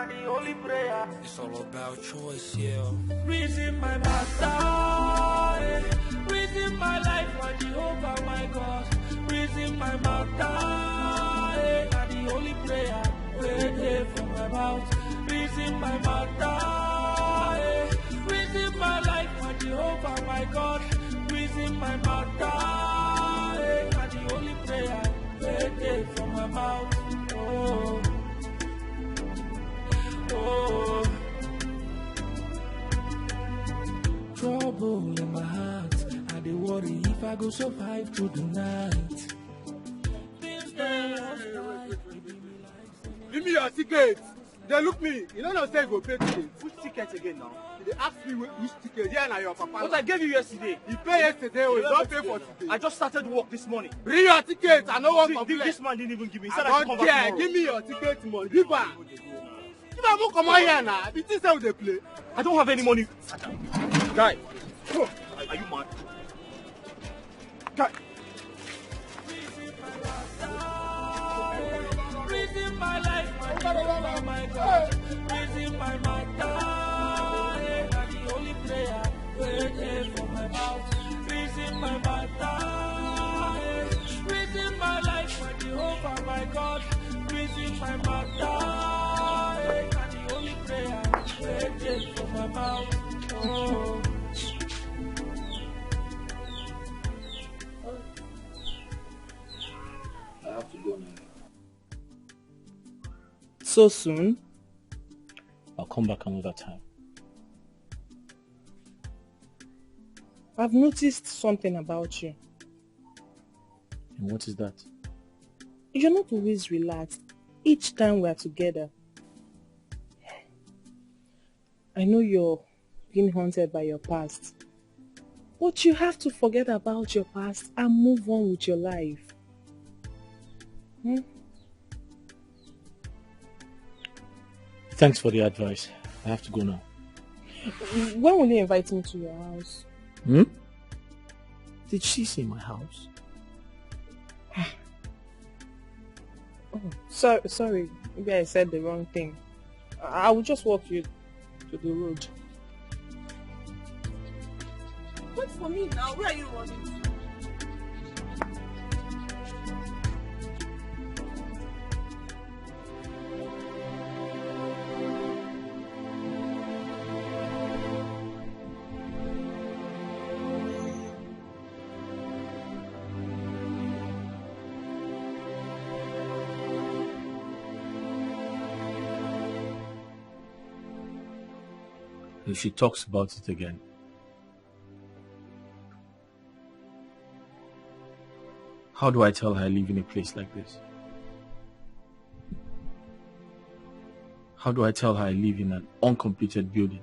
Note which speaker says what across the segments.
Speaker 1: and the only prayer.
Speaker 2: It's all about choice, yeah.
Speaker 1: Reason my matter, reason my life for Jehovah my God. Reason my matter, and the only prayer waiting from my mouth. Reason my matter, reason my life for Jehovah my God. Reason my matter, and the only prayer waiting from my mouth. Oh, oh. Trouble in my heart, I dey worry if I go survive through the night.
Speaker 3: Give me your ticket. They look me. You don't know say you go pay ticket.
Speaker 4: Which ticket again now?
Speaker 3: They ask me which ticket. Yeah, now your papa.
Speaker 4: What I gave you yesterday.
Speaker 3: You pay yesterday, you don't pay for today.
Speaker 4: I just started work this morning.
Speaker 3: Bring your ticket. I don't want complain.
Speaker 4: This man didn't even give me. He said
Speaker 3: I
Speaker 4: I should
Speaker 3: don't
Speaker 4: come back
Speaker 3: care.
Speaker 4: tomorrow.
Speaker 3: Give me your ticket money. Give her. Give her, come on here now. The thing say we dey play.
Speaker 4: I don't have any money. Guy.
Speaker 3: Oh.
Speaker 4: Are you mad?
Speaker 3: Guy.
Speaker 1: Reason my life, my God. Reason my matter, and the only prayer waiting for my mouth. Reason my matter, reason my life for Jehovah my God. Reason my matter, and the only prayer waiting for my mouth. Oh.
Speaker 5: I have to go now.
Speaker 6: So soon?
Speaker 5: I'll come back another time.
Speaker 6: I've noticed something about you.
Speaker 5: And what is that?
Speaker 6: You're not always relaxed each time we're together. I know you're being haunted by your past, but you have to forget about your past and move on with your life.
Speaker 5: Thanks for the advice. I have to go now.
Speaker 6: When will you invite me to your house?
Speaker 5: Did she see my house?
Speaker 6: Oh, sorry. Maybe I said the wrong thing. I will just walk you to the road.
Speaker 7: Wait for me now. Where are you running to?
Speaker 5: If she talks about it again, how do I tell her I live in a place like this? How do I tell her I live in an uncompleted building?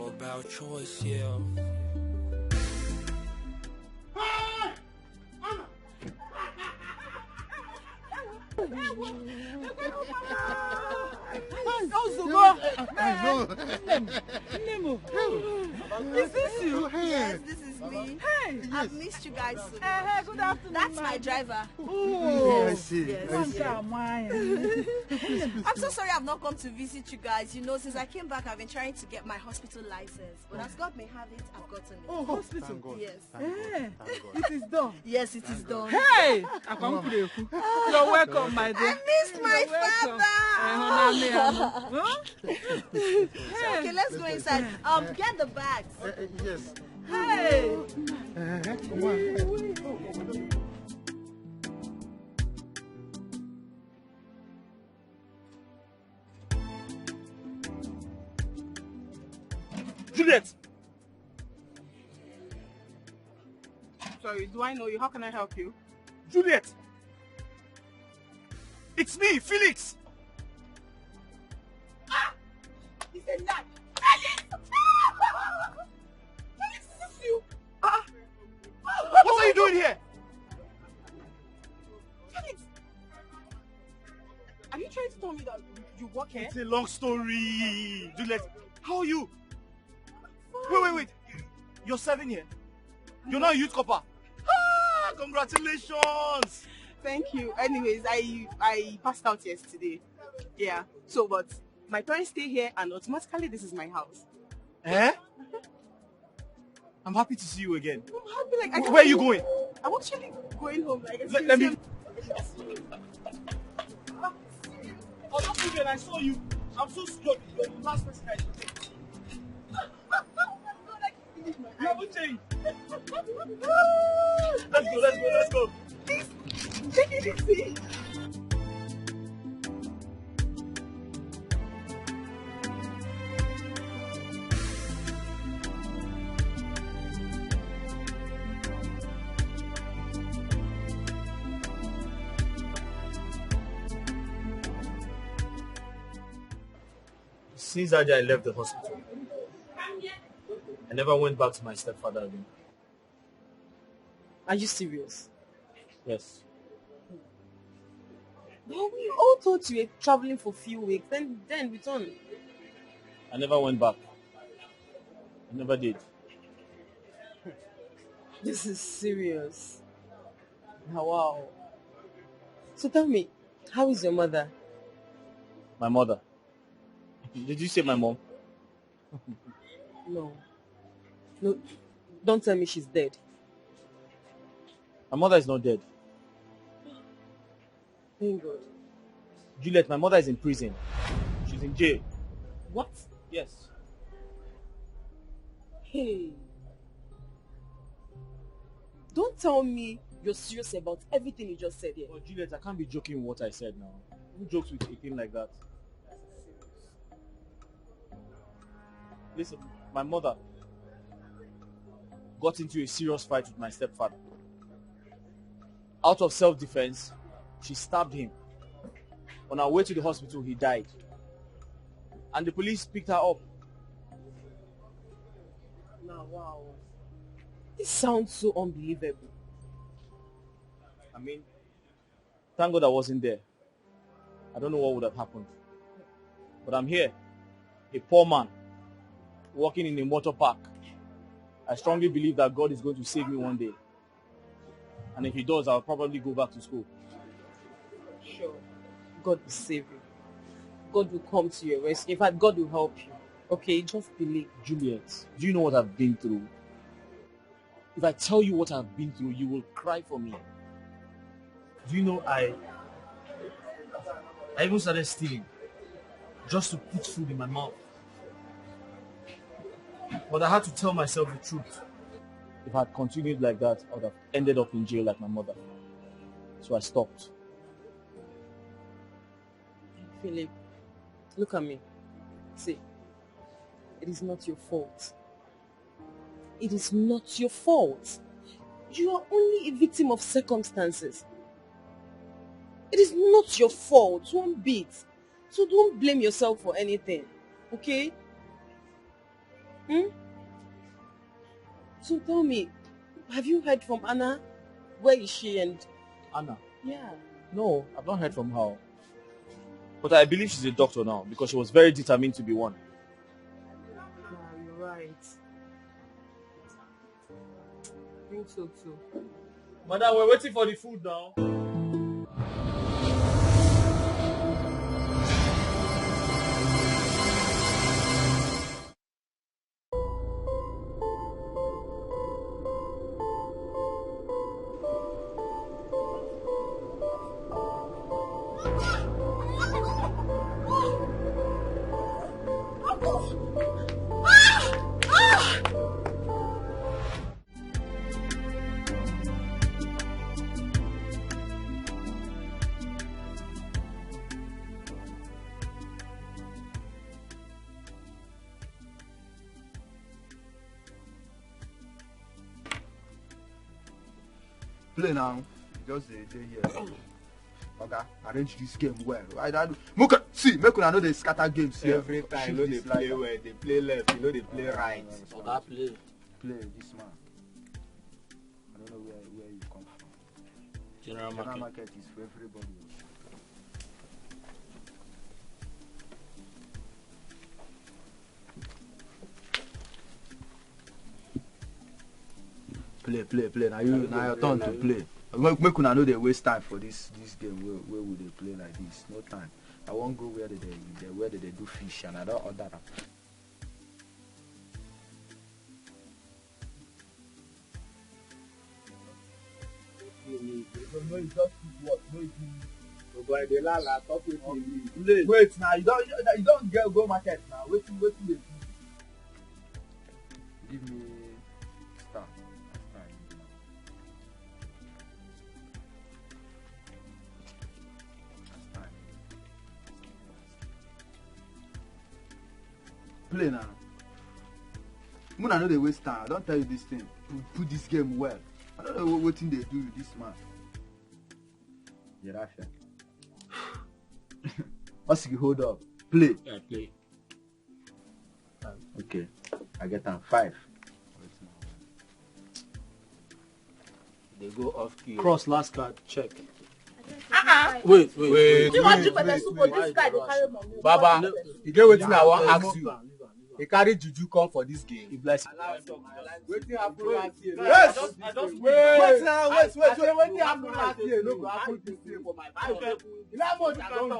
Speaker 2: all about choice, yeah.
Speaker 7: Is this you?
Speaker 8: Yes, this is me.
Speaker 7: Hey.
Speaker 8: I've missed you guys so much.
Speaker 7: Hey, good afternoon.
Speaker 8: That's my driver.
Speaker 7: Oh,
Speaker 8: Yes. I'm so sorry I've not come to visit you guys. You know, since I came back, I've been trying to get my hospital license. But as God may have it, I've gotten it.
Speaker 7: Oh, hospital.
Speaker 8: Yes.
Speaker 7: It is done.
Speaker 8: Yes, it is done.
Speaker 7: Hey, you're welcome, my dear.
Speaker 8: I missed my father.
Speaker 7: Hey.
Speaker 8: Okay, let's go inside. Get the bags.
Speaker 3: Yes.
Speaker 7: Hey.
Speaker 3: Come on.
Speaker 4: Juliet!
Speaker 6: Sorry, do I know you? How can I help you?
Speaker 4: Juliet! It's me, Felix!
Speaker 7: He said that. Felix, is this you?
Speaker 4: What are you doing here?
Speaker 6: Felix! Are you trying to tell me that you work here?
Speaker 4: It's a long story. Juliet, how are you? Wait. You're serving here? You're not a youth copper? Congratulations!
Speaker 6: Thank you. Anyways, I passed out yesterday. Yeah. So, but my parents stay here and automatically this is my house.
Speaker 4: Eh? I'm happy to see you again.
Speaker 6: I'm happy,
Speaker 4: Where are you going?
Speaker 6: I'm actually going home.
Speaker 4: Let me... Oh, not Vivian, I saw you. I'm so scared. You're the last person I should take. You haven't changed. Let's go.
Speaker 6: Take it easy.
Speaker 5: Since that day I left the hospital, I never went back to my stepfather again.
Speaker 6: Are you serious?
Speaker 5: Yes.
Speaker 6: Well, we all thought you were traveling for a few weeks, then return.
Speaker 5: I never went back. I never did.
Speaker 6: This is serious. Wow. So tell me, how is your mother?
Speaker 5: My mother. Did you say my mom?
Speaker 6: No, don't tell me she's dead.
Speaker 5: My mother is not dead.
Speaker 6: Thank God.
Speaker 5: Juliet, my mother is in prison. She's in jail.
Speaker 6: What?
Speaker 5: Yes.
Speaker 6: Hey. Don't tell me you're serious about everything you just said here.
Speaker 5: Oh, Juliet, I can't be joking with what I said now. Who jokes with a thing like that? Listen, my mother got into a serious fight with my stepfather. Out of self-defense, she stabbed him. On our way to the hospital, he died. And the police picked her up.
Speaker 6: Now, wow. This sounds so unbelievable.
Speaker 5: I mean, thank God I wasn't there. I don't know what would have happened. But I'm here, a poor man, working in a motor park. I strongly believe that God is going to save me one day. And if he does, I'll probably go back to school.
Speaker 6: Sure. God will save you. God will come to your rescue. In fact, God will help you. Okay, just believe.
Speaker 5: Juliet, do you know what I've been through? If I tell you what I've been through, you will cry for me. Do you know I even started stealing just to put food in my mouth. But I had to tell myself the truth. If I had continued like that, I would have ended up in jail like my mother. So I stopped.
Speaker 6: Philip, look at me. See, it is not your fault. It is not your fault. You are only a victim of circumstances. It is not your fault, one bit. So don't blame yourself for anything, okay? Hmm? So tell me, have you heard from Anna? Where is she and...
Speaker 5: Anna?
Speaker 6: Yeah.
Speaker 5: No, I've not heard from her. But I believe she's a doctor now because she was very determined to be one.
Speaker 6: Yeah, you're right. I think so too.
Speaker 5: Madam, we're waiting for the food now.
Speaker 9: Play now. Just stay here. Okay, arrange this game well. See, make una know they scatter games here.
Speaker 3: Every time, you know they play well, they play left, you know they play right.
Speaker 5: Okay, play.
Speaker 9: Play this man. I don't know where you come from.
Speaker 5: General
Speaker 9: market is for everybody. Play. Now your turn to play. Make una know they waste time for this game. Where would they play like this? No time. I won't go where they do fish and I don't order them. Wait now, you don't go market now. Wait they give me star. Play now. Muna know they waste time. I don't tell you this thing. Put this game well. I don't know what thing they do with this man. Yerafia. What's you hold up? Play.
Speaker 5: Yeah, play.
Speaker 9: Okay. I get them 5.
Speaker 3: They go off key.
Speaker 5: Cross last card. Check.
Speaker 3: Wait.
Speaker 8: You want to put soup for this guy? They carry money.
Speaker 3: Baba, you get what I want ask you. He carry juju come for this game.
Speaker 5: He bless you.
Speaker 3: Wetin happen last year?
Speaker 9: Yes.
Speaker 3: I just
Speaker 9: Wait.
Speaker 3: Wetin happen last year? No go happen this year for my life. You know how much I don do?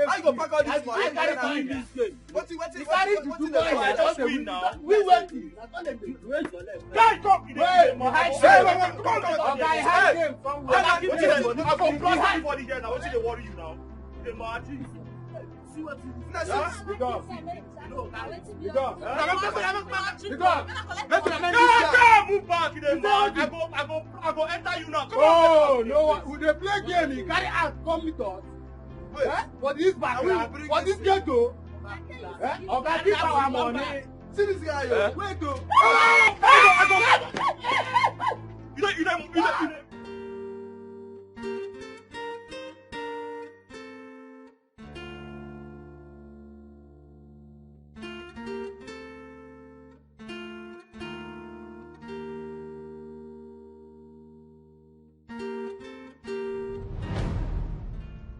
Speaker 9: How you go pack all this money?
Speaker 3: I carry money this game.
Speaker 9: What
Speaker 3: He carry juju money.
Speaker 5: I just win now.
Speaker 3: We waiting. Na so dem dey raise your leg.
Speaker 5: Guy, talk.
Speaker 3: Wait. Oga, I have game from where?
Speaker 5: I go plus everybody here now. What's they worry you now? The margin. See what you move back. I go enter you now. Come on.
Speaker 3: No, we dey play game. He carry out come with us. For this background, for this ghetto. Oga, give our money.
Speaker 9: See this guy. Wait though.
Speaker 5: You don't.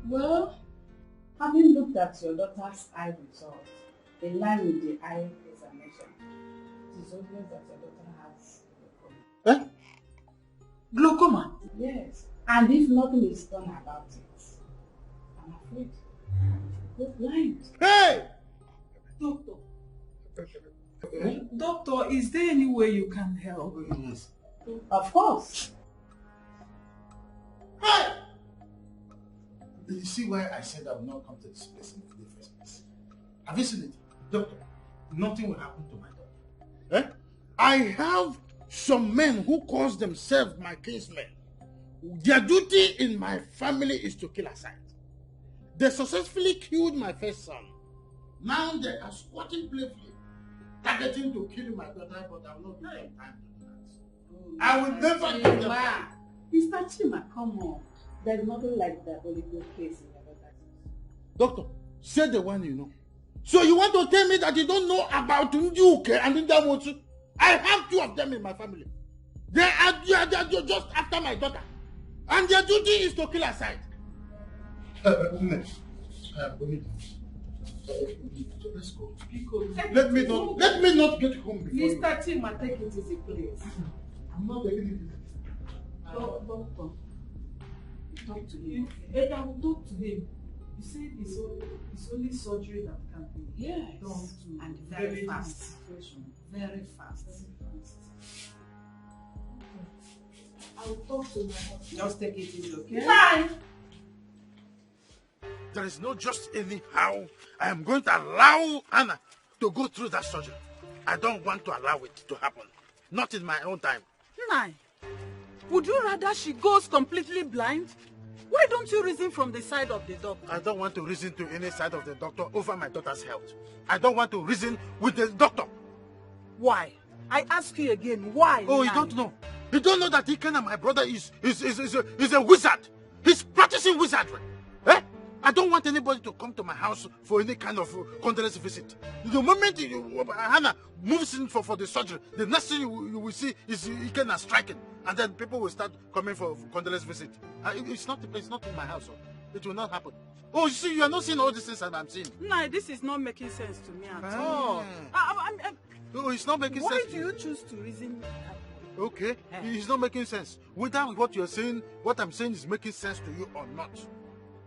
Speaker 10: Well, having looked at your daughter's eye results, in line with the eye examination, it is obvious that your daughter has glaucoma.
Speaker 3: Glaucoma?
Speaker 10: Yes, and if nothing is done about it, I'm afraid she'll go blind.
Speaker 3: Hey!
Speaker 7: Doctor, is there any way you can help?
Speaker 3: Yes.
Speaker 10: Of course.
Speaker 3: Hey! You see why I said I will not come to this place in the first place? Have you seen it? Doctor, nothing will happen to my daughter. I have some men who call themselves my kinsmen. Their duty in my family is to kill aside. They successfully killed my first son. Now they are squatting playfully, targeting to kill my daughter, but I will not give them time to do that. I will never give them time.
Speaker 10: Mr. Chima, come on. There's nothing like the Holy Ghost case in your daughter's.
Speaker 3: Doctor, say the one you know. So you want to tell me that you don't know about Nduke and Ndamotu? I have 2 of them in my family. They are just after my daughter. And their duty is to kill aside. Let's go. Let me not get home before you.
Speaker 10: Mr. Tim, I take it easy, please.
Speaker 3: I'm not taking it.
Speaker 10: Doctor, talk to him. I will talk to him. You said it's only surgery that can be done to
Speaker 6: and very fast.
Speaker 10: Very fast. I will talk to my husband.
Speaker 6: Just take it easy, okay?
Speaker 10: Bye.
Speaker 3: There is no just anyhow I am going to allow Anna to go through that surgery. I don't want to allow it to happen. Not in my own time.
Speaker 7: Nai, would you rather she goes completely blind? Why don't you reason from the side of the doctor?
Speaker 3: I don't want to reason to any side of the doctor over my daughter's health. I don't want to reason with the doctor.
Speaker 7: Why? I ask you again, why?
Speaker 3: Oh, you don't know? You don't know that Ikena, my brother, is a wizard. He's practicing wizardry. Eh? I don't want anybody to come to my house for any kind of condolence visit. The moment Hannah moves in for the surgery, the next thing you will see is Ikena striking. And then people will start coming for condolence visit. It's not in my house. It will not happen. Oh, you see, you are not seeing all these things that I'm seeing.
Speaker 7: No, this is not making sense to me at all.
Speaker 3: Oh, it's not making sense.
Speaker 7: Why do you choose to reason that way?
Speaker 3: Okay, it's not making sense. Whether what you're saying, what I'm saying is making sense to you or not,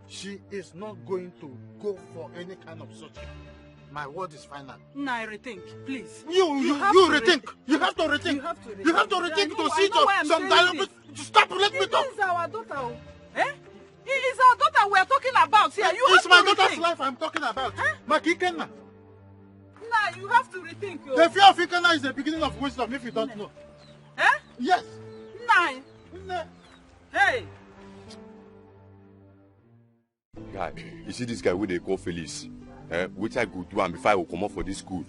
Speaker 3: she is not going to go for any kind of surgery. My word is final.
Speaker 7: No, rethink, please.
Speaker 3: You rethink. You have to rethink. You have to rethink to see some dialogue. Stop, let me talk.
Speaker 7: This is our daughter. Eh? It is our daughter we are talking about here.
Speaker 3: It's my daughter's life I'm talking about. My Ikena.
Speaker 7: Nah, you have to rethink.
Speaker 3: The fear of Ikena is the beginning of wisdom if you don't know.
Speaker 7: Eh?
Speaker 3: Yes.
Speaker 7: Nah. Hey.
Speaker 11: Guy, you see this guy who they call Felix? Which I go do him before I will come up for this school.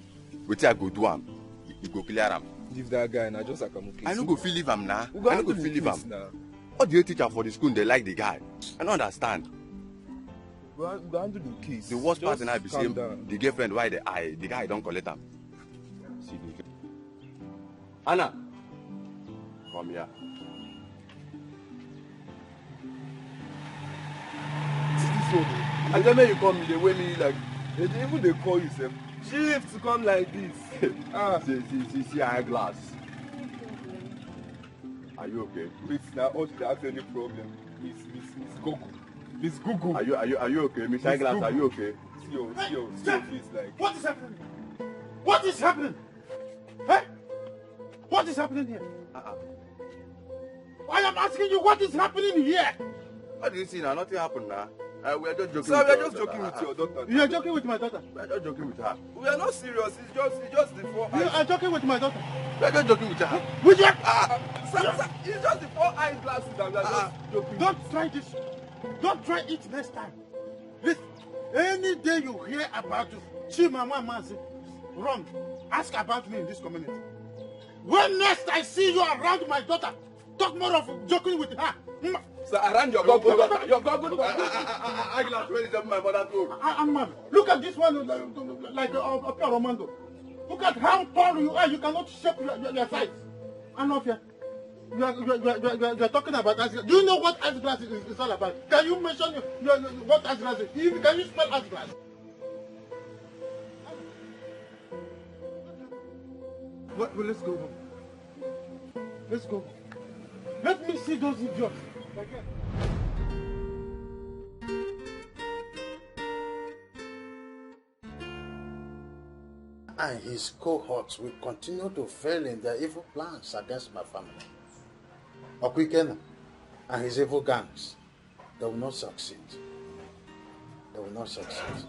Speaker 11: Which I go do him? He go clear him.
Speaker 12: Leave that guy now, just like I'm okay.
Speaker 11: I don't go feel leave him now. I don't go feel leave him. What do you teach for the school? They like the guy. I don't understand.
Speaker 12: We handle the case.
Speaker 11: The worst part
Speaker 12: just
Speaker 11: in I be saying the girlfriend why the guy don't collect him. See the Anna, come here.
Speaker 12: I tell me you come, they weigh me like even they call you sef. Shift to come like this.
Speaker 11: See eyeglass. Are you okay?
Speaker 12: Wait now, all you have any problem? Miss Google. Miss Google.
Speaker 11: Are you okay? Miss Eyeglass, are you okay?
Speaker 12: See your face like.
Speaker 3: What is happening? What is happening? Hey? What is happening here? I am asking you what is happening here?
Speaker 11: What do you see now? Nothing happened now. We are just joking.
Speaker 12: Sir, we are just joking with your daughter.
Speaker 3: You are joking with my daughter?
Speaker 11: We are just joking with her.
Speaker 12: We are not serious. It's just the 4 eyes.
Speaker 3: You are joking with my daughter?
Speaker 11: We are just joking with her.
Speaker 3: With your...
Speaker 12: Sir, it's just the 4 eyeglasses that we are just joking.
Speaker 3: Don't try this. Don't try it next time. Listen, any day you hear about Chimama Mazi, run. Ask about me in this community. When next I see you around my daughter, talk more of joking with her.
Speaker 12: Sir, around your goggle.
Speaker 11: Eyeglass, where is my mother too?
Speaker 3: Man, look at this one like a pure Romando. Look at how tall you are. You cannot shape your size. I'm not here. You are talking about eyeglass. Do you know what eyeglass is all about? Can you mention what eyeglass is? Can you spell eyeglass? Well, let's go home. Let's go. Let me see those idiots. And his cohorts will continue to fail in their evil plans against my family. Okwikena and his evil gangs, they will not succeed. They will not succeed.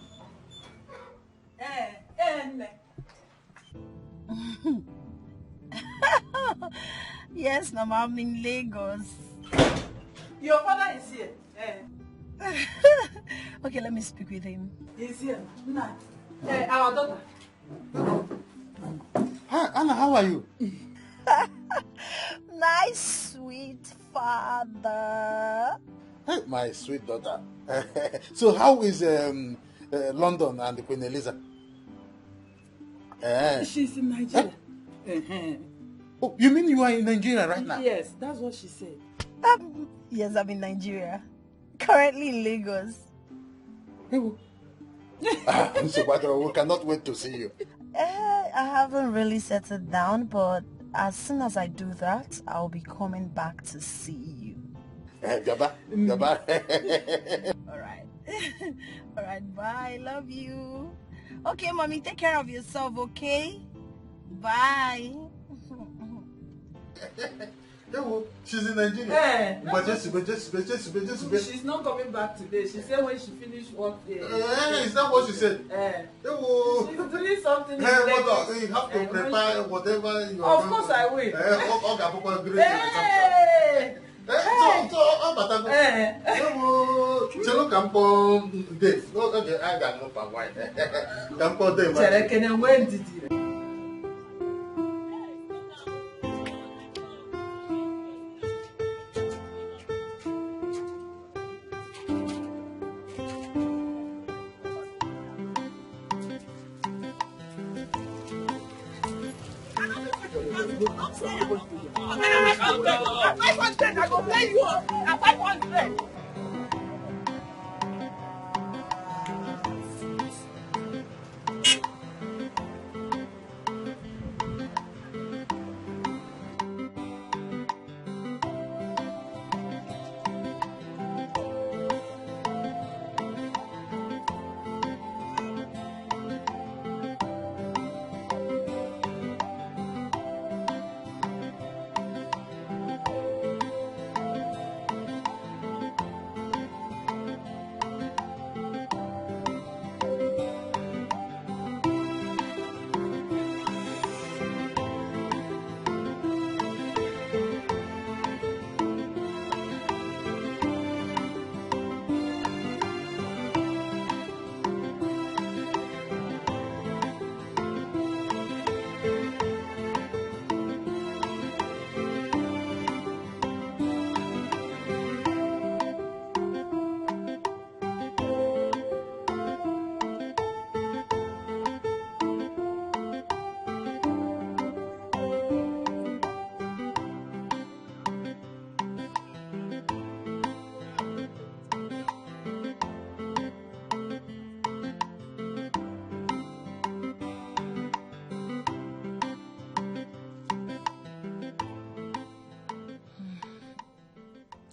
Speaker 8: Yes, Mama, I'm in Lagos.
Speaker 7: Your father is here.
Speaker 8: Okay, let me speak with him.
Speaker 7: He's here. Nah. Our daughter.
Speaker 3: Hi, Anna, how are you?
Speaker 8: My sweet father.
Speaker 3: Hey, my sweet daughter. So how is London and the Queen Elizabeth?
Speaker 7: She's in Nigeria.
Speaker 3: Oh, you mean you are in Nigeria right now?
Speaker 7: Yes, that's what she said.
Speaker 8: Yes, I'm in Nigeria. Currently in Lagos.
Speaker 3: So we cannot wait to see you.
Speaker 8: I haven't really settled down, but as soon as I do that, I'll be coming back to see you.
Speaker 3: Gaba.
Speaker 8: Alright. Alright, bye. Love you. Okay, mommy, take care of yourself, okay? Bye.
Speaker 3: She's in Nigeria. But just
Speaker 7: She's not coming back today. She said when she finished work there.
Speaker 3: Is that what she said?
Speaker 7: She's doing something.
Speaker 3: You have to prepare whatever you are.
Speaker 7: Of course I will.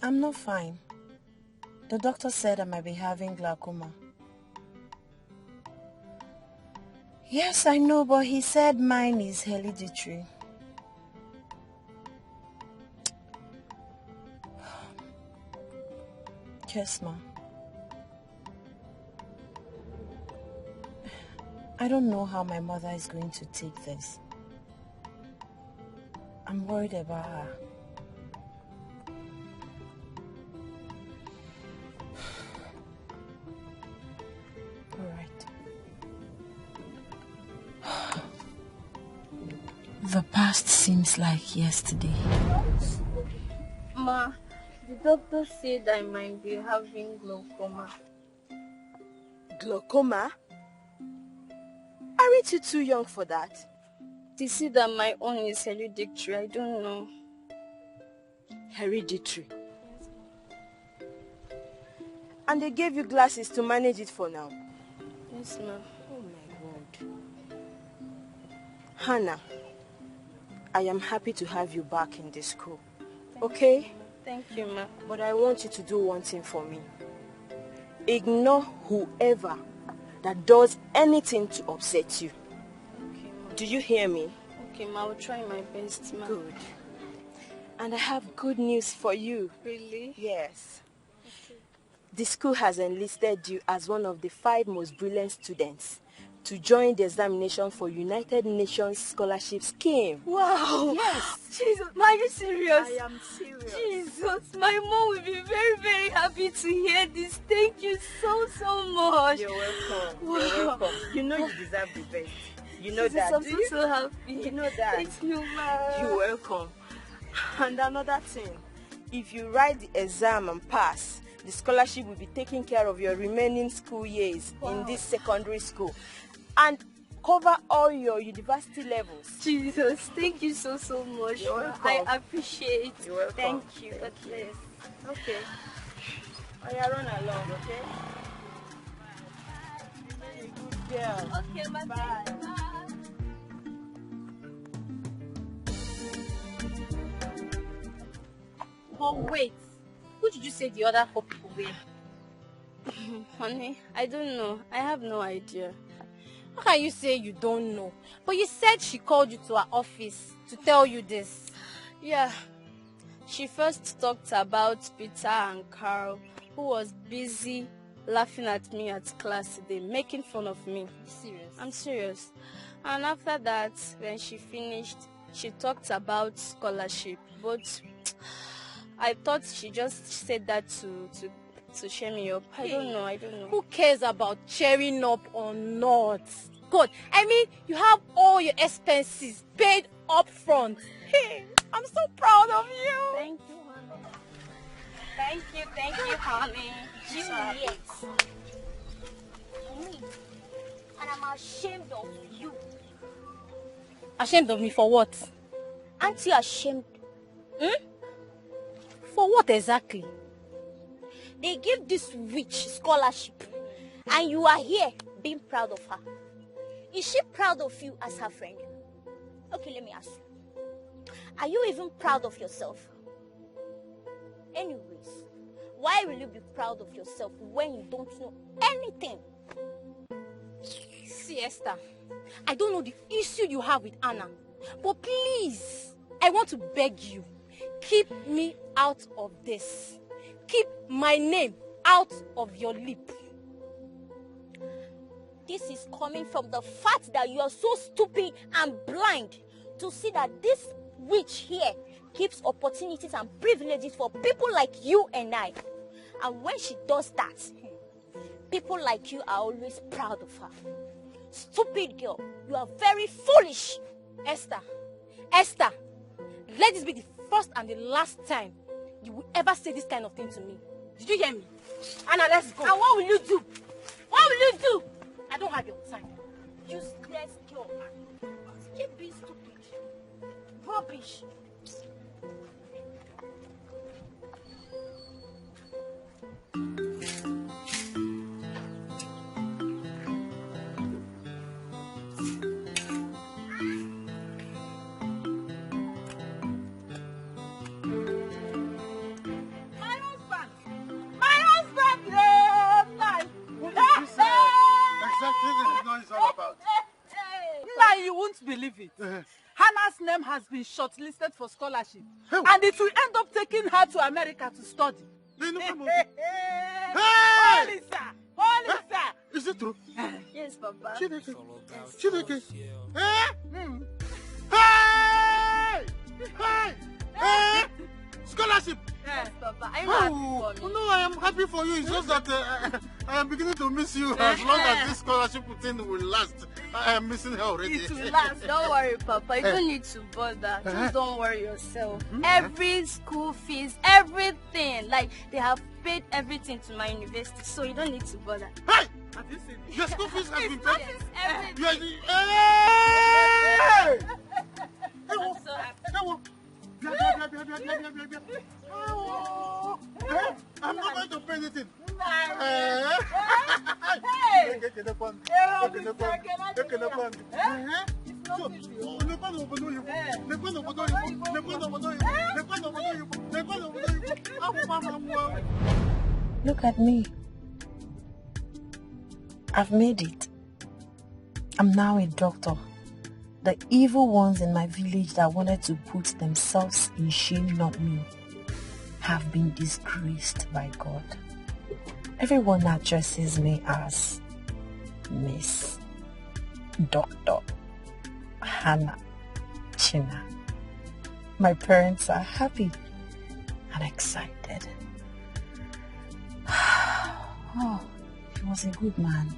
Speaker 8: I'm not fine. The doctor said I might be having glaucoma. Yes, I know, but he said mine is hereditary. Yes, ma. I don't know how my mother is going to take this. I'm worried about her. The past seems like yesterday.
Speaker 13: Ma, the doctor said I might be having glaucoma.
Speaker 8: Glaucoma? Aren't you too young for that?
Speaker 13: They say that my own is hereditary. I don't know.
Speaker 8: Hereditary? And they gave you glasses to manage it for now?
Speaker 13: Yes, ma'am.
Speaker 8: Oh my God. Hannah, I am happy to have you back in this school. Okay?
Speaker 13: Thank you, ma'am.
Speaker 8: But I want you to do one thing for me. Ignore whoever that does anything to upset you.
Speaker 13: Okay, ma'am.
Speaker 8: Do you hear me?
Speaker 13: Okay, ma'am. I will try my best, ma'am.
Speaker 8: Good. And I have good news for you.
Speaker 13: Really?
Speaker 8: Yes. Okay. The school has enlisted you as one of the 5 most brilliant students to join the examination for United Nations Scholarship Scheme.
Speaker 13: Wow!
Speaker 8: Yes!
Speaker 13: Jesus, are you serious?
Speaker 8: I am serious.
Speaker 13: Jesus, my mom will be very, very happy to hear this. Thank you so much.
Speaker 8: You're welcome.
Speaker 13: Wow.
Speaker 8: You're welcome. You know you deserve the best. You know
Speaker 13: Jesus,
Speaker 8: that.
Speaker 13: I'm so happy.
Speaker 8: You know that.
Speaker 13: Thank you, ma'am.
Speaker 8: You're welcome. And another thing, if you write the exam and pass, the scholarship will be taking care of your remaining school years in this secondary school. And cover all your university levels.
Speaker 13: Jesus, thank you so much.
Speaker 8: You're welcome.
Speaker 13: I appreciate it.
Speaker 8: You're welcome.
Speaker 13: Thank you. God bless.
Speaker 8: Okay. I run along, okay? Good girl.
Speaker 13: Okay, my
Speaker 8: Bye.
Speaker 13: Oh wait, who did you say the other four people were?
Speaker 8: Honey, I don't know. I have no idea.
Speaker 13: How can you say you don't know? But you said she called you to her office to tell you this.
Speaker 8: Yeah. She first talked about Peter and Carl, who was busy laughing at me at class today, making fun of me.
Speaker 13: Serious?
Speaker 8: I'm serious. And after that, when she finished, she talked about scholarship. But I thought she just said that to cheer me up. I don't know.
Speaker 13: Who cares about cheering up or not? God, I mean, you have all your expenses paid up front. Hey, I'm so proud of you.
Speaker 8: Thank you, honey. Thank you, honey.
Speaker 13: Juliet.
Speaker 14: And I'm ashamed of you.
Speaker 13: Ashamed of me for what?
Speaker 14: Aren't you ashamed?
Speaker 13: For what exactly?
Speaker 14: They give this witch scholarship and you are here being proud of her. Is she proud of you as her friend? Okay, let me ask you. Are you even proud of yourself? Anyways, why will you be proud of yourself when you don't know anything?
Speaker 13: See, Esther, I don't know the issue you have with Anna, but please, I want to beg you, keep me out of this. Keep my name out of your lip.
Speaker 14: This is coming from the fact that you are so stupid and blind to see that this witch here keeps opportunities and privileges for people like you and I. And when she does that, people like you are always proud of her. Stupid girl, you are very foolish.
Speaker 13: Esther, let this be the first and the last time you will ever say this kind of thing to me. Did you hear me? Anna, let's go.
Speaker 14: And what will you do? What will you do?
Speaker 13: I don't have your time.
Speaker 14: Useless girl. Keep being stupid. Rubbish.
Speaker 7: You won't believe it. Hannah's name has been shortlisted for scholarship, and it will end up taking her to America to study. Holy sir!
Speaker 3: Is it true?
Speaker 8: Yes, Papa.
Speaker 3: Chideke. Hey! Scholarship!
Speaker 8: Yes, Papa. I'm happy for me.
Speaker 3: No, I am happy for you. It's just that I am beginning to miss you. As long as this scholarship thing will last, I am missing her already.
Speaker 8: It will last. Don't worry, Papa. You don't need to bother. Just don't worry yourself. Every school fees, everything. Like, they have paid everything to my university, so you don't need to bother.
Speaker 3: Hey! Have you seen it? Your school fees has been paid?
Speaker 8: Everything.
Speaker 3: Hey!
Speaker 8: I'm so happy.
Speaker 3: I'm not going to pay anything.
Speaker 6: Look at me. I've made it. I'm now a doctor. The evil ones in my village that wanted to put themselves in shame, not me, have been disgraced by God. Everyone addresses me as Miss Dr. Hannah China. My parents are happy and excited. Oh, he was a good man.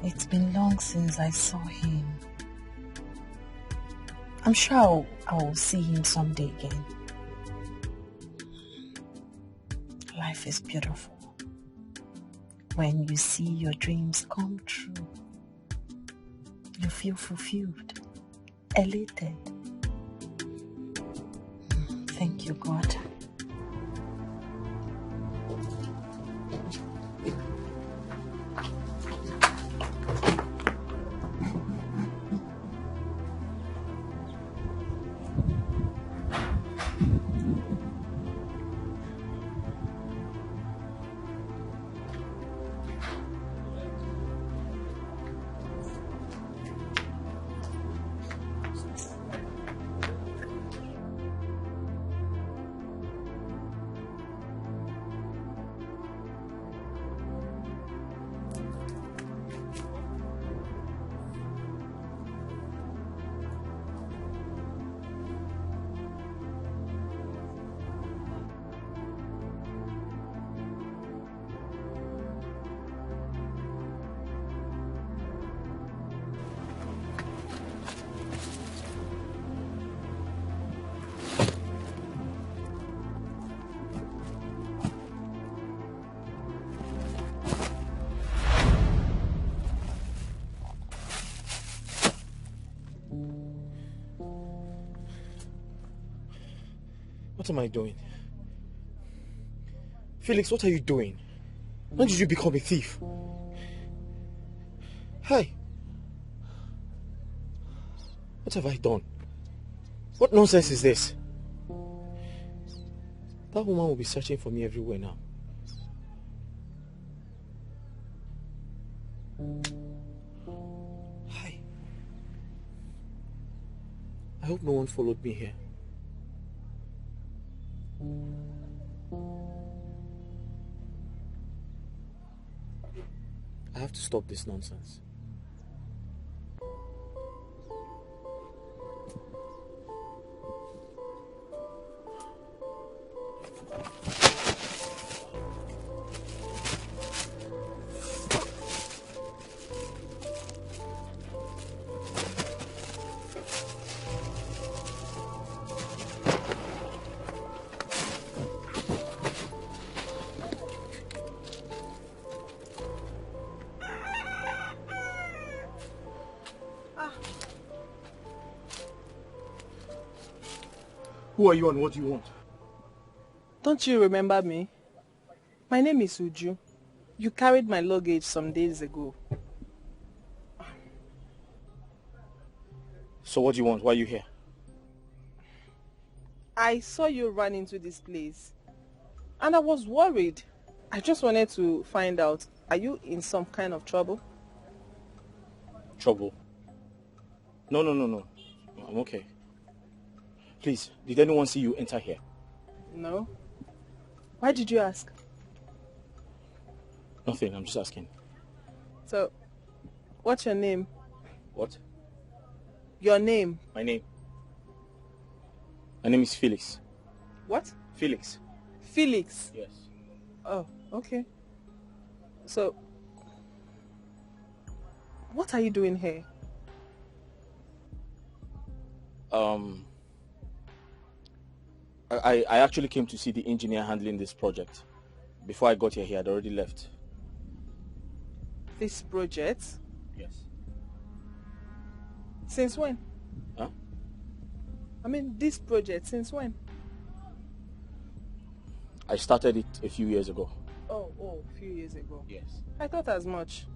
Speaker 6: It's been long since I saw him. I'm sure I will see him someday again. Life is beautiful when you see your dreams come true. You feel fulfilled, elated. Thank you, God.
Speaker 5: What am I doing? Felix, what are you doing? When did you become a thief? Hey! What have I done? What nonsense is this? That woman will be searching for me everywhere now. Hi. I hope no one followed me here. I have to stop this nonsense.
Speaker 4: Who are you and what do you want?
Speaker 6: Don't you remember me? My name is Uju. You carried my luggage some days ago.
Speaker 5: So what do you want? Why are you here?
Speaker 6: I saw you run into this place and I was worried. I just wanted to find out, are you in some kind of trouble?
Speaker 5: Trouble? No. I'm okay. Please, did anyone see you enter here?
Speaker 6: No. Why did you ask?
Speaker 5: Nothing, I'm just asking.
Speaker 6: So, what's your name?
Speaker 5: What?
Speaker 6: Your name.
Speaker 5: My name? My name is Felix.
Speaker 6: What?
Speaker 5: Felix.
Speaker 6: Felix?
Speaker 5: Yes.
Speaker 6: Oh, okay. So, what are you doing here?
Speaker 5: I actually came to see the engineer handling this project. Before I got here, he had already left.
Speaker 6: This project?
Speaker 5: Yes.
Speaker 6: Since when?
Speaker 5: Huh?
Speaker 6: I mean, this project, since when?
Speaker 5: I started it a few years ago.
Speaker 6: Oh, a few years ago.
Speaker 5: Yes.
Speaker 6: I thought as much.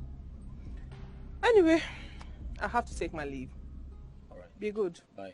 Speaker 6: Anyway, I have to take my leave.
Speaker 5: All right.
Speaker 6: Be good.
Speaker 5: Bye.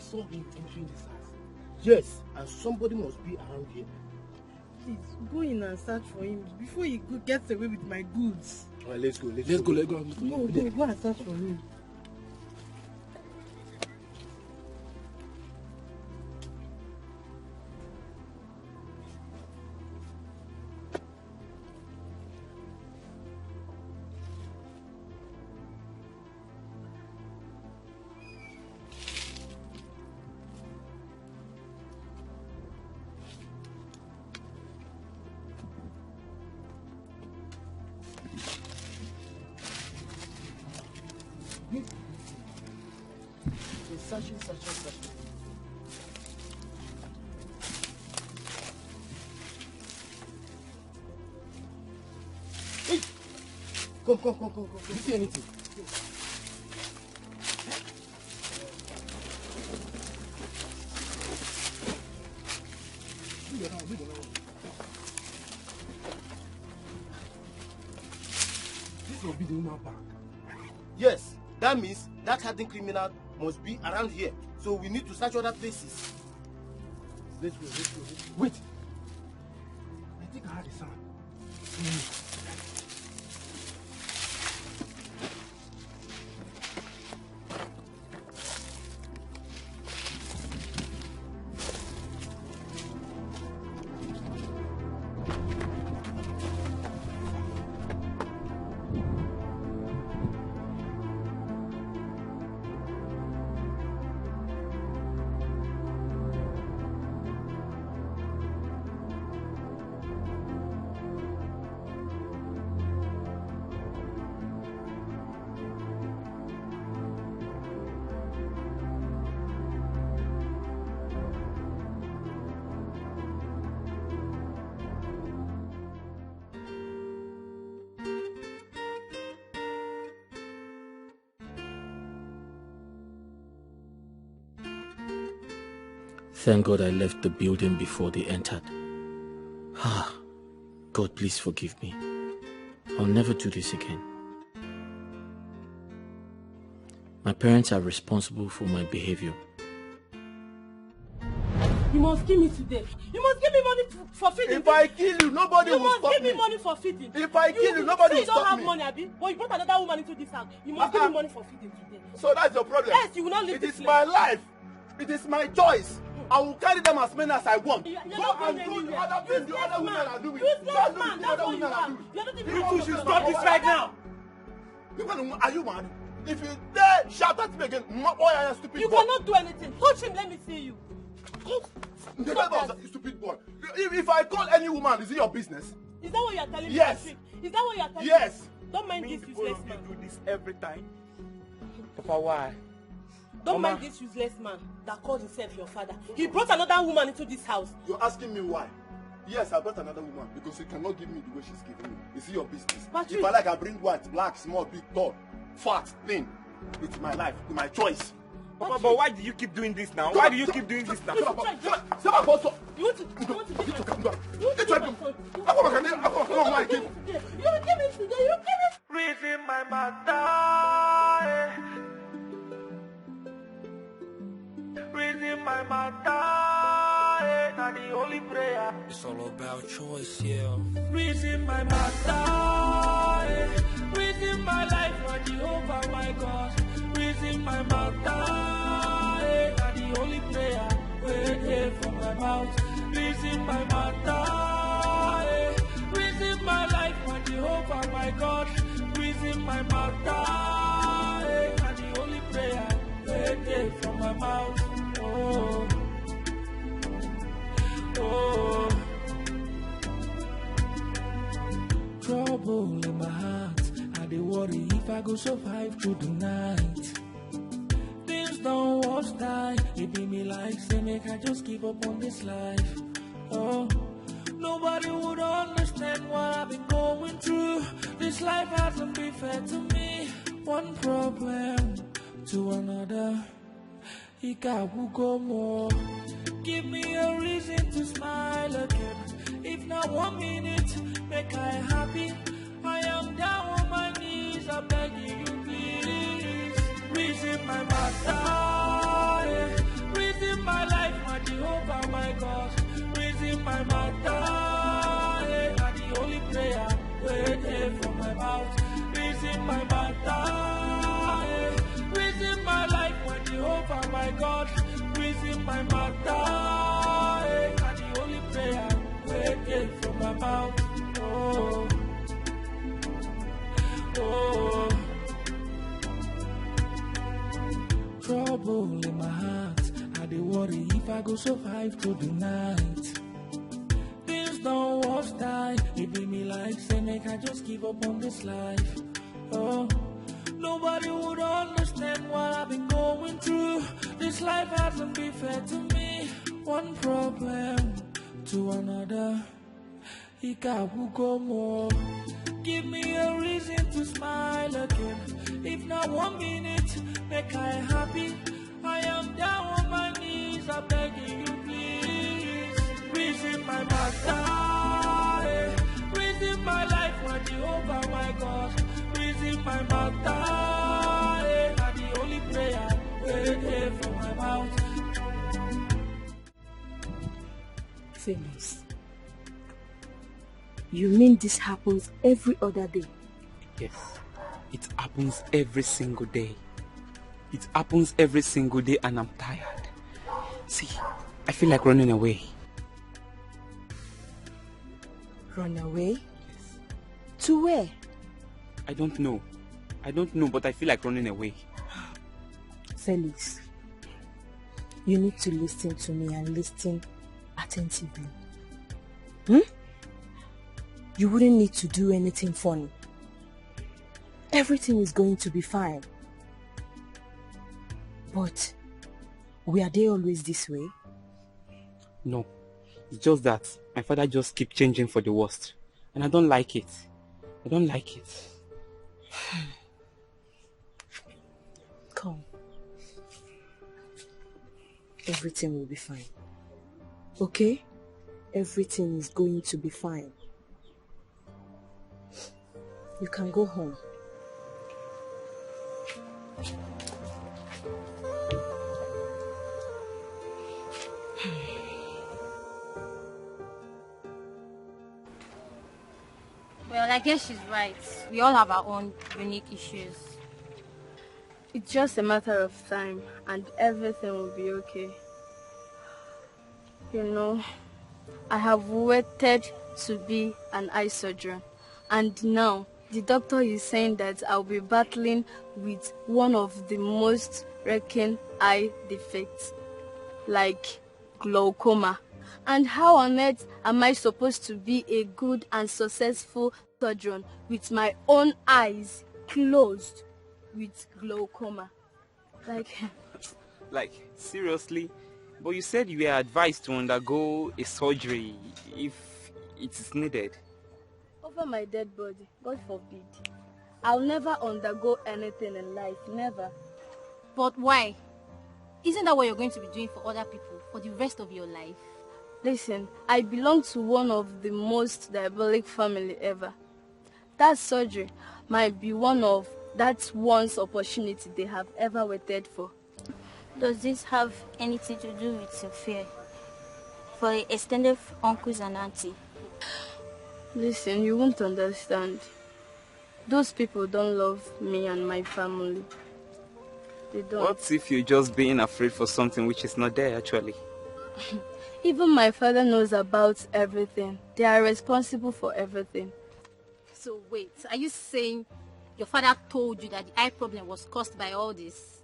Speaker 15: saw him entering this house. Yes, and somebody must be around here.
Speaker 6: Please, go in and search for him before he gets away with my goods.
Speaker 15: Alright, let's go. Let's
Speaker 6: Go
Speaker 15: go.
Speaker 6: and search for him.
Speaker 15: Searching. Hey! Come. Do you see anything? This will be the woman back. Yes, that means that hardened criminal must be around here. So we need to search other places. Let's go. Wait. I think I heard a sound.
Speaker 16: Thank God I left the building before they entered. God, please forgive me. I'll never do this again. My parents are responsible for my behavior.
Speaker 6: You must give me today. You must give me money for feeding.
Speaker 15: If I kill you, nobody will stop me.
Speaker 6: You must give me money for feeding.
Speaker 15: If I kill you, nobody will stop me.
Speaker 6: You don't have money, Abi. But you brought another woman into this house. You must give me money for feeding today.
Speaker 15: So that's your problem.
Speaker 6: Yes, you will not leave this place.
Speaker 15: It is my life. It is my choice. I will carry them as many as I want.
Speaker 6: You're not going anywhere.
Speaker 15: Other things the other women are doing.
Speaker 6: Useless man, that's what you are. You're not even
Speaker 15: You should stop this right now. Are you mad? If you dare shout at me again, boy, I am stupid.
Speaker 6: You cannot do anything. Touch him, let me see you.
Speaker 15: Stupid boy. If I call any woman, is it your business?
Speaker 6: Is that what you are telling me?
Speaker 15: Yes.
Speaker 6: Is that what you are telling me?
Speaker 15: Yes.
Speaker 6: Don't mind this useless man.
Speaker 4: You do this every time. Papa, why?
Speaker 6: Don't mind this useless man that called himself your father. He brought another woman into this house.
Speaker 15: You're asking me why? Yes, I brought another woman because you cannot give me the way she's giving me. Is it your business? If I like, I bring white, black, small, big, tall, fat, thin. It's my life, it's my choice.
Speaker 4: Papa, but why do you keep doing this now? Why do you keep doing this now?
Speaker 6: You want to get my phone? You will give me today. You give me.
Speaker 1: Reason my matter. Reason my matter. Not the only prayer.
Speaker 2: It's all about choice, yeah.
Speaker 1: Reason my matter. Reason my life, my Jehovah, my God. Reason my matter. Not the only prayer. Wait from my mouth. Reason my matter. Reason my life, my Jehovah, my God. Reason my matter. Not the only prayer. Wait from my mouth. Oh. Trouble in my heart. I dey worry if I go survive through the night. Things don't wash time. It be me like say make I just give up on this life. Oh, nobody would understand what I've been going through. This life hasn't been fair to me. One problem to another. Ikawu go more. Give me a reason to smile again. If not 1 minute, make I happy. I am down on my knees, I'm begging you please. Reason my matter. hole in my heart. I dey worry if I go survive to the night. Things don't work time. It be me like say make I just give up on this life. Oh, nobody would understand what I've been going through. This life hasn't been fair to me. One problem to another. More. Give me a reason to smile again. If not 1 minute, make I happy. I am down on my knees, I'm begging you please. Reason my matter, reason my life when Jehovah my God. Reason my matter, not the only prayer waiting from my mouth.
Speaker 6: Felix, you mean this happens every other day?
Speaker 17: Yes, it happens every single day. It happens every single day and I'm tired. See, I feel like running away.
Speaker 6: Run away? Yes. To where?
Speaker 17: I don't know, but I feel like running away.
Speaker 6: Felix, you need to listen to me and listen attentively. You wouldn't need to do anything funny. Everything is going to be fine. But, were they always this way?
Speaker 17: No, it's just that my father just keeps changing for the worst. And I don't like it. I don't like it.
Speaker 6: Come. Everything will be fine. Okay? Everything is going to be fine. You can go home.
Speaker 13: Well, I guess she's right. We all have our own unique issues.
Speaker 8: It's just a matter of time and everything will be okay. You know, I have waited to be an eye surgeon and now the doctor is saying that I'll be battling with one of the most wrecking eye defects, like glaucoma. And how on earth am I supposed to be a good and successful surgeon with my own eyes closed with glaucoma?
Speaker 17: Like, seriously? But you said you were advised to undergo a surgery if it is needed.
Speaker 8: Over my dead body, God forbid. I'll never undergo anything in life, never.
Speaker 13: But why? Isn't that what you're going to be doing for other people for the rest of your life?
Speaker 8: Listen, I belong to one of the most diabolic family ever. That surgery might be one of that one's opportunity they have ever waited for.
Speaker 14: Does this have anything to do with your fear for the extended uncles and auntie?
Speaker 8: Listen, you won't understand. Those people don't love me and my family. They don't.
Speaker 17: What if you're just being afraid for something which is not there actually?
Speaker 8: Even my father knows about everything. They are responsible for everything.
Speaker 13: So wait, are you saying your father told you that the eye problem was caused by all this?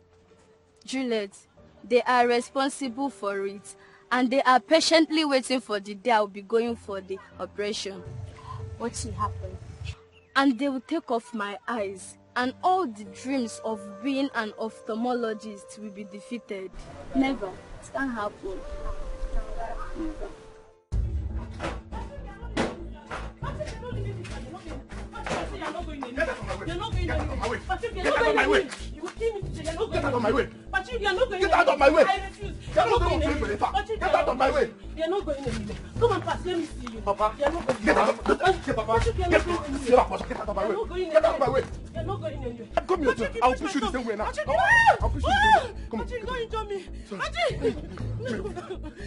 Speaker 8: Juliet, they are responsible for it. And they are patiently waiting for the day I'll be going for the operation.
Speaker 14: What will happen?
Speaker 8: And they will take off my eyes. And all the dreams of being an ophthalmologist will be defeated. Never. It can't happen. Never.
Speaker 3: You're not going anywhere. Patrick, you're not going anywhere. You will kill me today. You're not going anywhere. Get out of my way. Patrick, you're not going anywhere. Get out of my way. I refuse. You're not going anywhere. Patrick, get out of my way. You're not going anywhere. Come on, pass. Let me see you. Papa. You're not going anywhere. Get out of my way. Patrick, you're not going anywhere. Get out of my way. Get out of my way. You're not going anywhere. Come here, I'll push you the same way now. Patrick, I'll push you the same way. Come on. Patrick, don't injure me. Patrick.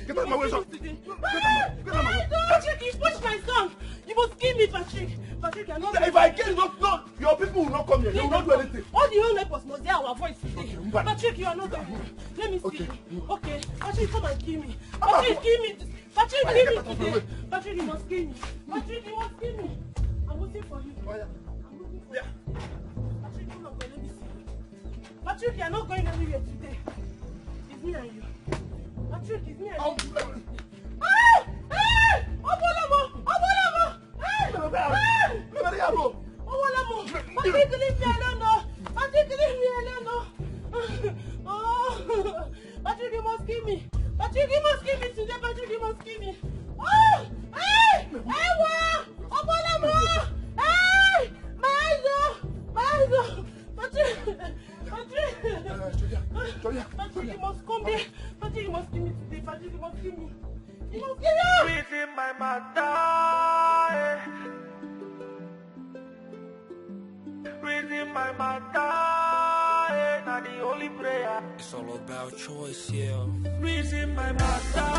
Speaker 3: Get out of my way, son. Get out of my way. Patrick, you pushed my son. You must kill me, Patrick. Patrick, you're not. If I kill you, no, your people will not come here. They will not do anything. All the whole neighbors must hear our voice today. Patrick, you are not going. Let me see you. Okay. Patrick, come and kill me. Patrick, kill me. Patrick, kill me today. Patrick, you must kill me. Patrick, you must kill me. I'm waiting for you. I'm waiting for you. Patrick, come and go. Let me see you. Patrick, you are not going anywhere today.
Speaker 7: me and you. Patrick, it's me and you. Patrick, leave me alone, no. Patrick, leave me alone, no. Oh, Patrick, you must kill me. Patrick, you must kill me today. Patrick, you must kill me. Oh, hey, hey, hey, my eyes, Patrick, Patrick, you must come here. Patrick, you must kill me today. Patrick, you must kill me. You must kill me.
Speaker 1: Within my mother. Reason my matter, not the only prayer.
Speaker 2: It's all about choice, yeah.
Speaker 1: Reason my matter,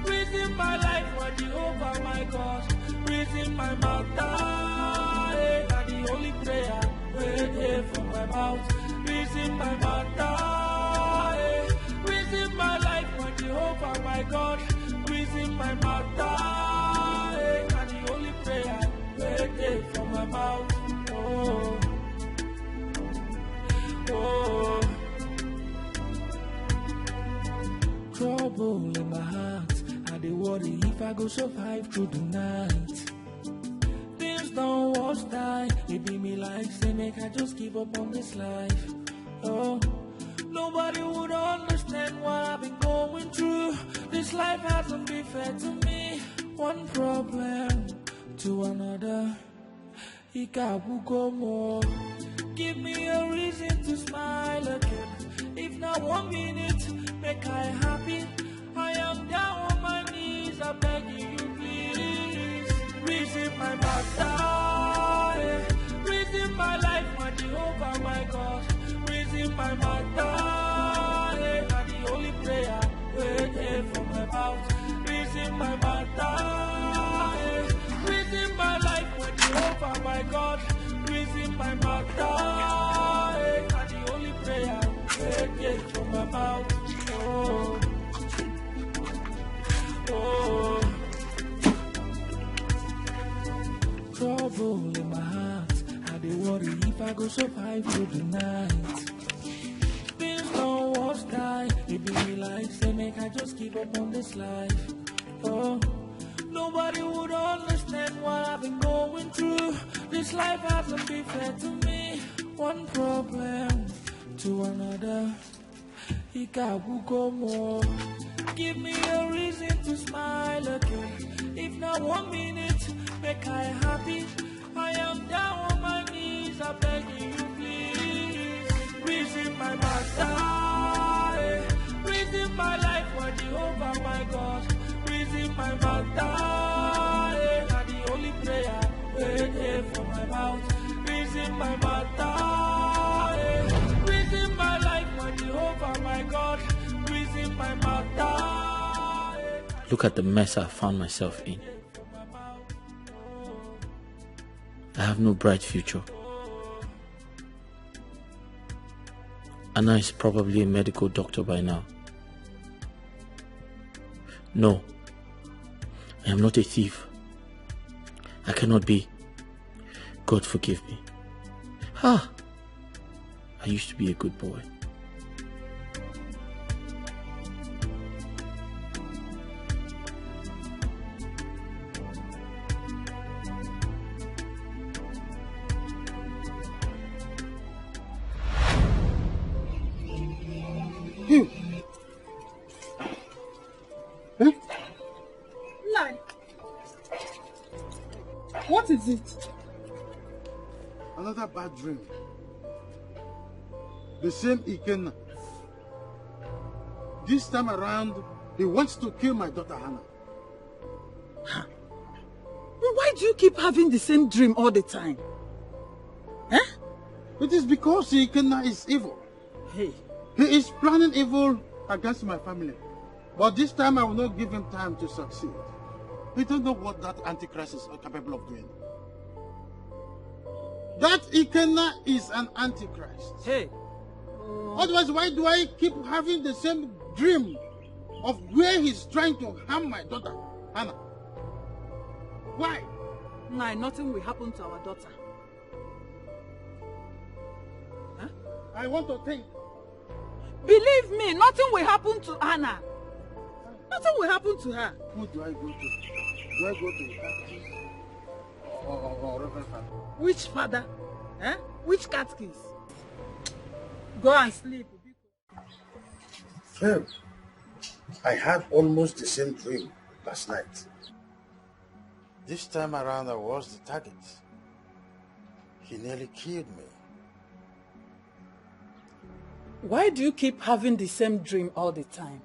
Speaker 1: reason my life for Jehovah my God. Reason my matter, not the only prayer. Wait from my mouth. Reason my matter, reason my life for Jehovah my God. Reason my matter, not the only prayer. Wait from my mouth. Oh. Trouble in my heart, I dey worry if I go survive through the night. Things don't wash time, it be me like say make I just give up on this life. Oh, nobody would understand what I've been going through. This life hasn't been fair to me. One problem to another. More. Give me a reason to smile again. If not 1 minute, make I happy. I am down on my knees, I'm begging you please. Reason my matter, reason my life, my Jehovah, my God. Reason my matter, not the only prayer. Wait from my mouth. Reason my matter, reason my life, my Jehovah, my God. Reason my matter, not the only prayer. Wait from my mouth. Oh, oh. Trouble in my heart, I dey worry if I go survive through the night. Things don't wash time, it be me like say make I just give up on this life. Oh, nobody would understand what I've been going through. This life hasn't been fair to me. One problem to another. More. Give me a reason to smile again. If not 1 minute, make I happy. I am down on my knees, I'm begging you please. Reason my matter, reason my life for Jehovah my God. Reason my matter, not the only prayer. Wait for my mouth. Reason my matter, reason my life for Jehovah my God. Reason my matter.
Speaker 16: Look at the mess I found myself in. I have no bright future. Anna is probably a medical doctor by now. No, I am not a thief. I cannot be. God forgive me. I used to be a good boy.
Speaker 7: What is it?
Speaker 3: Another bad dream. The same Ikenna. This time around, he wants to kill my daughter Hannah.
Speaker 7: Why do you keep having the same dream all the time?
Speaker 3: It is because Ikenna is evil.
Speaker 7: Hey.
Speaker 3: He is planning evil against my family. But this time I will not give him time to succeed. We don't know what that Antichrist is capable of doing. That Ikenna is an Antichrist.
Speaker 7: Hey.
Speaker 3: Otherwise, why do I keep having the same dream of where he's trying to harm my daughter, Hannah? Why?
Speaker 7: Nah, nothing will happen to our daughter.
Speaker 3: I want to think.
Speaker 10: Believe me, nothing will happen to Anna. Nothing will happen to her.
Speaker 3: Who do I go to? Do I go to Catechist or Reverend Father?
Speaker 10: Which father? Eh? Which catechist? Go and sleep.
Speaker 3: Well, I had almost the same dream last night. This time around I was the target. He nearly killed me.
Speaker 10: Why do you keep having the same dream all the time?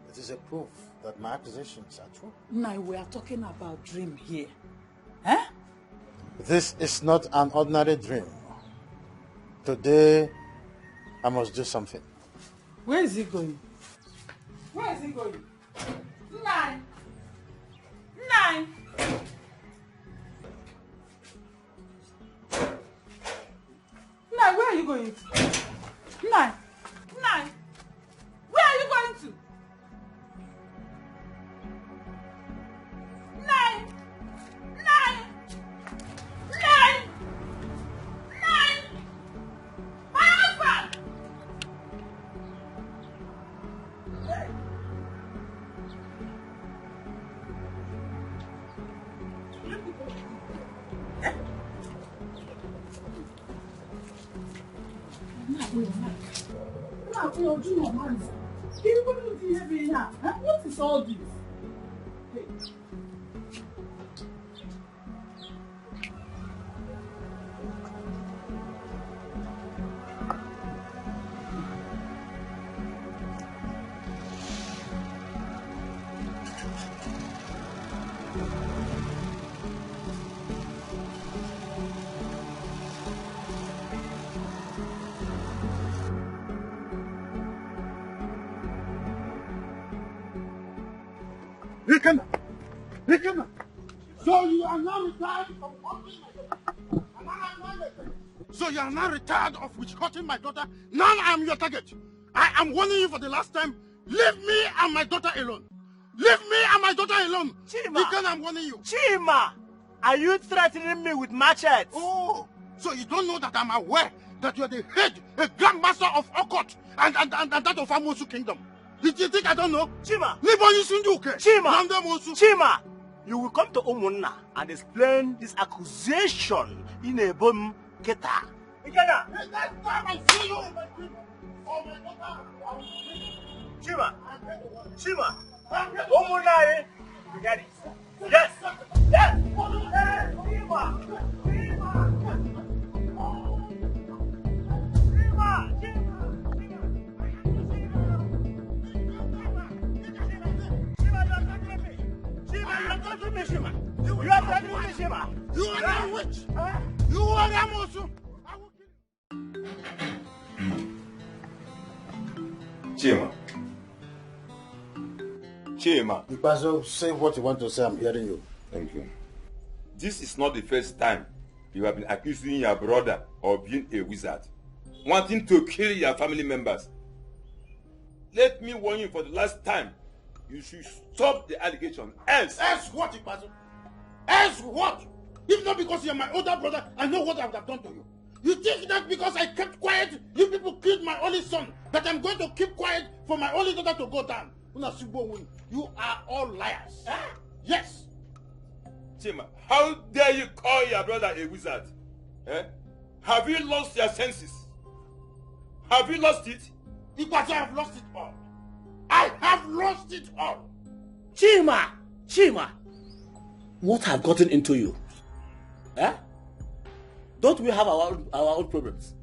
Speaker 3: It is a proof that my accusations are true.
Speaker 10: Now we are talking about dream here. Eh?
Speaker 3: This is not an ordinary dream. Today, I must do something.
Speaker 10: Where is he going? Where is he going? Nine. Where are you going to? Nine. Where are you going to? Nine. My husband! What is all this?
Speaker 3: Hickman! So you are now retired from hunting my daughter? So you are now retired of witch-hunting my daughter? Now I am your target. I am warning you for the last time. Leave me and my daughter alone. Leave me and my daughter alone.
Speaker 4: Chima!
Speaker 3: Hickman, I'm warning you.
Speaker 4: Chima! Are you threatening me with machetes?
Speaker 3: Oh, so you don't know that I'm aware that you are the head, a grandmaster of occult and that of Amosu Kingdom. Did you think I don't know?
Speaker 4: Chima!
Speaker 3: Chima!
Speaker 4: You will come to Umunna and explain this accusation in a boom keta.
Speaker 3: Next time I see you in my dream, oh my daughter, I will kill you.
Speaker 4: Chima! Umunna, you get it? Yes!
Speaker 3: You are a witch! You are a Amosu! I will kill you.
Speaker 11: Chima.
Speaker 3: Ipazo, say what you want to say. I'm hearing you.
Speaker 11: Thank you. This is not the first time you have been accusing your brother of being a wizard, wanting to kill your family members. Let me warn you for the last time. You should stop the allegation. Else
Speaker 3: what, Ipazo? Else what? If not because you're my older brother, I know what I would have done to you. You think that because I kept quiet, you people killed my only son, that I'm going to keep quiet for my only daughter to go down? You are all liars. Yes.
Speaker 11: Chima, how dare you call your brother a wizard? Have you lost your senses? Have you lost it?
Speaker 3: Because I have lost it all. I have lost it all.
Speaker 16: Chima, what have gotten into you? Don't we have our own problems?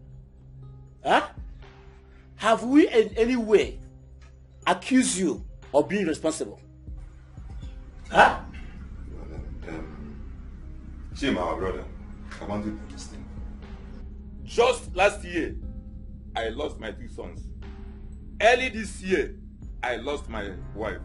Speaker 16: Have we in any way accused you of being responsible?
Speaker 11: Chima, our brother, I want you to understand. Just last year, I lost my 2 sons. Early this year, I lost my wife.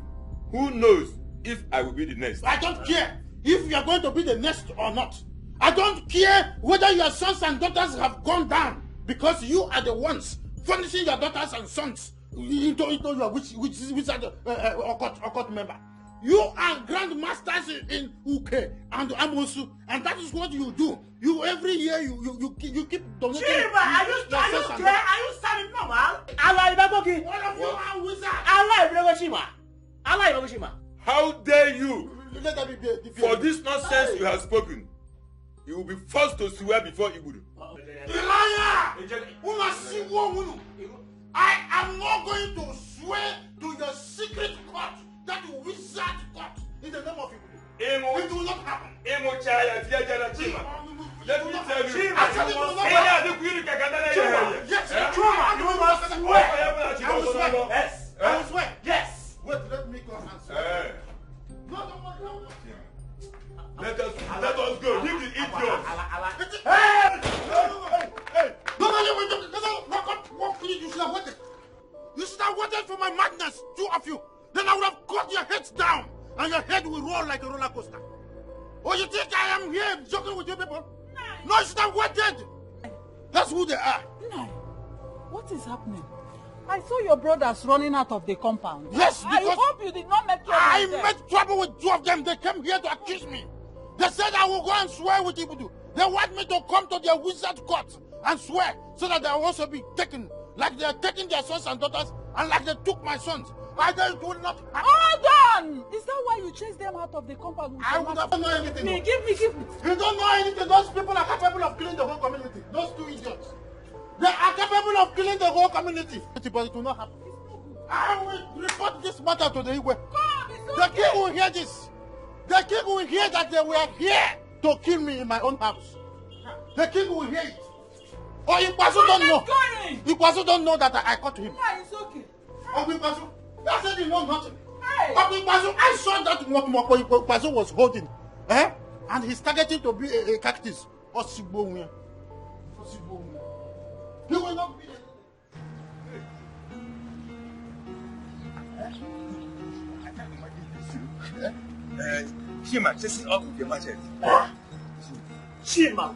Speaker 11: Who knows if I will be the next?
Speaker 3: I don't care if you are going to be the next or not. I don't care whether your sons and daughters have gone down, because you are the ones furnishing your daughters and sons into your wizard occult member. You are grandmasters in Uke and Amosu, and that is what you do. You every year you keep donating.
Speaker 4: Chima, are you standing normal?
Speaker 11: supposed to swear before Ibudu.
Speaker 3: I am not going to swear to your secret court, that wizard court, in the name of Ibudu. It will not happen.
Speaker 11: Let me tell you.
Speaker 3: Yes, you must swear. I will swear. Yes. I will swear. Yes. Wait, let me go and swear. No.
Speaker 11: Let us go. Give the idiot.
Speaker 3: Hey! No, you should have waited. You should have waited for my madness, two of you. Then I would have cut your heads down, and your head will roll like a roller coaster. Oh, you think I am here joking with you people? No, you should have waited. That's who they are.
Speaker 10: What is happening? I saw your brothers running out of the compound.
Speaker 3: Yes, because
Speaker 10: I hope you did not make trouble.
Speaker 3: I made trouble with two of them. They came here to accuse me. They said I will go and swear with Ibudu. They want me to come to their wizard court and swear so that they will also be taken, like they are taking their sons and daughters, and like they took my sons. I know it will not happen.
Speaker 10: Hold on! Is that why you chased them out of the compound?
Speaker 3: I would have know anything.
Speaker 10: Give me.
Speaker 3: You don't know anything. Those people are capable of killing the whole community. Those two idiots. They are capable of killing the whole community. But it will not happen. I will report this matter to the Igwe. The king will hear this. The king will hear that they were here to kill me in my own house. The king will hear it. Or Ikwasu don't know. Ikwasu don't know that I caught him.
Speaker 10: Yeah, it's okay.
Speaker 3: Oh, Ikwasu. I said he knows nothing. Hey. Ikwasu, I saw that Ikwasu was holding. And he's targeting to be a cactus. Osibonwe. He will not be.
Speaker 11: Chima, chasing up with the machete.
Speaker 18: Chima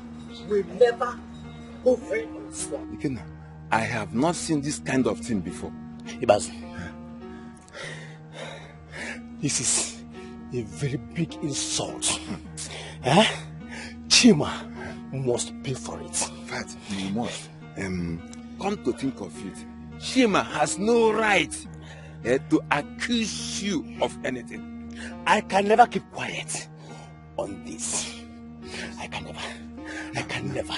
Speaker 18: will never go free on swap.
Speaker 11: Ikenna, I have not seen this kind of thing before.
Speaker 18: Ibazu, this is a very big insult. Chima must pay for it.
Speaker 11: In fact, you must. Come to think of it, Chima has no right to accuse you of anything.
Speaker 18: I can never keep quiet on this. I can never.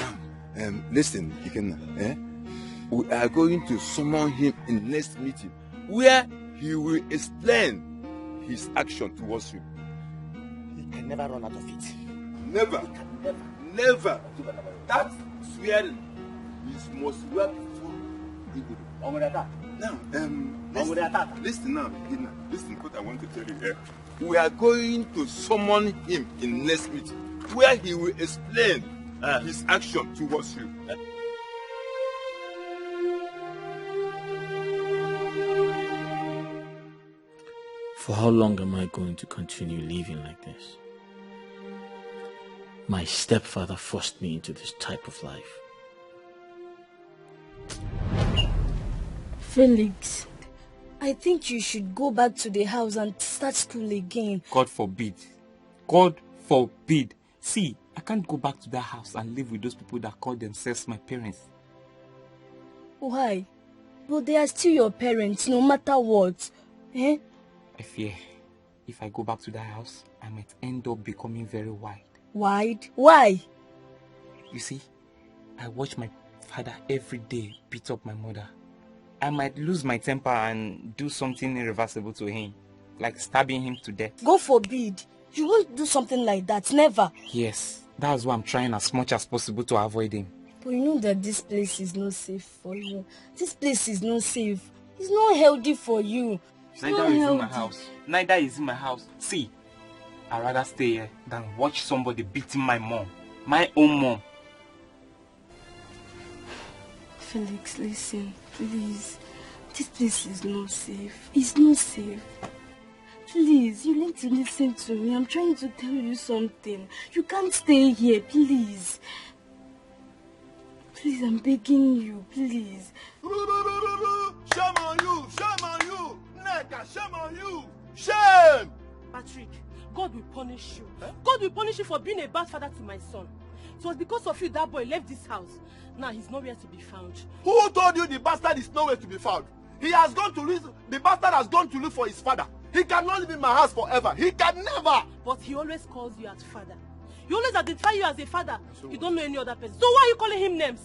Speaker 11: Listen, Ikenna, we are going to summon him in the next meeting where he will explain his action towards you.
Speaker 18: He can never run out of it.
Speaker 11: Never. Never. That swearing is most welcome. Now, listen now, listen what I want to tell you here. We are going to summon him in next meeting where he will explain his action towards you.
Speaker 16: For how long am I going to continue living like this? My stepfather forced me into this type of life.
Speaker 8: Felix, I think you should go back to the house and start school again.
Speaker 17: God forbid. God forbid. See, I can't go back to that house and live with those people that call themselves my parents.
Speaker 8: Why? But they are still your parents, no matter what. Eh?
Speaker 17: I fear, if I go back to that house, I might end up becoming very wide.
Speaker 8: Wide? Why?
Speaker 17: You see, I watch my father every day beat up my mother. I might lose my temper and do something irreversible to him, like stabbing him to death.
Speaker 8: God forbid. You won't do something like that, never.
Speaker 17: Yes, that's why I'm trying as much as possible to avoid him.
Speaker 8: But you know that this place is not safe for you. This place is not safe. It's not healthy for you.
Speaker 17: Neither is in my house. Neither is in my house. See, I'd rather stay here than watch somebody beating my mom. My own mom.
Speaker 8: Felix, listen, please. This place is not safe. It's not safe. Please, you need to listen to me. I'm trying to tell you something. You can't stay here, please. Please, I'm begging you, please.
Speaker 12: Shame on you! Shame on you! Neka, shame on you! Shame!
Speaker 7: Patrick, God will punish you. God will punish you for being a bad father to my son. It was because of you that boy left this house. Now he's nowhere to be found.
Speaker 12: Who told you the bastard is nowhere to be found? He has gone to look. The bastard has gone to look for his father. He cannot live in my house forever. He can never.
Speaker 7: But he always calls you as father. You always identify you as a father. You don't know any other person. So why are you calling him names?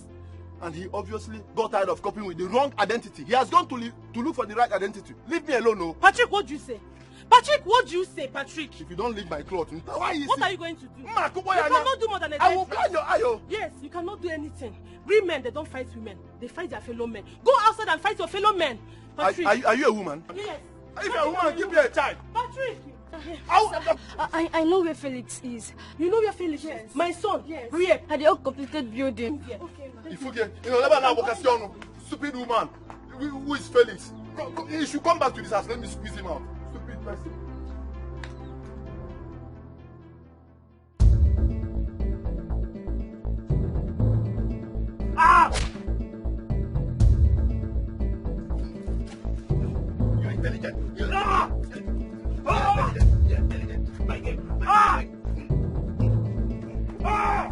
Speaker 12: And he obviously got tired of coping with the wrong identity. He has gone to look for the right identity. Leave me alone, no.
Speaker 7: Patrick, what do you say? Patrick, what do you say, Patrick?
Speaker 12: If you don't leave my cloth, what
Speaker 7: are you going to do? You
Speaker 12: cannot
Speaker 7: do more than a
Speaker 12: I will blind your eye.
Speaker 7: Yes, you cannot do anything. Real men, they don't fight women. They fight their fellow men. Go outside and fight your fellow men. Patrick.
Speaker 12: Are you a woman?
Speaker 7: Yes.
Speaker 12: If you're a woman, give me a child.
Speaker 7: Patrick.
Speaker 8: I know where Felix is.
Speaker 7: You know where Felix is? My son.
Speaker 8: Yes.
Speaker 7: Where?
Speaker 8: At the uncompleted building.
Speaker 7: Yeah. Okay, ma.
Speaker 12: If you get, never know vocation. Stupid woman. Who is Felix? He should come back to this house. Let me squeeze him out. Stupid person. Ah! You're intelligent. Ah! Ah! You're intelligent. Ah! Ah!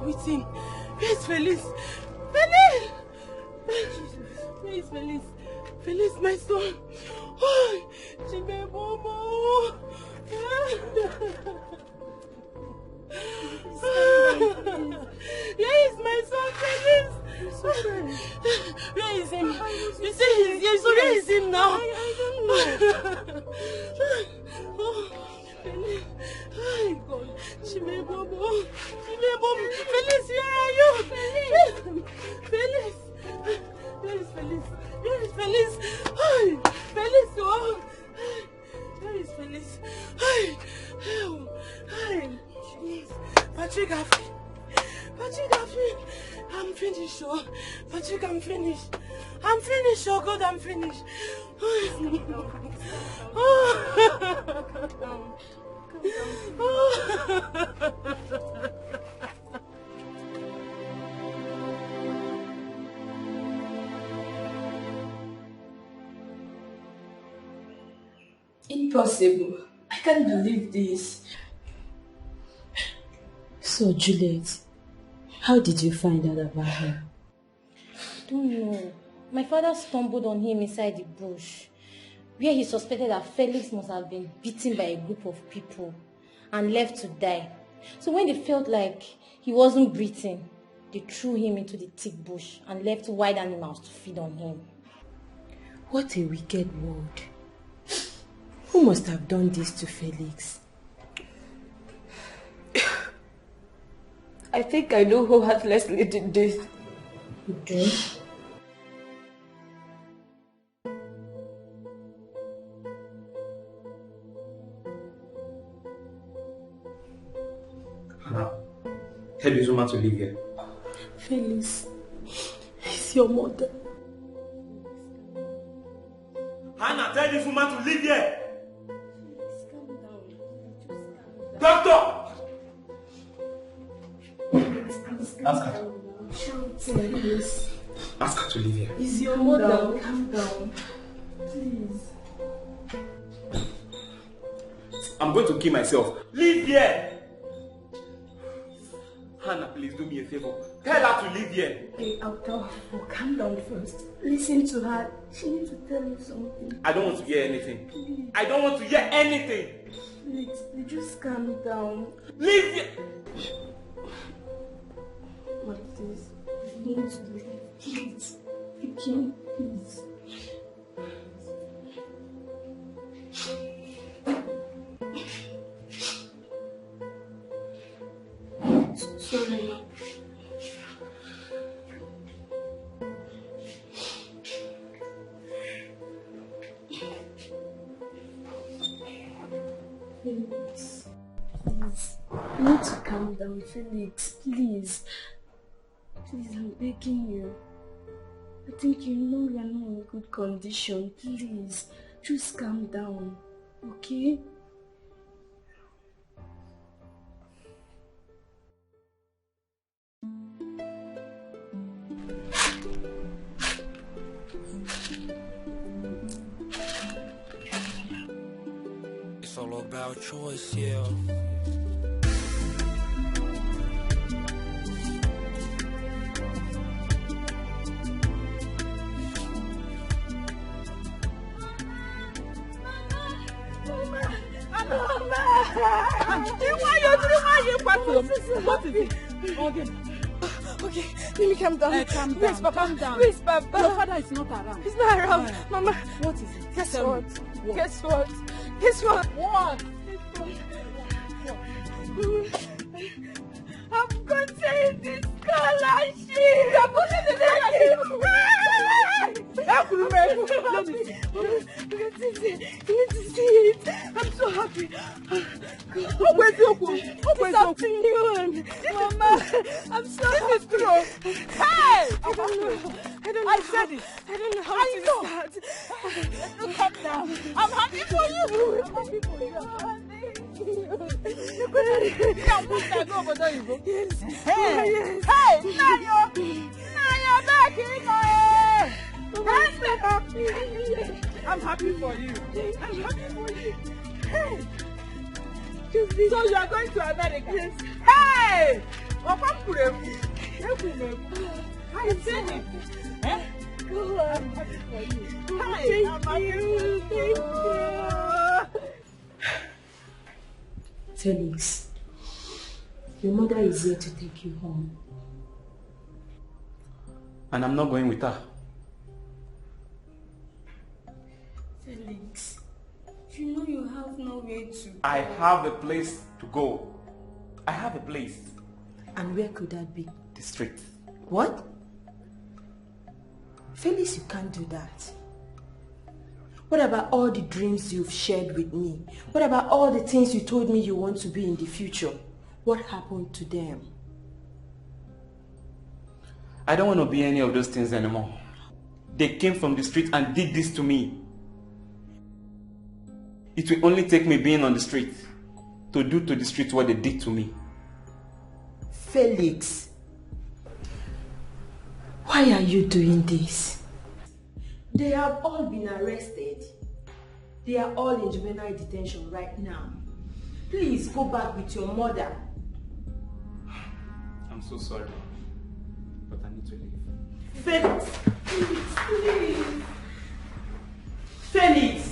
Speaker 7: With him. Where's Felix? Felix! Where is Felix? Felix, my son. Oh, Chimebomo. Where is my son, Felix? Where is him? You say he's here, so where is him now?
Speaker 8: I don't know.
Speaker 7: Felix. Oh God. Chimebomo. Felix, where are you? Felix. Where is Felix? Where is Felix? Felix, oh. Where is Felix? Patrick, I'm finished, oh. Patrick, I'm finished. I'm finished, oh God, I'm finished.
Speaker 6: Impossible. I can't believe this. So, Juliet, how did you find out about him?
Speaker 13: I don't know. My father stumbled on him inside the bush, where he suspected that Felix must have been beaten by a group of people and left to die. So when they felt like he wasn't breathing, they threw him into the thick bush and left wild animals to feed on him.
Speaker 6: What a wicked world. Who must have done this to Felix?
Speaker 8: I think I know who heartlessly did this.
Speaker 6: Okay.
Speaker 17: Hannah, tell this woman to leave here.
Speaker 6: Felix, it's your mother.
Speaker 4: Hannah, tell this woman to leave here. Doctor!
Speaker 17: Ask her.
Speaker 6: Please.
Speaker 17: Ask her to leave here.
Speaker 6: It's your mother. Calm down. Please.
Speaker 17: I'm going to kill myself.
Speaker 4: Leave here! Hannah, please do me a favor. Tell her to leave here.
Speaker 8: Okay, I'll tell her. Oh, calm down first. Listen to her. She needs to tell you something.
Speaker 4: I don't want to hear anything.
Speaker 8: Please.
Speaker 4: I don't want to hear anything.
Speaker 8: Felix, you just calm down.
Speaker 4: Leave here!
Speaker 8: What is this? You need to leave. Please. You can't. Please. Sorry. Felix, please. You need to calm down, Felix. Please. Please, I'm begging you. I think you know we are not in good condition. Please, just calm down. Okay?
Speaker 2: It's all about choice, yeah.
Speaker 7: What is it? Okay, let me calm down.
Speaker 10: Calm
Speaker 7: Where's
Speaker 10: down,
Speaker 7: Papa?
Speaker 10: calm down.
Speaker 7: Where's Papa?
Speaker 10: Your father is not around.
Speaker 7: He's not around. Mama.
Speaker 10: What is it?
Speaker 7: Guess
Speaker 10: Tell
Speaker 7: what?
Speaker 10: me.
Speaker 7: Guess what? Guess what?
Speaker 10: What?
Speaker 7: I'm gotten this scholarship. You're gotten the scholarship. Let me see. You need to see it. I'm so happy. This afternoon. Mama, I'm so happy.
Speaker 10: Hey!
Speaker 7: I don't know.
Speaker 10: I said it.
Speaker 7: I don't know how to start.
Speaker 10: Look, calm down. I'm happy for you. I'm happy for you.
Speaker 7: Yes.
Speaker 10: Hey!
Speaker 7: Yes.
Speaker 10: Hey! Now you're back in. I'm happy for you. I'm happy for you. Hey! So you are going to America?
Speaker 7: Yes.
Speaker 10: Hey! I said it. Eh? I'm happy for you. Hey! I'm happy for you.
Speaker 6: Felix, your mother is here to take you home.
Speaker 17: And I'm not going with her.
Speaker 8: Felix, you know you have nowhere to go.
Speaker 17: I have a place to go. I have a place.
Speaker 6: And where could that be?
Speaker 17: The street.
Speaker 6: What? Felix, you can't do that. What about all the dreams you've shared with me? What about all the things you told me you want to be in the future? What happened to them?
Speaker 17: I don't want to be any of those things anymore. They came from the street and did this to me. It will only take me being on the street to do to the street what they did to me.
Speaker 6: Felix, why are you doing this? They have all been arrested. They are all in juvenile detention right now. Please go back with your mother.
Speaker 17: I'm so sorry, but I need to leave.
Speaker 6: Felix, please. Felix.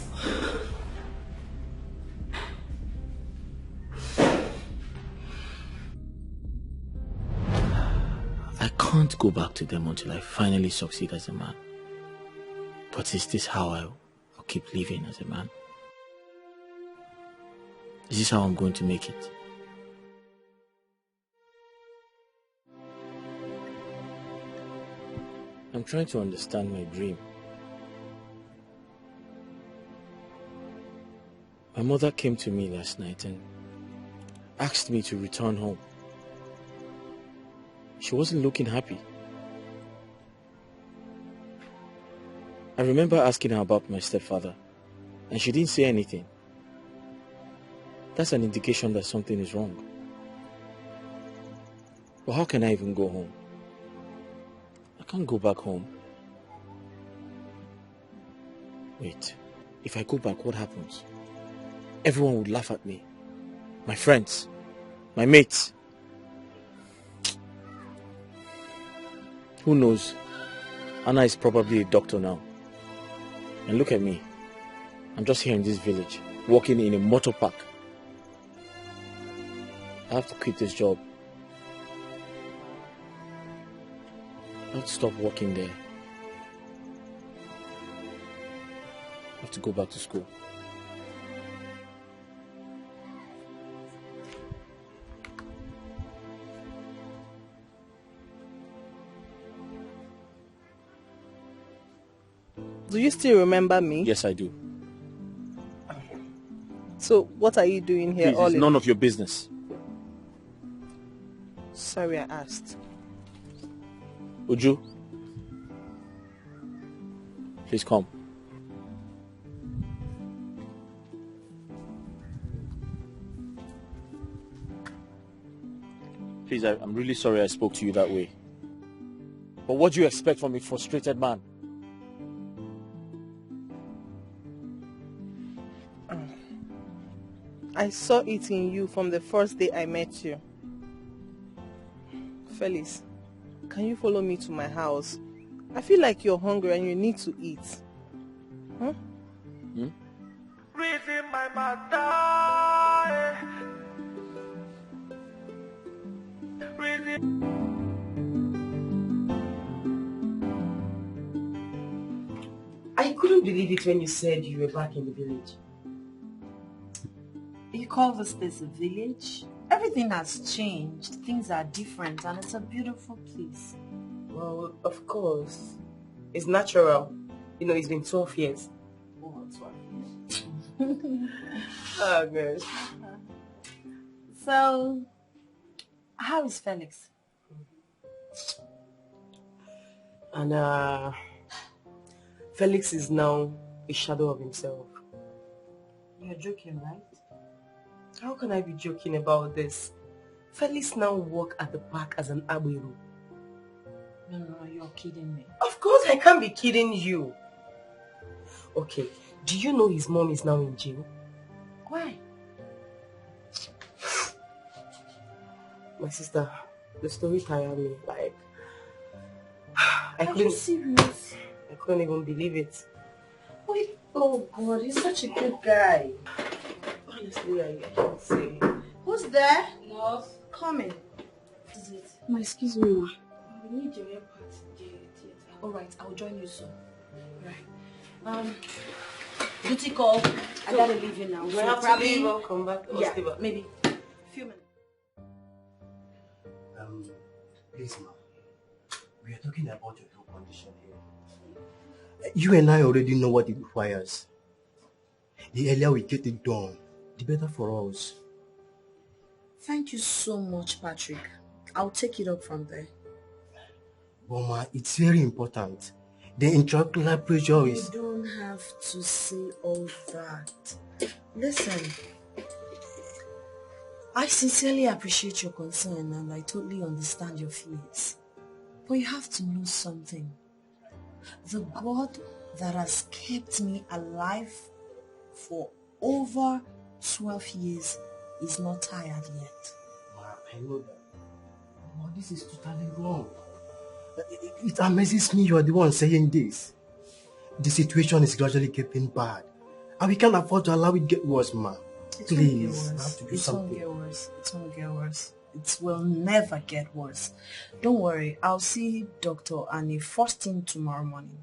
Speaker 16: I can't go back to them until I finally succeed as a man. But is this how I'll keep living as a man? Is this how I'm going to make it? I'm trying to understand my dream. My mother came to me last night and asked me to return home. She wasn't looking happy. I remember asking her about my stepfather, and she didn't say anything. That's an indication that something is wrong. But how can I even go home? I can't go back home. Wait, if I go back, what happens? Everyone would laugh at me. My friends, my mates. Who knows? Anna is probably a doctor now. And look at me. I'm just here in this village, working in a motor park. I have to quit this job. I have to stop working there. I have to go back to school.
Speaker 19: Do you still remember me?
Speaker 16: Yes, I do.
Speaker 19: So, what are you doing here?
Speaker 16: Please, it's none of your business.
Speaker 19: Sorry, I asked.
Speaker 16: Uju, please come. Please, I'm really sorry I spoke to you that way. But what do you expect from a frustrated man?
Speaker 19: I saw it in you from the first day I met you. Felix, can you follow me to my house? I feel like you're hungry and you need to eat. Huh?
Speaker 1: Reason my matter. Reason.
Speaker 6: I couldn't believe it when you said you were back in the village.
Speaker 10: You call this place a village? Everything has changed. Things are different and it's a beautiful place.
Speaker 6: Well, of course. It's natural. You know, it's been 12 years.
Speaker 10: Oh, 12 years.
Speaker 6: Oh, gosh.
Speaker 10: So, how is Felix?
Speaker 6: And Felix is now a shadow of himself.
Speaker 10: You're joking, right?
Speaker 6: How can I be joking about this? Felix now works at the park as an abiru.
Speaker 10: No, you're kidding me.
Speaker 6: Of course I can't be kidding you. Okay, do you know his mom is now in jail?
Speaker 10: Why?
Speaker 6: My sister, the story tired me. Like,
Speaker 10: Are you serious?
Speaker 6: I couldn't even believe it.
Speaker 10: Wait, oh God, he's such a good guy.
Speaker 6: Honestly, I can't say.
Speaker 10: Who's there? Love. Come in. What is it?
Speaker 8: Ma, excuse me, ma.
Speaker 10: We need your part in the theater. Alright, I'll join you soon. Right. Duty call. I gotta leave you now.
Speaker 6: We have to leave or come back? Or stay back?
Speaker 10: Maybe a few minutes.
Speaker 15: Please, ma'am. We are talking about your health condition here. You and I already know what it requires. The earlier we get it done, the better for us.
Speaker 10: Thank you so much, Patrick. I'll take it up from there.
Speaker 15: But ma, it's very important. The intraocular pressure is...
Speaker 10: You don't have to say all that. Listen, I sincerely appreciate your concern and I totally understand your feelings. But you have to know something. The God that has kept me alive for over 12 years is not tired yet.
Speaker 15: Ma, I know that. But this is totally wrong. It amazes me you are the one saying this. The situation is gradually getting bad. And we can't afford to allow it get worse, ma. Please, I have to do something.
Speaker 10: It won't get worse. It won't get worse. It will never get worse. Don't worry. I'll see Dr. Annie first thing tomorrow morning.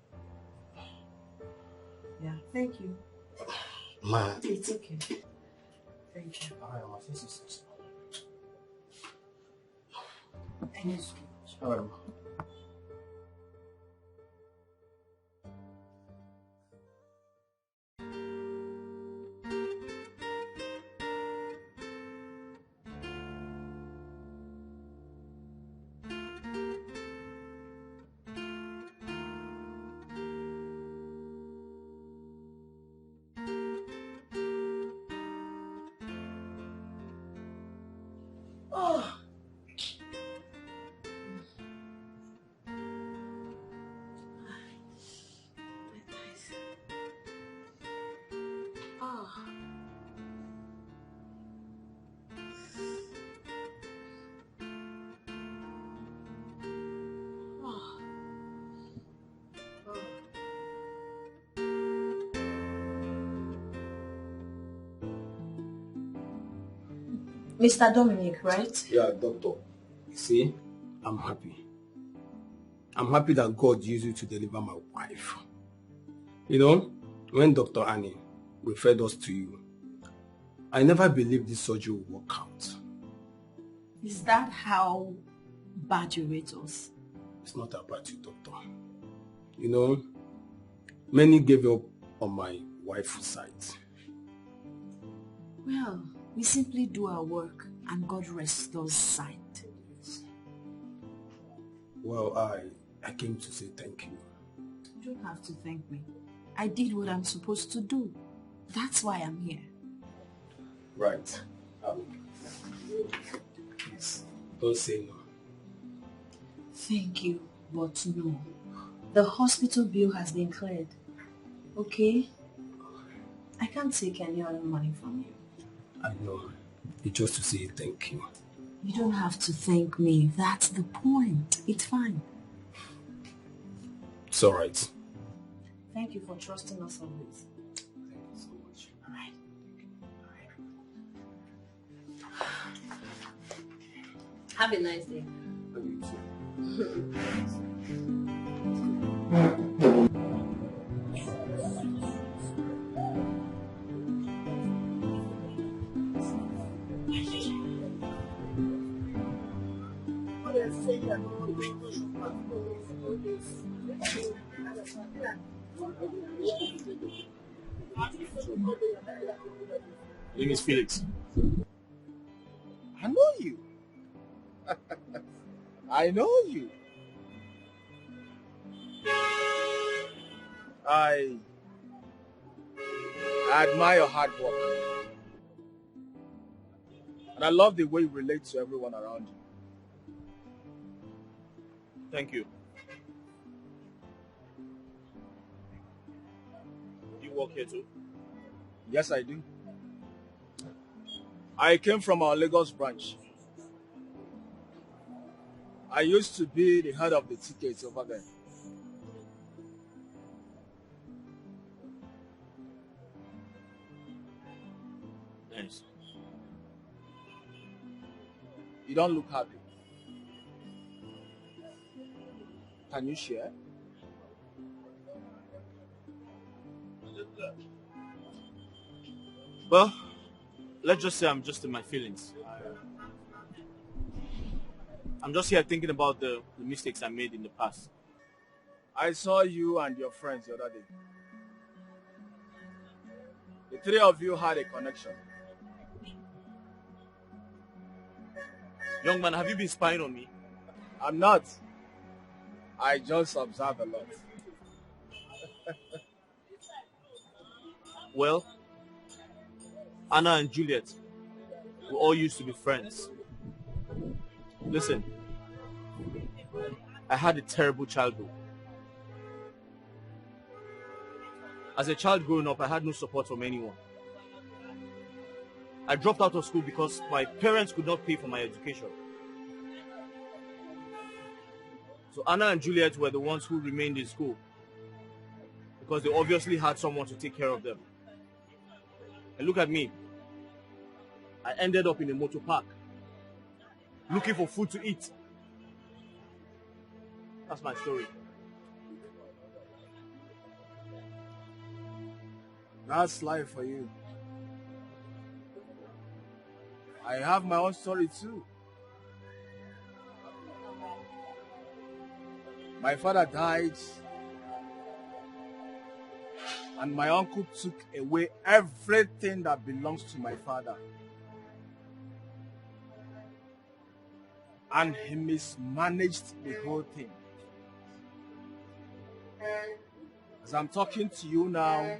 Speaker 10: Yeah, thank you.
Speaker 15: Ma.
Speaker 10: It's okay. Thank you.
Speaker 15: Alright, ma. This is...
Speaker 10: Thank you so much.
Speaker 15: Alright, ma.
Speaker 10: Oh. Mr. Dominic, right?
Speaker 15: Yeah, doctor. You see, I'm happy. I'm happy that God used you to deliver my wife. You know, when Dr. Annie referred us to you, I never believed this surgery would work out.
Speaker 10: Is that how bad you rate us?
Speaker 15: It's not about you, doctor. You know, many gave up on my wife's side.
Speaker 10: Well, we simply do our work and God restores sight.
Speaker 15: Well, I came to say thank you.
Speaker 10: You don't have to thank me. I did what I'm supposed to do. That's why I'm here.
Speaker 15: Right. Please, don't say no.
Speaker 10: Thank you, but no. The hospital bill has been cleared. Okay? I can't take any other money from you.
Speaker 20: I know. It's just to say thank you.
Speaker 10: You don't have to thank me. That's the point. It's fine.
Speaker 20: It's alright.
Speaker 10: Thank you for trusting us always.
Speaker 20: Thank you so much.
Speaker 10: Alright. Have a nice day.
Speaker 20: You too.
Speaker 5: My name is Felix.
Speaker 15: I know you. I know you. I admire your hard work. And I love the way you relate to everyone around you.
Speaker 5: Thank you. You work here too?
Speaker 15: Yes, I do. I came from our Lagos branch. I used to be the head of the tickets over there.
Speaker 5: Nice.
Speaker 15: You don't look happy. Can you share?
Speaker 5: Well, let's just say I'm just in my feelings. I'm just here thinking about the mistakes I made in the past.
Speaker 15: I saw you and your friends the other day. The three of you had a connection.
Speaker 5: Young man, have you been spying on me?
Speaker 15: I'm not. I just observe a lot.
Speaker 5: Well, Anna and Juliet, we all used to be friends. Listen, I had a terrible childhood. As a child growing up, I had no support from anyone. I dropped out of school because my parents could not pay for my education. So Anna and Juliet were the ones who remained in school because they obviously had someone to take care of them. And look at me. I ended up in a motor park looking for food to eat. That's my story.
Speaker 15: That's life for you. I have my own story too. My father died and my uncle took away everything that belongs to my father. And he mismanaged the whole thing. As I'm talking to you now,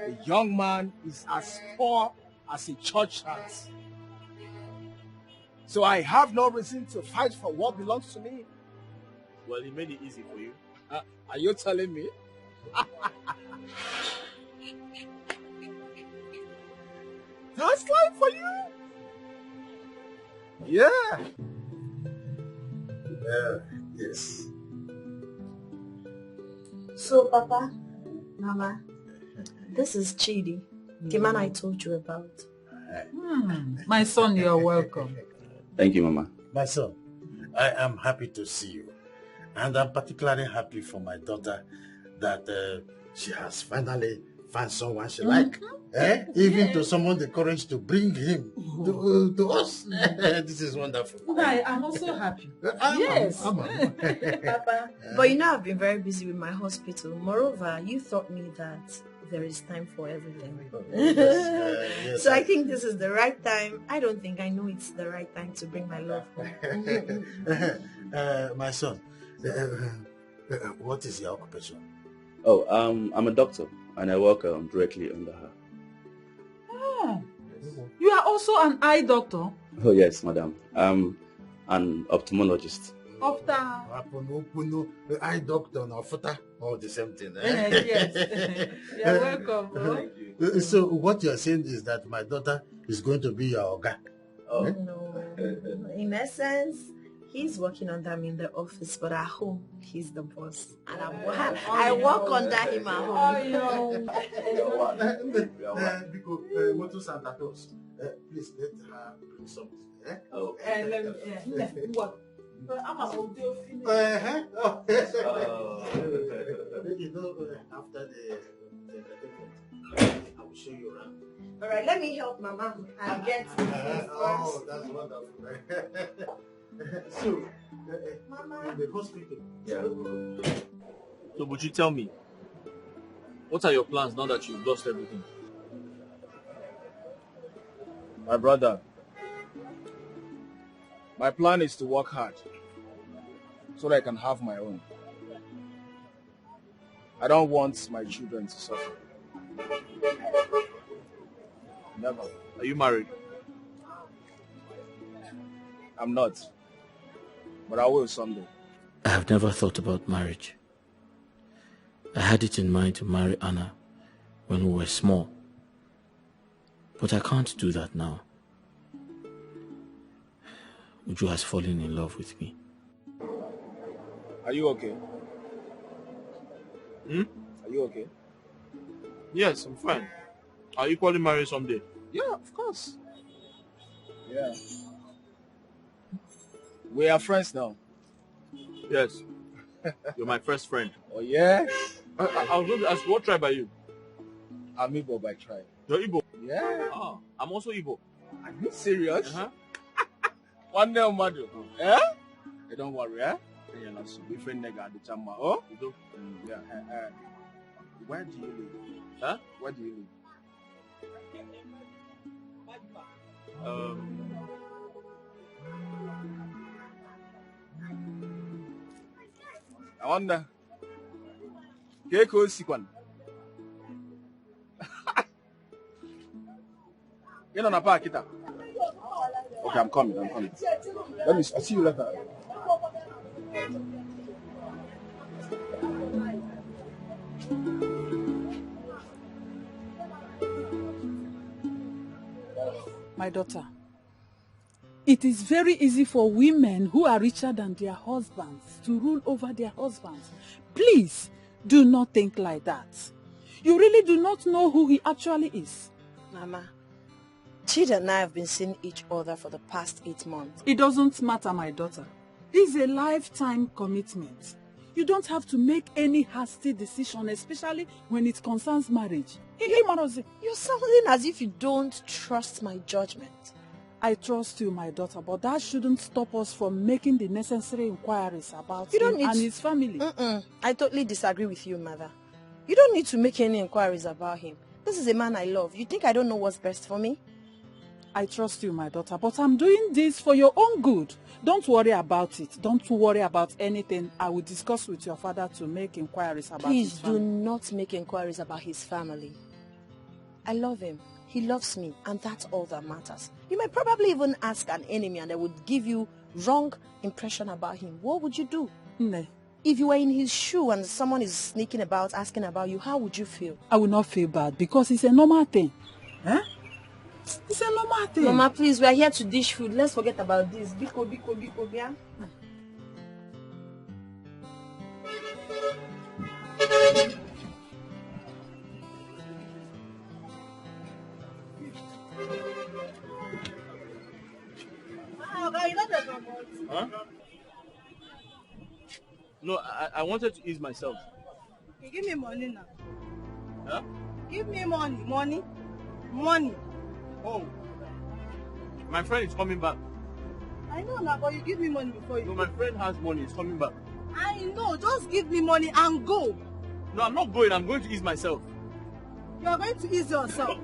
Speaker 15: the young man is as poor as a church house. So I have no reason to fight for what belongs to me.
Speaker 5: Well, he made it easy for you.
Speaker 15: Are you telling me? That's life for you. Yeah. Yes.
Speaker 10: So, Papa, Mama, this is Chidi, the man I told you about.
Speaker 21: My son, you are welcome.
Speaker 18: Thank you, Mama.
Speaker 3: My son, I am happy to see you. And I'm particularly happy for my daughter that she has finally found someone she likes. Even to summon the courage to bring him to us. This is wonderful.
Speaker 21: I am also happy.
Speaker 10: Yes.
Speaker 21: Yes.
Speaker 10: Papa, but you know I've been very busy with my hospital. Moreover, you taught me that there is time for everything.
Speaker 3: Yes,
Speaker 10: So I think this is the right time. I don't think I know it's the right time to bring my love home.
Speaker 3: My son, what is your occupation?
Speaker 18: Oh, I'm a doctor, and I work directly under her.
Speaker 21: Oh, you are also an eye doctor?
Speaker 18: Oh, yes, madam. I'm an ophthalmologist.
Speaker 21: After.
Speaker 3: Eye doctor, no footer, all the same thing.
Speaker 21: Yes. You're welcome, bro.
Speaker 3: So what you're saying is that my daughter is going to be your Oga?
Speaker 10: Oh, no. In essence, he's working under me in the office, but at home, he's the boss. And I work under him at home.
Speaker 3: Moto Santa Claus, please let her bring something.
Speaker 21: What? I'm a
Speaker 3: after the I will show you around.
Speaker 10: All right, let me help Mama and get
Speaker 3: oh, that's wonderful. So, Mama, in the hospital.
Speaker 5: Yeah. So, would you tell me, what are your plans now that you've lost everything? My brother, my plan is to work hard so that I can have my own. I don't want my children to suffer. Never. Are you married? I'm not. But I will someday.
Speaker 16: I have never thought about marriage. I had it in mind to marry Anna when we were small. But I can't do that now. Uju has fallen in love with me.
Speaker 5: Are you okay? Are you okay?
Speaker 4: Yes, I'm fine. Are you equally married someday?
Speaker 5: Yeah, of course. Yeah. We are friends now.
Speaker 4: Yes. You're my first friend.
Speaker 5: Oh, yeah?
Speaker 4: I was going to ask, what tribe are you?
Speaker 5: I'm Igbo by tribe.
Speaker 4: You're Igbo?
Speaker 5: Yeah.
Speaker 4: Oh, I'm also Igbo.
Speaker 5: Are you serious?
Speaker 4: Uh-huh.
Speaker 5: One day, Madu. Eh? Hey, don't worry, eh? You're not so different nigga at the chamba. Oh?
Speaker 4: You don't?
Speaker 5: Yeah. Where do you live?
Speaker 4: Huh?
Speaker 5: Where do you live? I wonder. Keko Sikwan. You know, na park it up. Okay, I'm coming. Let me see you later.
Speaker 21: My daughter, it is very easy for women who are richer than their husbands to rule over their husbands. Please, do not think like that. You really do not know who he actually is.
Speaker 10: Mama, Chidi and I have been seeing each other for the past 8 months.
Speaker 21: It doesn't matter, my daughter. This is a lifetime commitment. You don't have to make any hasty decision, especially when it concerns marriage.
Speaker 10: You're sounding as if you don't trust my judgment.
Speaker 21: I trust you, my daughter, but that shouldn't stop us from making the necessary inquiries about him and his family.
Speaker 10: I totally disagree with you, Mother. You don't need to make any inquiries about him. This is a man I love. You think I don't know what's best for me?
Speaker 21: I trust you, my daughter, but I'm doing this for your own good. Don't worry about it. Don't worry about anything. I will discuss with your father to make inquiries about his family.
Speaker 10: Please do not make inquiries about his family. I love him. He loves me, and that's all that matters. You might probably even ask an enemy and they would give you wrong impression about him. What would you do?
Speaker 21: No.
Speaker 10: If you were in his shoe and someone is sneaking about, asking about you, how would you feel?
Speaker 21: I will not feel bad because it's a normal thing. Huh? It's a normal thing.
Speaker 10: Mama, please, we are here to dish food. Let's forget about this. Biko, yeah?
Speaker 4: Huh? No, I wanted to ease myself.
Speaker 7: You give me money now.
Speaker 4: Huh?
Speaker 7: Give me money.
Speaker 4: Oh, my friend is coming back.
Speaker 7: I know now, but you give me money before you.
Speaker 4: No, my friend has money. He's coming back.
Speaker 7: I know. Just give me money and go.
Speaker 4: No, I'm not going. I'm going to ease myself.
Speaker 7: You are going to ease yourself.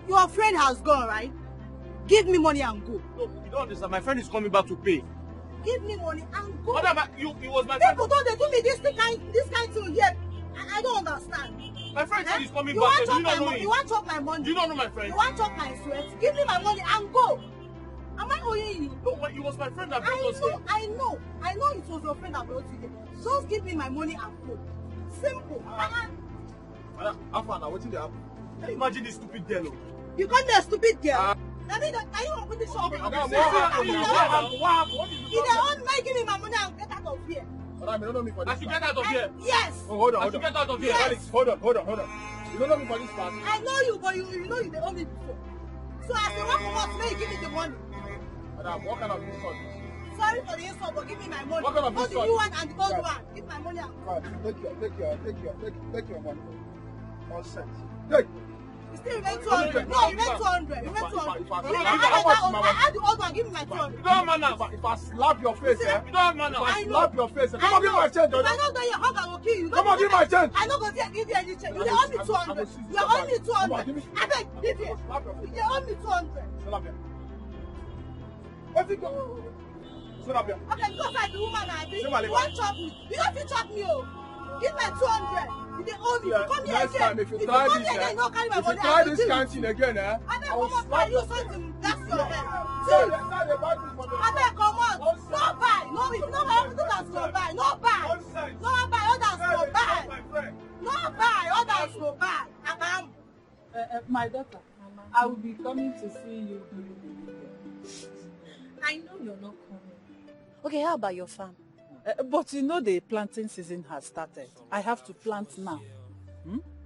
Speaker 7: Your friend has gone, right? Give me money and go.
Speaker 4: No, you don't understand. My friend is coming back to pay.
Speaker 7: Give me money and go.
Speaker 4: Madam, it was my friend.
Speaker 7: People don't they do me this kind thing yet. I don't understand.
Speaker 4: My friend said he's coming back.
Speaker 7: You want to talk my money?
Speaker 4: Do you not know my friend?
Speaker 7: You want to talk my sweat? Give me my money and go. Am I owing you.
Speaker 4: No, he was my friend that brought us here.
Speaker 7: I know it was your friend that brought you here. Just give me my money and go. Simple.
Speaker 4: Afana, what's in the happen? Can you imagine this stupid girl?
Speaker 7: You call me a stupid girl? I mean, are you on with the shop?
Speaker 4: What happened?
Speaker 7: If they want me, give me my money and get out of here.
Speaker 4: Madam, you don't know me for this. I should get out of here.
Speaker 7: Yes.
Speaker 4: Oh, hold on. I should get out of here.
Speaker 7: Yes.
Speaker 4: Felix, hold on. You don't know me for this part.
Speaker 7: I know you, but you know you the only before. So as you walk from us, may you give me the money.
Speaker 4: Madam, what kind of insult?
Speaker 7: Sorry for the insult, but give me my money.
Speaker 4: What kind of
Speaker 7: Both the
Speaker 4: insult?
Speaker 7: new one and the old one. Give my money and go.
Speaker 4: Take your money. All set. Take.
Speaker 7: You still remain 200. No, you remain 200. You remain 200. I had the old one. Give me my 200.
Speaker 4: You don't have manners. If I slap your face, you don't have manners. If I slap your face, come on, give me my change.
Speaker 7: If I don't get your hug, I will kill you.
Speaker 4: Come on, give me my change.
Speaker 7: I'm not going to give you any change. You owe me 200. You owe me 200. I beg, leave here. You owe me 200.
Speaker 4: What's it go?
Speaker 7: Okay, because I'm the woman I be. You won't chop me. You don't chop me, oh. Give my 200. You dey owe me. You come here again.
Speaker 4: If you try this,
Speaker 7: again, no carry my money.
Speaker 4: If you try this canteen again,
Speaker 7: I will slap you something. That's your head. See? I come on. No buy. No, if no buy, everything that's no buy. No buy. No buy. Others no buy. No buy. Others no buy.
Speaker 21: My daughter, I will be coming to see you.
Speaker 10: I know you're not coming. Okay, how about your farm?
Speaker 21: But you know the planting season has started. I have to plant now.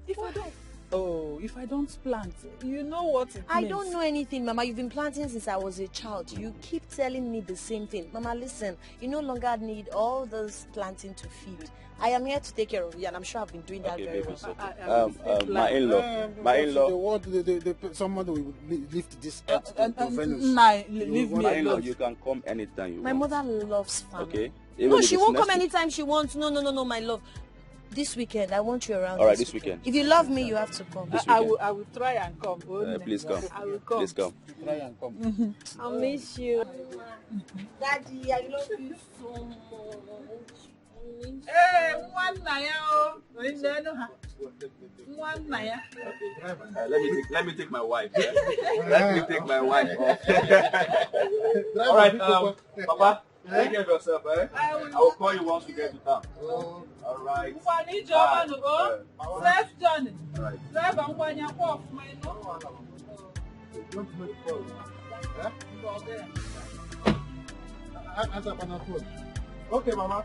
Speaker 21: If I don't plant, you know what it means.
Speaker 10: I don't know anything, Mama. You've been planting since I was a child. You keep telling me the same thing. Mama, listen, you no longer need all this planting to feed. I am here to take care of you, and I'm sure I've been doing that very well.
Speaker 18: My in-law.
Speaker 3: Someone will lift this up
Speaker 21: to Venus. Leave me alone.
Speaker 18: You can come anytime you want.
Speaker 10: My mother loves farming.
Speaker 18: Okay.
Speaker 10: No, she won't come anytime she wants. No, my love. This weekend, I want you around.
Speaker 18: All right, this weekend.
Speaker 10: If you love me, you have to come.
Speaker 21: I will try and come.
Speaker 18: Please come.
Speaker 21: I will come.
Speaker 18: Please come.
Speaker 3: Try and come.
Speaker 10: I'll miss you.
Speaker 7: Daddy, I love you so much.
Speaker 21: Hey, one naya. One naya.
Speaker 18: Let me take my wife. Let me take my wife. All right, Papa. Take care of yourself, eh? I will call you once we get to town. All right.
Speaker 21: Safe journey.
Speaker 4: Okay, Mama.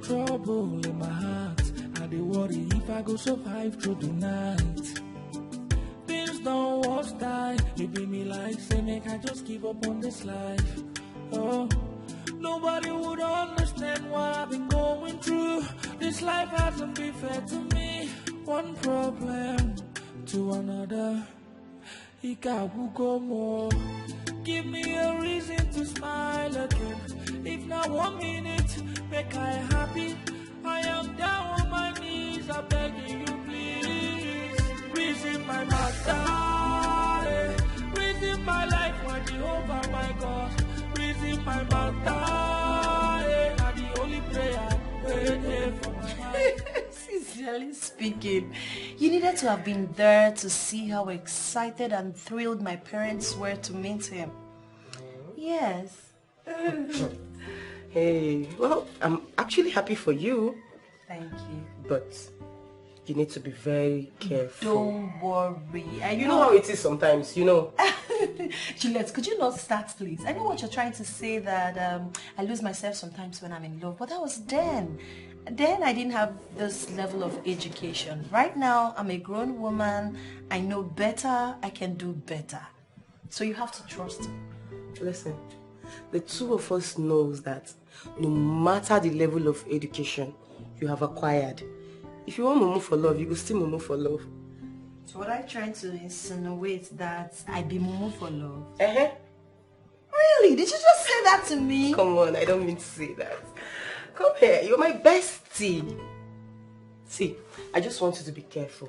Speaker 1: Trouble in my heart, I dey worry if I go survive through the night. Things don't work die, maybe me like say make I just give up on this life. Oh, nobody would understand what I've been going through. This life hasn't been fair to me. One problem to another. More. Give me a reason to smile again. If not 1 minute, make I happy. I am down on my knees, I'm begging you please. Reason my matter, reason my life, my Jehovah, my God. Reason my matter, not the only prayer waiting for my mind.
Speaker 10: Sincerely speaking, you needed to have been there to see how excited and thrilled my parents were to meet him. Yes.
Speaker 9: Hey, well, I'm actually happy for you.
Speaker 10: Thank you.
Speaker 9: But you need to be very careful.
Speaker 10: Don't worry.
Speaker 9: You know how it is sometimes, you know.
Speaker 10: Juliet, could you not start, please? I know what you're trying to say, that I lose myself sometimes when I'm in love, but that was then. Then I didn't have this level of education. Right now, I'm a grown woman. I know better. I can do better. So you have to trust me.
Speaker 9: Listen, the two of us knows that no matter the level of education you have acquired, if you want mumu for love, you go still mumu for love.
Speaker 10: So what I trying to insinuate that I be mumu for love? Really? Did you just say that to me?
Speaker 9: Come on, I don't mean to say that. Come here, you're my bestie. See, I just want you to be careful.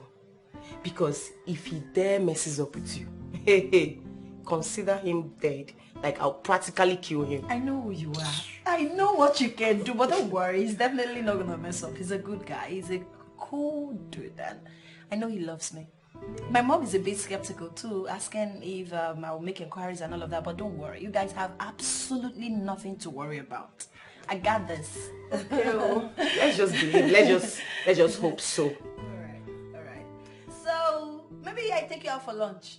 Speaker 9: Because if he dare messes up with you, consider him dead. Like, I'll practically kill him.
Speaker 10: I know who you are. I know what you can do, but don't worry. He's definitely not going to mess up. He's a good guy. He's a cool dude. And I know he loves me. My mom is a bit skeptical too, asking if I'll make inquiries and all of that. But don't worry. You guys have absolutely nothing to worry about. I got this.
Speaker 9: Let's just believe. Let's just hope so.
Speaker 10: Alright. So, maybe I take you out for lunch.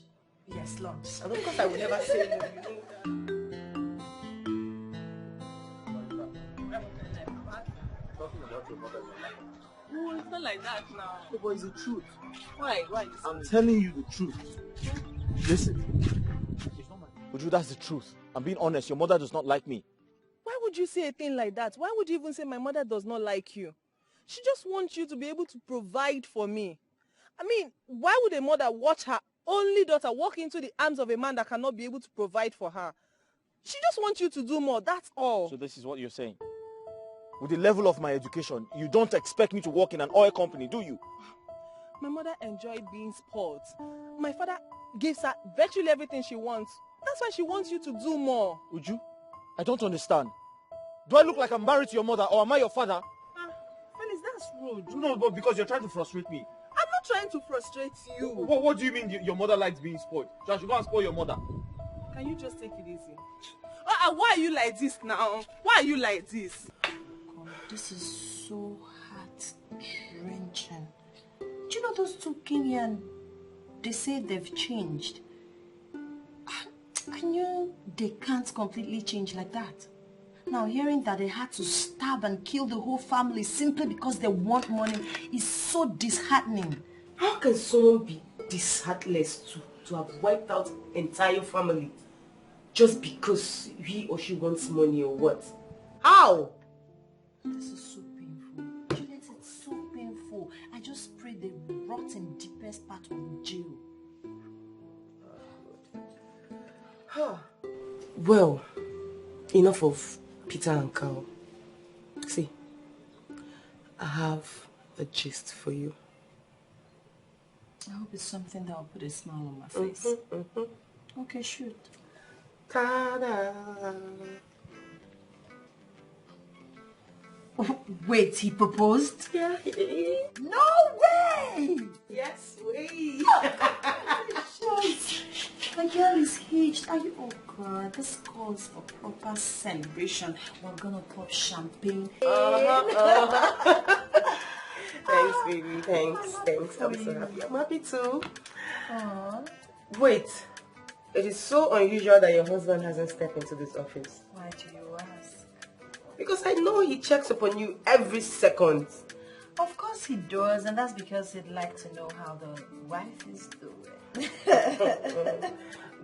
Speaker 10: Yes, lunch.
Speaker 9: And of course I would never say no.
Speaker 19: No, it's not like that now.
Speaker 5: But it's the truth.
Speaker 19: Why?
Speaker 5: I'm telling you the truth. Listen. Uju, that's the truth. I'm being honest. Your mother does not like me.
Speaker 19: Why would you say a thing like that? Why would you even say my mother does not like you? She just wants you to be able to provide for me. I mean, why would a mother watch her only daughter walk into the arms of a man that cannot be able to provide for her? She just wants you to do more, that's all.
Speaker 5: So this is what you're saying? With the level of my education, you don't expect me to work in an oil company, do you?
Speaker 19: My mother enjoyed being spoiled. My father gives her virtually everything she wants. That's why she wants you to do more.
Speaker 5: Uju, I don't understand. Do I look like I'm married to your mother, or am I your father?
Speaker 19: Felix, that's rude.
Speaker 5: No, but because you're trying to frustrate me.
Speaker 19: I'm not trying to frustrate you.
Speaker 5: What do you mean your mother likes being spoiled? So I should go and spoil your mother.
Speaker 19: Can you just take it easy? Why are you like this now? Why are you like this?
Speaker 10: God, this is so heart-wrenching. Do you know those two Ghanaian, they say they've changed. I knew they can't completely change like that. Now hearing that they had to stab and kill the whole family simply because they want money is so disheartening.
Speaker 9: How can someone be this heartless to have wiped out entire family just because he or she wants money or what? How?
Speaker 10: This is so painful. Juliet, it's so painful. I just pray they rot in deepest part of jail.
Speaker 9: Well, enough of Peter and Carl. See, I have a gist for you.
Speaker 10: I hope it's something that will put a smile on my face. Okay, shoot.
Speaker 9: Ta-da!
Speaker 10: Wait, he proposed?
Speaker 9: Yeah.
Speaker 10: No way!
Speaker 9: Yes, way.
Speaker 10: My girl is hitched. Are you? Oh God, this calls for proper celebration. We're gonna pop champagne.
Speaker 9: Thanks, baby. Thanks. I'm so happy. I'm happy too.
Speaker 10: Aww.
Speaker 9: Wait, it is so unusual that your husband hasn't stepped into this office.
Speaker 10: Why do you ask?
Speaker 9: Because I know he checks upon you every second.
Speaker 10: Of course he does, and that's because he'd like to know how the wife is doing.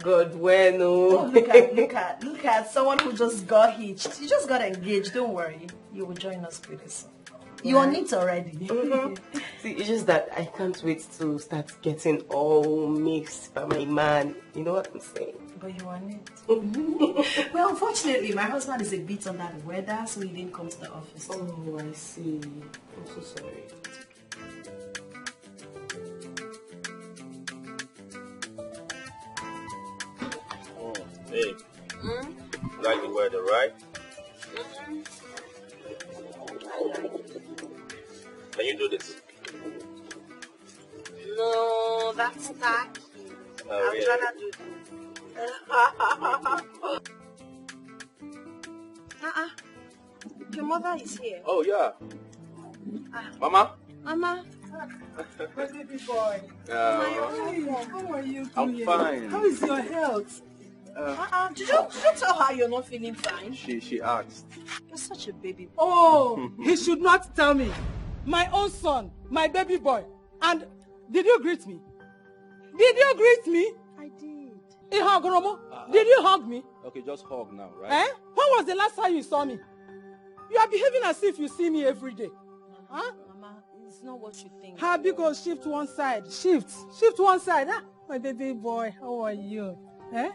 Speaker 9: God, bueno.
Speaker 10: Oh, look at someone who just got hitched. You just got engaged. Don't worry, you will join us pretty soon. You're on it already.
Speaker 9: See, it's just that I can't wait to start getting all mixed by my man. You know what I'm saying?
Speaker 10: But you want it. Well, unfortunately, my husband is a bit under the weather, so he didn't come to the office.
Speaker 9: Oh, I see. I'm so sorry.
Speaker 11: Oh, hey. Like the weather, right? Can you do this?
Speaker 10: No, that's tacky.
Speaker 11: Oh,
Speaker 10: I'm
Speaker 11: yeah.
Speaker 10: trying to do Your mother is here.
Speaker 11: Oh, yeah. Mama?
Speaker 10: Mama.
Speaker 7: Baby boy.
Speaker 11: How
Speaker 7: are you doing?
Speaker 11: I'm fine.
Speaker 7: How is your health?
Speaker 10: Did you tell her you're not feeling fine?
Speaker 11: She asked.
Speaker 10: You're such a baby boy.
Speaker 7: Oh, he should not tell me. My own son, my baby boy. And did you greet me? Did you greet me?
Speaker 10: I did.
Speaker 7: Did you hug me?
Speaker 18: Okay, just hug now, right?
Speaker 21: Eh? When was the last time you saw me? You are behaving as if you see me every day. Huh?
Speaker 10: Mama, it's not what you think.
Speaker 21: Because shift one side. Shift one side. Huh? My baby boy, how are you? Eh?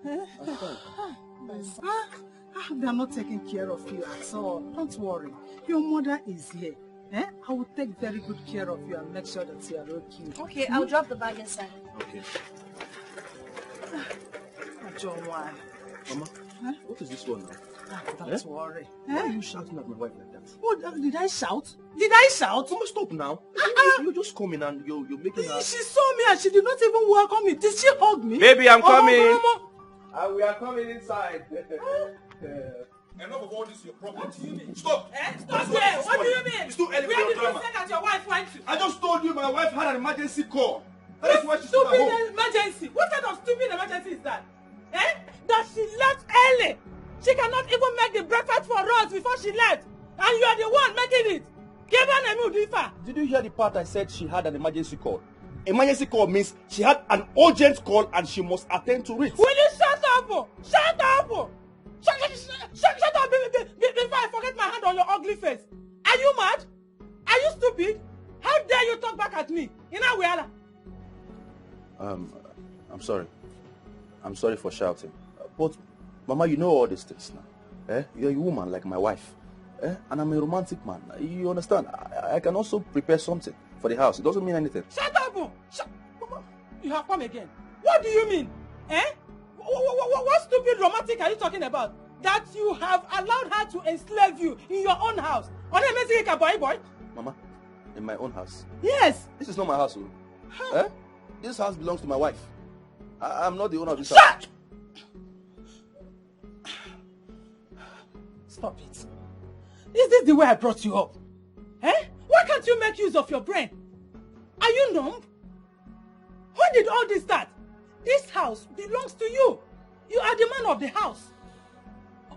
Speaker 21: Eh? They are not taking care of you at all. Don't worry. Your mother is here. Eh? I will take very good care of you and make sure that you are okay.
Speaker 10: Okay, I'll drop the bag inside.
Speaker 18: Okay.
Speaker 21: John, why?
Speaker 18: Mama, what is this one now?
Speaker 21: Don't worry.
Speaker 18: Why are you shouting at my wife like that?
Speaker 21: What, did I shout? Did I shout?
Speaker 18: Mama, stop now. You just come in and you're making her...
Speaker 21: She saw me and she did not even welcome me. Did she hug me?
Speaker 18: Baby, I'm coming.
Speaker 21: Mama.
Speaker 18: We are coming inside.
Speaker 12: Enough of all this your problem. What do you mean? Stop!
Speaker 21: Stop there! What do you mean?
Speaker 12: It's too early for
Speaker 21: Where
Speaker 12: your
Speaker 21: did you
Speaker 12: drama.
Speaker 21: say that your wife went to?
Speaker 12: I just told you my wife had an emergency call. That is why she's not at
Speaker 21: Stupid
Speaker 12: home.
Speaker 21: emergency. What kind of stupid emergency is that? Eh? That she left early. She cannot even make the breakfast for us before she left. And you are the one making it. Give her a new differ.
Speaker 18: Did you hear the part I said she had an emergency call? Emergency call means she had an urgent call and she must attend to it.
Speaker 21: Will you shut up? Shut up! Shut up before I forget my hand on your ugly face. Are you mad? Are you stupid? How dare you talk back at me?
Speaker 18: I'm sorry. I'm sorry for shouting. But, Mama, you know all these things now. Eh? You're a woman like my wife. Eh? And I'm a romantic man. You understand? I can also prepare something for the house. It doesn't mean anything.
Speaker 21: Shut up! Mama, you have come again. What do you mean? Eh? What stupid romantic are you talking about? That you have allowed her to enslave you in your own house? Boy?
Speaker 18: Mama, in my own house?
Speaker 21: Yes.
Speaker 18: This is not my house. Eh? This house belongs to my wife. I'm not the owner of this house.
Speaker 21: Stop it. Is this the way I brought you up? Eh? Why can't you make use of your brain? Are you numb? When did all this start? This house belongs to you. You are the man of the house.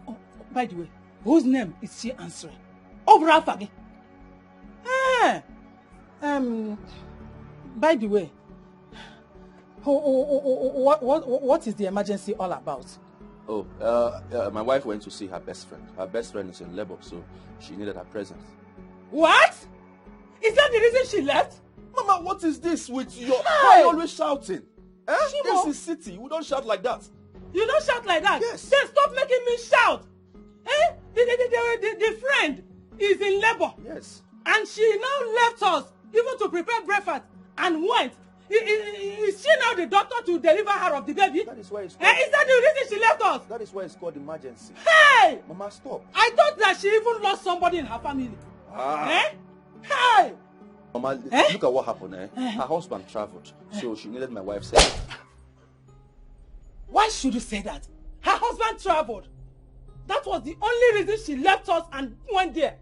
Speaker 21: Oh, by the way, whose name is she answering? Obrafagi. By the way, what is the emergency all about?
Speaker 18: Oh, my wife went to see her best friend. Her best friend is in labor, so she needed her presence.
Speaker 21: What? Is that the reason she left?
Speaker 18: Mama, what is this with your... Why are you always shouting? Eh? This is city. We don't shout like that.
Speaker 21: You don't shout like that?
Speaker 18: Yes.
Speaker 21: Then stop making me shout. Eh? The friend is in labor.
Speaker 18: Yes.
Speaker 21: And she now left us even to prepare breakfast and went. Is she now the doctor to deliver her of the baby?
Speaker 18: That is why it's called...
Speaker 21: Is that the reason she left us?
Speaker 18: That is why it's called emergency.
Speaker 21: Hey!
Speaker 18: Mama, stop.
Speaker 21: I thought that she even lost somebody in her family. Eh? Hey!
Speaker 18: Mama, look at what happened. Her husband traveled, so she needed my wife's help.
Speaker 21: Why should you say that? Her husband traveled. That was the only reason she left us and went there.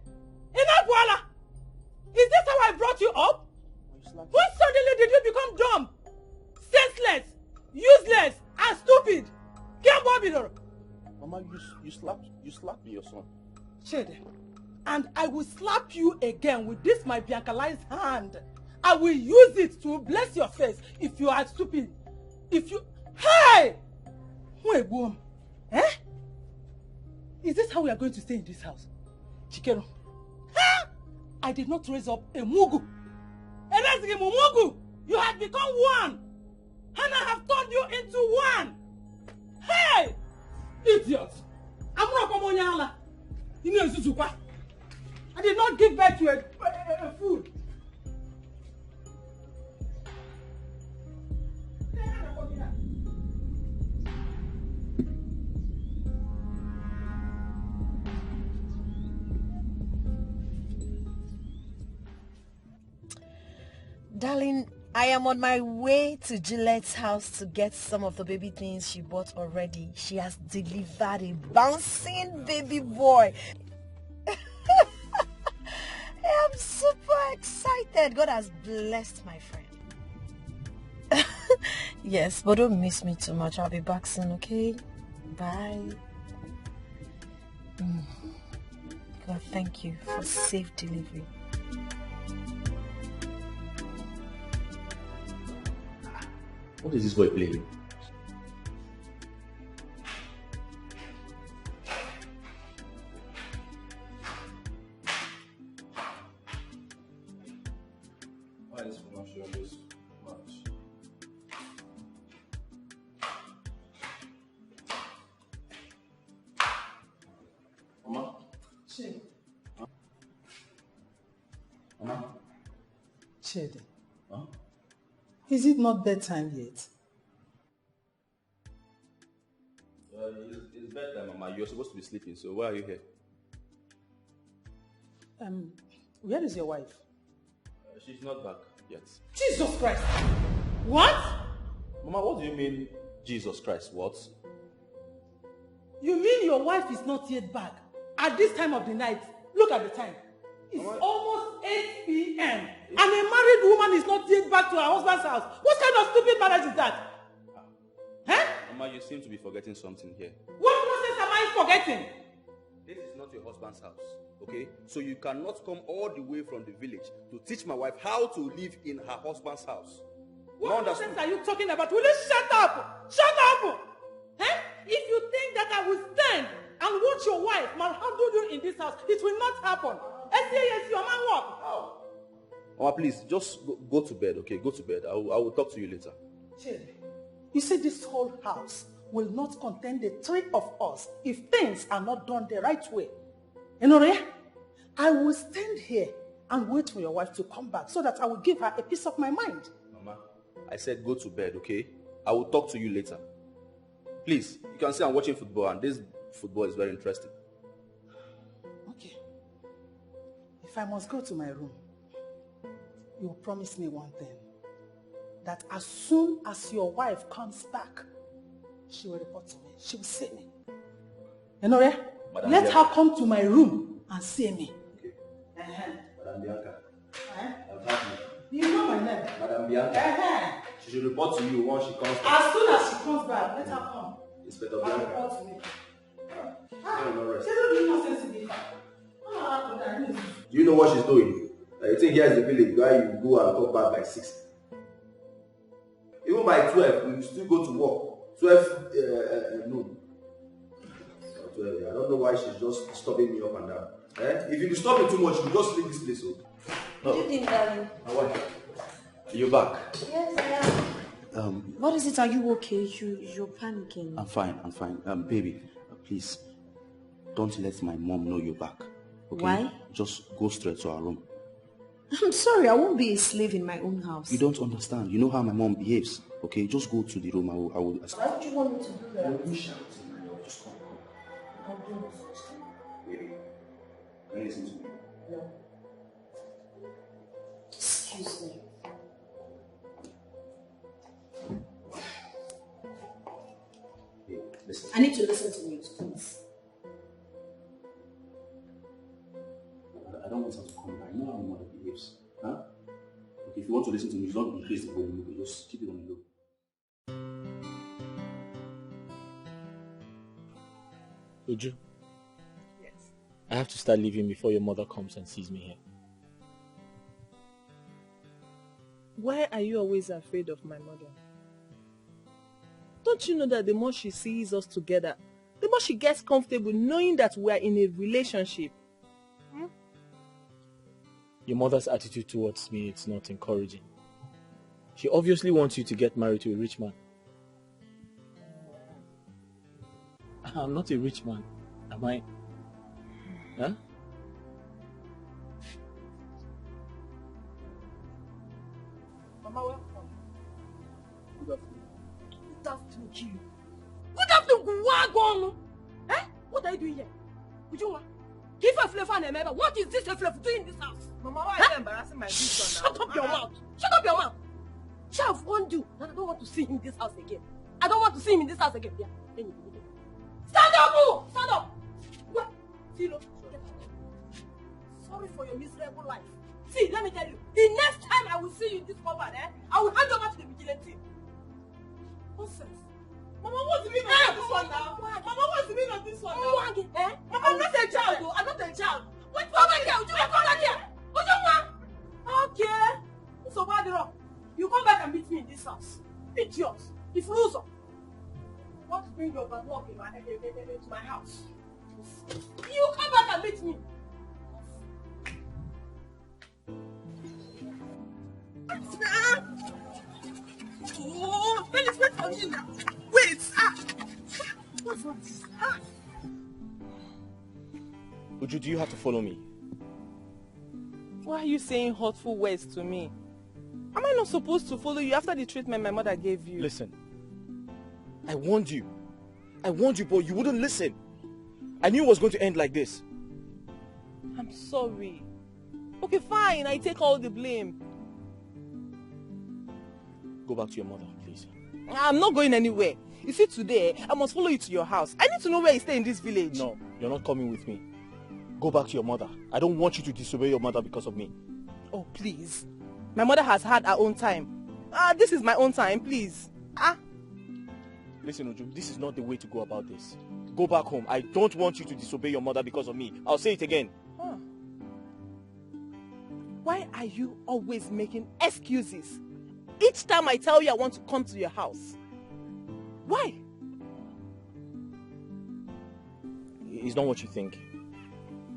Speaker 21: Enough, voila! Is this how I brought you up? When suddenly did you become dumb, senseless, useless, and stupid?
Speaker 18: Mama, you slapped me, your son.
Speaker 21: Shade. And I will slap you again with this my Biancalized hand. I will use it to bless your face if you are stupid. If you... Hey! Wait, boom. Eh? Is this how we are going to stay in this house? Chikero. Huh? I did not raise up a mugu. Mugu! You have become one. And I have turned you into one. Hey! Idiot! I'm not coming here. I did not give birth to a fool.
Speaker 10: Darling, I am on my way to Gillette's house to get some of the baby things she bought already. She has delivered a bouncing baby boy. I'm super excited. God has blessed my friend. Yes, but don't miss me too much. I'll be back soon, okay? Bye. God, thank you for safe delivery.
Speaker 18: What is this boy playing? Why is promotion always much? Mama?
Speaker 21: Chidi.
Speaker 18: Mama?
Speaker 21: Chidi.
Speaker 18: Huh?
Speaker 21: Is it not bedtime yet?
Speaker 18: It's bedtime, Mama. You're supposed to be sleeping, so why are you here?
Speaker 21: Where is your wife?
Speaker 18: She's not back yet.
Speaker 21: Jesus Christ! What?
Speaker 18: Mama, what do you mean, Jesus Christ? What?
Speaker 21: You mean your wife is not yet back? At this time of the night, look at the time. It's almost 8 p.m. And a married woman is not yet back to her husband's house. What kind of stupid marriage is that? Huh?
Speaker 18: Mama, you seem to be forgetting something here.
Speaker 21: What nonsense am I forgetting?
Speaker 18: This is not your husband's house, okay? So you cannot come all the way from the village to teach my wife how to live in her husband's house.
Speaker 21: What nonsense are you talking about? Will you shut up? Shut up! Huh? If you think that I will stand and watch your wife manhandle you in this house, it will not happen. Yes, your man walk.
Speaker 18: How? Mama, please, just go to bed, okay? Go to bed. I will talk to you later.
Speaker 21: Chidi, you see this whole house will not contain the three of us if things are not done the right way. Enore, I will stand here and wait for your wife to come back so that I will give her a piece of my mind.
Speaker 18: Mama, I said go to bed, okay? I will talk to you later. Please, you can see I'm watching football and this football is very interesting.
Speaker 21: Okay. If I must go to my room, you will promise me one thing. That as soon as your wife comes back, she will report to me. She will see me. Enore, let her come to my room and see me.
Speaker 18: Okay. Madam Bianca. I'm happy.
Speaker 21: You know my name.
Speaker 18: Madam Bianca. She should report to you once she comes back.
Speaker 21: As soon as she comes back, let her come.
Speaker 18: Inspector
Speaker 21: And
Speaker 18: Bianca.
Speaker 21: report to me.
Speaker 18: No rest.
Speaker 21: She don't do nonsense in the
Speaker 18: Do you know what she's doing? You think here's the village where you go and come back by 6. Even by 12, we still go to work. 12 noon. 12, I don't know why she's just stopping me up and down. If you disturb me too much, you just leave this place.
Speaker 10: Good evening, darling.
Speaker 18: My wife, you're back.
Speaker 10: Yes, I am. What is it? Are you okay? You're panicking.
Speaker 18: I'm fine. Baby, please, don't let my mom know you're back. Okay?
Speaker 10: Why?
Speaker 18: Just go straight to our room.
Speaker 10: I'm sorry, I won't be a slave in my own house.
Speaker 18: You don't understand. You know how my mom behaves. Okay, just go to the room. I will.
Speaker 10: Why would you want me to do that?
Speaker 18: You shout. Just come.
Speaker 10: I'll do it.
Speaker 18: Baby, can you listen to me?
Speaker 10: No. Excuse me.
Speaker 18: Hey, listen.
Speaker 10: I need to listen to you, please.
Speaker 18: I don't want her to come back. I know how my mother behaves. Huh? Okay, if you want to listen to me, don't increase the volume. Just keep it on the low.
Speaker 16: Uju?
Speaker 19: Yes.
Speaker 16: I have to start leaving before your mother comes and sees me here.
Speaker 19: Why are you always afraid of my mother? Don't you know that the more she sees us together, the more she gets comfortable knowing that we are in a relationship?
Speaker 16: Your mother's attitude towards me, it's not encouraging. She obviously wants you to get married to a rich man. I'm not a rich man, am I? Huh?
Speaker 19: Mama, welcome.
Speaker 21: Good afternoon to you. Good afternoon, Guagon. Eh? What are you doing here? Ujuma, give a flavor and a what is this flavor doing in this house?
Speaker 19: Mama, why are you embarrassing my big son now?
Speaker 21: Shut up your mouth. Shut up your mouth. I've warned you that I don't want to see him in this house again. I don't want to see him in this house again. Yeah. Stand up! Oh! Stand up! What? Philo, get out. Sorry for your miserable life. See, let me tell you, the next time I will see you in this compound, I will hand you over to the vigilante. Nonsense.
Speaker 19: Mama, what's the meaning of this one now? Mama, what's the meaning of this one now? Mama, I'm not a child though. I'm not a child.
Speaker 21: Wait, come back here. Come back here. Okay. So why the wrong? You come back and meet me in this house. Idiot. If loser. Want to bring your bad luck in to my house. You come back and meet me.
Speaker 7: Wait!
Speaker 5: Uju, do you have to follow me?
Speaker 19: Why are you saying hurtful words to me? Am I not supposed to follow you after the treatment my mother gave you?
Speaker 5: Listen, I warned you. But you wouldn't listen. I knew it was going to end like this.
Speaker 19: I'm sorry. Okay, fine, I take all the blame.
Speaker 5: Go back to your mother, please.
Speaker 19: I'm not going anywhere. You see, today, I must follow you to your house. I need to know where you stay in this village.
Speaker 5: No, you're not coming with me. Go back to your mother. I don't want you to disobey your mother because of me.
Speaker 19: Oh, please. My mother has had her own time. This is my own time, please.
Speaker 5: Listen, Uju, this is not the way to go about this. Go back home. I don't want you to disobey your mother because of me. I'll say it again.
Speaker 19: Why are you always making excuses? Each time I tell you I want to come to your house. Why?
Speaker 5: It's not what you think.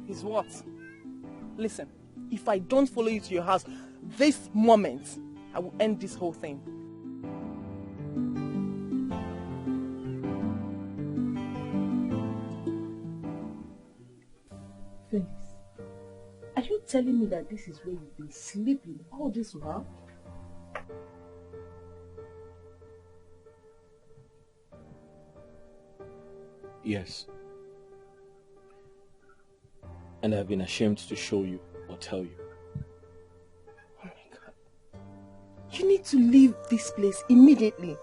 Speaker 19: It's what? Listen, if I don't follow you to your house this moment, I will end this whole thing.
Speaker 7: Felix, are you telling me that this is where you've been sleeping all this while?
Speaker 5: Yes. And I've been ashamed to show you or tell you.
Speaker 19: Oh my God. You need to leave this place immediately.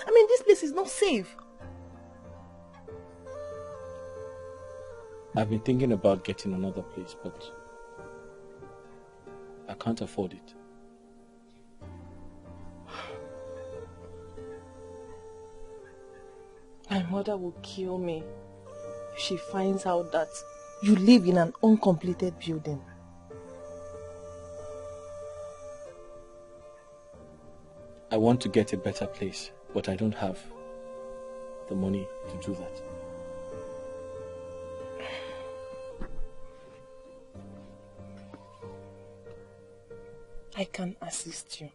Speaker 19: I mean, this place is not safe.
Speaker 5: I've been thinking about getting another place, but I can't afford it.
Speaker 19: My mother will kill me if she finds out that you live in an uncompleted building.
Speaker 5: I want to get a better place, but I don't have the money to do that.
Speaker 19: I can assist you.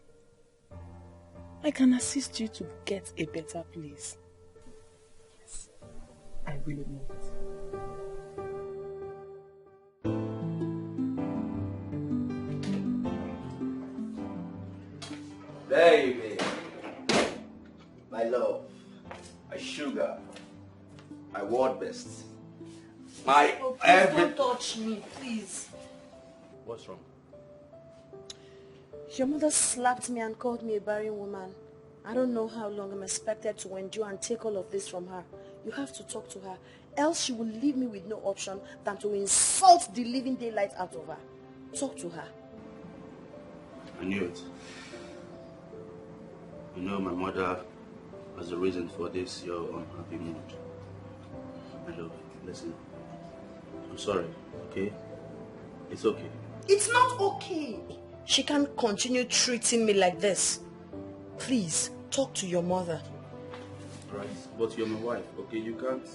Speaker 19: I can assist you to get a better place. Yes, I really mean it.
Speaker 18: Baby, my love, my sugar, my word best, my
Speaker 10: Don't touch me, please.
Speaker 18: What's wrong?
Speaker 10: Your mother slapped me and called me a barren woman. I don't know how long I'm expected to endure and take all of this from her. You have to talk to her, else she will leave me with no option than to insult the living daylight out of her. Talk to her.
Speaker 18: I knew it. You know my mother has a reason for this, your unhappy mood. My love, listen. I'm sorry, okay? It's okay.
Speaker 10: It's not okay. She can't continue treating me like this. Please, talk to your mother.
Speaker 18: Right, but you're my wife, okay? You can't...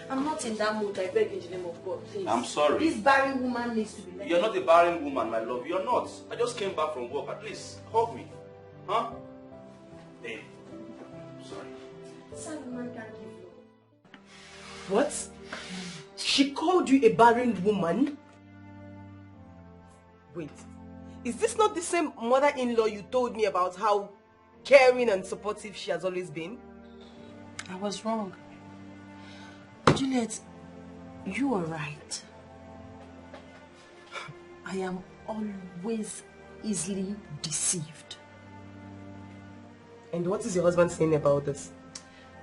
Speaker 10: I'm not in that mood, I beg in the name of God, please.
Speaker 18: I'm sorry.
Speaker 10: This barren woman needs to be let
Speaker 18: You're not a barren woman, my love. You're not. I just came back from work. At least, hug me. Huh? Hey, sorry.
Speaker 10: Some woman can't give you.
Speaker 9: What? She called you a barren woman? Wait, is this not the same mother-in-law you told me about how caring and supportive she has always been?
Speaker 10: I was wrong. Juliet, you are right. I am always easily deceived.
Speaker 9: And what is your husband saying about this?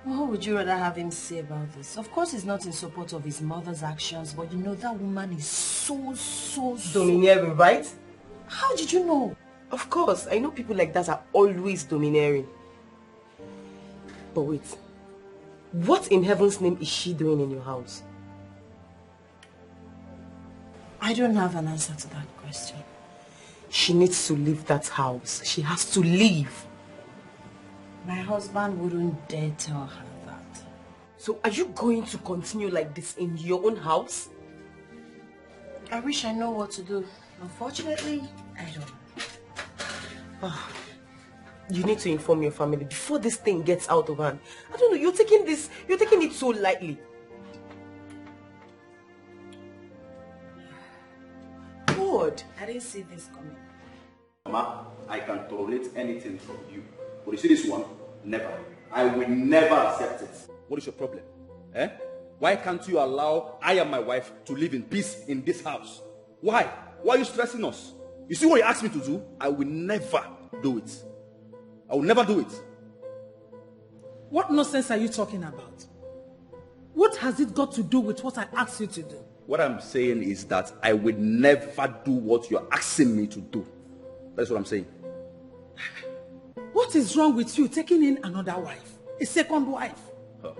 Speaker 10: What would you rather have him say about this? Of course he's not in support of his mother's actions, but you know that woman is so...
Speaker 9: Domineering, right?
Speaker 10: How did you know?
Speaker 9: Of course, I know people like that are always domineering. But wait, what in heaven's name is she doing in your house?
Speaker 10: I don't have an answer to that question.
Speaker 9: She needs to leave that house. She has to leave.
Speaker 10: My husband wouldn't dare tell her that.
Speaker 9: So are you going to continue like this in your own house?
Speaker 10: I wish I know what to do. Unfortunately, I don't.
Speaker 9: You need to inform your family before this thing gets out of hand. I don't know, you're taking it so lightly. God,
Speaker 10: I didn't see this coming.
Speaker 18: Mama, I can tolerate anything from you. But you see this one? Never. I will never accept it. What is your problem? Eh? Why can't you allow I and my wife to live in peace in this house? Why? Why are you stressing us? You see what you asked me to do? I will never do it. I will never do it.
Speaker 21: What nonsense are you talking about? What has it got to do with what I asked you to do?
Speaker 18: What I'm saying is that I will never do what you're asking me to do. That's what I'm saying.
Speaker 21: What is wrong with you taking in another wife? A second wife? Huh.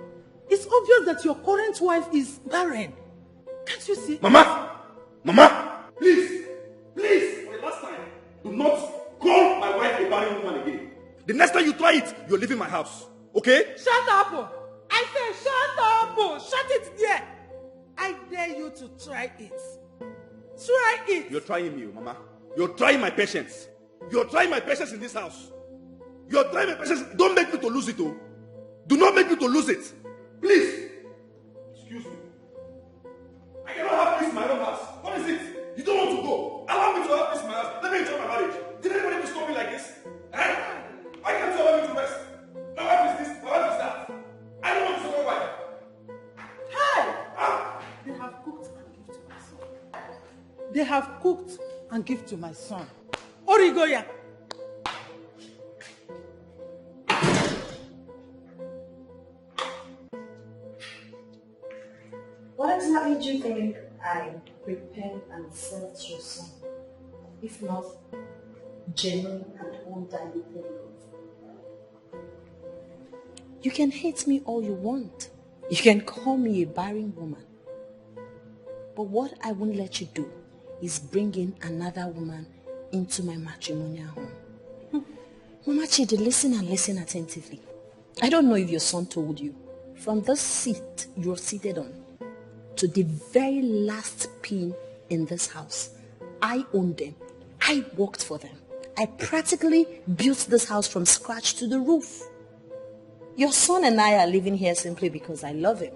Speaker 21: It's obvious that your current wife is barren. Can't you see?
Speaker 18: Mama! Mama! Please! Please! For the last time, do not call my wife a barren woman again. The next time you try it, you're leaving my house. Okay?
Speaker 21: Shut up! I say shut up! Shut it there! I dare you to try it. Try it!
Speaker 18: You're trying me, Mama. You're trying my patience. You're trying my patience in this house. You're trying my patience. Don't make me to lose it, oh. Do not make me to lose it. Please. Excuse me. I cannot have peace in my own house. What is it? You don't want to go. Allow me to have peace in my house. Let me enjoy my marriage. Did anybody stop me like this? Eh? Why can't you allow me to rest? My wife is this, my wife is that. I don't want to second wife.
Speaker 21: Hey! They have cooked and give to my son. They have cooked and give to my son. Origoya!
Speaker 10: What exactly do you think I prepared and served your son? If not genuine and undiluted love. You can hate me all you want. You can call me a barren woman. But what I won't let you do is bring in another woman into my matrimonial home. Mama Chidi, listen and listen attentively. I don't know if your son told you. From this seat you're seated on to the very last pin in this house, I own them. I worked for them. I practically built this house from scratch to the roof. Your son and I are living here simply because I love him.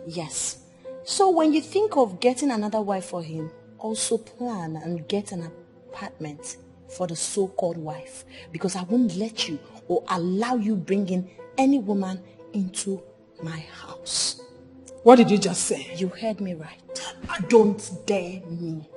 Speaker 10: Yes. So when you think of getting another wife for him, also plan and get an apartment for the so-called wife, because I won't let you or allow you bring in any woman into my house.
Speaker 21: What did you just say?
Speaker 10: You heard me right. Don't dare me.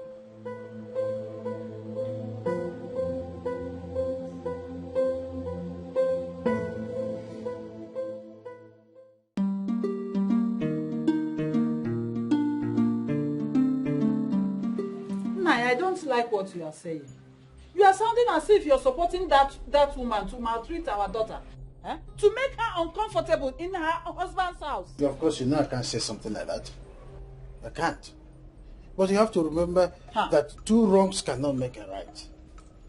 Speaker 21: I don't like what you are saying. You are sounding as if you're supporting that woman to maltreat our daughter. Eh? To make her uncomfortable in her husband's house.
Speaker 3: Of course, you know I can't say something like that. I can't. But you have to remember that two wrongs cannot make a right.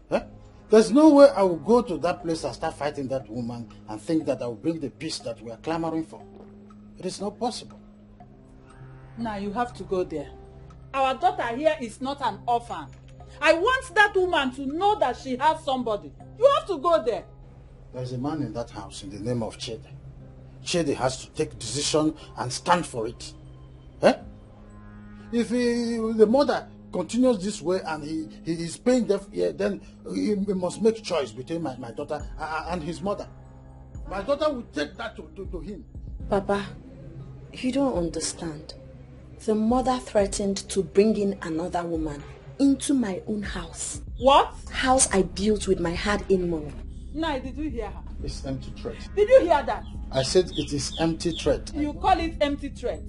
Speaker 3: Huh? There's no way I will go to that place and start fighting that woman and think that I will bring the peace that we are clamoring for. It is not possible.
Speaker 21: Now you have to go there. Our daughter here is not an orphan. I want that woman to know that she has somebody. You have to go there.
Speaker 3: There's a man in that house in the name of Chidi. Chidi has to take decision and stand for it. Eh? If the mother continues this way and he is paying deaf ear, then he must make choice between my daughter and his mother. My daughter will take that to him.
Speaker 10: Papa, you don't understand. The mother threatened to bring in another woman into my own house.
Speaker 21: What?
Speaker 10: House I built with my hard-earned money.
Speaker 21: Nah, did you hear her?
Speaker 3: It's empty threat.
Speaker 21: Did you hear that?
Speaker 3: I said it is empty threat.
Speaker 21: You call it empty threat.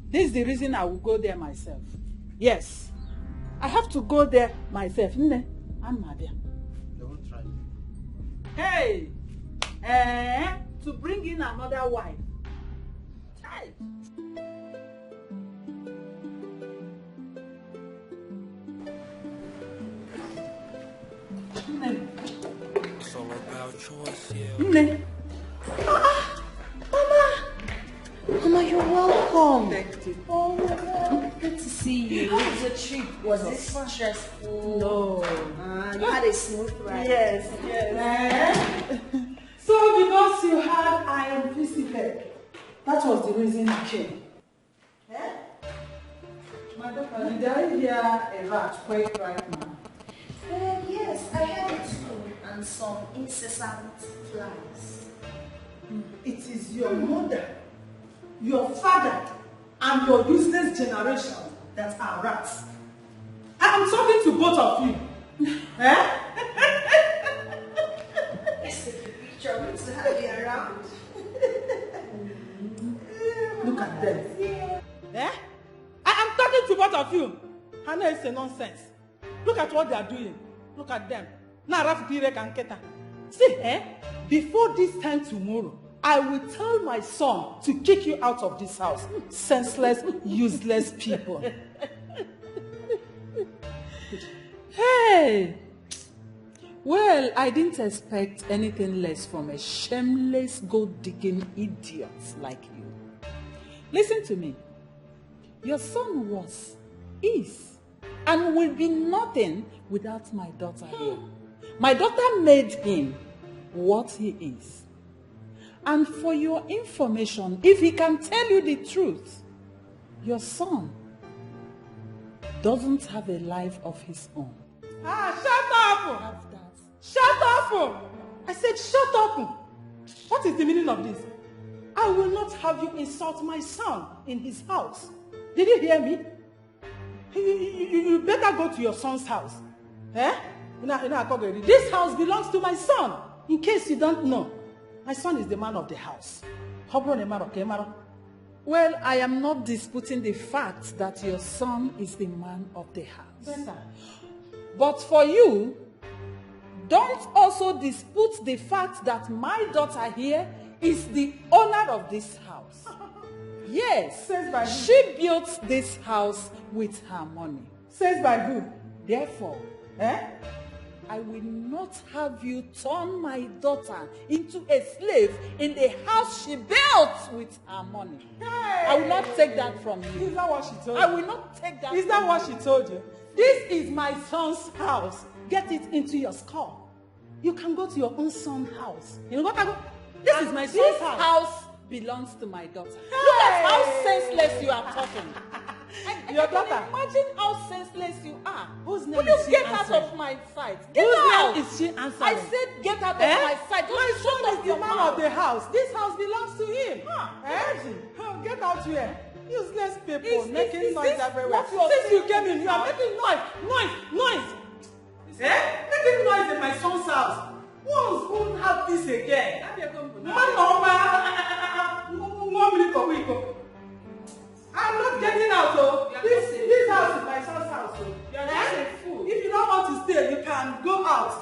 Speaker 21: This is the reason I will go there myself. Yes. I have to go there myself. Nne, I'm Madia.
Speaker 3: They won't try me.
Speaker 21: Hey! To bring in another wife. Hey!
Speaker 2: It's all about choice, yeah.
Speaker 21: Nne.
Speaker 10: Mama! Mama, you're welcome.
Speaker 21: Thank you. Oh,
Speaker 10: Good to see you. How was your trip? Was it stressful?
Speaker 19: No.
Speaker 10: You had a smooth ride.
Speaker 19: Yes. So because you had iron visited, that was the reason you came. My daughter, did I hear a rat quake right now?
Speaker 10: Yes, I heard it too. And some incessant flies.
Speaker 19: It is your mother, your father, and your useless generation that are rats. I'm talking to both of you.
Speaker 10: Let's take a picture. Good to have you around.
Speaker 19: Look at them. I'm talking to both of you. Hannah is a nonsense. Look at what they are doing. Look at them. See, before this time tomorrow, I will tell my son to kick you out of this house. Senseless, useless people.
Speaker 21: Hey! Well, I didn't expect anything less from a shameless, gold-digging idiot like you. Listen to me. Your son was, is, and will be nothing without my daughter here. My daughter made him what he is. And for your information, if he can tell you the truth, your son doesn't have a life of his own.
Speaker 19: Shut up! Shut up! I said shut up! What is the meaning of this? I will not have you insult my son in his house. Did you hear me? You better go to your son's house. This house belongs to my son. In case you don't know, my son is the man of the house.
Speaker 21: Well, I am not disputing the fact that your son is the man of the house. But for you, don't also dispute the fact that my daughter here is the owner of this house. Yes, she built this house with her money.
Speaker 19: Says by who?
Speaker 21: Therefore, I will not have you turn my daughter into a slave in the house she built with her money. I will not take that from you.
Speaker 19: Is that what she told you?
Speaker 21: I will not take that.
Speaker 19: Is that what she told you? This is my son's house. Get it into your skull. You can go to your own son's house. You know what I go? This is my son's house.
Speaker 21: This house belongs to my daughter. Look at how senseless you are talking.
Speaker 19: Your daughter.
Speaker 21: Imagine how senseless you are.
Speaker 19: Whose name
Speaker 21: Will you
Speaker 19: is she
Speaker 21: get
Speaker 19: answering?
Speaker 21: out of my sight? Get
Speaker 19: Whose
Speaker 21: out.
Speaker 19: name is she answering?
Speaker 21: I said get out of my sight.
Speaker 19: My
Speaker 21: Just
Speaker 19: son
Speaker 21: shut
Speaker 19: is
Speaker 21: up
Speaker 19: the
Speaker 21: your
Speaker 19: man
Speaker 21: mouth.
Speaker 19: of the house. This house belongs to him. Get out here. Useless people making noise everywhere. Since you came in, you are making noise. Making noise in my son's house. Once won't have this again. I'm not getting out, though. This house is my son's house. If you don't want to stay, you can go out.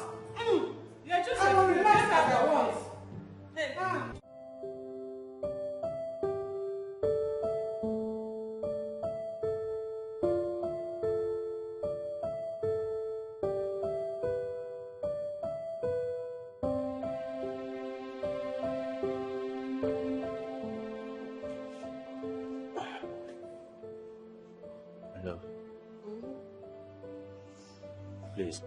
Speaker 19: You're just I will relax at your once.
Speaker 16: Hello. Please,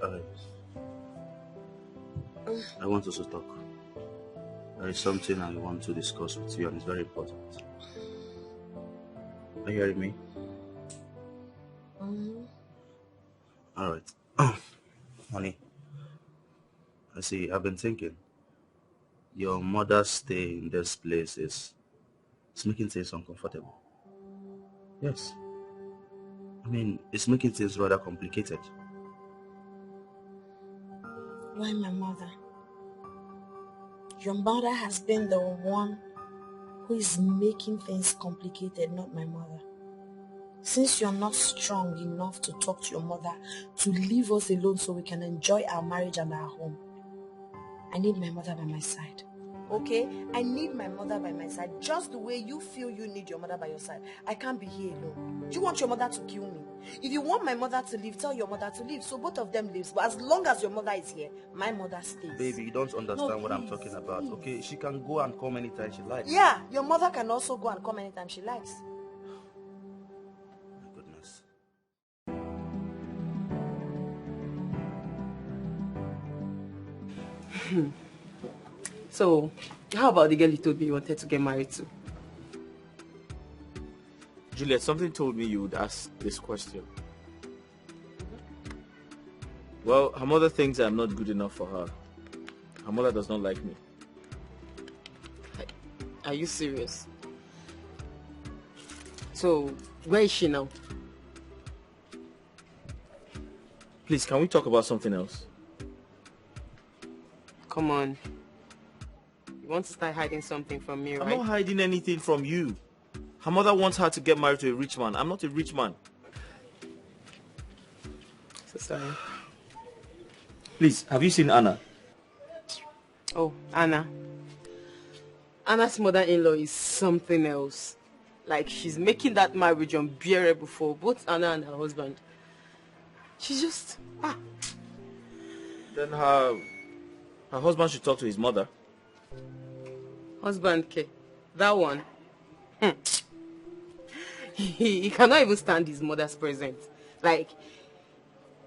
Speaker 16: I want us to talk. There is something I want to discuss with you, and it's very important. Are you hearing me? All right. Honey, I see, I've been thinking. Your mother's stay in this place is making things uncomfortable. Yes. I mean, it's making things rather complicated.
Speaker 10: Why my mother? Your mother has been the one who is making things complicated, not my mother. Since you're not strong enough to talk to your mother to leave us alone so we can enjoy our marriage and our home, I need my mother by my side. Okay? I need my mother by my side just the way you feel you need your mother by your side. I can't be here alone. Do you want your mother to kill me? If you want my mother to leave, tell your mother to leave. So both of them leave. But as long as your mother is here, my mother stays.
Speaker 16: Baby, you don't understand what I'm talking about. Please. Okay, she can go and come anytime she likes.
Speaker 10: Yeah, your mother can also go and come anytime she likes.
Speaker 16: My goodness.
Speaker 9: So, how about the girl you told me you wanted to get married to?
Speaker 5: Juliet, something told me you would ask this question. Well, her mother thinks I'm not good enough for her. Her mother does not like me.
Speaker 9: Are you serious? So, where is she now?
Speaker 5: Please, can we talk about something else?
Speaker 9: Come on. You want to start hiding something from me, right?
Speaker 5: I'm not hiding anything from you. Her mother wants her to get married to a rich man. I'm not a rich man.
Speaker 9: So sorry.
Speaker 5: Please, have you seen Anna?
Speaker 9: Oh, Anna. Anna's mother-in-law is something else. Like, she's making that marriage unbearable for both Anna and her husband. She's just...
Speaker 5: Then her husband should talk to his mother.
Speaker 9: Husband, K. That one. He cannot even stand his mother's presence. Like,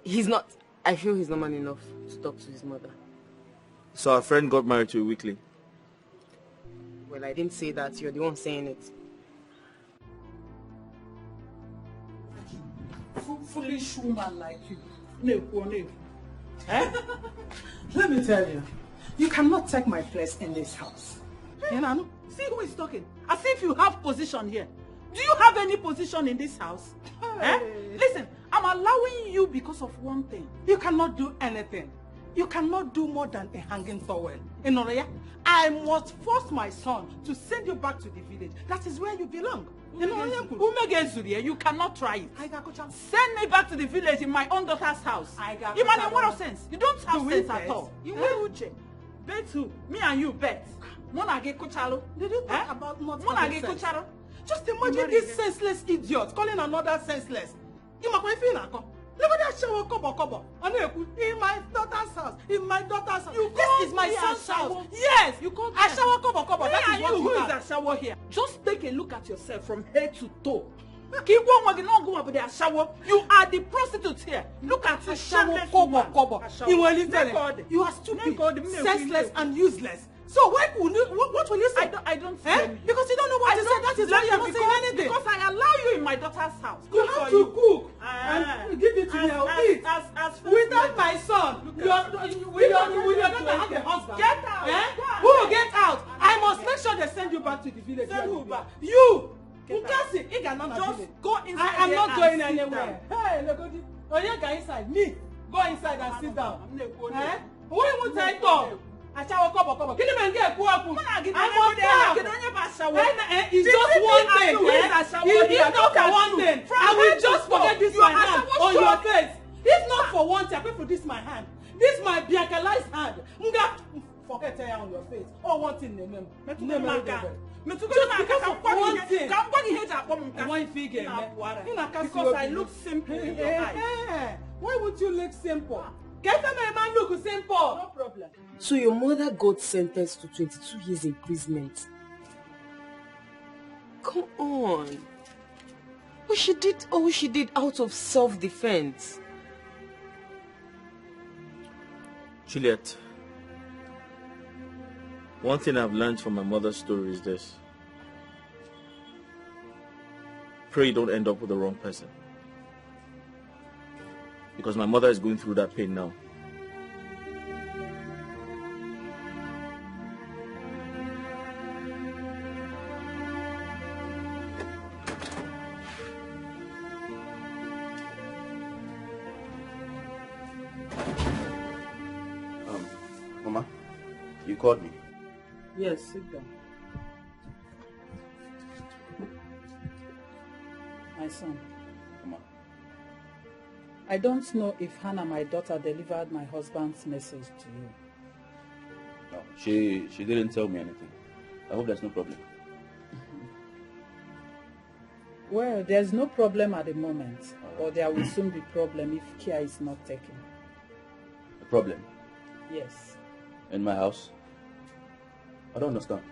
Speaker 9: he's not... I feel he's not man enough to talk to his mother.
Speaker 5: So our friend got married to a weakling.
Speaker 9: Well, I didn't say that. You're the one saying it.
Speaker 21: Foolish woman like you. Eh? Let me tell you, you cannot take my place in this house. You know, see who is talking. As if you have position here. Do you have any position in this house? Eh? Listen, I'm allowing you because of one thing. You cannot do anything. You cannot do more than a hanging towel. In Oraya, I must force my son to send you back to the village. That is where you belong. You cannot try it. Send me back to the village in my own daughter's house. You man, what of sense? You don't have sense at all. You will bet who? Me and you bet. Did you talk about not having sense? Just imagine this senseless idiot calling another senseless. Look at that shower kobo. In my daughter's house. In my daughter's house. This is my son's house. Yes. You call a shower kobo. That is what you who is a shower here? Just take a look at yourself from head to toe. You are the prostitute here. Look at you, shameless kobo. You are stupid, senseless, and useless. So what will you say? I don't say because you don't know what to say. That is why you are not saying anything. Because I allow you in my daughter's house. You have to cook and give it to me. Eat. Without my son, your daughter have a husband. Get out. Who will get out? I must make sure they send you back to the village. Send who back? You. Just go inside. I am not going anywhere. Hey, look at you. Oh, you go inside. Me. Go inside and sit down. Who will take off? It's just one thing. I will just forget this my hand on your face. This not for one thing. I pay for this my hand. This my biakalized hand. Forget it on your face. Oh, one thing name. Just because of one thing. One figure. Because I look simple in your eyes. Why would you look simple? Get them a man look simple. No problem.
Speaker 9: So your mother got sentenced to 22 years imprisonment. Come on. But she did all she did out of self-defense.
Speaker 5: Juliet, one thing I've learned from my mother's story is this. Pray you don't end up with the wrong person. Because my mother is going through that pain now.
Speaker 16: Mama, you called me.
Speaker 21: Yes, sit down. My son.
Speaker 16: Mama.
Speaker 21: I don't know if Hannah, my daughter, delivered my husband's message to you.
Speaker 16: No, she didn't tell me anything. I hope there's no problem.
Speaker 21: Well, there's no problem at the moment, but there will soon be problem if care is not taken.
Speaker 16: A problem?
Speaker 21: Yes.
Speaker 16: In my house? I don't understand.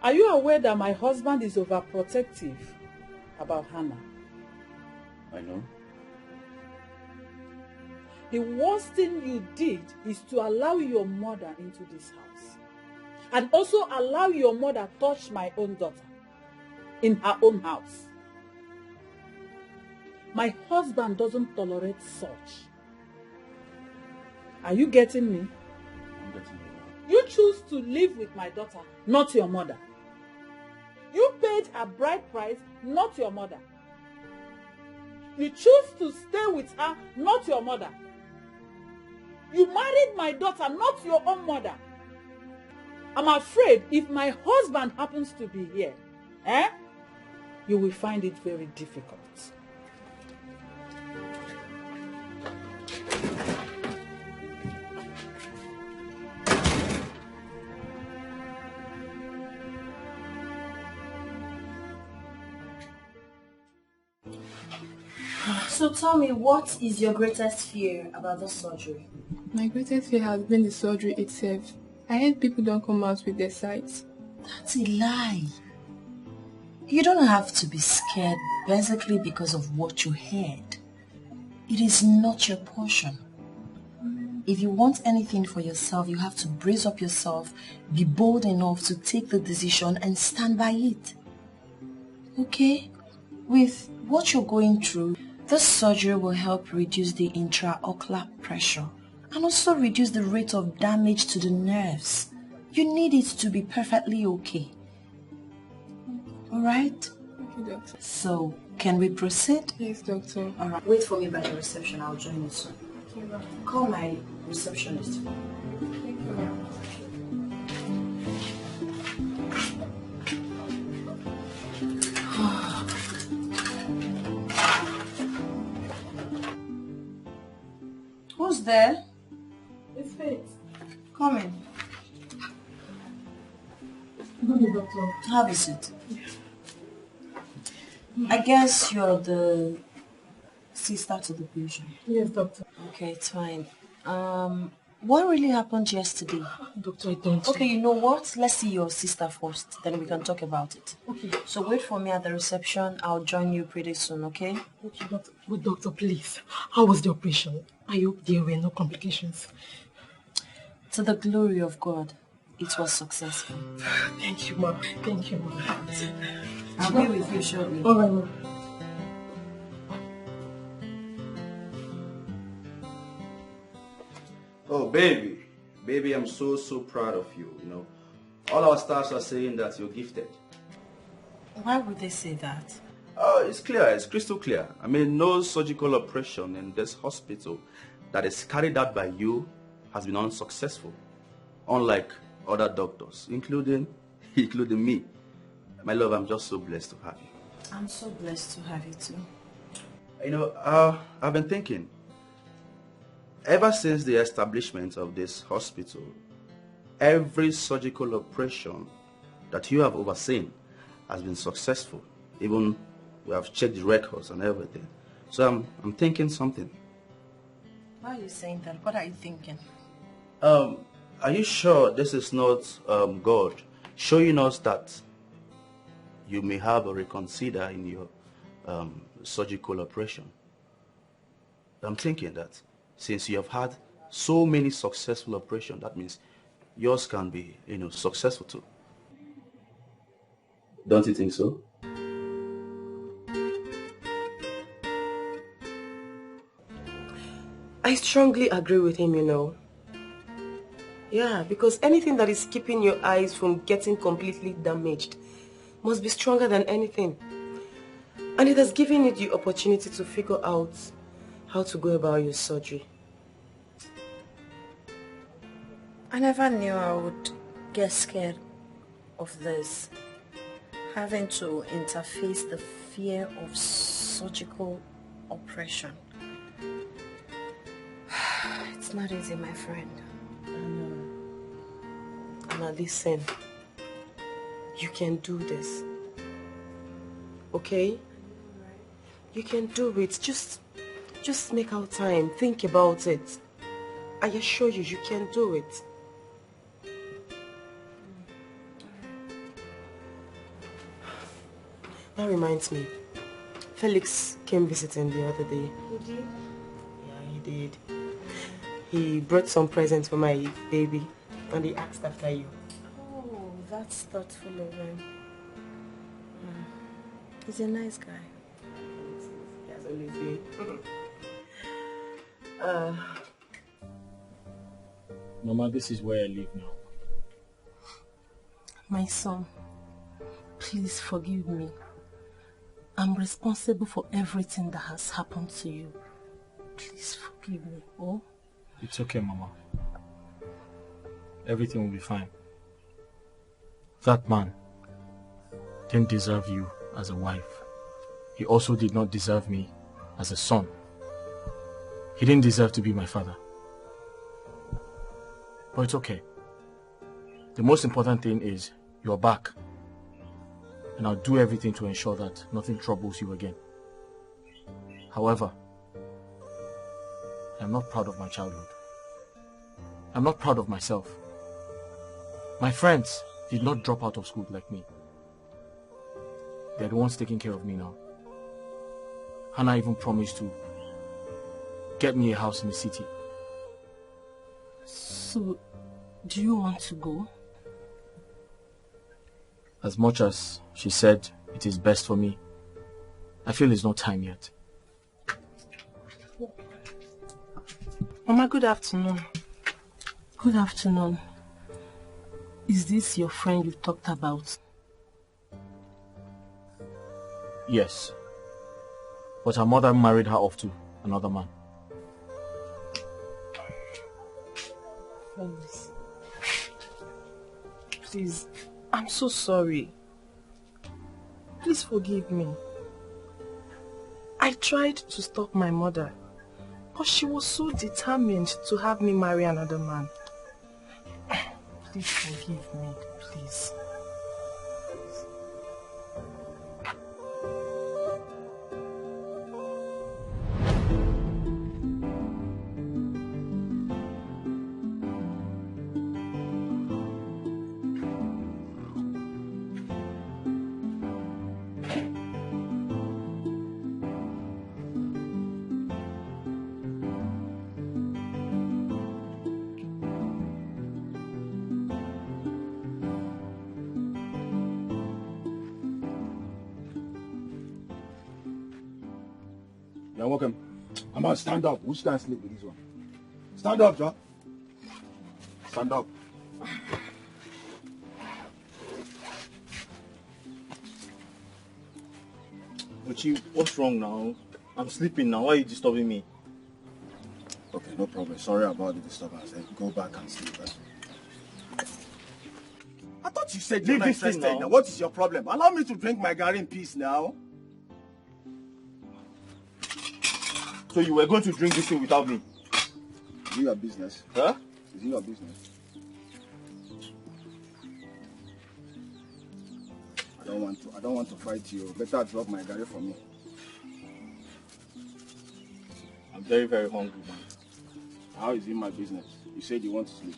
Speaker 21: Are you aware that my husband is overprotective about Hannah?
Speaker 16: I know.
Speaker 21: the worst thing you did is to allow your mother into this house. And also allow your mother touch my own daughter in her own house. My husband doesn't tolerate such. Are you getting me?
Speaker 16: I'm getting you.
Speaker 21: You choose to live with my daughter, not your mother. You paid a bride price, not your mother. You choose to stay with her, not your mother. You married my daughter, not your own mother. I'm afraid if my husband happens to be here, you will find it very difficult.
Speaker 10: So tell me, what is your greatest fear about the surgery?
Speaker 14: My greatest fear has been the surgery itself. I heard people don't come out with their sides.
Speaker 10: That's a lie. You don't have to be scared basically because of what you heard. It is not your portion. If you want anything for yourself, you have to brace up yourself, be bold enough to take the decision and stand by it. Okay? With what you're going through, this surgery will help reduce the intraocular pressure and also reduce the rate of damage to the nerves. You need it to be perfectly okay. Alright?
Speaker 14: Okay, doctor.
Speaker 10: So, can we proceed?
Speaker 14: Yes, doctor.
Speaker 10: Alright. Wait for me by the reception. I'll join you soon.
Speaker 14: Okay, doctor.
Speaker 10: Call my receptionist.
Speaker 14: Thank you, ma'am.
Speaker 10: Who's there?
Speaker 19: It's Felix.
Speaker 10: Come in.
Speaker 19: Good day, doctor.
Speaker 10: Have a seat. I guess you're the sister to the patient.
Speaker 19: Yes, doctor.
Speaker 10: Okay, it's fine. What really happened yesterday?
Speaker 19: Doctor, I don't.
Speaker 10: Okay, you know what? Let's see your sister first, then we can talk about it.
Speaker 19: Okay.
Speaker 10: So wait for me at the reception. I'll join you pretty soon, okay?
Speaker 19: Okay, doctor. But doctor, please. How was the operation? I hope there were no complications.
Speaker 10: To the glory of God, it was successful.
Speaker 19: Thank you, ma. Thank you, ma.
Speaker 10: I'll be with you shortly.
Speaker 19: All right, ma.
Speaker 16: Oh, baby. Baby, I'm so proud of you, you know. All our stars are saying that you're gifted.
Speaker 10: Why would they say that?
Speaker 16: Oh, it's clear. It's crystal clear. I mean, no surgical operation in this hospital that is carried out by you has been unsuccessful. Unlike other doctors, including me. My love, I'm just so blessed to have you.
Speaker 10: I'm so blessed to have you too.
Speaker 16: You know, I've been thinking, ever since the establishment of this hospital, every surgical operation that you have overseen has been successful. Even we have checked the records and everything. So I'm thinking something.
Speaker 10: Why are you saying that? What are you thinking?
Speaker 16: Are you sure this is not God showing us that you may have a reconsider in your surgical operation? I'm thinking that since you have had so many successful operations, that means yours can be, you know, successful too. Don't you think so?
Speaker 9: I strongly agree with him, you know. Yeah, because anything that is keeping your eyes from getting completely damaged must be stronger than anything. And it has given you the opportunity to figure out how to go about your surgery.
Speaker 10: I never knew I would get scared of this. Having to interface the fear of surgical operation. It's not easy, my friend.
Speaker 9: Now listen, you can do this. Okay? You can do it. Just make out time. Think about it. I assure you, you can do it. That reminds me. Felix came visiting the other day.
Speaker 10: Did you?
Speaker 9: Yeah, he did. He brought some presents for my baby and he asked after you.
Speaker 10: Oh, that's thoughtful of him. He's a nice guy.
Speaker 9: He has always been.
Speaker 5: Mama, this is where I live now.
Speaker 10: My son, please forgive me. I'm responsible for everything that has happened to you. Please forgive me, oh?
Speaker 5: It's okay, Mama. Everything will be fine. That man didn't deserve you as a wife. He also did not deserve me as a son. He didn't deserve to be my father. But it's okay. The most important thing is you're back. And I'll do everything to ensure that nothing troubles you again. However, I'm not proud of my childhood. I'm not proud of myself. My friends did not drop out of school like me. They're the ones taking care of me now. Hannah even promised to get me a house in the city.
Speaker 10: So, do you want to go?
Speaker 5: As much as she said it is best for me, I feel it's not time yet.
Speaker 10: Mama, good afternoon. Good afternoon. Is this your friend you talked about?
Speaker 5: Yes. But her mother married her off to another man.
Speaker 10: Felix. Please, I'm so sorry. Please forgive me. I tried to stop my mother, but she was so determined to have me marry another man. Please forgive me, please.
Speaker 12: You're welcome. I'm gonna stand up. Which can sleep with this one? Stand up, John. Stand up.
Speaker 5: Uchi, what's wrong now? I'm sleeping now. Why are you disturbing me?
Speaker 12: Okay, no problem. Sorry about the disturbance. Go back and sleep. I thought you said you're not interested now. What is your problem? Allow me to drink my Ghanaian in peace now.
Speaker 5: So you were going to drink this thing without me?
Speaker 12: Is it your business?
Speaker 5: Huh?
Speaker 12: Is it your business? I don't want to fight you. Better drop my Ghanaian for me.
Speaker 5: I'm very, very hungry, man.
Speaker 12: How is it my business? You said you want to sleep.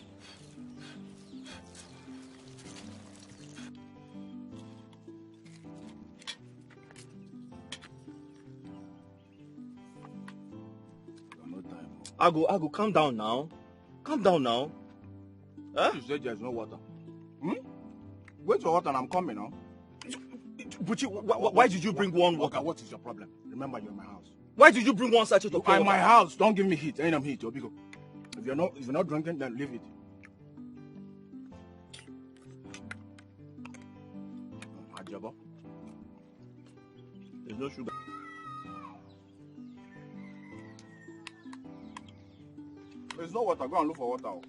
Speaker 5: Ago, calm down now. Calm down now.
Speaker 12: Huh? You said there's no water. Wait for water and I'm coming now.
Speaker 5: But why did you bring one water?
Speaker 12: Okay, what is your problem? Remember, you're in my house.
Speaker 5: Why did you bring one sachet of water?
Speaker 12: In my house. Don't give me heat. Ain't I'm heat, Obigo. If you're not drinking, then leave it. Ajabo.
Speaker 5: There's no sugar.
Speaker 12: There's no water. Go and look for water.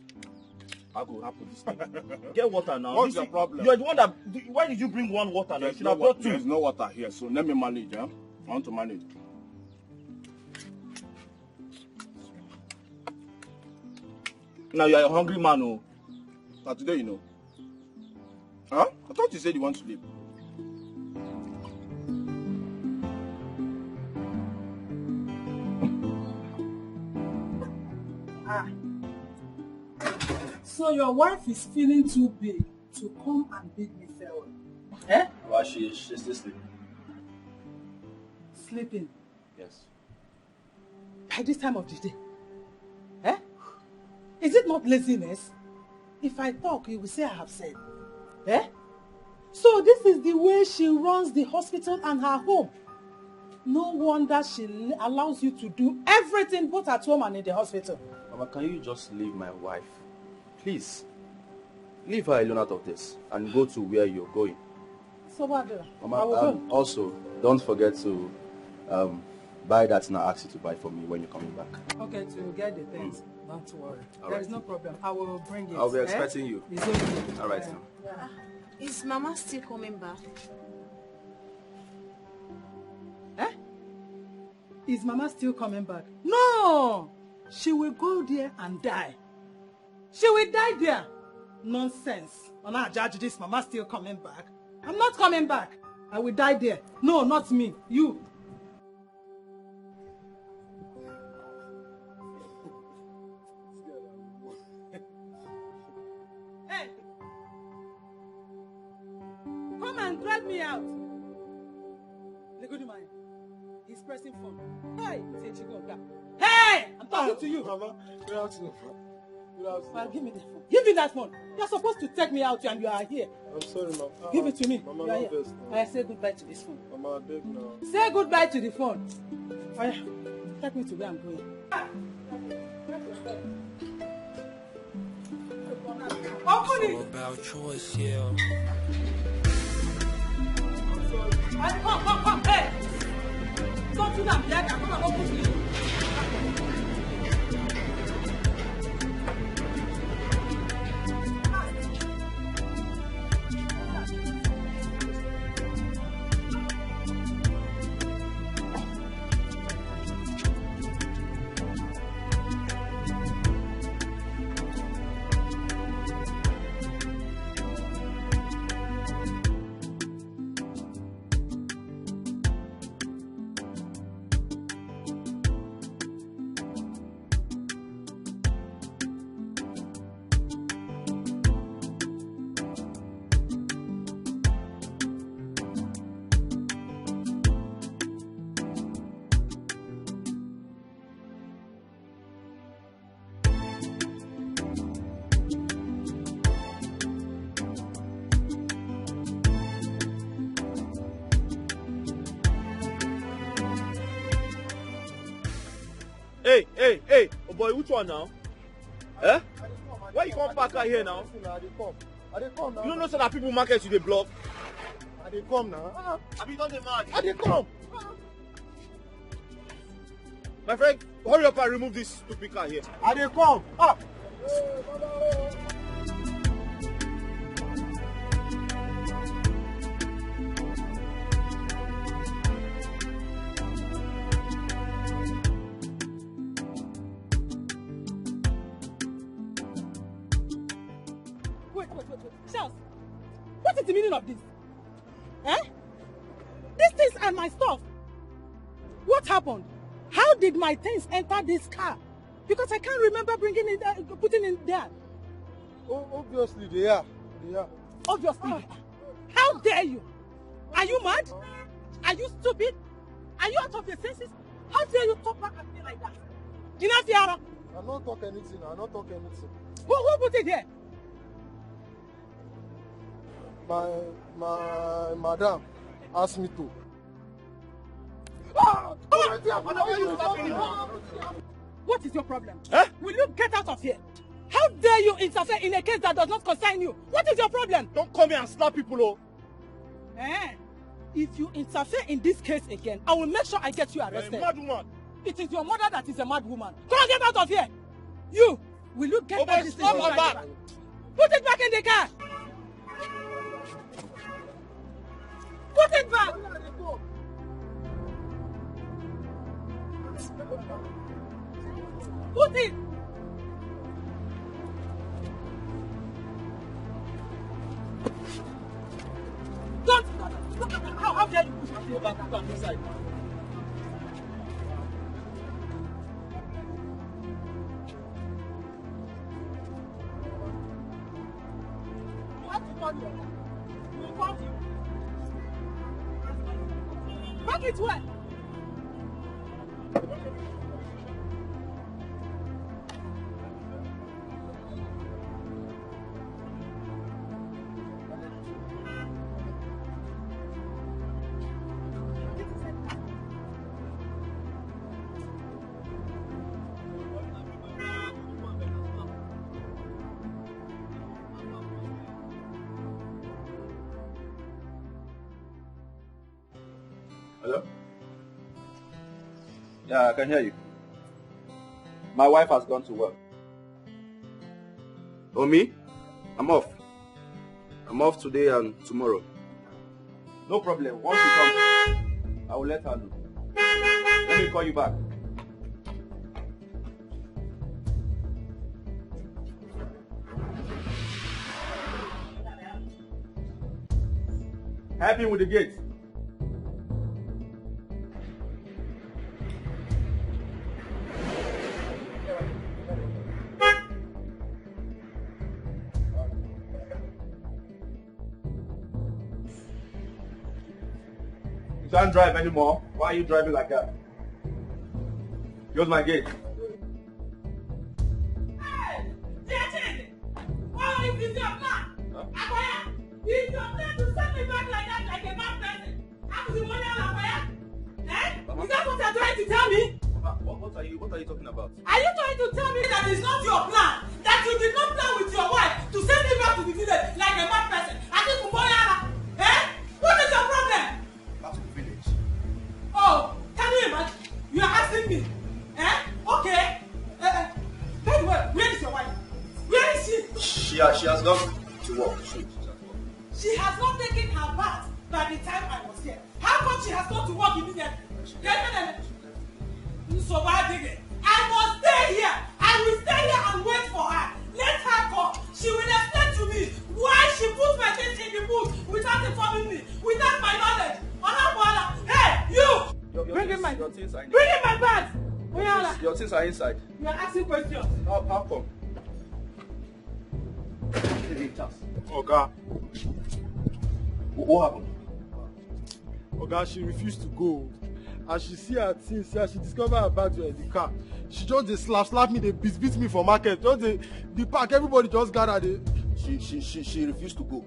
Speaker 5: I go happen this thing. Get water now.
Speaker 12: What's your problem?
Speaker 5: You're the one that. Why did you bring one water now? You should have brought two.
Speaker 12: There's no water here, so let me manage. I want to manage.
Speaker 5: Now you're a hungry man, oh.
Speaker 12: Now today you know. Huh? I thought you said you want to sleep.
Speaker 21: So your wife is feeling too big to come and bid me farewell. Eh?
Speaker 5: Well, she's still sleeping.
Speaker 21: Sleeping?
Speaker 5: Yes.
Speaker 21: By this time of the day? Eh?
Speaker 7: Is it not laziness? If I talk, you will say I have said. Eh? So this is the way she runs the hospital and her home. No wonder she allows you to do everything both at home and in the hospital.
Speaker 16: Mama, can you just leave my wife? Please. Leave her alone out of this and go to where you're going.
Speaker 7: So what do?
Speaker 16: Mama, also, don't forget to buy that thing I asked you to buy for me when you're coming back.
Speaker 7: Okay, to get the things. Don't worry.
Speaker 16: All
Speaker 7: There's
Speaker 16: right.
Speaker 7: no problem. I will bring it.
Speaker 16: I'll be expecting you.
Speaker 7: It's okay.
Speaker 16: All right, now.
Speaker 10: Yeah. Is Mama still coming back?
Speaker 7: Eh? Is Mama still coming back? No! She will go there and die. She will die there. Nonsense. When I judge this, Mama still coming back. I'm not coming back. I will die there. No, not me. You. Hey! Come and drag me out. The good man. He's pressing phone. Hey! Hey! I'm talking to you.
Speaker 12: Mama, good afternoon.
Speaker 7: Well, give me the phone. Give me that phone. You're supposed to take me out and you are here.
Speaker 12: I'm sorry, Mama.
Speaker 7: Give it to me.
Speaker 12: Mama,
Speaker 7: You are
Speaker 12: no
Speaker 7: here.
Speaker 12: vex now.
Speaker 7: I say goodbye to this phone.
Speaker 12: Mama, I beg now.
Speaker 7: Say goodbye to the phone. Take me to where I'm going. Open it.
Speaker 2: All about choice, yeah.
Speaker 7: Come. Hey! Don't do that, Bianca. Come on, open it.
Speaker 5: Hey, oh boy, which one now? Eh? Why you come back out here now?
Speaker 12: I dey come now.
Speaker 5: You don't know so that people market you they block?
Speaker 12: I dey come now.
Speaker 5: Have you done the mad?
Speaker 12: I dey come.
Speaker 5: My friend, hurry up and remove this stupid car here.
Speaker 12: I dey come.
Speaker 7: Wait. Charles, what is the meaning of this? Eh? These things are my stuff. What happened? How did my things enter this car? Because I can't remember bringing it, putting it there.
Speaker 12: Obviously, they are.
Speaker 7: Obviously. How dare you? Are you mad? Are you stupid? Are you out of your senses? How dare you talk back at me like that? Enough, Yara.
Speaker 12: I not talk anything.
Speaker 7: Who put it here?
Speaker 12: My madam asked me to.
Speaker 7: What is your problem? Will you get out of here? How dare you interfere in a case that does not concern you? What is your problem?
Speaker 5: Don't come here and slap people, oh.
Speaker 7: If you interfere in this case again, I will make sure I get you arrested.
Speaker 5: You're a mad woman.
Speaker 7: It is your mother that is a mad woman. Come on, get out of here. You, will you get back this thing? Put it back in the car. Put it back. Put it. Don't. How dare you push me back on this side? You have to call you. We will call you. Back it where?
Speaker 18: Hello? Yeah, I can hear you. My wife has gone to work.
Speaker 16: Oh, me? I'm off. I'm off today and tomorrow.
Speaker 18: No problem. Once she comes, I will let her know. Let me call you back. Help him with the gate. You can't drive anymore. Why are you driving like that? Close my gate.
Speaker 7: Oh, it is your plan. Akoya, it's your plan to send me back like that, like a bad person. I'm the one Akoya. Eh? Is that what you're trying to tell me?
Speaker 18: What are you talking about?
Speaker 7: Are you trying to tell me that it's not your plan? That you did not plan with your wife to send me back to the village like a bad person? I think Kumboyana. Eh? What is your problem?
Speaker 18: Back to the village.
Speaker 7: Oh, can you imagine? You are asking me. Eh? Okay. By the way, where is your wife? Where is she?
Speaker 18: She has gone to work.
Speaker 7: She has not taken her bath by the time I was here. How come she has gone to work immediately? So bad again. I must stay here. I will stay here and wait for her. Let her come. She will explain to me why she put my things in the boot without informing me, without my knowledge. Hey, you! Bring in my bags.
Speaker 18: Your things are inside.
Speaker 7: You are asking questions.
Speaker 18: How come?
Speaker 4: Oga.
Speaker 18: What happened?
Speaker 4: Oga, she refused to go. As she see her things, as she discover her bags were in the car, she just dey slap me, they beat me for market. Just the park, everybody just gather.
Speaker 18: She refused to go.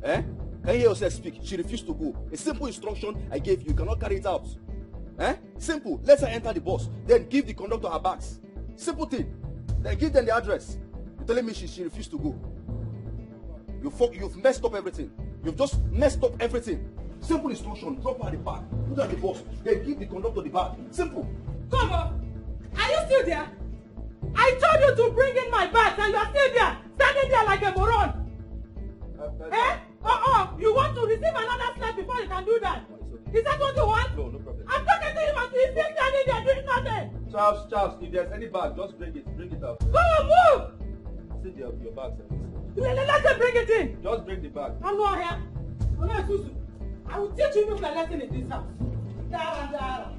Speaker 18: Eh? Can you hear yourself speak? She refused to go. A simple instruction I gave you, you cannot carry it out. Eh? Simple. Let her enter the bus. Then give the conductor her bags. Simple thing. Then give them the address. You're telling me she refused to go. You've messed up everything. You've just messed up everything. Simple instruction. Drop her the bag. Put her the bus. Then give the conductor the bag. Simple.
Speaker 7: Come on. Are you still there? I told you to bring in my bags and you are still there. Standing there like a moron. You want to receive another slap before you can do that? Is that what you want?
Speaker 18: No problem.
Speaker 7: I'm talking to him and he's still standing there doing nothing.
Speaker 18: Charles, if there's any bag, just bring it out.
Speaker 7: Go on, move!
Speaker 18: See your bags.
Speaker 7: Let them bring it in.
Speaker 18: Just bring the bag.
Speaker 7: I'm not here. I'm not Susu. I will teach you people a lesson in this house. Dara.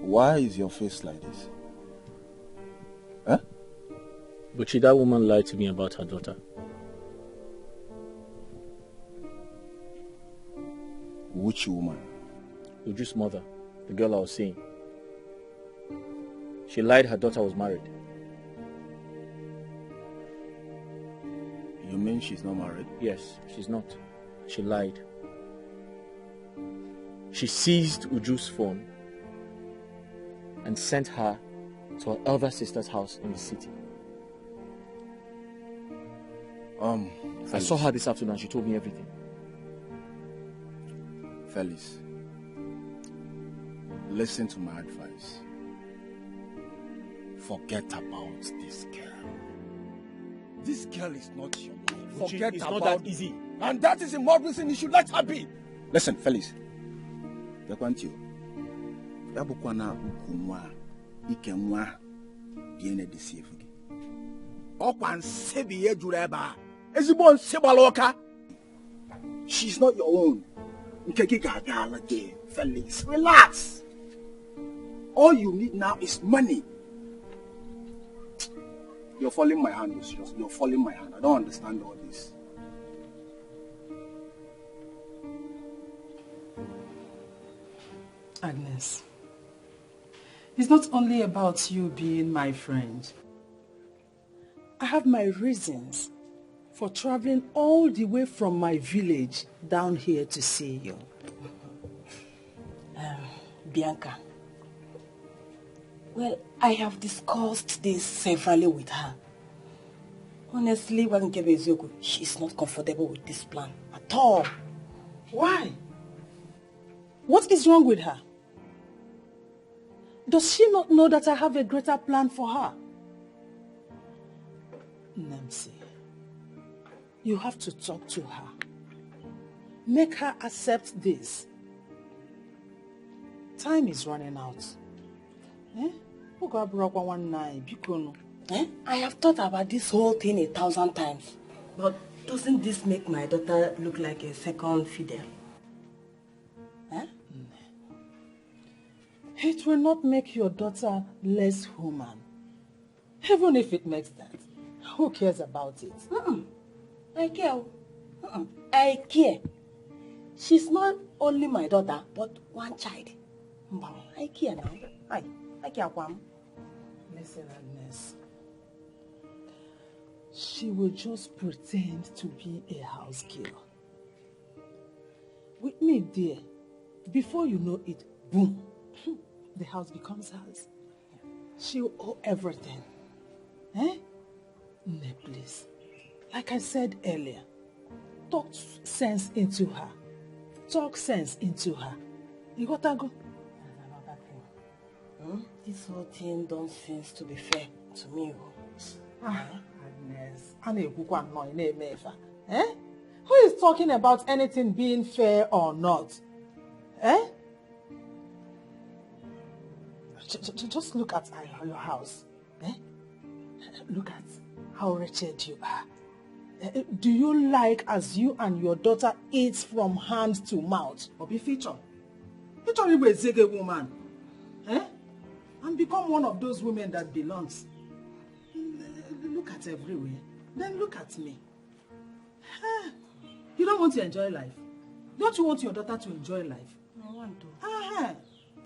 Speaker 3: Why is your face like this? Huh?
Speaker 5: Buchi, that woman lied to me about her daughter.
Speaker 3: Which woman?
Speaker 5: Uju's mother, the girl I was seeing. She lied her daughter was married.
Speaker 3: You mean she's not married?
Speaker 5: Yes, she's not. She lied. She seized Uju's phone and sent her to her elder sister's house in the city. I saw her this afternoon and she told me everything.
Speaker 3: Felix, listen to my advice. Forget about this girl. This girl is not your wife. Forget
Speaker 5: It's
Speaker 3: about
Speaker 5: not that easy.
Speaker 3: And that is the more reason you should let her be. Listen, Felix. Yakwantio. Yabukwana ukumwa. Ikemwa. Biene deceive. Okwan sebi ejureba. Ezibon sebaloka. She's not your own. Nkeki gagala again, Felix. Relax. All you need now is money. You're following my hand, Lucius. You're following my hand. I don't understand all this.
Speaker 9: Agnes,
Speaker 21: It's not only about you being my friend. I have my reasons for traveling all the way from my village down here to see you.
Speaker 9: Bianca, well, I have discussed this severally with her. Honestly, she's not comfortable with this plan at all.
Speaker 21: Why? What is wrong with her? Does she not know that I have a greater plan for her? Nancy, you have to talk to her. Make her accept this. Time is running out.
Speaker 9: I have thought about this whole thing 1,000 times. But doesn't this make my daughter look like a second Fidel?
Speaker 21: It will not make your daughter less human. Even if it makes that. Who cares about it?
Speaker 9: I care. I care. She's not only my daughter, but one child. I care now. I care.
Speaker 21: Listen, Agnes. She will just pretend to be a house girl. With me there, before you know it, boom, the house becomes hers. She'll owe everything. No, please. Like I said earlier, talk sense into her. Talk sense into her. You got to go.
Speaker 9: This whole thing don't seem to be fair to me.
Speaker 21: Agnes, who is talking about anything being fair or not? Just look at your house. Look at how wretched you are. Do you like as you and your daughter eat from hand to mouth? Or be feature? Feature you a zege woman. And become one of those women that belongs. Look at everywhere. Then look at me. You don't want to enjoy life? Don't you want your daughter to enjoy life?
Speaker 9: I want to.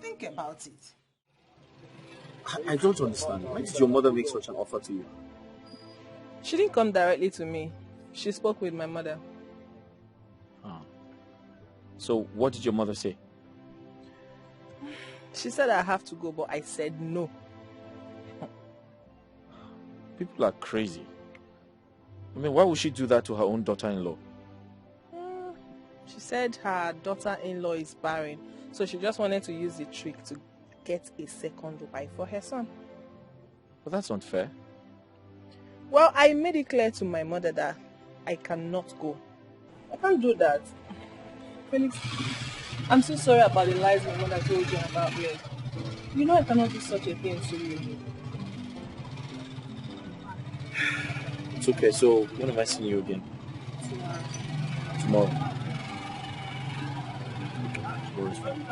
Speaker 21: Think about it.
Speaker 5: I don't understand. Why did your mother make such an offer to you?
Speaker 19: She didn't come directly to me. She spoke with my mother.
Speaker 5: So what did your mother say?
Speaker 19: She said I have to go, but I said no.
Speaker 5: People are crazy. I mean, why would she do that to her own daughter-in-law?
Speaker 19: She said her daughter-in-law is barren, so she just wanted to use the trick to get a second wife for her son.
Speaker 5: But that's unfair.
Speaker 19: Well, I made it clear to my mother that I cannot go. I can't do that. Felix, I'm so sorry about the lies my mother told you about me. You know I cannot do such a thing to you.
Speaker 5: It's okay, so when am I seeing you again? Tomorrow. Tomorrow's fine.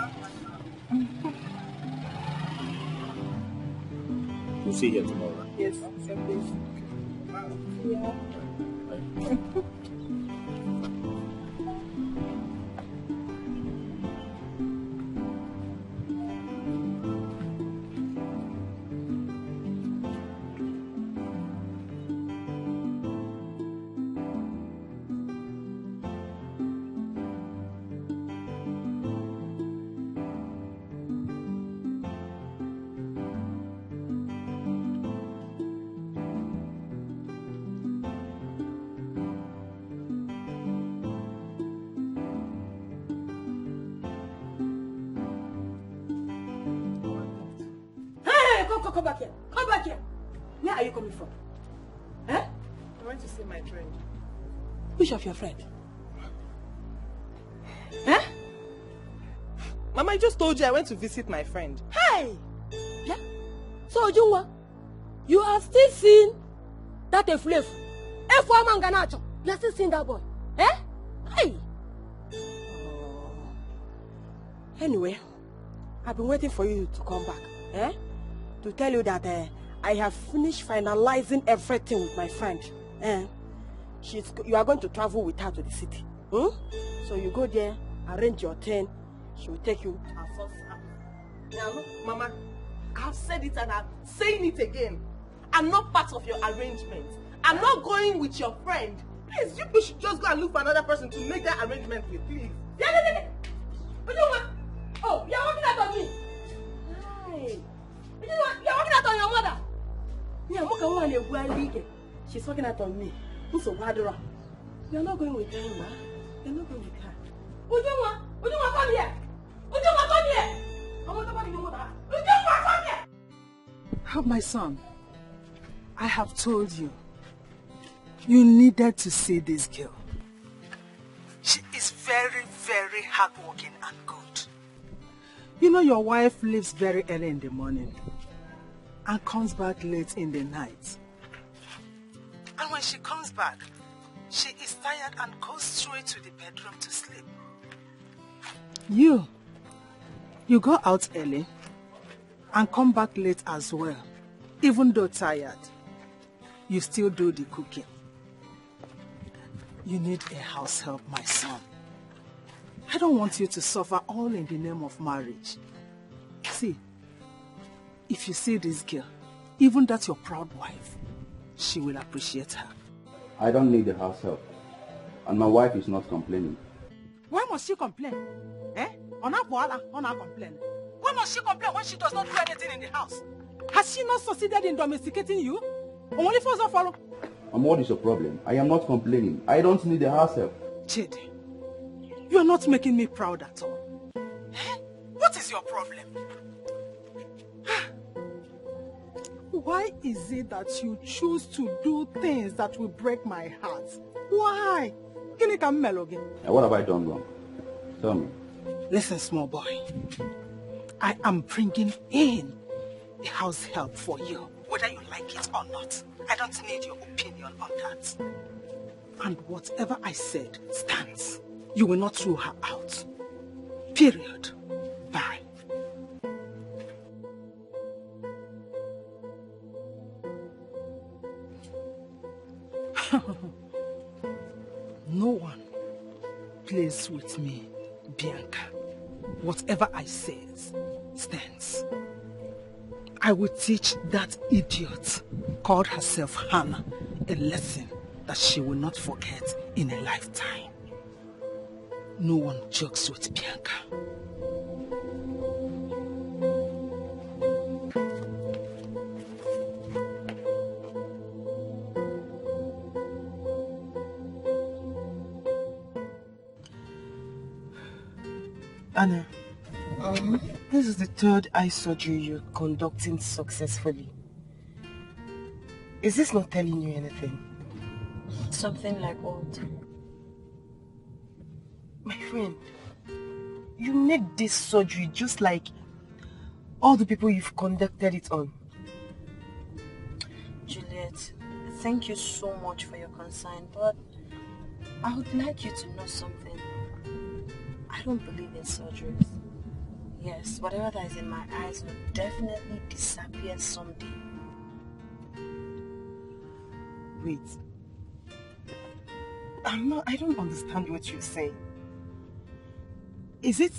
Speaker 5: We'll see you here tomorrow, right?
Speaker 19: Yes, same place. Yeah.
Speaker 9: Come back here. Come back here. Where are you coming from?
Speaker 19: I went to see my friend.
Speaker 9: Which of your friend?
Speaker 19: Mama, I just told you I went to visit my friend.
Speaker 9: Hey! Yeah? So, Ujunwa, you are still seeing that F4 man Ganacho. You are still seeing that boy. Hey! Anyway, I've been waiting for you to come back. To tell you that I have finished finalizing everything with my friend. You are going to travel with her to the city. So you go there, arrange your thing. She will take you to her first house.
Speaker 19: Now, look, Mama,
Speaker 7: I've said it and I'm saying it again. I'm not part of your arrangement. I'm not going with your friend. Please, you people should just go and look for another person to make that arrangement with, please. Yeah. What do you want? Oh, you're working out on me. Hi. What do you want? You're working out on your mother. Yeah, she's working out on me. Who's a wanderer? You're not going with her, ma. You're not going with her. What do you want? What do you want? Come here. What do you want? Come here. I want to your mother. What do you want? Come here.
Speaker 21: Oh, my son, I have told you, you needed to see this girl. She is very, very hardworking and good. You know your wife leaves very early in the morning and comes back late in the night. And when she comes back, she is tired and goes straight to the bedroom to sleep. You go out early and come back late as well. Even though tired, you still do the cooking. You need a house help, my son. I don't want you to suffer all in the name of marriage. See, if you see this girl, even that your proud wife, she will appreciate her.
Speaker 16: I don't need the house help. And my wife is not complaining.
Speaker 21: Why must she complain? On not complain. Why must she complain when she does not do anything in the house? Has she not succeeded in domesticating you? Only for the follow.
Speaker 16: And what is your problem? I am not complaining. I don't need the house help.
Speaker 21: Chidi, you are not making me proud at all. What is your problem? Why is it that you choose to do things that will break my heart? Why?
Speaker 16: What have I done wrong? Tell me.
Speaker 21: Listen, small boy. I am bringing in a house help for you, whether you like it or not. I don't need your opinion on that. And whatever I said stands. You will not throw her out. Period. Bye. No one plays with me, Bianca. Whatever I say stands. I will teach that idiot called herself Hannah a lesson that she will not forget in a lifetime. No one jokes with Bianca.
Speaker 9: Anna, this is the third eye surgery you're conducting successfully. Is this not telling you anything?
Speaker 10: Something like what?
Speaker 9: My friend, you need this surgery just like all the people you've conducted it on.
Speaker 10: Juliet, thank you so much for your concern, but I would like you to know something. I don't believe in surgeries. Yes, whatever that is in my eyes will definitely disappear someday.
Speaker 9: Wait. I don't understand what you're saying. Is it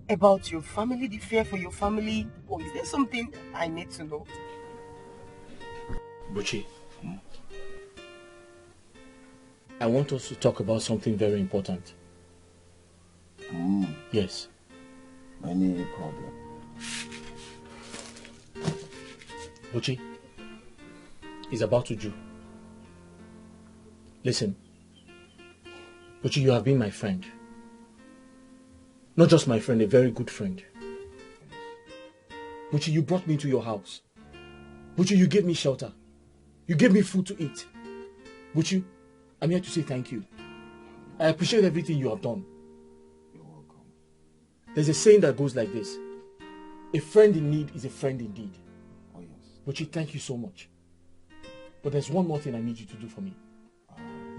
Speaker 9: about your family, the fear for your family, or is there something I need to know?
Speaker 5: Buchi, I want us to talk about something very important. Yes.
Speaker 12: Any problem?
Speaker 5: Buchi, it's about to do. Listen, Buchi, you have been my friend. Not just my friend, a very good friend. Buchi, you brought me to your house. Buchi, you gave me shelter. You gave me food to eat. Buchi, I'm here to say thank you. I appreciate everything you have done.
Speaker 12: You're welcome.
Speaker 5: There's a saying that goes like this. A friend in need is a friend indeed.
Speaker 12: Oh yes.
Speaker 5: Buchi, thank you so much. But there's one more thing I need you to do for me.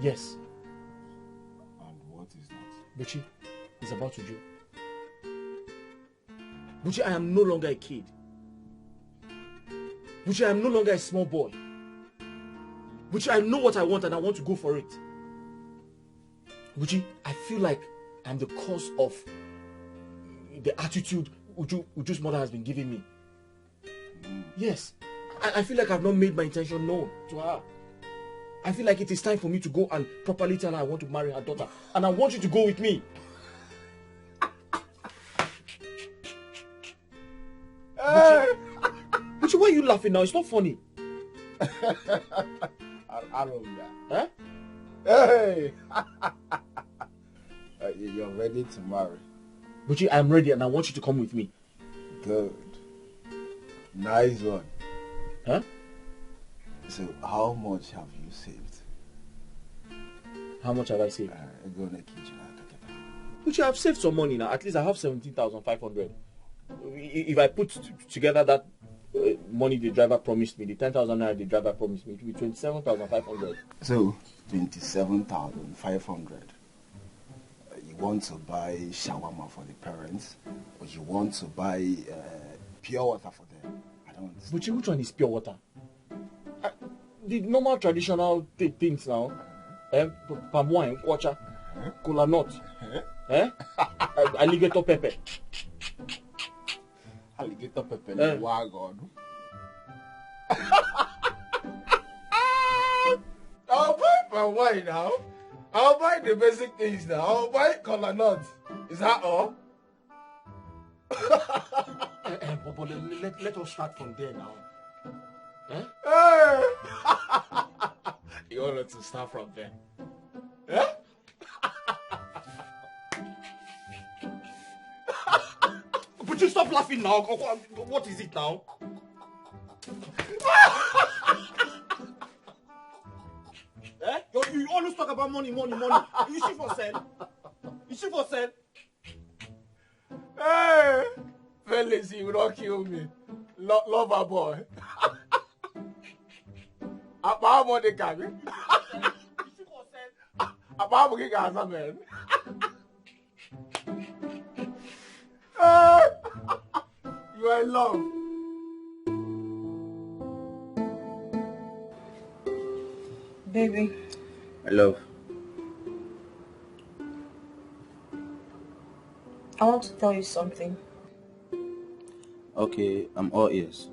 Speaker 5: Yes.
Speaker 12: And what is that?
Speaker 5: Buchi, it's about to do. Buchi, I am no longer a kid. Buchi, I am no longer a small boy. Buchi, I know what I want and I want to go for it. Buchi, I feel like I'm the cause of the attitude Uju's mother has been giving me. Yes. I feel like I've not made my intention known to her. I feel like it is time for me to go and properly tell her I want to marry her daughter. And I want you to go with me. But why are you laughing now? It's not funny.
Speaker 3: I don't know.
Speaker 5: Huh?
Speaker 3: Hey! You're ready to marry.
Speaker 5: Buchi, I'm ready and I want you to come with me.
Speaker 3: Good. Nice one.
Speaker 5: Huh?
Speaker 3: So, how much have you saved?
Speaker 5: How much have I saved?
Speaker 3: Go in the kitchen.
Speaker 5: Buchi, I've saved some money now. At least I have 17,500. If I put together that money the driver promised me, the 10,000 naira the driver promised me, it will be 27,500.
Speaker 3: So, 27,500. You want to buy shawarma for the parents, or you want to buy pure water for them? I don't understand.
Speaker 5: But which one is pure water? The normal traditional things now. Palm wine, water, cola nut, alligator pepper.
Speaker 3: Alligator pepper, wagon. I'll buy palm wine now. I'll buy the basic things now. I'll buy cola nuts. Is that all?
Speaker 5: But let us start from there now.
Speaker 3: Hey! You want us to start from there? Yeah?
Speaker 5: But you stop laughing now. What is it now? You always talk about money. You see for sale?
Speaker 3: Hey! Felix, you will not kill me. Lover boy. About money coming. About money coming. You are in love.
Speaker 10: Baby.
Speaker 16: My love.
Speaker 10: I want to tell you something.
Speaker 16: Okay, I'm all ears.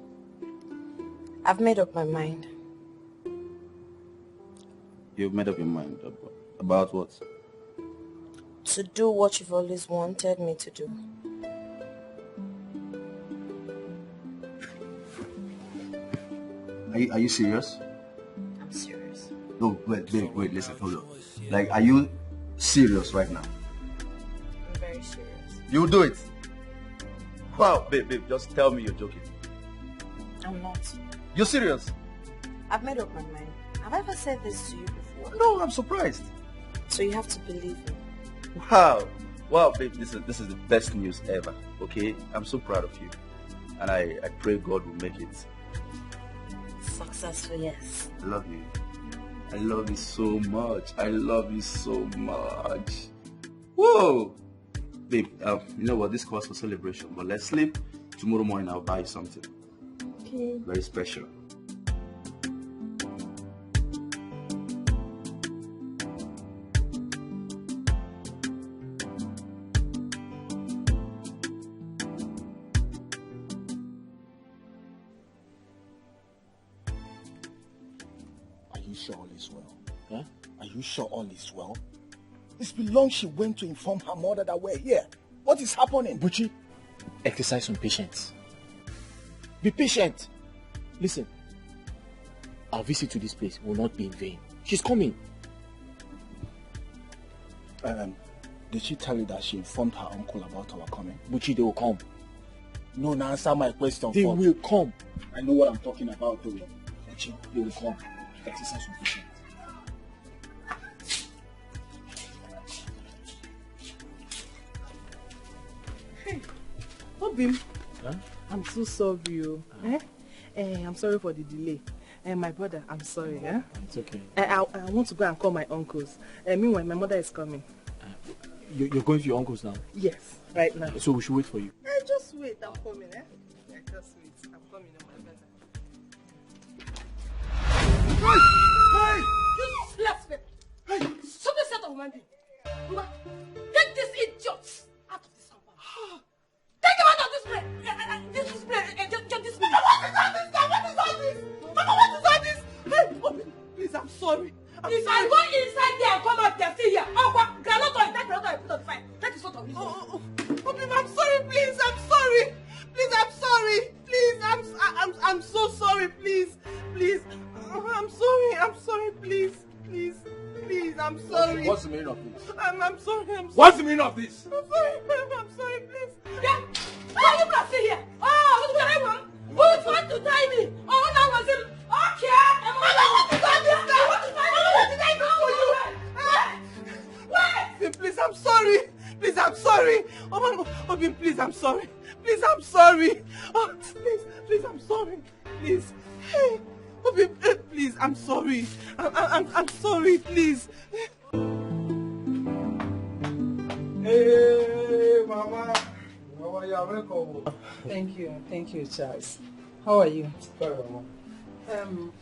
Speaker 10: I've made up my mind.
Speaker 16: You've made up your mind about what?
Speaker 10: To do what you've always wanted me to do.
Speaker 16: Are you serious?
Speaker 10: I'm serious.
Speaker 16: No, wait, listen, hold on. Like, are you serious right now?
Speaker 10: I'm very serious.
Speaker 16: You'll do it? Wow, babe, just tell me you're joking.
Speaker 10: I'm not.
Speaker 16: You're serious?
Speaker 10: I've made up my mind. Have I ever said this to you before?
Speaker 16: No, I'm surprised.
Speaker 10: So you have to believe me.
Speaker 16: Wow, babe, this is the best news ever, okay? I'm so proud of you. And I pray God will make it
Speaker 10: successful, yes.
Speaker 16: I love you. I love you so much. I love you so much. Whoa! Babe, you know what? This calls for celebration, but let's sleep. Tomorrow morning I'll buy you something.
Speaker 10: Okay.
Speaker 16: Very special.
Speaker 3: Are you sure all is well? Huh? Are you sure all is well? It's been long she went to inform her mother that we're here. What is happening?
Speaker 5: Buchi, exercise some patience. Be patient. Listen, our visit to this place will not be in vain. She's coming.
Speaker 3: Did she tell you that she informed her uncle about our coming?
Speaker 5: Buchi, they will come.
Speaker 3: No, now answer my question.
Speaker 5: They will come.
Speaker 3: I know what I'm talking about, though.
Speaker 5: Buchi, they will come. Exercise some patience.
Speaker 19: Obim, huh? I'm so sorry. I'm sorry for the delay. My brother, I'm sorry.
Speaker 5: It's okay.
Speaker 19: I want to go and call my uncles. Meanwhile, my mother is coming.
Speaker 5: You're going to your uncle's now?
Speaker 19: Yes, right now.
Speaker 5: So we should wait for you.
Speaker 19: Just wait, I'm coming. Just wait, I'm coming, my brother.
Speaker 7: Hey! You blasphemy! Hey! Shut the set of human being! Take these idiots out of this compound! Take them out of this place! This place! Just this place! Obim, I'm sorry, please. I'm sorry. Please, I'm sorry. Please, I'm so sorry. Please, please. I'm sorry. I'm sorry. Please, please, please. I'm sorry.
Speaker 15: What's the meaning of this?
Speaker 7: I'm sorry. I'm sorry.
Speaker 15: What's the meaning of this?
Speaker 7: I'm sorry. I'm sorry. Please. Yeah. Oh, you can see here. Oh, what do I want? Who's want to tie me? Oh, no, was it? Okay. I want to tie this guy. What did I do for you? Wait. Please, I'm sorry. Please, I'm sorry. Obim, please, I'm sorry. Please, I'm sorry. Oh, please, I'm sorry. Please. Hey, Obim, please, I'm sorry. I'm sorry, please.
Speaker 4: Hey, Mama. Mama, you are welcome.
Speaker 21: Thank you, Charles. How are you?
Speaker 4: Sorry, Mama.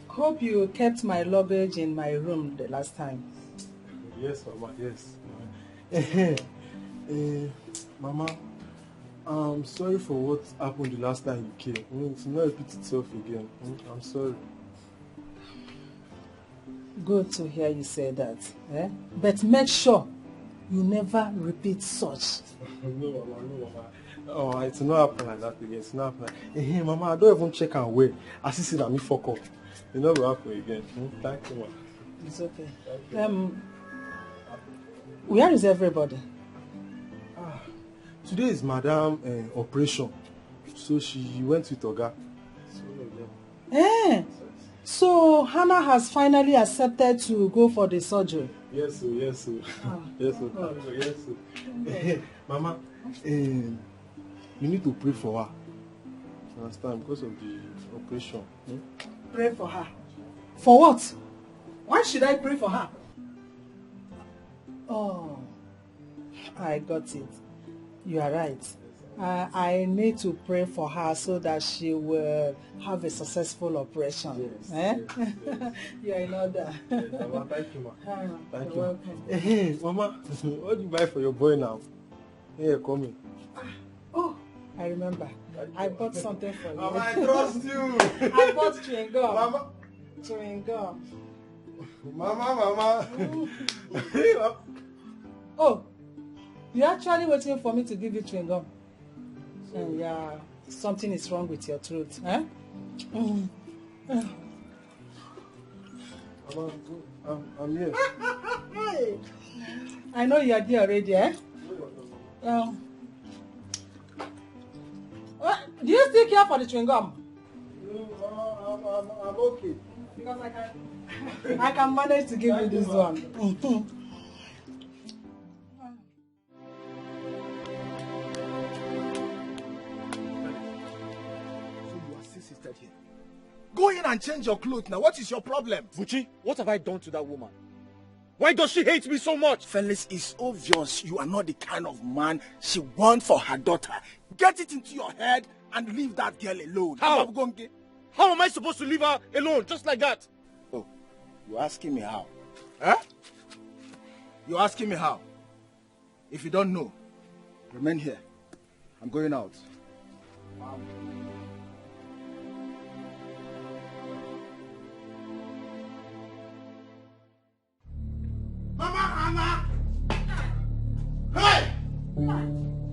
Speaker 21: Hope you kept my luggage in my room the last time.
Speaker 4: Yes, Mama, yes. Mama, I'm sorry for what happened the last time you came. It's not repeat itself again. I'm sorry.
Speaker 21: Good to hear you say that. But make sure you never repeat such.
Speaker 4: No, Mama. Oh, it's not happen like that again. It's not happen. Hey, Mama, I don't even check and wait. I see that me fuck up. It never happen again. Thank you, Mama.
Speaker 21: It's okay. Where is everybody?
Speaker 4: Today is Madam operation, so she went with Oga.
Speaker 21: So Hannah has finally accepted to go for the surgery.
Speaker 4: Yes, sir. Yes, sir. Yes, sir. Yes, sir. Mama, you need to pray for her. You understand? Because of the operation.
Speaker 21: Pray for her. For what? Why should I pray for her? Oh, I got it. You are right. I need to pray for her so that she will have a successful operation. Yes, yes. You are in order.
Speaker 4: Yes, Mama, thank you, Ma. Thank you.
Speaker 21: Welcome.
Speaker 4: Hey, Mama, what do you buy for your boy now? Here, come in.
Speaker 21: Oh, I remember. I bought something for you.
Speaker 4: Mama, I trust you.
Speaker 21: I bought chewing gum.
Speaker 4: Mama.
Speaker 21: Chewing gum.
Speaker 4: Mama.
Speaker 21: Oh, you're actually waiting for me to give you chewing gum. And yeah, something is wrong with your throat.
Speaker 4: Mama, I'm here.
Speaker 21: I know you're there already, do you still care for the chewing gum?
Speaker 4: I'm okay.
Speaker 21: Because I can manage to give you this one.
Speaker 15: Here. Go in and change your clothes now. What is your problem?
Speaker 5: Buchi, what have I done to that woman? Why does she hate me so much?
Speaker 15: Felix, it's obvious you are not the kind of man she wants for her daughter. Get it into your head and leave that girl alone.
Speaker 5: How? How am I supposed to leave her alone just like that?
Speaker 15: Oh, you're asking me how? Huh? You're asking me how? If you don't know, remain here. I'm going out.
Speaker 3: Mama Hannah! Hey!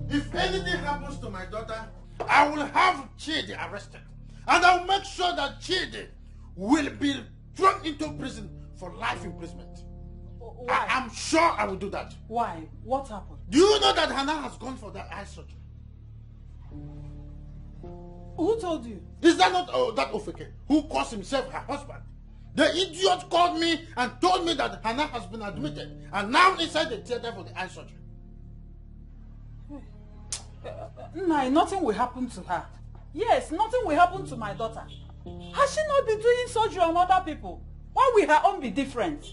Speaker 3: If anything happens to my daughter, I will have Chidi arrested. And I will make sure that Chidi will be thrown into prison for life imprisonment.
Speaker 21: Why?
Speaker 3: I'm sure I will do that.
Speaker 21: Why? What happened?
Speaker 3: Do you know that Hannah has gone for that eye surgery?
Speaker 21: Who told you?
Speaker 3: Is that not that Ofeke who calls himself her husband? The idiot called me and told me that Hannah has been admitted and now inside the theater for the eye surgery.
Speaker 21: No, nothing will happen to her. Yes, nothing will happen to my daughter. Has she not been doing surgery on other people? Why will her own be different?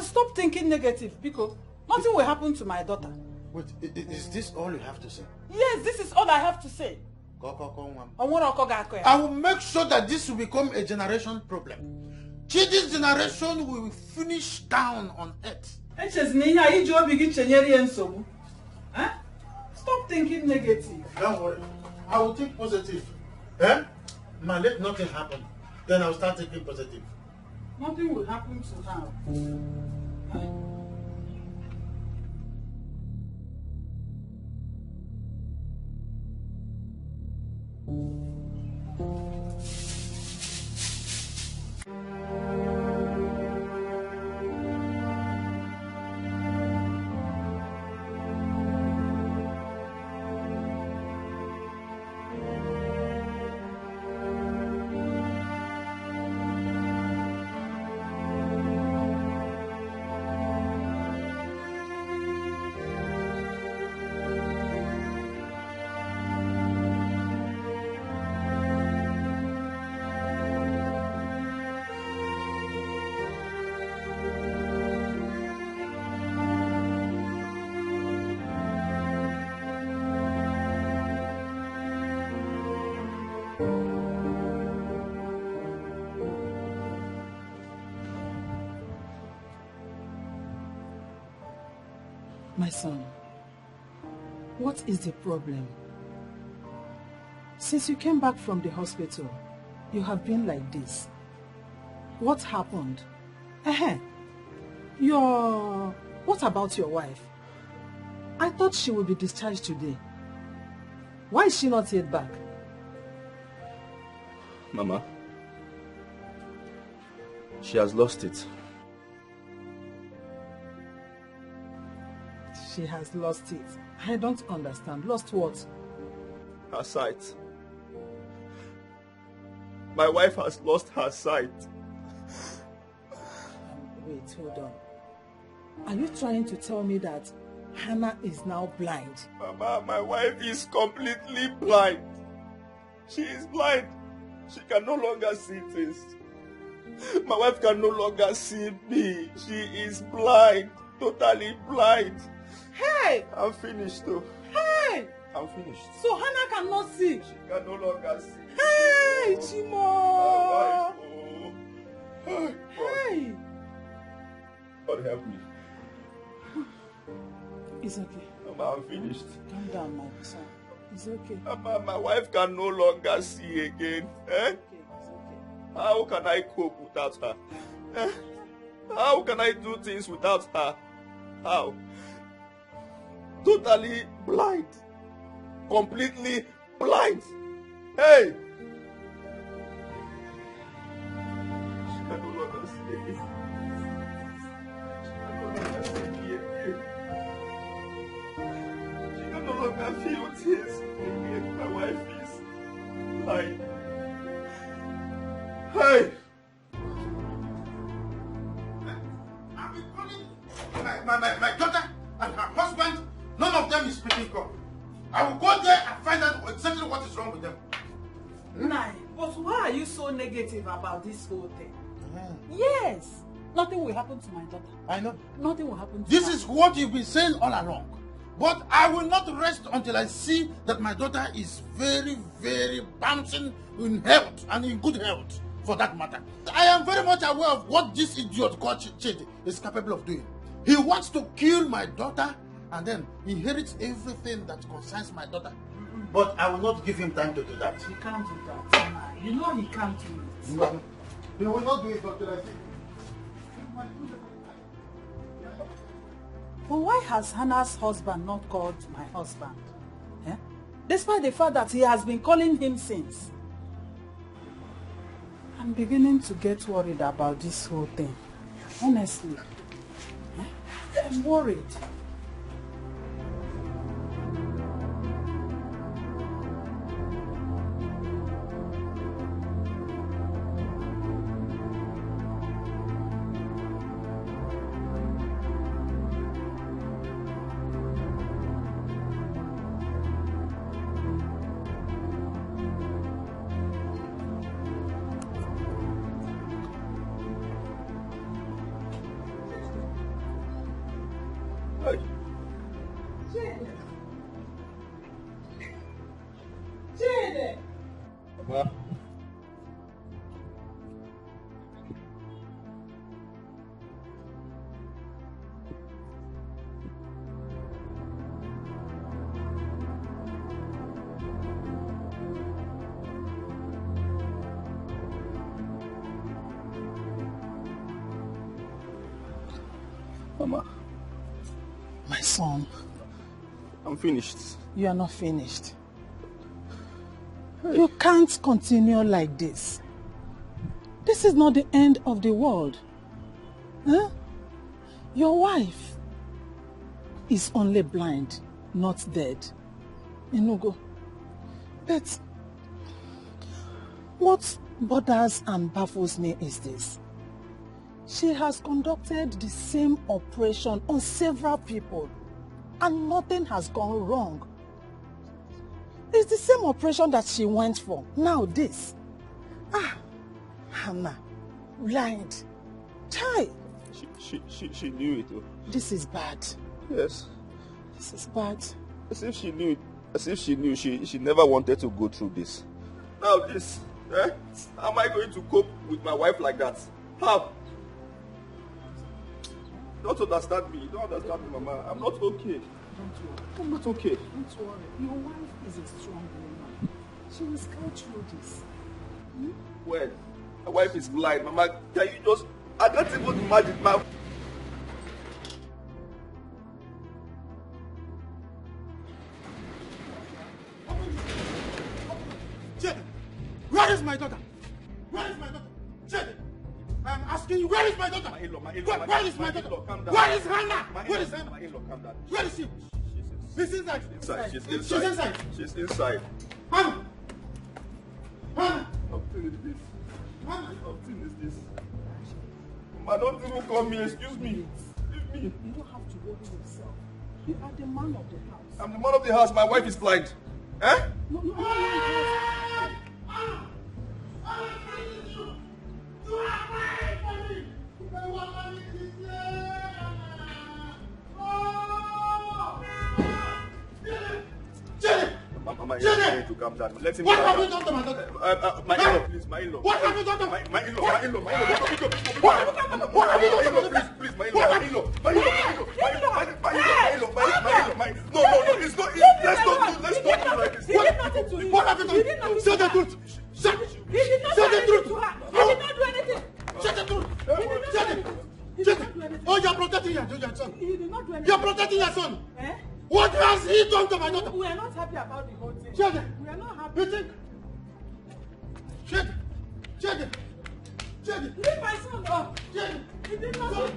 Speaker 21: Stop thinking negative, because nothing will happen to my daughter.
Speaker 3: Wait, is this all you have to say?
Speaker 21: Yes, this is all I have to say.
Speaker 3: I will make sure that this will become a generation problem. Chidi's generation will finish down on earth.
Speaker 21: Stop thinking negative.
Speaker 3: Don't worry. I will think positive. Let nothing happen. Then I'll start thinking positive.
Speaker 21: Nothing will happen to her. 。My son, what is the problem? Since you came back from the hospital, you have been like this. What happened? What about your wife? I thought she would be discharged today. Why is she not yet back?
Speaker 16: Mama, she has lost it.
Speaker 21: She has lost it. I don't understand. Lost what?
Speaker 16: Her sight. My wife has lost her sight.
Speaker 21: Wait, hold on. Are you trying to tell me that Hannah is now blind?
Speaker 16: Mama, my wife is completely blind. She is blind. She can no longer see things. My wife can no longer see me. She is blind. Totally blind.
Speaker 21: Hey!
Speaker 16: I'm finished though.
Speaker 21: Hey!
Speaker 16: I'm finished.
Speaker 21: So Hannah cannot see?
Speaker 16: She can no longer see.
Speaker 21: Hey, Chimo!
Speaker 16: Hey! God help me.
Speaker 21: It's okay.
Speaker 16: Mama, I'm finished.
Speaker 21: Calm down, my son. It's okay.
Speaker 16: Mama, my wife can no longer see again.
Speaker 21: It's okay.
Speaker 16: How can I cope without her? How can I do things without her? How? Totally blind. Completely blind. Hey! She can no longer see again. She can no longer feel things again. My wife is blind. Hey!
Speaker 3: My daughter and her husband, none of them is speaking up. I will go there and find out exactly what is wrong with them.
Speaker 21: Nai, but why are you so negative about this whole thing? Yes. Nothing will happen to my daughter.
Speaker 3: I know.
Speaker 21: Nothing will happen to
Speaker 3: This
Speaker 21: her.
Speaker 3: is what you've been saying all along. But I will not rest until I see that my daughter is very, very bouncing in health and in good health, for that matter. I am very much aware of what this idiot called Chidi is capable of doing. He wants to kill my daughter and then inherit everything that concerns my daughter. But I will not give him time to do that.
Speaker 21: He can't do that. Nai. You know he can't do it.
Speaker 3: No, he will not do it until I see.
Speaker 21: But why has Hannah's husband not called my husband? Despite the fact that he has been calling him since. I'm beginning to get worried about this whole thing. Honestly. I'm worried.
Speaker 16: Mama.
Speaker 21: My son.
Speaker 16: I'm finished.
Speaker 21: You are not finished. You can't continue like this. This is not the end of the world. Huh? Your wife is only blind, not dead. Inugo. But what bothers and baffles me is this. She has conducted the same operation on several people and nothing has gone wrong. It's the same operation that she went for. Now this. Hannah, blind. Chai.
Speaker 12: She knew it. Oh.
Speaker 21: This is bad.
Speaker 12: Yes.
Speaker 21: This is bad.
Speaker 12: As if she knew it. As if she knew she never wanted to go through this. Now this, how am I going to cope with my wife like that? How? You don't understand me. You don't understand me, Mama. I'm not okay. I'm not okay.
Speaker 21: Don't worry. Your wife is a strong woman. She will go through this.
Speaker 12: Well, my wife is blind. Mama, can you just... I can't even imagine my...
Speaker 3: Where is my daughter? Where is my daughter? Jade, I'm asking you, where is my daughter? Where is my daughter? Where is Hannah? Where is Hannah? Where is she? She's inside.
Speaker 12: She's inside. She's inside.
Speaker 3: Hannah! Hannah!
Speaker 12: How thing is this? How thing is this? Mama, don't even call me. Excuse me. Leave me.
Speaker 21: You don't have to worry yourself. You are the man of the house.
Speaker 12: I'm the man of the house. My wife is blind. Eh?
Speaker 21: No.
Speaker 12: Mama, you need to calm down. Let him
Speaker 3: What have you done to my daughter?
Speaker 12: My in-law, please, my in-law.
Speaker 3: What have you done to
Speaker 12: my in-law? My in-law, please, my in-law. No, it's not. Let's not do like this.
Speaker 3: What have you done? Say the truth. Say the truth.
Speaker 7: He did not do anything.
Speaker 3: Say the truth. Oh, you're protecting your son.
Speaker 7: He did not do anything.
Speaker 3: You're protecting your son.
Speaker 7: Eh?
Speaker 3: What has he done to my daughter?
Speaker 7: We are not happy about the whole thing.
Speaker 3: Jade.
Speaker 7: We are not happy.
Speaker 3: You think? Jade.
Speaker 7: Leave my son up.
Speaker 3: Jade.
Speaker 7: He did not do it.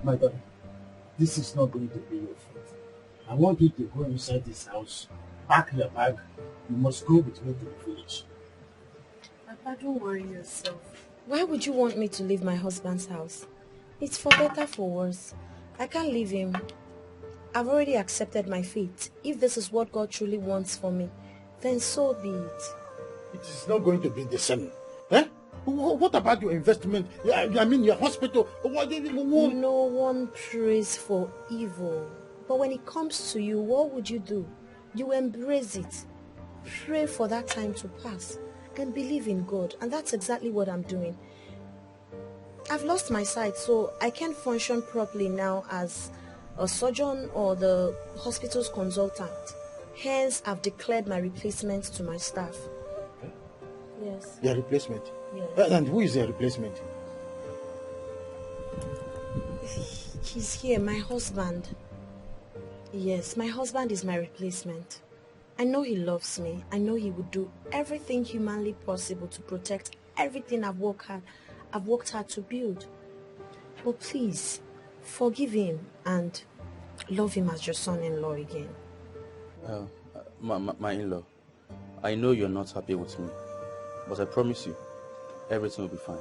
Speaker 3: My daughter, this is not going to be your fault. I want you to go inside this house, pack your bag. You must go with me to the village.
Speaker 10: Papa, don't worry yourself. Why would you want me to leave my husband's house? It's for better, for worse. I can't leave him. I've already accepted my fate. If this is what God truly wants for me, then so be it.
Speaker 3: It is not going to be the same. Eh? What about your investment? I mean your hospital?
Speaker 10: No one prays for evil. But when it comes to you, what would you do? You embrace it. Pray for that time to pass. And believe in God. And that's exactly what I'm doing. I've lost my sight, so I can't function properly now as a surgeon or the hospital's consultant. Hence, I've declared my replacement to my staff. Yes.
Speaker 3: Your replacement?
Speaker 10: Yes.
Speaker 3: And who is your replacement?
Speaker 10: He's here, my husband. Yes, my husband is my replacement. I know he loves me. I know he would do everything humanly possible to protect everything I've worked hard to build. But please, forgive him and love him as your son-in-law again.
Speaker 16: My in-law, I know you're not happy with me, but I promise you, everything will be fine.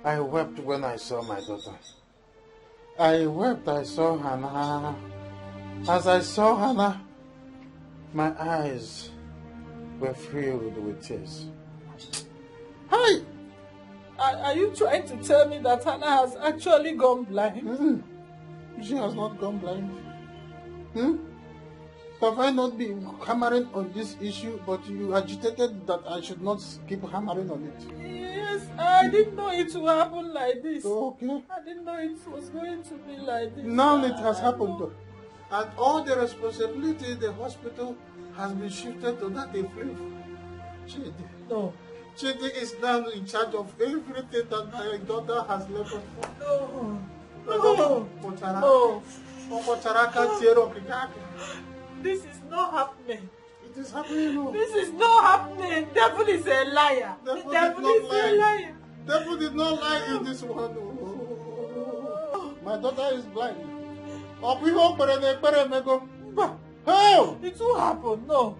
Speaker 3: I wept when I saw my daughter. I wept, I saw Hannah. As I saw Hannah, my eyes were filled with tears.
Speaker 21: Hi! Are you trying to tell me that Hannah has actually gone blind?
Speaker 3: She has not gone blind. Have I not been hammering on this issue, but you agitated that I should not keep hammering on it?
Speaker 21: Yes, I didn't know it would happen like this.
Speaker 3: Okay.
Speaker 21: I didn't know it was going to be like this.
Speaker 3: Now it has happened though. And all the responsibility in the hospital has been shifted to that influence.
Speaker 21: No.
Speaker 3: Chidi is now in charge of everything that my daughter has left us for.
Speaker 7: No. This is not happening.
Speaker 3: It is happening. No.
Speaker 7: This is not happening. Devil is a liar. The devil is a liar.
Speaker 3: Devil did not lie in this one. My daughter is blind.
Speaker 7: It will happen. No.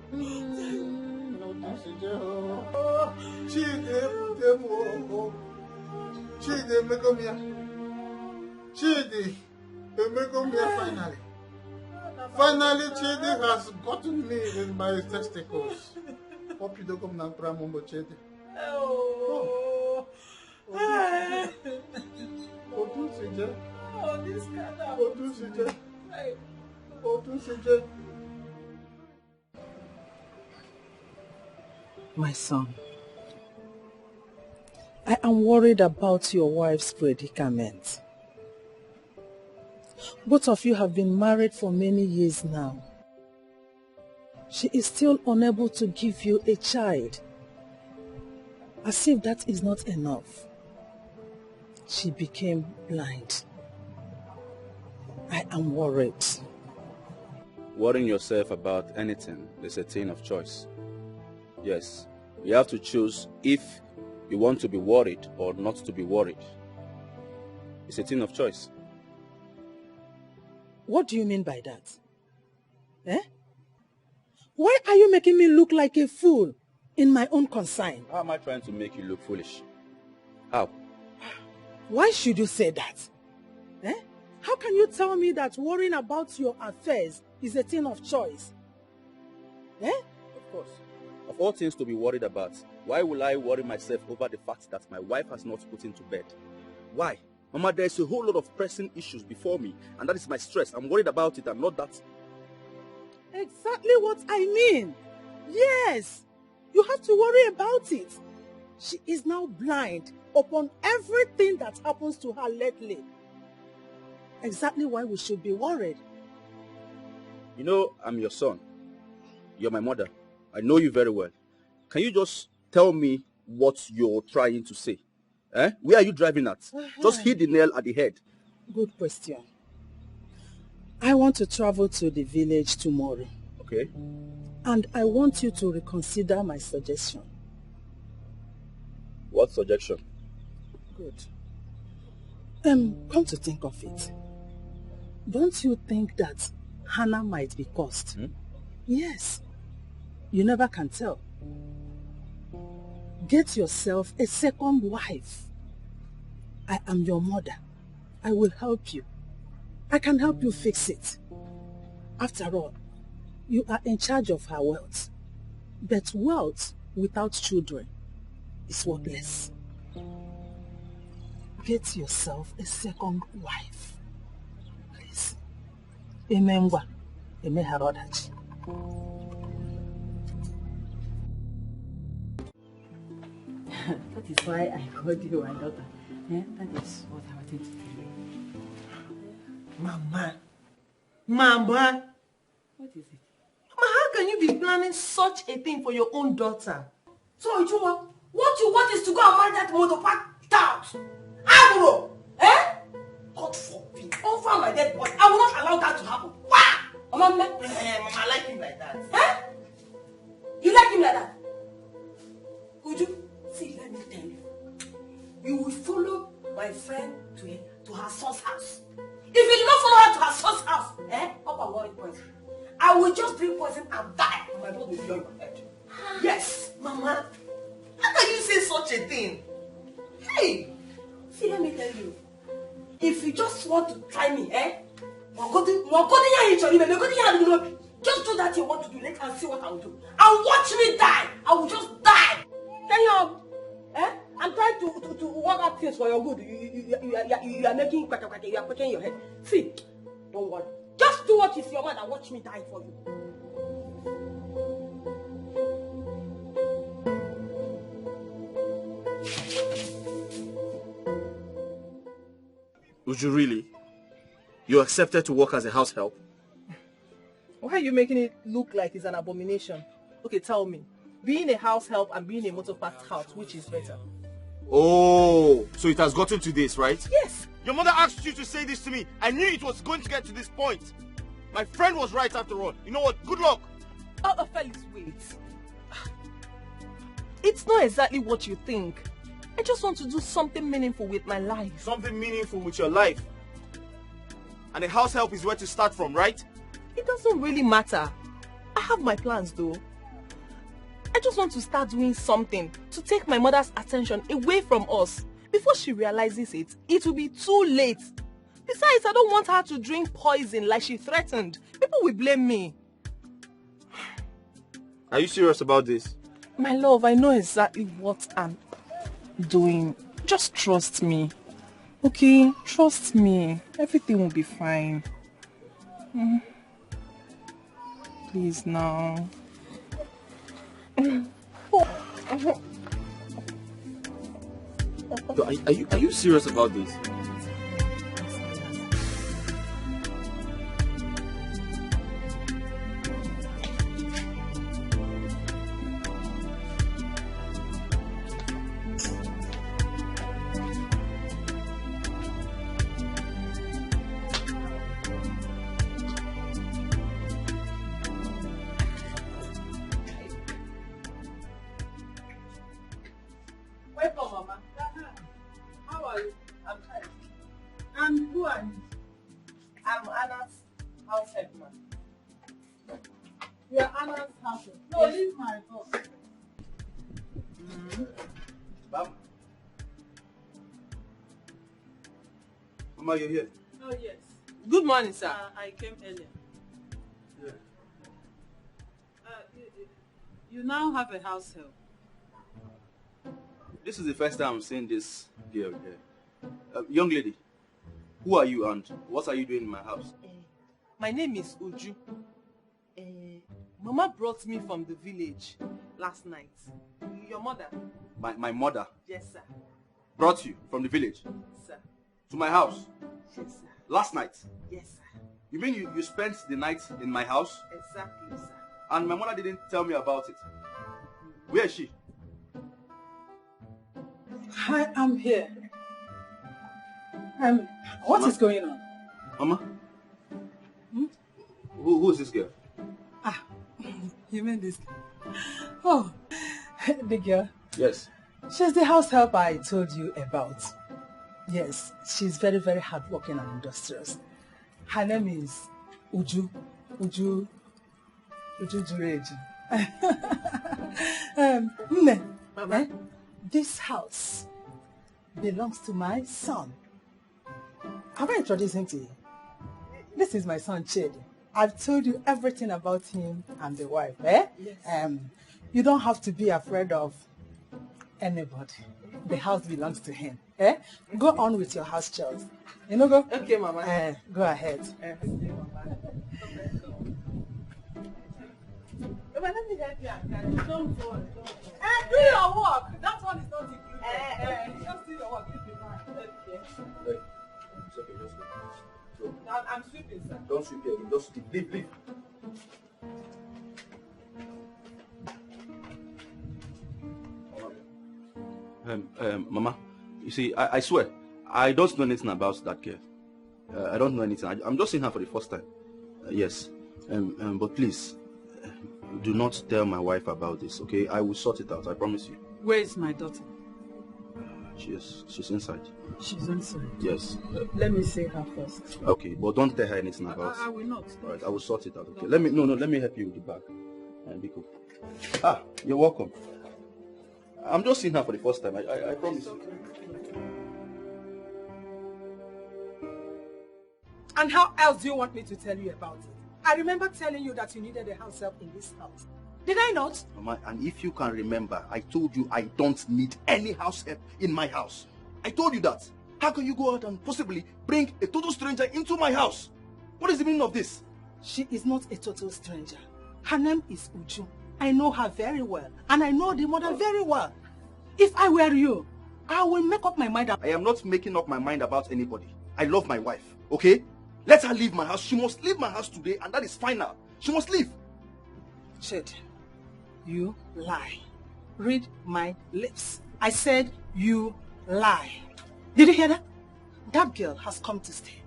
Speaker 3: Finally. Finally, Chidi has gotten me in my testicles. Hope you don't come now, Pramombo Chidi.
Speaker 7: Oh, this
Speaker 21: My son, I am worried about your wife's predicament. Both of you have been married for many years now. She is still unable to give you a child. As if that is not enough, she became blind. I am worried.
Speaker 16: Worrying yourself about anything is a thing of choice. Yes, you have to choose if you want to be worried or not to be worried. It's a thing of choice.
Speaker 21: What do you mean by that? Eh? Why are you making me look like a fool in my own concern?
Speaker 16: How am I trying to make you look foolish? How?
Speaker 21: Why should you say that? Eh? How can you tell me that worrying about your affairs is a thing of choice? Eh?
Speaker 16: Of course. Of all things to be worried about, why will I worry myself over the fact that my wife has not put into bed? Why? Mama, there is a whole lot of pressing issues before me, and that is my stress. I'm worried about it and not that.
Speaker 21: Exactly what I mean. Yes, you have to worry about it. She is now blind upon everything that happens to her lately. Exactly why we should be worried.
Speaker 16: You know, I'm your son. You're my mother. I know you very well. Can you just tell me what you're trying to say? Eh? Where are you driving at? Just hit the nail at the head.
Speaker 21: Good question. I want to travel to the village tomorrow.
Speaker 16: Okay.
Speaker 21: And I want you to reconsider my suggestion.
Speaker 16: What suggestion?
Speaker 21: Good. Come to think of it. Don't you think that Hannah might be cursed? Yes. You never can tell. Get yourself a second wife. I am your mother. I will help you. I can help you fix it. After all, you are in charge of her wealth. But wealth without children is worthless. Get yourself a second wife. Please. Emengwa. Emeharodachi.
Speaker 13: That is why I called you my daughter. That is what I wanted to tell you.
Speaker 9: Mama.
Speaker 13: What is it?
Speaker 9: Mama, how can you be planning such a thing for your own daughter?
Speaker 13: So, Ijuma, what you want is to go and marry that motor park tout. Aguro! Eh? God forbid. Over my dead body. I will not allow that to happen. Why?
Speaker 9: Mama, I like him like that.
Speaker 13: Eh? You like him like that? Uju, see, let me tell you. You will follow my friend to her son's house. If you do not follow her to her son's house, up and worry poison. I will just drink poison and die. My blood will be on your head.
Speaker 9: Yes, Mama. How can you say such a thing? Hey!
Speaker 13: See, let me tell you. If you just want to try me, just do that you want to do. Let us see what I will do. And watch me die. I will just die. Can you? I'm trying to work out things for your good. You are making quack. You are quacking your head. See, don't worry. Just do what is your mind and watch me die for you.
Speaker 16: Would you really? You accepted to work as a house help?
Speaker 19: Why are you making it look like it's an abomination? Okay, tell me. being a house help and being a motor parts house, which is better?
Speaker 15: Oh, so it has gotten to this, right?
Speaker 19: Yes.
Speaker 15: Your mother asked you to say this to me. I knew it was going to get to this point. My friend was right after all. You know what? Good luck.
Speaker 19: Oh, Felix, wait. It's not exactly what you think. I just want to do something meaningful with my life.
Speaker 15: Something meaningful with your life. And a house help is where to start from, right?
Speaker 19: It doesn't really matter. I have my plans though. I just want to start doing something to take my mother's attention away from us. Before she realizes it, it will be too late. Besides, I don't want her to drink poison like she threatened. People will blame me.
Speaker 15: Are you serious about this?
Speaker 19: My love, I know exactly what I'm doing. Just trust me. Okay? Trust me. Everything will be fine. Please now.
Speaker 15: Are you serious about this?
Speaker 21: Welcome, Mama. How are you? I'm fine. And who are you?
Speaker 19: I'm Anna's house helpman.
Speaker 21: You are Anna's house help. No,
Speaker 19: Yes.
Speaker 21: leave my boss.
Speaker 16: Mama, you're here.
Speaker 21: Oh, yes.
Speaker 19: Good morning, sir.
Speaker 21: I came earlier. Yeah. You now have a house help.
Speaker 16: This is the first time I'm seeing this girl here. Young lady, who are you and what are you doing in my house?
Speaker 19: My name is Uju. Mama brought me from the village last night. Your mother?
Speaker 16: My mother
Speaker 19: Yes, sir.
Speaker 16: brought you from the village
Speaker 19: Sir.
Speaker 16: to my house
Speaker 19: Yes, sir.
Speaker 16: last night.
Speaker 19: Yes, sir.
Speaker 16: You mean you spent the night in my house
Speaker 19: Exactly, sir.
Speaker 16: and my mother didn't tell me about it? Where is she?
Speaker 21: I am here. What is going on?
Speaker 16: Mama? Who is this girl?
Speaker 21: You mean this? Oh, the girl.
Speaker 16: Yes.
Speaker 21: She's the house help I told you about. Yes, she's very, very hardworking and industrious. Her name is Uju Jureji. Nne,
Speaker 19: Mama?
Speaker 21: This house belongs to my son. Have I introduced him to you? This is my son, Chidi. I've told you everything about him and the wife, eh?
Speaker 19: Yes.
Speaker 21: You don't have to be afraid of anybody. The house belongs to him, eh? Go on with your house chores. You know, go?
Speaker 19: Okay, Mama.
Speaker 21: Go ahead.
Speaker 19: Let me help you and carry. Don't worry.
Speaker 21: Do your work. That one is not included.
Speaker 19: Just do your work. Leave the man. Okay.
Speaker 16: It's okay, just go.
Speaker 19: I'm sweeping, sir.
Speaker 16: Don't sweep here again, just leave. Mama, you see, I swear, I don't know anything about that girl. I don't know anything. I'm just seeing her for the first time. Yes. But please, do not tell my wife about this, okay? I will sort it out, I promise you.
Speaker 21: Where is my daughter?
Speaker 16: She's inside.
Speaker 21: She's inside.
Speaker 16: Yes.
Speaker 21: Let me see her first.
Speaker 16: Okay, but don't tell her anything about it.
Speaker 21: I will not.
Speaker 16: All right, I will sort it out, okay? Let me help you with the bag. Biko. You're welcome. I'm just seeing her for the first time. I promise you.
Speaker 21: And how else do you want me to tell you about it? I remember telling you that you needed a house help in this house. Did I not?
Speaker 16: Mama, and if you can remember, I told you I don't need any house help in my house. I told you that. How can you go out and possibly bring a total stranger into my house? What is the meaning of this?
Speaker 21: She is not a total stranger. Her name is Uju. I know her very well, and I know the mother very well. If I were you, I will make up my mind.
Speaker 16: I am not making up my mind about anybody. I love my wife, okay? Let her leave my house. She must leave my house today, and that is final. She must leave.
Speaker 21: Shit.
Speaker 17: You lie. Read my lips. I said you lie. Did you hear that? That girl has come to stay,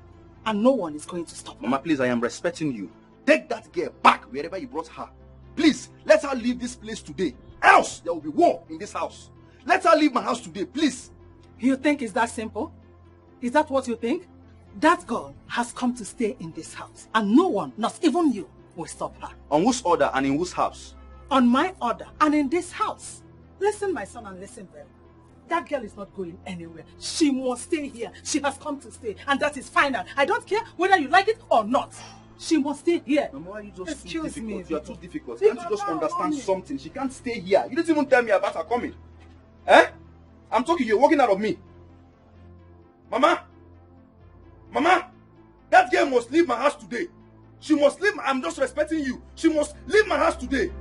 Speaker 17: and no one is going to stop her.
Speaker 16: Mama, please, I am respecting you. Take that girl back wherever you brought her. Please, let her leave this place today. Else, there will be war in this house. Let her leave my house today, please.
Speaker 17: You think it's that simple? Is that what you think? That girl has come to stay in this house, and no one, not even you, will stop her.
Speaker 16: On whose order and in whose house?
Speaker 17: On my order and in this house. Listen, my son, and listen well. That girl is not going anywhere. She must stay here. She has come to stay, and that is final. I don't care whether you like it or not. She must stay here.
Speaker 16: Mama, why are you just
Speaker 17: Excuse
Speaker 16: too
Speaker 17: me.
Speaker 16: difficult? You are too difficult. Can't you just understand something? She can't stay here. You didn't even tell me about her coming. Eh? I'm talking, you're walking out of me. Mama! Mama! That girl must leave my house today. She must leave. I'm just respecting you. She must leave my house today.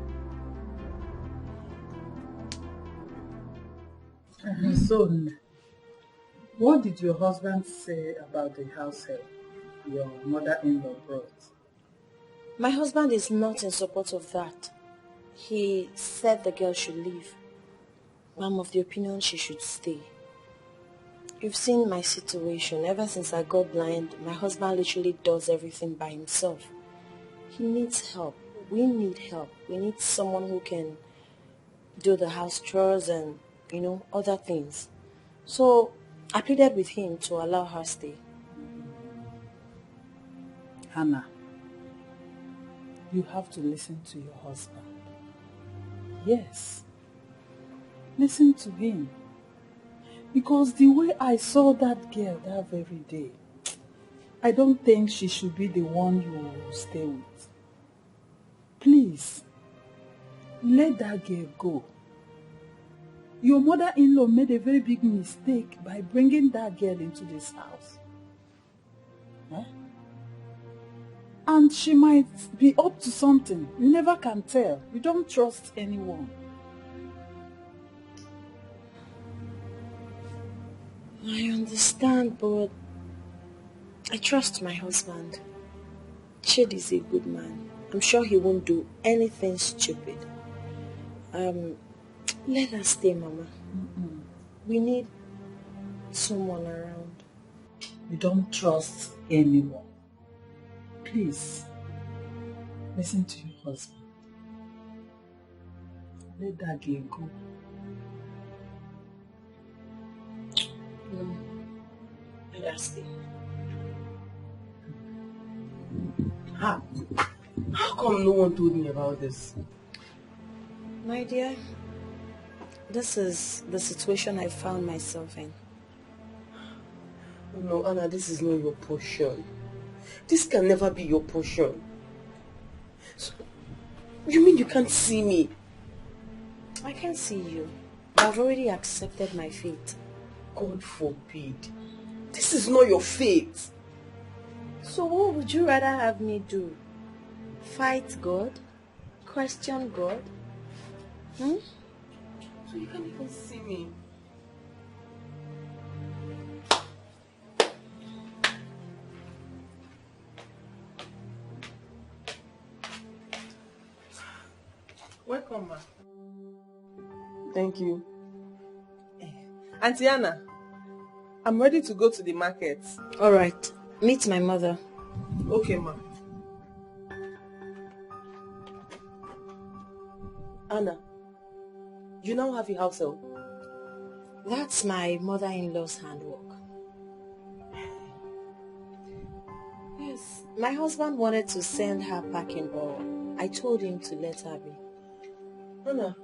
Speaker 21: Son, what did your husband say about the house help your mother-in-law brought?
Speaker 10: My husband is not in support of that. He said the girl should leave. I'm of the opinion she should stay. You've seen my situation. Ever since I got blind, my husband literally does everything by himself. He needs help. We need help. We need someone who can do the house chores and, other things. So I pleaded with him to allow her stay.
Speaker 21: Hannah, you have to listen to your husband. Yes, listen to him. Because the way I saw that girl that very day, I don't think she should be the one you stay with. Please, let that girl go. Your mother-in-law made a very big mistake by bringing that girl into this house. Huh? And she might be up to something. You never can tell. You don't trust anyone.
Speaker 10: I understand, but I trust my husband. Chid is a good man. I'm sure he won't do anything stupid. Let her stay, Mama. We need someone around.
Speaker 21: You don't trust anyone. Please, listen to your husband. Let that girl go.
Speaker 10: No, let her stay.
Speaker 9: How come no one told me about this?
Speaker 10: My dear, this is the situation I found myself in.
Speaker 9: No, Anna, this is not your portion. This can never be your portion. So, you mean you can't see me?
Speaker 10: I can't see you. I've already accepted my fate.
Speaker 9: God forbid. This is not your fate.
Speaker 10: So what would you rather have me do? Fight God? Question God?
Speaker 9: So you can't even see me.
Speaker 19: Welcome, ma.
Speaker 9: Thank you.
Speaker 19: Auntie Anna, I'm ready to go to the market.
Speaker 10: All right. Meet my mother.
Speaker 19: Okay, ma.
Speaker 9: Anna, you now have a house help.
Speaker 10: That's my mother-in-law's handwork. Yes, my husband wanted to send her packing, but I told him to let her be.
Speaker 9: Anna,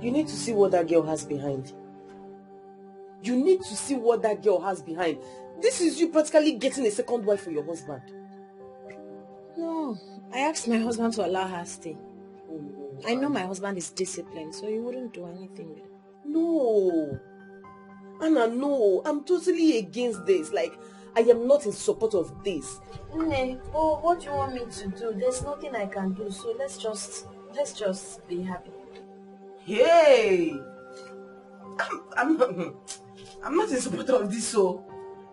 Speaker 9: you need to see what that girl has behind. You need to see what that girl has behind. This is you practically getting a second wife for your husband.
Speaker 10: No, I asked my husband to allow her stay. I know my husband is disciplined, so he wouldn't do anything with it.
Speaker 9: No. Anna, no. I'm totally against this. Like, I am not in support of this.
Speaker 10: Nne, oh, what do you want me to do? There's nothing I can do, so let's just be happy.
Speaker 9: Hey! I'm not in support of this, so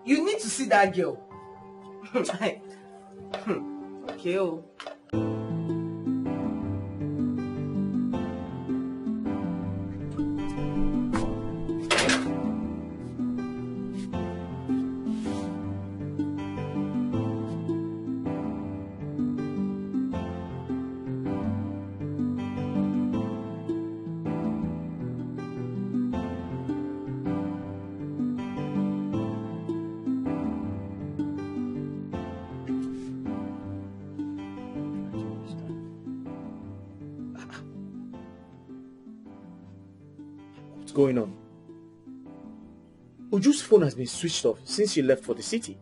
Speaker 9: you need to see that girl. Okay, oh.
Speaker 5: What's going on? Uju's phone has been switched off since she left for the city.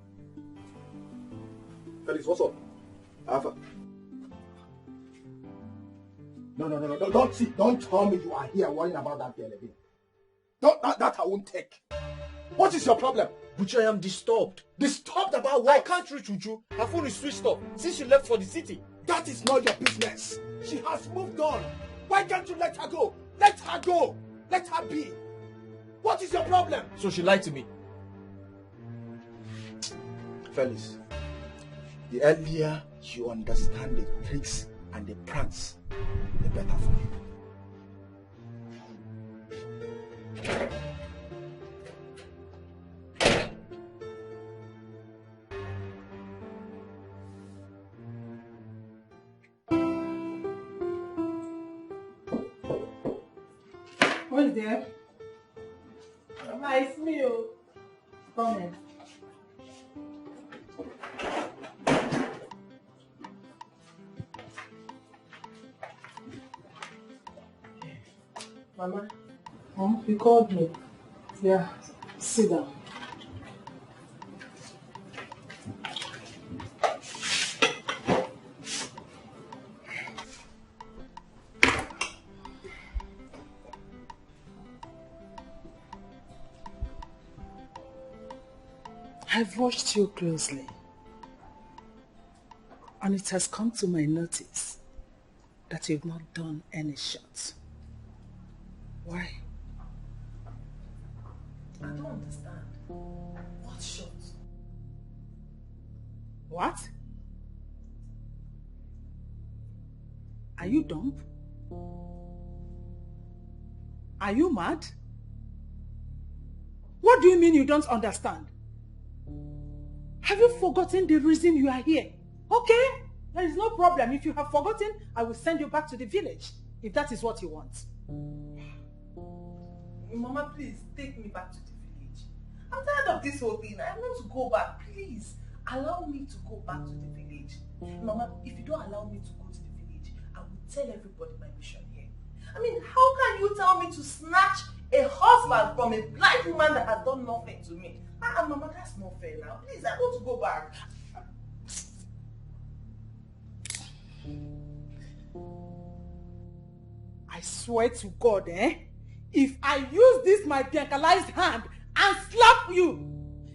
Speaker 15: Felix, what's up? Alpha. No, don't tell me you are here worrying about that girl again. That I won't take. What is your problem?
Speaker 5: But I am disturbed.
Speaker 15: Disturbed about what?
Speaker 5: I can't reach Uju. Her phone is switched off since she left for the city.
Speaker 15: That is not your business. She has moved on. Why can't you let her go? Let her go. Let her be. What is your problem?
Speaker 5: So she lied to me.
Speaker 15: Felix, the earlier you understand the tricks and the pranks, the better for you.
Speaker 17: What's there?
Speaker 19: Mama, it's me.
Speaker 17: Come in.
Speaker 19: Mama.
Speaker 17: You called me. Yeah, sit down. I've watched you closely, and it has come to my notice that you've not done any shots. Why?
Speaker 19: I don't understand. What shots?
Speaker 17: What? Are you dumb? Are you mad? What do you mean you don't understand? Have you forgotten the reason you are here? Okay, there is no problem. If you have forgotten, I will send you back to the village, if that is what you want.
Speaker 19: Mama, please, take me back to the village. I'm tired of this whole thing. I want to go back. Please, allow me to go back to the village. Mama, if you don't allow me to go to the village, I will tell everybody my mission here. I mean, how can you tell me to snatch a husband from a blind woman that has done nothing to me? Mama, that's not fair now. Please, I want to go back.
Speaker 17: I swear to God, if I use this my piankalized hand and slap you,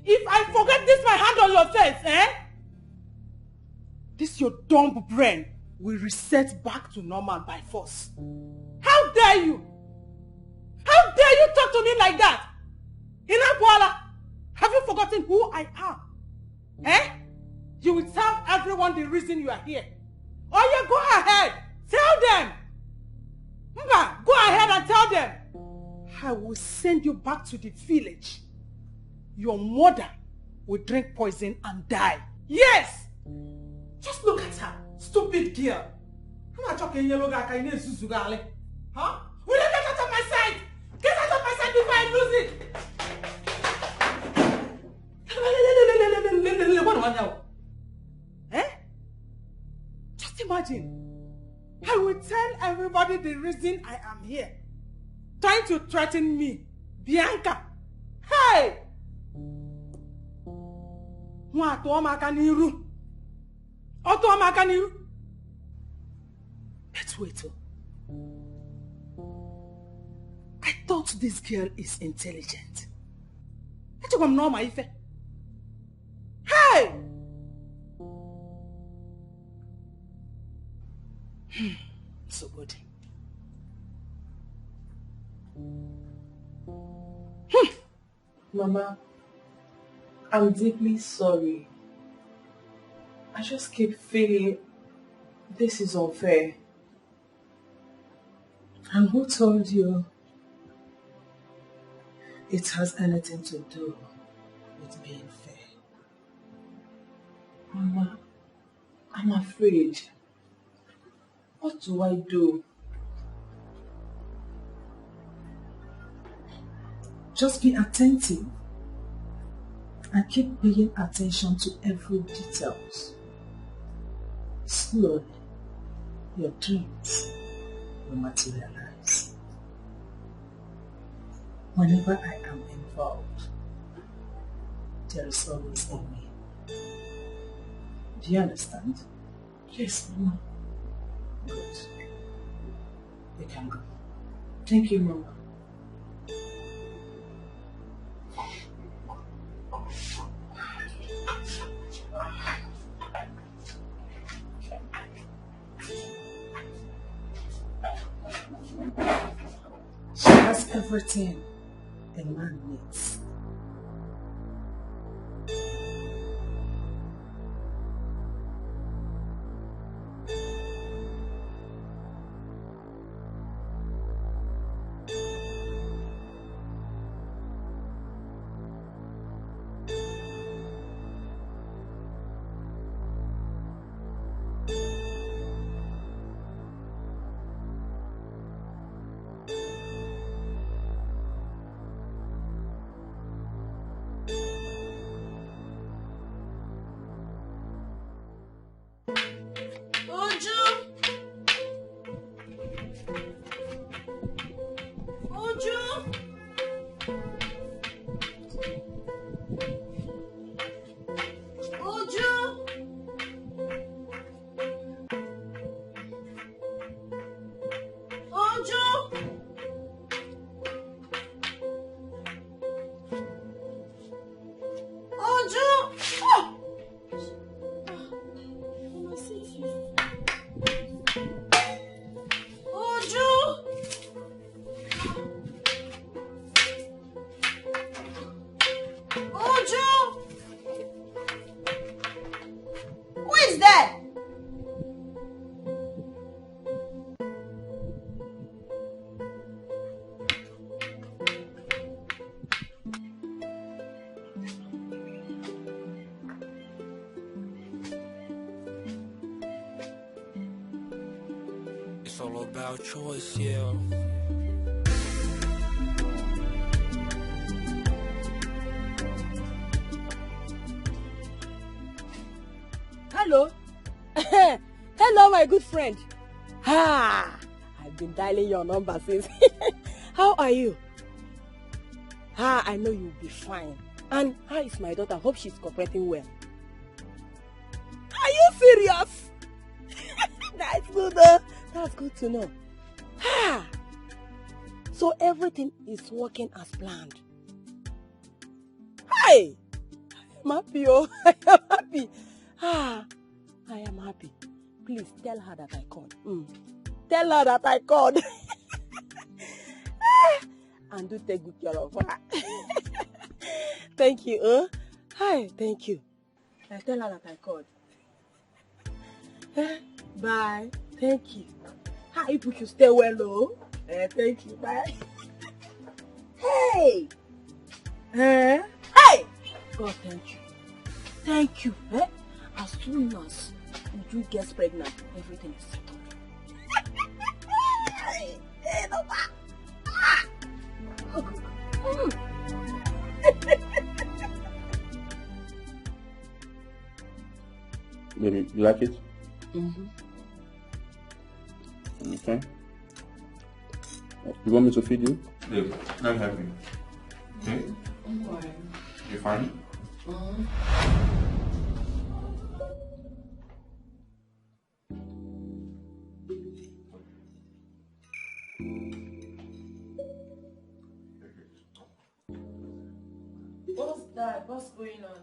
Speaker 17: if I forget this my hand on your face, this your dumb brain will reset back to normal by force. How dare you? How dare you talk to me like that? Inakwala, have you forgotten who I am? You will tell everyone the reason you are here. Oh yeah, go ahead. Tell them. Go ahead and tell them. I will send you back to the village. Your mother will drink poison and die. Yes! Just look at her. Stupid girl. I'm not talking yellow guy. Huh? Will you get out of my sight? Get out of my sight before I lose it. Just imagine. I will tell everybody the reason I am here. Trying to threaten me. Bianca. Hey! Let's wait. I thought this girl is intelligent. Hey! So good.
Speaker 19: Mama, I'm deeply sorry. I just keep feeling this is unfair.
Speaker 17: And who told you it has anything to do with being fair?
Speaker 19: Mama, I'm afraid. What do I do?
Speaker 17: Just be attentive and keep paying attention to every details. Slowly, your dreams will materialize. Whenever I am involved, there is always a way. Do you understand?
Speaker 13: Yes, Mama.
Speaker 17: Good. You can go.
Speaker 13: Thank you, Mama.
Speaker 17: She has everything a man needs.
Speaker 2: It's all about choice, yeah.
Speaker 13: Hello. Hello, my good friend. I've been dialing your number since. How are you? I know you'll be fine. And how is my daughter? Hope she's cooperating well. Are you serious? That's good. That's good to know. So everything is working as planned. Hey! I'm happy, oh. I am happy. I am happy. Please tell her that I called. Tell her that I called. And do take good care of her. Thank you. Hi, thank you. Tell her that I called. Bye. Thank you. Hi, you should stay well, oh. Thank you. Bye. Hey. Hey. God, thank you. Thank you. As soon as you get pregnant, everything is settled. Hey, no,
Speaker 16: Baby, you like it?
Speaker 13: Mm-hmm.
Speaker 16: Okay. You want me to feed you?
Speaker 11: Babe, let me help you. Okay? You fine?
Speaker 6: What's that? What's going on?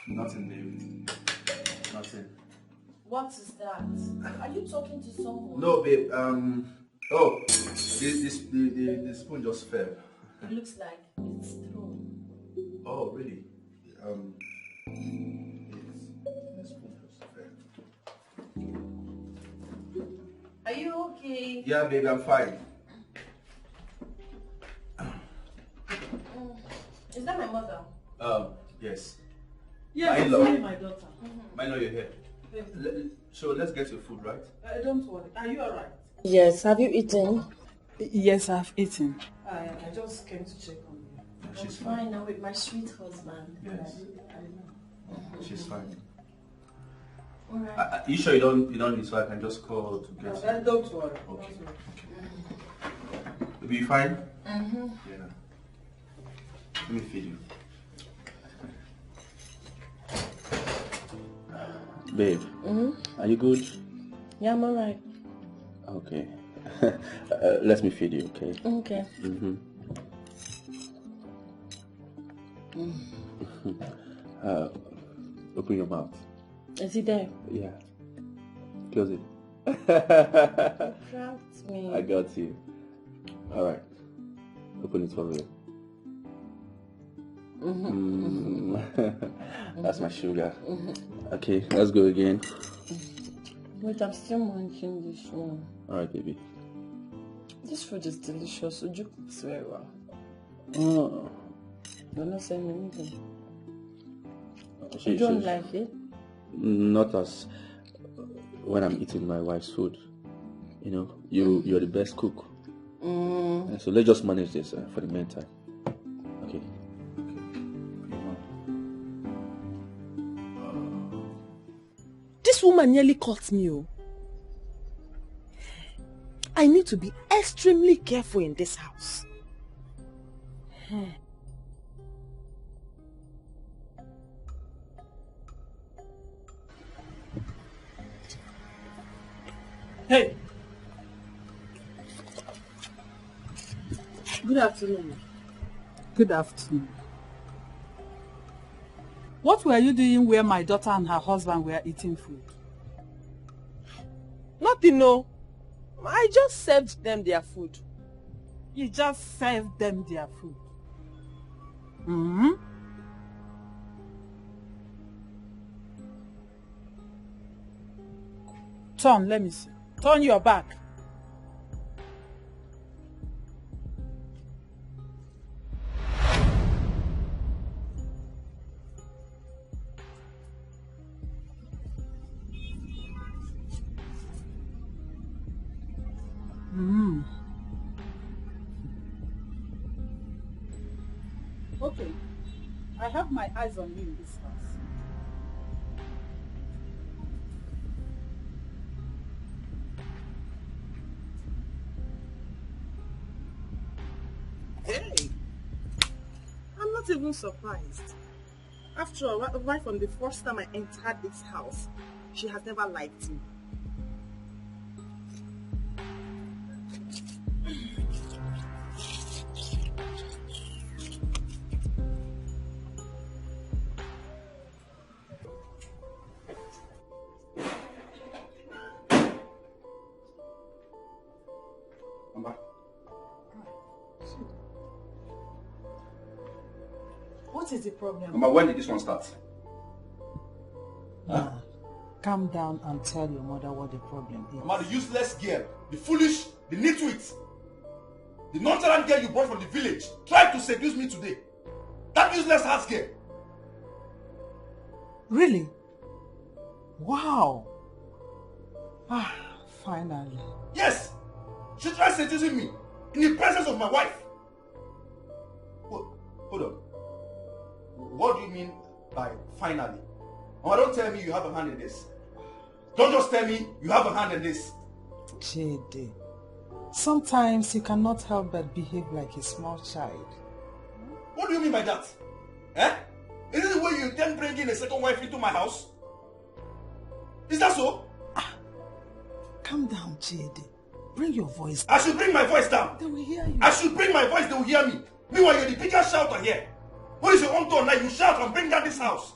Speaker 16: Nothing, babe. Nothing.
Speaker 6: What is that? Are you talking to someone?
Speaker 16: No, babe. Oh, the spoon just fell.
Speaker 6: It looks like it's thrown.
Speaker 16: Oh, really? The spoon just fell.
Speaker 6: Are you okay?
Speaker 16: Yeah, baby, I'm fine.
Speaker 6: Is that my mother?
Speaker 16: Yes.
Speaker 17: Yes, it's me, my daughter.
Speaker 16: I know you're here. So let's get your food, right?
Speaker 17: Don't worry. Are you alright?
Speaker 13: Yes, have you eaten?
Speaker 21: Yes, I've eaten.
Speaker 17: I just came to check on you.
Speaker 16: Yeah, she's
Speaker 6: I'm fine
Speaker 16: fine.
Speaker 6: now with my sweet husband.
Speaker 16: Yes. She's fine.
Speaker 6: Alright.
Speaker 16: Are you sure you don't need, so I can just call to get you?
Speaker 17: Don't worry.
Speaker 16: Okay. Will you be fine?
Speaker 6: Mm-hmm.
Speaker 16: Yeah. Let me feed you. Babe, are you good?
Speaker 6: Yeah, I'm alright.
Speaker 16: Okay. Let me feed you, okay?
Speaker 6: Okay.
Speaker 16: Open your mouth.
Speaker 6: Is he there?
Speaker 16: Yeah. Close it.
Speaker 6: Trapped me.
Speaker 16: I got you. Alright. Open it for me. That's my sugar. Okay, let's go again.
Speaker 6: Wait, I'm still munching this one.
Speaker 16: Alright, baby.
Speaker 6: This food is delicious. Would you cook very well?
Speaker 16: Oh.
Speaker 6: You're not saying anything.
Speaker 16: You
Speaker 6: don't like it?
Speaker 16: Not as when I'm eating my wife's food. You know, you're the best cook. So let's just manage this for the meantime. Okay.
Speaker 6: This woman nearly caught me. Oh. I need to be extremely careful in this house.
Speaker 21: Hey. Good afternoon. Good afternoon. What were you doing where my daughter and her husband were eating food?
Speaker 6: Nothing, no. I just served them their food.
Speaker 21: You just served them their food? Turn, let me see. Turn your back. Okay. I have my eyes on you in this house.
Speaker 6: Hey! I'm not even surprised. After all, right from the first time I entered this house, she has never liked me.
Speaker 21: What is the problem?
Speaker 12: Mama, when did this one start?
Speaker 21: Calm down and tell your mother what the problem is.
Speaker 12: Mama, the useless girl, the foolish, the nitwit, the nonchalant girl you brought from the village tried to seduce me today. That useless ass girl.
Speaker 21: Really? Wow. Finally.
Speaker 12: Yes! She tried seducing me in the presence of my wife. Hold on. What do you mean by finally? Mama, don't tell me you have a hand in this. Don't just tell me you have a hand in this.
Speaker 21: JD, sometimes you cannot help but behave like a small child.
Speaker 12: What do you mean by that? Eh? Is this the way you intend bringing a second wife into my house? Is that so?
Speaker 21: Calm down, JD. Bring your voice
Speaker 12: down. I should bring my voice down.
Speaker 21: They will hear you.
Speaker 12: I should bring my voice, they will hear me. Meanwhile, you're the biggest shouter here. What is your own turn now? You shout and bring down this house.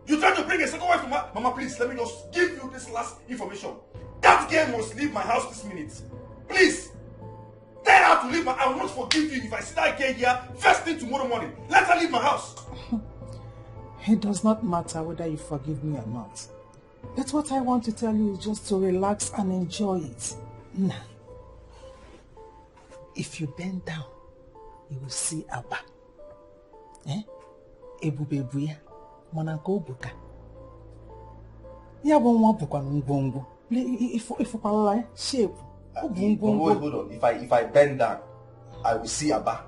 Speaker 12: You try to bring a second wife to my... Mama, please, let me just give you this last information. That girl must leave my house this minute. Please. Tell her to leave my... I will not forgive you if I see that girl here first thing tomorrow morning. Let her leave my house.
Speaker 21: It does not matter whether you forgive me or not. But what I want to tell you is just to relax and enjoy it. Now, if you bend down, you will see Abba. Ebubebuya, Monanko Buka. Ya bon buka ngongo. If shape.
Speaker 12: Hold on. If I bend down, I will see Abba.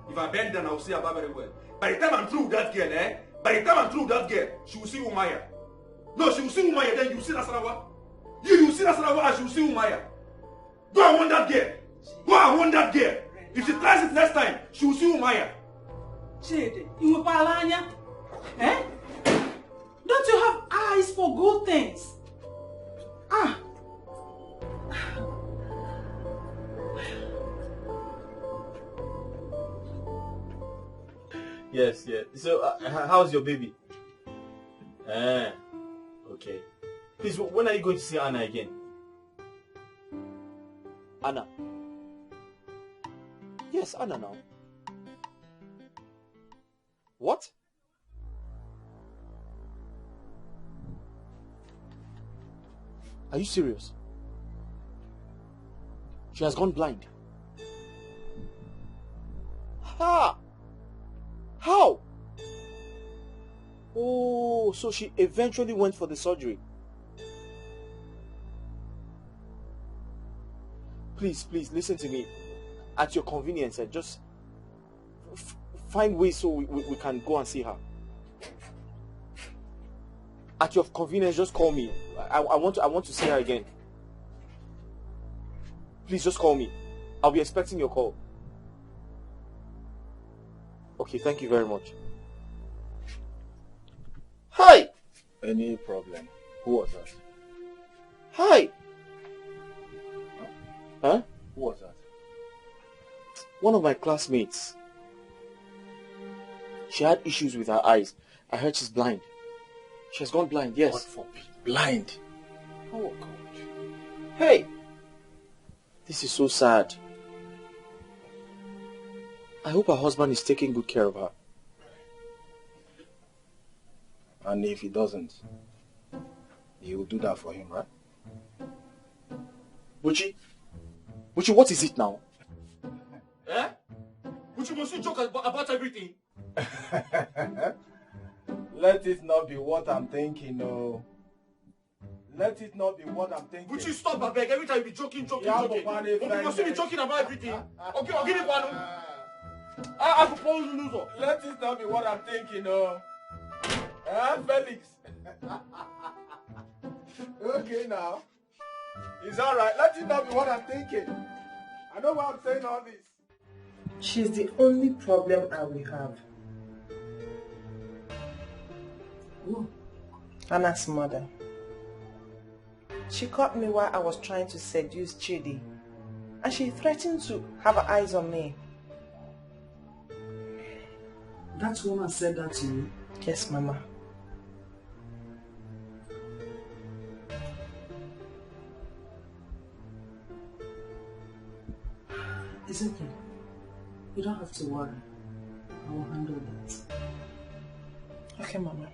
Speaker 12: If I bend down, I will see Abba very well. By the time I'm through with that girl, by the time I'm through with that girl, she will see Umaya. No, she will see Umaya, then you will see Nasarawa. You will see Nasarawa and she will see Umaya. Go and want that girl. Go and want that girl. If she tries it next time, she will see Umaya.
Speaker 17: Chidi, you palanya? Eh? Don't you have eyes for good things? Ah.
Speaker 5: Yes, yes. So, how's your baby? Okay. Please, when are you going to see Anna again? Anna? Yes, Anna now. What? Are you serious? She has gone blind. Ha! How? Oh, so she eventually went for the surgery. Please, please, listen to me. At your convenience, just find ways so we can go and see her. At your convenience, just call me. I want to see her again. Please just call me. I'll be expecting your call. Okay, thank you very much. Hi!
Speaker 3: Any problem? Who was that?
Speaker 5: Hi! Huh?
Speaker 3: Who was that?
Speaker 5: One of my classmates. She had issues with her eyes. I heard she's blind. She has gone blind, yes.
Speaker 3: God forbid. Blind?
Speaker 5: Oh, God. Hey! This is so sad. I hope her husband is taking good care of her.
Speaker 3: And if he doesn't, you will do that for him, right?
Speaker 5: Buchi, what is it now?
Speaker 12: Eh? Buchi, must you joke about everything?
Speaker 3: Let it not be what I'm thinking, no. Let it not be what I'm thinking.
Speaker 12: Buchi, stop, I beg. Every time you be joking.
Speaker 3: Yeah,
Speaker 12: You must be joking about everything. Okay, I'll give you one. I propose you lose.
Speaker 3: Let it not be what I'm thinking, no. Felix. Okay, now. It's alright. Let it not be what I'm thinking. I know why I'm saying all this.
Speaker 9: She's the only problem I will have. Ooh. Anna's mother. She caught me while I was trying to seduce Chidi, and she threatened to have her eyes on me.
Speaker 17: That woman said that to you?
Speaker 9: Yes, Mama.
Speaker 17: It's okay. You don't have to worry. I will handle that.
Speaker 9: Okay, Mama.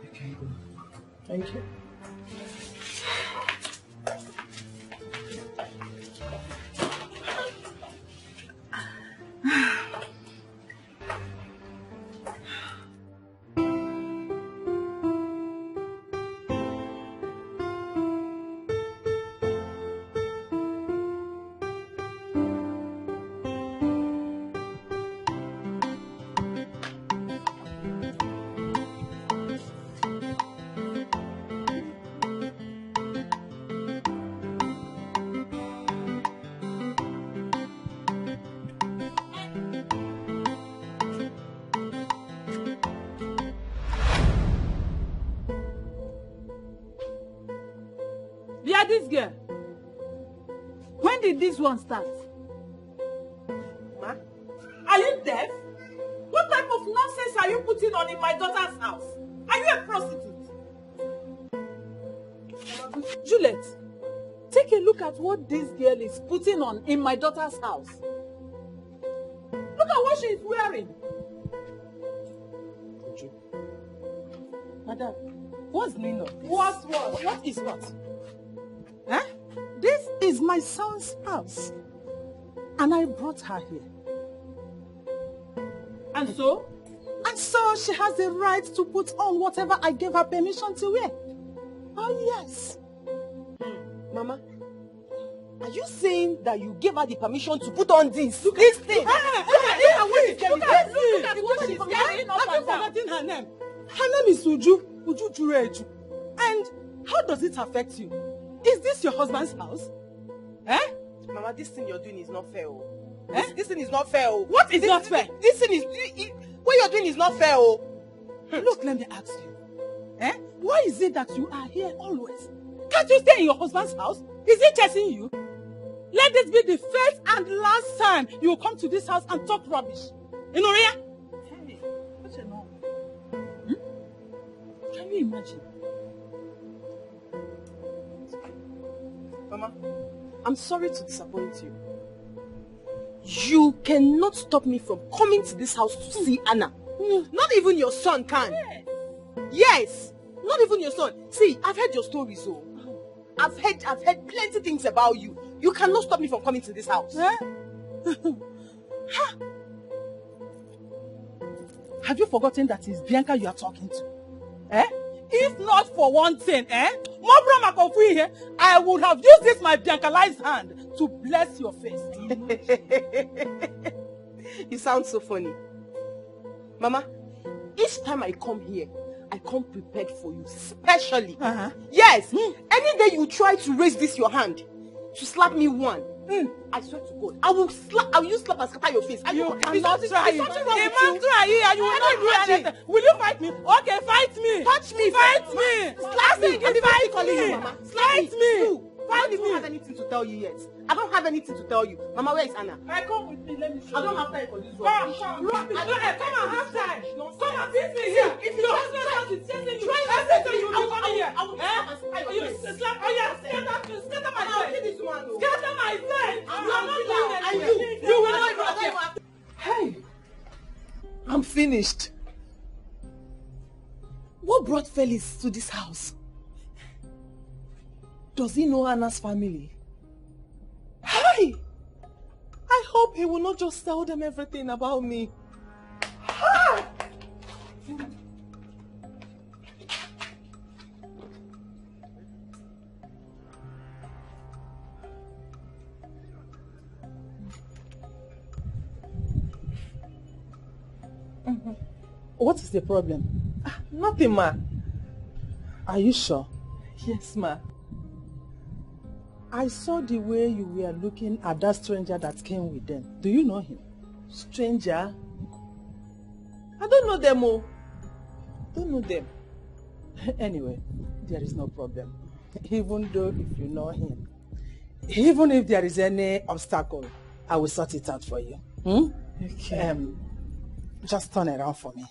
Speaker 17: Okay, go.
Speaker 9: Thank you.
Speaker 21: This girl. When did this one start?
Speaker 17: Ma, are you deaf? What type of nonsense are you putting on in my daughter's house? Are you a prostitute?
Speaker 21: Juliet, take a look at what this girl is putting on in my daughter's house.
Speaker 17: Look at what she is wearing.
Speaker 21: Madam, what's the meaning of this?
Speaker 17: What is what? Eh? This is my son's house. And I brought her here. And so? And so she has the right to put on whatever I gave her permission to wear. Oh, yes.
Speaker 6: Mama, are you saying that you gave her the permission to put on this thing? Look at
Speaker 17: the woman she's carrying up and down. Forgetting her name. Her name is Uju Jureju. And how does it affect you? Is this your husband's house? Eh?
Speaker 6: Mama, this thing you're doing is not fair.
Speaker 9: This thing is not fair. Oh.
Speaker 21: What is not fair?
Speaker 9: This thing is... What you're doing is not fair. Oh.
Speaker 21: Look, let me ask you. Why is it that you are here always? Can't you stay in your husband's house? Is he chasing you? Let this be the first and last time you will come to this house and talk rubbish. Inoria? Hey, what's your name? Can you imagine?
Speaker 9: Mama, I'm sorry to disappoint you. You cannot stop me from coming to this house to see Anna. Not even your son can. Yes, not even your son. See, I've heard your stories, so I've heard plenty things about you. You cannot stop me from coming to this house.
Speaker 21: Have you forgotten that it's Bianca you are talking to? If not for one thing, I would have used this my Biancalized hand to bless your face.
Speaker 9: You sound so funny. Mama, each time I come here, I come prepared for you, specially. Yes, any day you try to raise this your hand to slap me one, I swear to God, I will use slap and scatter your face.
Speaker 21: You cannot try it. You will not do anything. Will you fight me? Okay, fight me.
Speaker 9: Touch me.
Speaker 21: Fight me.
Speaker 9: Slap me.
Speaker 21: Fight me.
Speaker 9: Fight me. I don't even have anything to tell you yet. I don't have anything to tell you. Mama, where is Anna?
Speaker 21: Come with me. Let me show you.
Speaker 9: I don't have time for this one.
Speaker 21: Come and have time. Come and beat me here. If your husband is chasing you, you will come here.
Speaker 9: I will
Speaker 21: scatter my face. Scatter my face. You will not here.
Speaker 9: Hey, I'm finished. What brought Felix to this house? Does he know Anna's family? Hi! I hope he will not just tell them everything about me. Hi!
Speaker 21: What is the problem?
Speaker 9: Nothing, ma.
Speaker 21: Are you sure?
Speaker 9: Yes, ma.
Speaker 21: I saw the way you were looking at that stranger that came with them. Do you know him?
Speaker 9: Stranger? I don't know them, oh. Don't know them.
Speaker 21: Anyway, there is no problem. Even though if you know him, even if there is any obstacle, I will sort it out for you.
Speaker 9: Okay.
Speaker 21: Just turn around for me.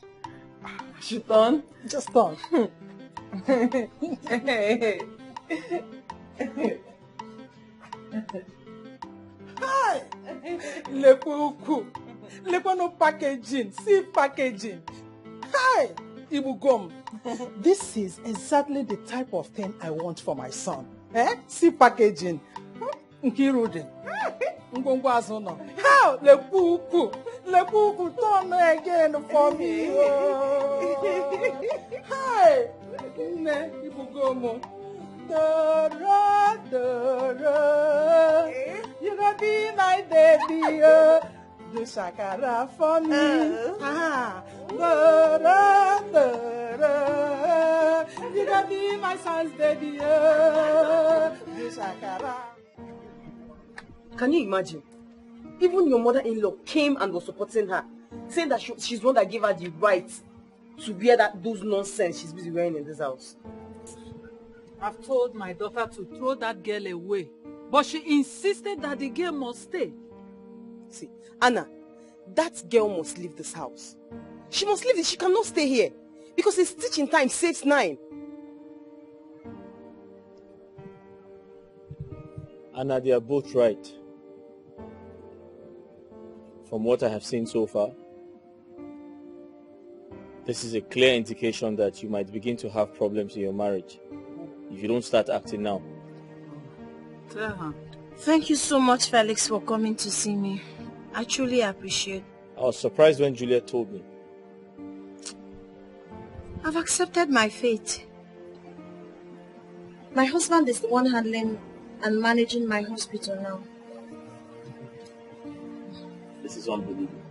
Speaker 9: She turn?
Speaker 21: Just turn. Hi! Lekwa no packaging. See packaging. Hi! Ibugom. This is exactly the type of thing I want for my son. See packaging. Nkirudi. Ngongwa azono. How? Lekuku turn again for me. Hi! Ne Ibugomo. Dora, you gonna be my baby, do shakara for me. Dora, you gonna be my son's baby, do shakara.
Speaker 9: Can you imagine? Even your mother-in-law came and was supporting her, saying that she's the one that gave her the right to wear those nonsense she's busy wearing in this house.
Speaker 21: I've told my daughter to throw that girl away, but she insisted that the girl must stay.
Speaker 9: See, Anna, that girl must leave this house. She must leave it. She cannot stay here because it's teaching time 6-9.
Speaker 5: Anna, they are both right. From what I have seen so far, this is a clear indication that you might begin to have problems in your marriage if you don't start acting now.
Speaker 10: Thank you so much, Felix, for coming to see me. I truly appreciate.
Speaker 5: I was surprised when Juliet told me.
Speaker 10: I've accepted my fate. My husband is the one handling and managing my hospital now.
Speaker 5: This is unbelievable.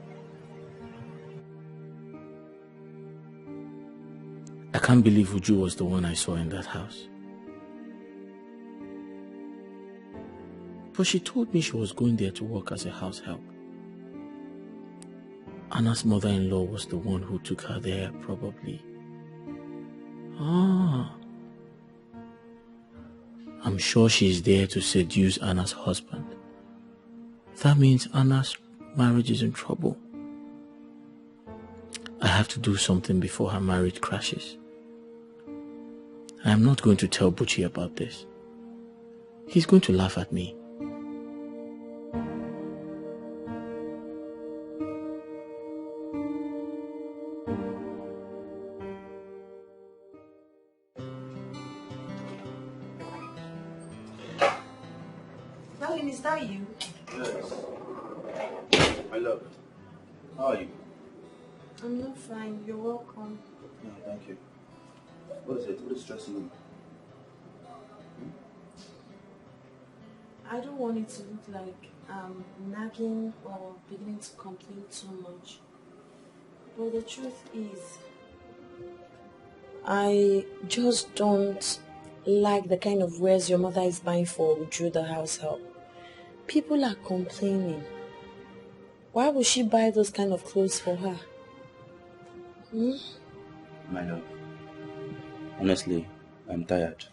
Speaker 5: I can't believe Uju was the one I saw in that house. But she told me she was going there to work as a house help.
Speaker 8: Anna's mother-in-law was the one who took her there, probably. Ah. I'm sure she's there to seduce Anna's husband. That means Anna's marriage is in trouble. I have to do something before her marriage crashes. I am not going to tell Buchi about this. He's going to laugh at me.
Speaker 10: Darling, is that you?
Speaker 16: Yes. My love. How are you?
Speaker 10: I'm not fine. You're welcome.
Speaker 16: Yeah, thank you. What is it? What is stressing you?
Speaker 10: I don't want it to look like I'm nagging or beginning to complain too much. But the truth is, I just don't like the kind of wares your mother is buying for Uju, the house help. People are complaining. Why would she buy those kind of clothes for her?
Speaker 16: My love, honestly, I'm tired.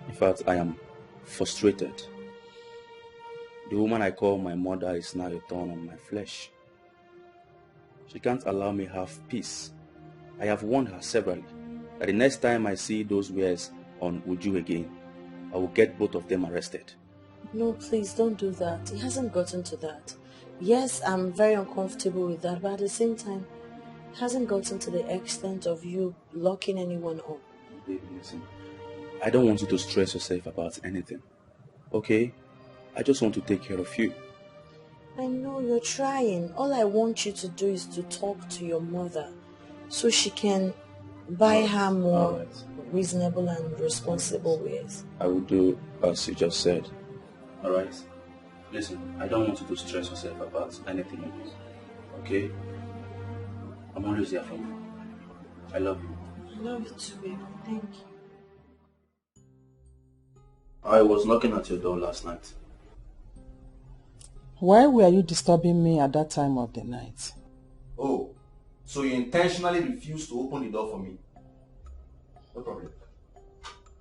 Speaker 16: In fact, I am frustrated. The woman I call my mother is now a thorn on my flesh. She can't allow me have peace. I have warned her severally that the next time I see those wares on Uju again, I will get both of them arrested.
Speaker 10: No, please don't do that. It hasn't gotten to that. Yes, I'm very uncomfortable with that, but at the same time, it hasn't gotten to the extent of you locking anyone up.
Speaker 16: Baby, listen. I don't want you to stress yourself about anything. Okay? I just want to take care of you.
Speaker 10: I know you're trying. All I want you to do is to talk to your mother so she can buy her more reasonable and responsible ways.
Speaker 16: I will do as you just said. Alright? Listen, I don't want you to stress yourself about anything. Okay? I'm always here for you. I love you.
Speaker 10: I love you too, baby. Thank you.
Speaker 16: I was knocking at your door last night.
Speaker 17: Why were you disturbing me at that time of the night?
Speaker 12: Oh, so you intentionally refused to open the door for me? No problem.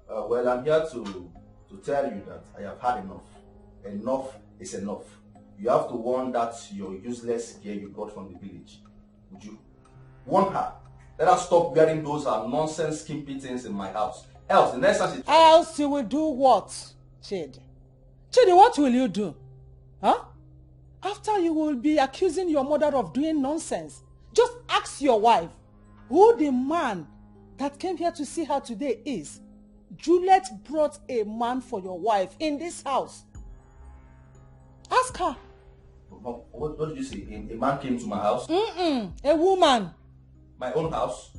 Speaker 12: Well, I'm here to tell you that I have had enough. Enough is enough. You have to warn that your useless girl you got from the village. Would you? Warn her. Let her stop wearing those nonsense skimpy things in my house. Else, the next time she...
Speaker 17: Else you will do what, Chidi? Chidi, what will you do? Huh? After you will be accusing your mother of doing nonsense, just ask your wife who the man that came here to see her today is. Juliet brought a man for your wife in this house. Ask her.
Speaker 12: What did you say? A man came to my house?
Speaker 17: A woman.
Speaker 12: My own house?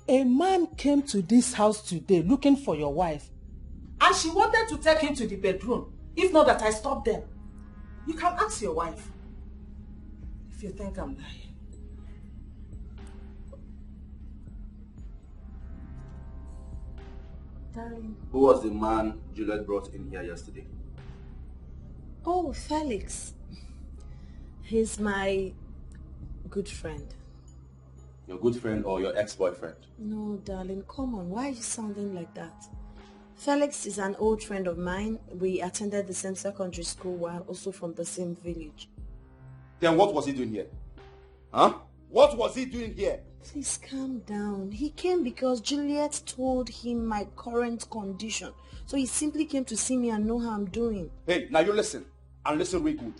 Speaker 17: A man came to this house today looking for your wife. And she wanted to take him to the bedroom. If not that I stopped them. You can ask your wife. If you think I'm lying.
Speaker 10: Darling.
Speaker 16: Who was the man Juliet brought in here yesterday?
Speaker 10: Oh, Felix. He's my good friend.
Speaker 16: Your good friend or your ex-boyfriend?
Speaker 10: No, darling, come on. Why are you sounding like that? Felix is an old friend of mine. We attended the same secondary school while also from the same village.
Speaker 12: Then what was he doing here? Huh? What was he doing here?
Speaker 10: Please calm down. He came because Juliet told him my current condition. So he simply came to see me and know how I'm doing.
Speaker 12: Hey, now you listen. And listen real good.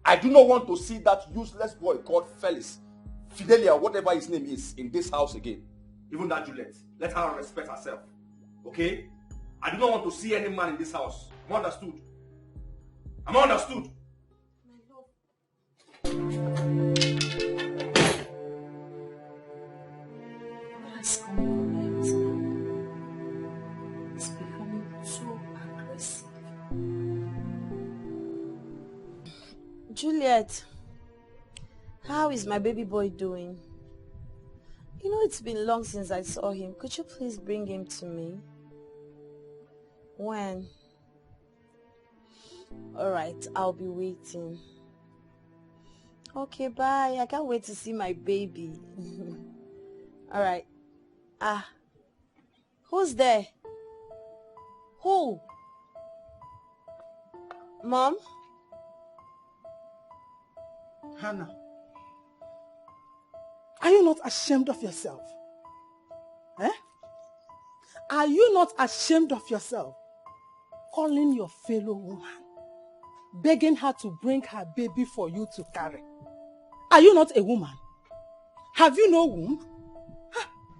Speaker 12: I do not want to see that useless boy called Felix, Fidelia, whatever his name is, in this house again. Even that Juliet. Let her respect herself. Okay? I do not want to see any man in this house. Am I understood? Am I understood?
Speaker 10: What's going on right now? It's becoming too aggressive. Juliet, how is my baby boy doing? You know it's been long since I saw him. Could you please bring him to me? When? Alright, I'll be waiting. Okay, bye. I can't wait to see my baby. All right. Who's there? Who? Mom?
Speaker 17: Hannah, are you not ashamed of yourself? Eh? Are you not ashamed of yourself? Calling your fellow woman, begging her to bring her baby for you to carry. Are you not a woman? Have you no womb?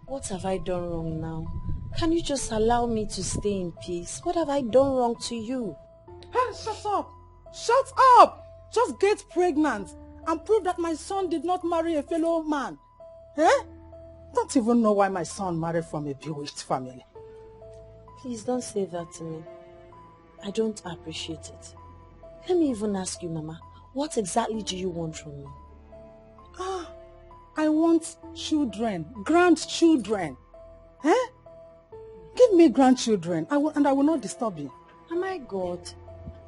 Speaker 10: What have I done wrong now? Can you just allow me to stay in peace? What have I done wrong to you?
Speaker 17: Hey, shut up! Shut up! Just get pregnant and prove that my son did not marry a fellow man. Eh? Don't even know why my son married from a bewitched family.
Speaker 10: Please don't say that to me. I don't appreciate it. Let me even ask you, Mama, what exactly do you want from me?
Speaker 17: I want children, grandchildren. Eh? Give me grandchildren, and I will not disturb you.
Speaker 10: Oh my God.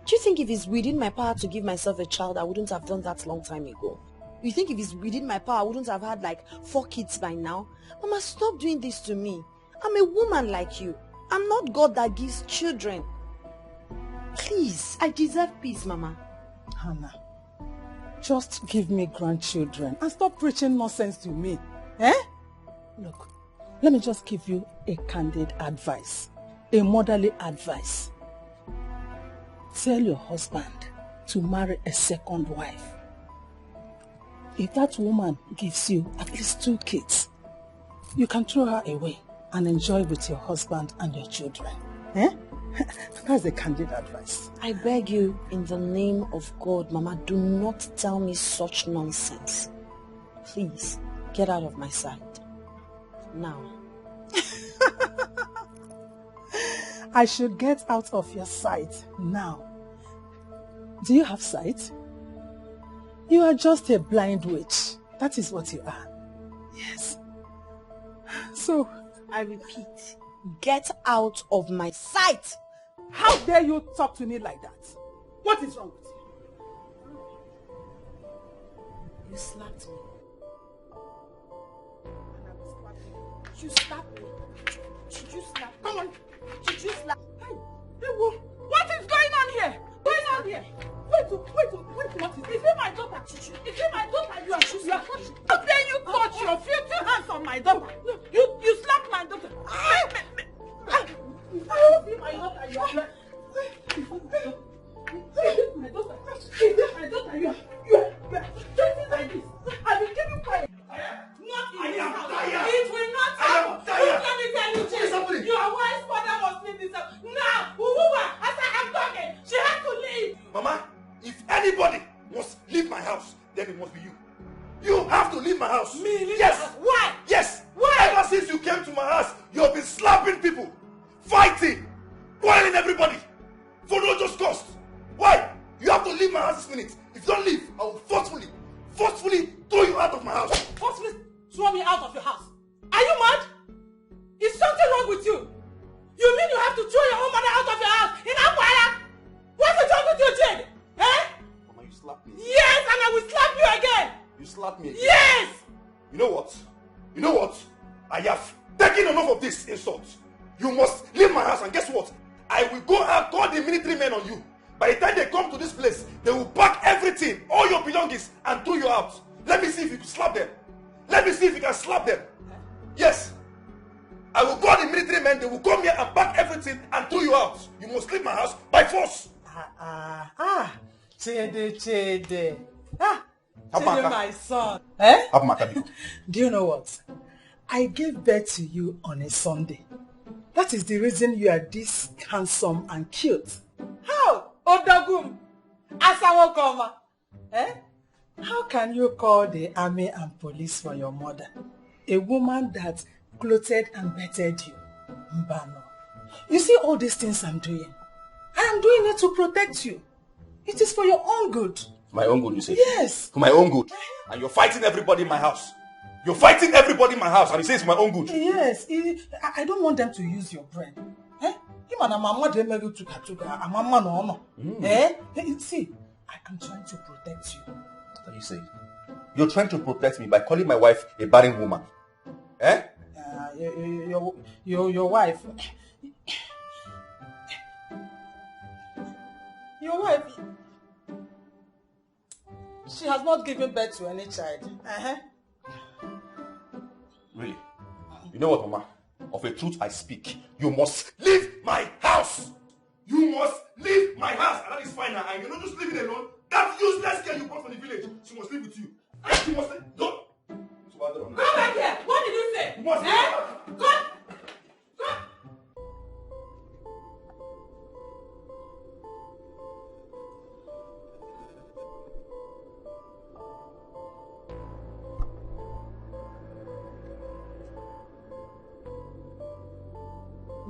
Speaker 10: Do you think if it's within my power to give myself a child, I wouldn't have done that long time ago? You think if it's within my power, I wouldn't have had like 4 kids by now? Mama, stop doing this to me. I'm a woman like you. I'm not God that gives children. Please, I deserve peace, Mama.
Speaker 17: Hannah, just give me grandchildren and stop preaching nonsense to me. Eh? Look, let me just give you a candid advice, a motherly advice. Tell your husband to marry a second wife. If that woman gives you at least 2 kids, you can throw her away and enjoy with your husband and your children. Eh? That's a candid advice.
Speaker 10: I beg you, in the name of God, Mama, do not tell me such nonsense. Please, get out of my sight. Now.
Speaker 17: I should get out of your sight now. Do you have sight? You are just a blind witch. That is what you are. Yes. So,
Speaker 10: I repeat, get out of my sight.
Speaker 17: How dare you talk to me like that? What is wrong with you?
Speaker 10: You slapped me. You slapped me. Did you slap me?
Speaker 17: Come on.
Speaker 10: Did you slap me?
Speaker 17: Hey, what is going on here? Wait, what is it? Is it my daughter? Is it my daughter? You are touching. How dare you touch your filthy hands on my daughter? You slapped my daughter. I don't see my daughter. You are my daughter. Is it my daughter? You are treating like this. I will keep you quiet. Not in this house. It will not happen. Let me tell you, Jay. Your wife's father must leave this house. Now, Uwuwa, as I am talking, she has to leave.
Speaker 12: Mama, if anybody must leave my house, then it must be you. You have to leave my house.
Speaker 17: Me leave
Speaker 12: yes.
Speaker 17: your house? Why?
Speaker 12: Yes.
Speaker 17: Why?
Speaker 12: Ever since you came to my house, you have been slapping people, fighting, quarreling everybody for no just cause. Why? You have to leave my house this minute. If you don't leave, I will forcefully throw you out of my house.
Speaker 17: Forcefully throw me out of your house? Are you mad? Is something wrong with you? You mean you have to throw your own mother out of your house in Akwara? What's the trouble with you, Jade? Eh?
Speaker 12: Mama, you slapped me.
Speaker 17: Yes, and I will slap you again.
Speaker 12: You slapped me again.
Speaker 17: Yes!
Speaker 12: You know what? I have taken enough of this insult. You must leave my house, and guess what? I will go and call the military men on you. By the time they come to this place, they will pack everything, all your belongings, and throw you out. Let me see if you can slap them. Let me see if you can slap them. Yes. I will call the military men, they will come here and pack everything and throw you out. You must leave my house by force.
Speaker 17: Chede. Chede,
Speaker 12: Abaka.
Speaker 17: my son. Eh?
Speaker 12: Abaka.
Speaker 17: Do you know what? I gave birth to you on a Sunday. That is the reason you are this handsome and cute. How? Odagum. Asawokoma. Eh? How can you call the army and police for your mother? A woman that clothed and bettered you. Mbano. You see all these things I'm doing? I am doing it to protect you. It is for your own good.
Speaker 12: My own good, you say?
Speaker 17: Yes.
Speaker 12: For my own good. And you're fighting everybody in my house. You're fighting everybody in my house, and you say it's for my own good.
Speaker 17: Yes. I don't want them to use your brain. Eh? Eh? See, I am trying to protect you.
Speaker 12: What are you saying? You're trying to protect me by calling my wife a barren woman. Eh?
Speaker 17: Your wife. Your wife. She has not given birth to any child.
Speaker 12: Really? You know what, Mama? Of a truth I speak. You must leave my house. You must leave my house. And that is fine now. And you're not just leaving alone. That useless girl you brought from the village, she must live with you. She must live. Go.
Speaker 17: Go back here. What did you say?
Speaker 12: You must
Speaker 17: Go.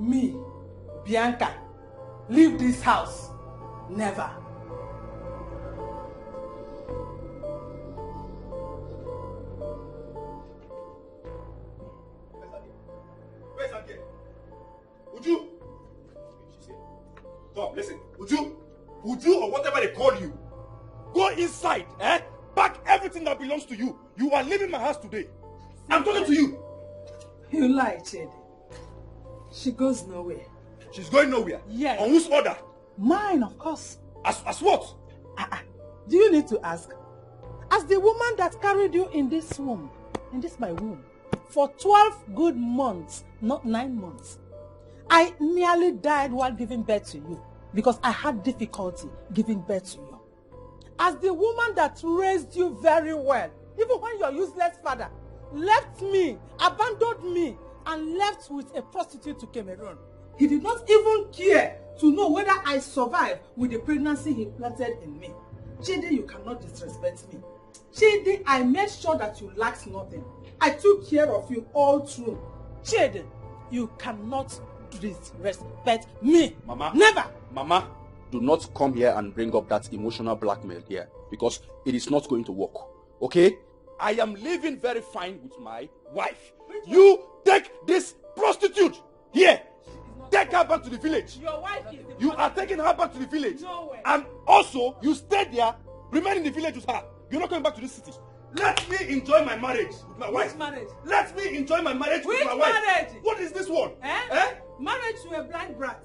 Speaker 17: Me, Bianca, leave this house. Never.
Speaker 12: Where's that girl? Uju? She said, Tom, listen. Uju or whatever they call you. Go inside, Pack everything that belongs to you. You are leaving my house today. I'm talking to you.
Speaker 17: You lie, Chedi. She goes nowhere.
Speaker 12: She's going nowhere?
Speaker 17: Yes.
Speaker 12: On whose order?
Speaker 17: Mine, of course.
Speaker 12: As what?
Speaker 17: Do you need to ask? As the woman that carried you in this womb, in this my womb, for 12 good months, not 9 months. I nearly died while giving birth to you because I had difficulty giving birth to you. As the woman that raised you very well, even when your useless father left me, abandoned me, and left with a prostitute to Cameroon. He did not even care to know whether I survived with the pregnancy he planted in me. Chidi, you cannot disrespect me. Chidi, I made sure that you lacked nothing. I took care of you all through. Chidi, you cannot disrespect me.
Speaker 12: Mama.
Speaker 17: Never.
Speaker 12: Mama, do not come here and bring up that emotional blackmail here because it is not going to work. Okay? I am living very fine with my wife. You take this prostitute here. Take her back to the village.
Speaker 17: Your wife is the
Speaker 12: You are taking her back to the village.
Speaker 17: No way.
Speaker 12: And also, you stay there, remain in the village with her. You're not coming back to this city. Let me enjoy my marriage with my wife.
Speaker 17: Which marriage?
Speaker 12: Let me enjoy my marriage with my wife.
Speaker 17: Which marriage?
Speaker 12: What is this one?
Speaker 17: Marriage to a blind brat.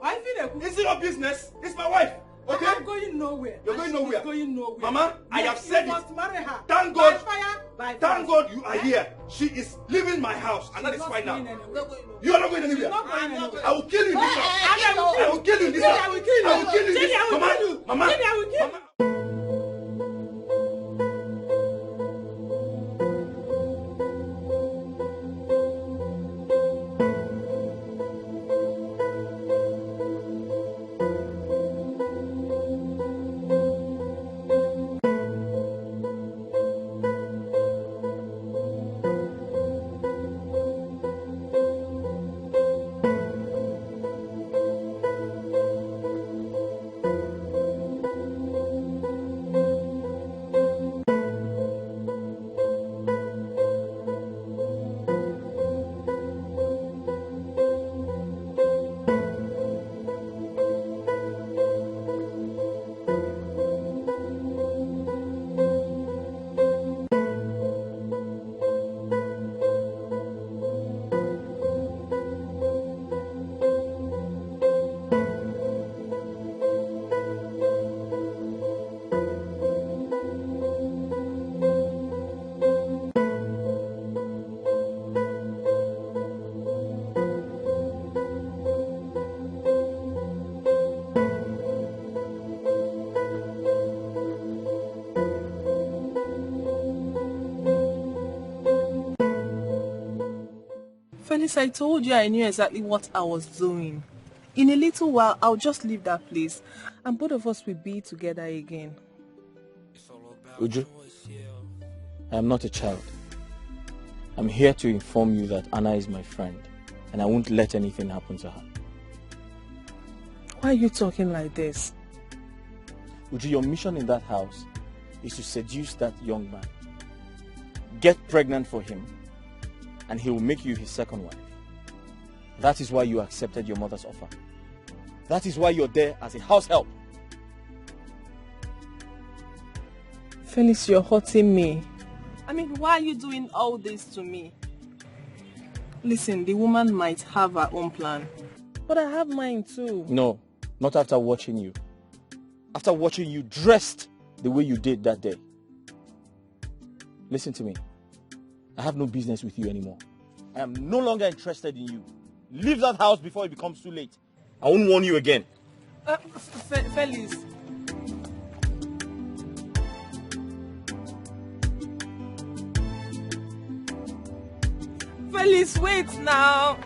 Speaker 17: I feel like
Speaker 12: it's your business. It's my wife. Okay?
Speaker 17: I'm going nowhere.
Speaker 12: You're going nowhere.
Speaker 17: Going nowhere.
Speaker 12: Mama, I have said
Speaker 17: you
Speaker 12: it.
Speaker 17: must marry her.
Speaker 12: Thank God.
Speaker 17: By fire, by
Speaker 12: Thank God you are here. She is leaving my house, and that is fine now. You are not going anywhere. I will kill you in this house. I will kill you in this house. I will kill you. I will kill you in this house. Mama, Mama.
Speaker 19: Felix, I told you I knew exactly what I was doing. In a little while, I'll just leave that place and both of us will be together again.
Speaker 8: Uju, I am not a child. I'm here to inform you that Anna is my friend and I won't let anything happen to her.
Speaker 19: Why are you talking like this?
Speaker 8: Uju, your mission in that house is to seduce that young man, get pregnant for him, and he will make you his second wife. That is why you accepted your mother's offer. That is why you're there as a house help.
Speaker 19: Felix, you're hurting me. I mean, why are you doing all this to me? Listen, the woman might have her own plan, but I have mine too.
Speaker 8: No, not after watching you. After watching you dressed the way you did that day. Listen to me. I have no business with you anymore. I am no longer interested in you. Leave that house before it becomes too late. I won't warn you again.
Speaker 19: Felix. Felix, wait now.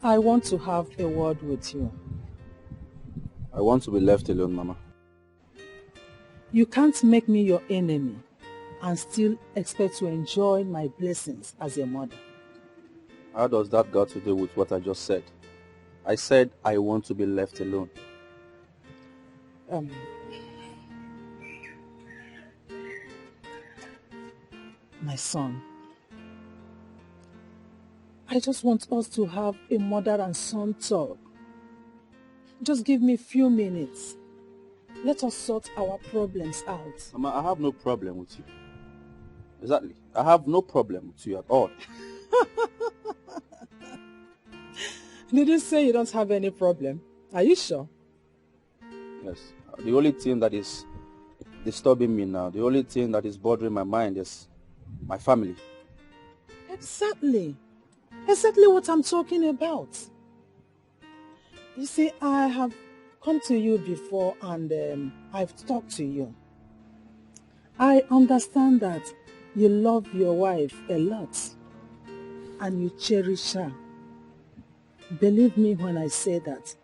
Speaker 21: I want to have a word with you.
Speaker 16: I want to be left alone, Mama.
Speaker 21: You can't make me your enemy and still expect to enjoy my blessings as a mother.
Speaker 16: How does that got to do with what I just said? I said I want to be left alone.
Speaker 21: My son, I just want us to have a mother and son talk. Just give me a few minutes. Let us sort our problems out.
Speaker 16: Mama, I have no problem with you. Exactly. I have no problem with you at all.
Speaker 21: Did you say you don't have any problem? Are you sure?
Speaker 16: Yes. The only thing that is disturbing me now, the only thing that is bothering my mind is my family.
Speaker 21: Exactly. Exactly what I'm talking about. You see, I have come to you before and I've talked to you. I understand that you love your wife a lot and you cherish her. Believe me when I say that.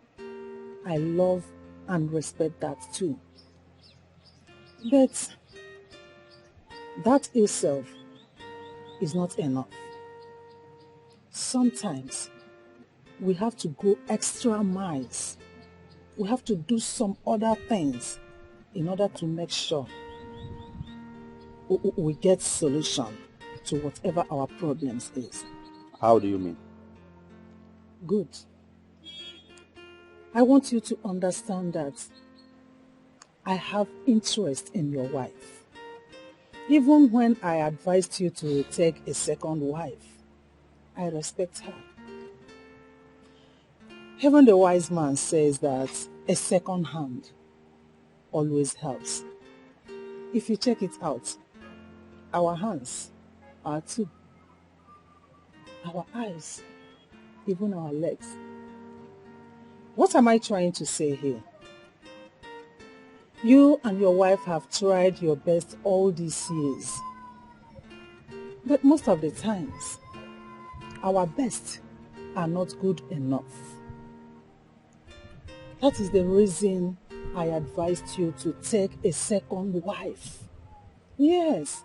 Speaker 21: I love and respect that too. But that itself is not enough. Sometimes we have to go extra miles. We have to do some other things in order to make sure we get solution to whatever our problems is.
Speaker 16: How do you mean?
Speaker 21: Good. I want you to understand that I have interest in your wife. Even when I advised you to take a second wife, I respect her. Even the wise man says that a second hand always helps. If you check it out, our hands are two. Our eyes, even our legs. What am I trying to say here? You and your wife have tried your best all these years. But most of the times, our best are not good enough. That is the reason I advised you to take a second wife. Yes.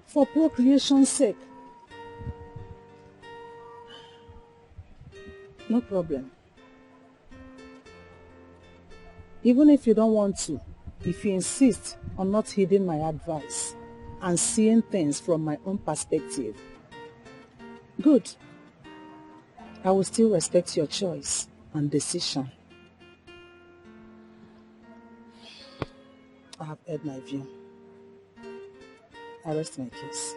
Speaker 21: For procreation's sake. No problem. Even if you don't want to, if you insist on not heeding my advice and seeing things from my own perspective, good. I will still respect your choice and decision. I have heard my view. I rest my case.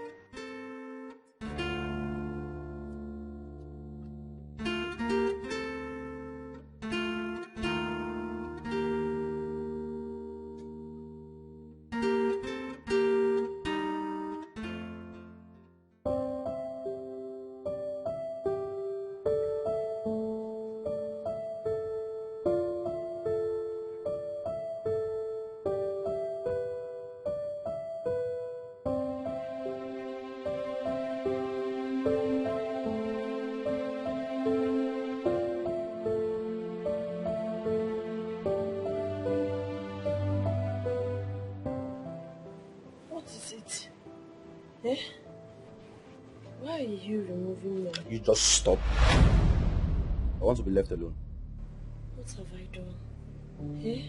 Speaker 6: Eh? Why are you removing me?
Speaker 16: You just stop. I want to be left alone.
Speaker 6: What have I done? Eh?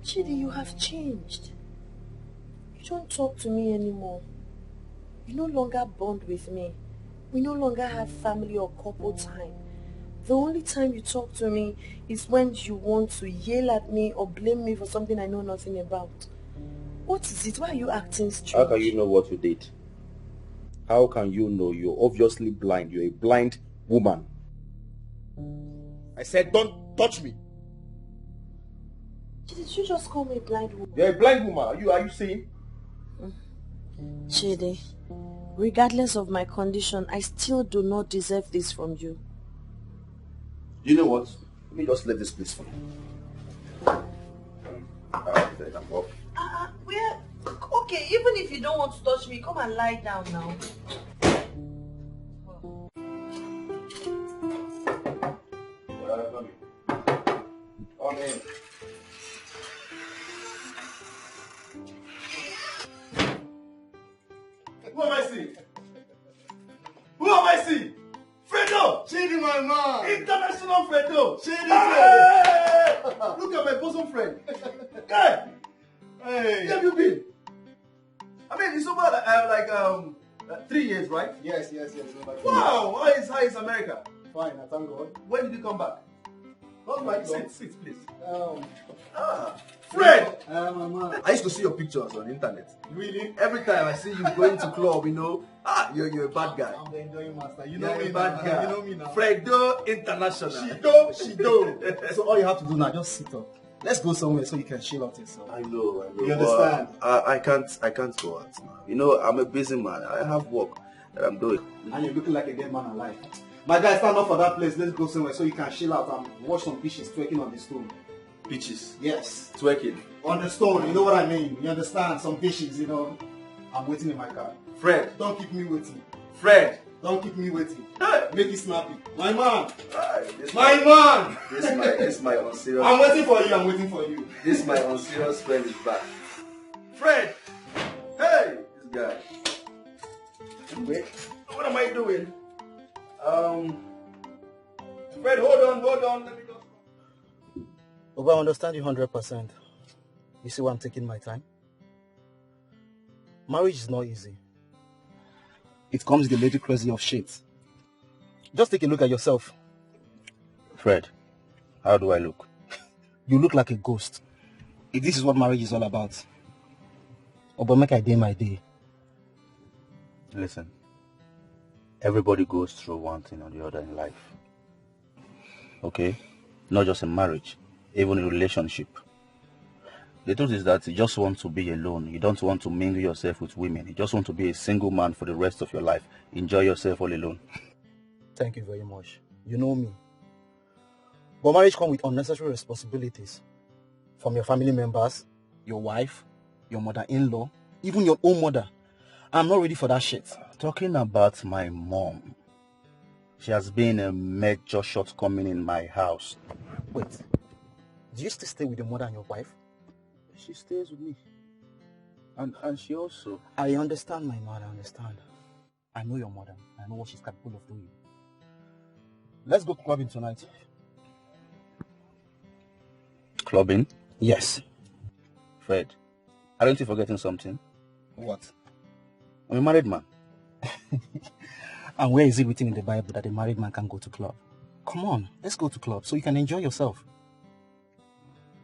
Speaker 6: Chidi, you have changed. You don't talk to me anymore. You no longer bond with me. We no longer have family or couple time. The only time you talk to me is when you want to yell at me or blame me for something I know nothing about. What is it? Why are you acting strange?
Speaker 16: How can you know what you did? How can you know? You're obviously blind. You're a blind woman. I said don't touch me.
Speaker 6: Did you just call me a blind woman?
Speaker 16: You're a blind woman. Are you seeing?
Speaker 6: Chidi, regardless of my condition, I still do not deserve this from you.
Speaker 16: You know what? Let me just leave this place for you.
Speaker 6: Where? Okay, even if you don't want to touch me, come and lie down now.
Speaker 16: Come in.
Speaker 12: Who am I seeing? Who am I seeing? Fredo!
Speaker 3: Chidi, my man!
Speaker 12: International Fredo!
Speaker 3: Chidi,
Speaker 12: hey! Look at my bosom friend. Guy!
Speaker 3: Hey!
Speaker 12: Where have you been? I mean, it's over 3 years, right?
Speaker 3: Yes.
Speaker 12: Wow! How is America?
Speaker 3: Fine, I thank God.
Speaker 12: When did you come back? Not like sit, please.
Speaker 3: Fred!
Speaker 12: My man. I used to see your pictures on the internet.
Speaker 3: Really?
Speaker 12: Every time I see you going to club, you're a bad guy.
Speaker 3: I'm the enjoying master. You
Speaker 12: You're
Speaker 3: know me,
Speaker 12: a bad guy.
Speaker 3: You know me now.
Speaker 12: Fredo International.
Speaker 3: Shido. So all you have to do now, just sit up. Let's go somewhere so you can chill out yourself.
Speaker 16: I know.
Speaker 3: You understand?
Speaker 16: I can't go out now. I'm a busy man. I have work that I'm doing.
Speaker 3: And you're looking like a dead man alive. My guy, stand up for that place. Let's go somewhere so you can chill out and watch some fishes twerking on the stone.
Speaker 16: Peaches?
Speaker 3: Yes.
Speaker 16: Twerking?
Speaker 3: On the stone, you know what I mean? You understand? Some fishes, I'm waiting in my car.
Speaker 16: Fred!
Speaker 3: Don't keep me waiting.
Speaker 16: Fred!
Speaker 3: Don't keep me waiting. Make it snappy. My man!
Speaker 16: This my unserious...
Speaker 3: I'm waiting for you.
Speaker 16: This my unserious friend is back.
Speaker 12: Fred! Hey!
Speaker 16: This guy.
Speaker 12: Wait. What am I doing? Fred, hold on. Let me just...
Speaker 3: But I understand you 100%. You see why I'm taking my time? Marriage is not easy. It comes with a little crazy of shit. Just take a look at yourself.
Speaker 16: Fred, how do I look?
Speaker 3: You look like a ghost. If this is what marriage is all about. But make I day my day.
Speaker 16: Listen, everybody goes through one thing or the other in life. Okay? Not just in marriage, even in relationship. The truth is that you just want to be alone. You don't want to mingle yourself with women. You just want to be a single man for the rest of your life. Enjoy yourself all alone.
Speaker 3: Thank you very much. You know me. But marriage comes with unnecessary responsibilities. From your family members, your wife, your mother-in-law, even your own mother. I'm not ready for that shit.
Speaker 16: Talking about my mom. She has been a major shortcoming in my house.
Speaker 3: Wait. Do you still stay with your mother and your wife?
Speaker 16: She stays with me. And she also...
Speaker 3: I understand, my mother, I understand. I know your mother. I know what she's capable of doing. Let's go clubbing tonight.
Speaker 16: Clubbing?
Speaker 3: Yes.
Speaker 16: Fred, aren't you forgetting something?
Speaker 3: What?
Speaker 16: I'm a married man.
Speaker 3: And where is it written in the Bible that a married man can go to club?
Speaker 16: Come on, let's go to club so you can enjoy yourself.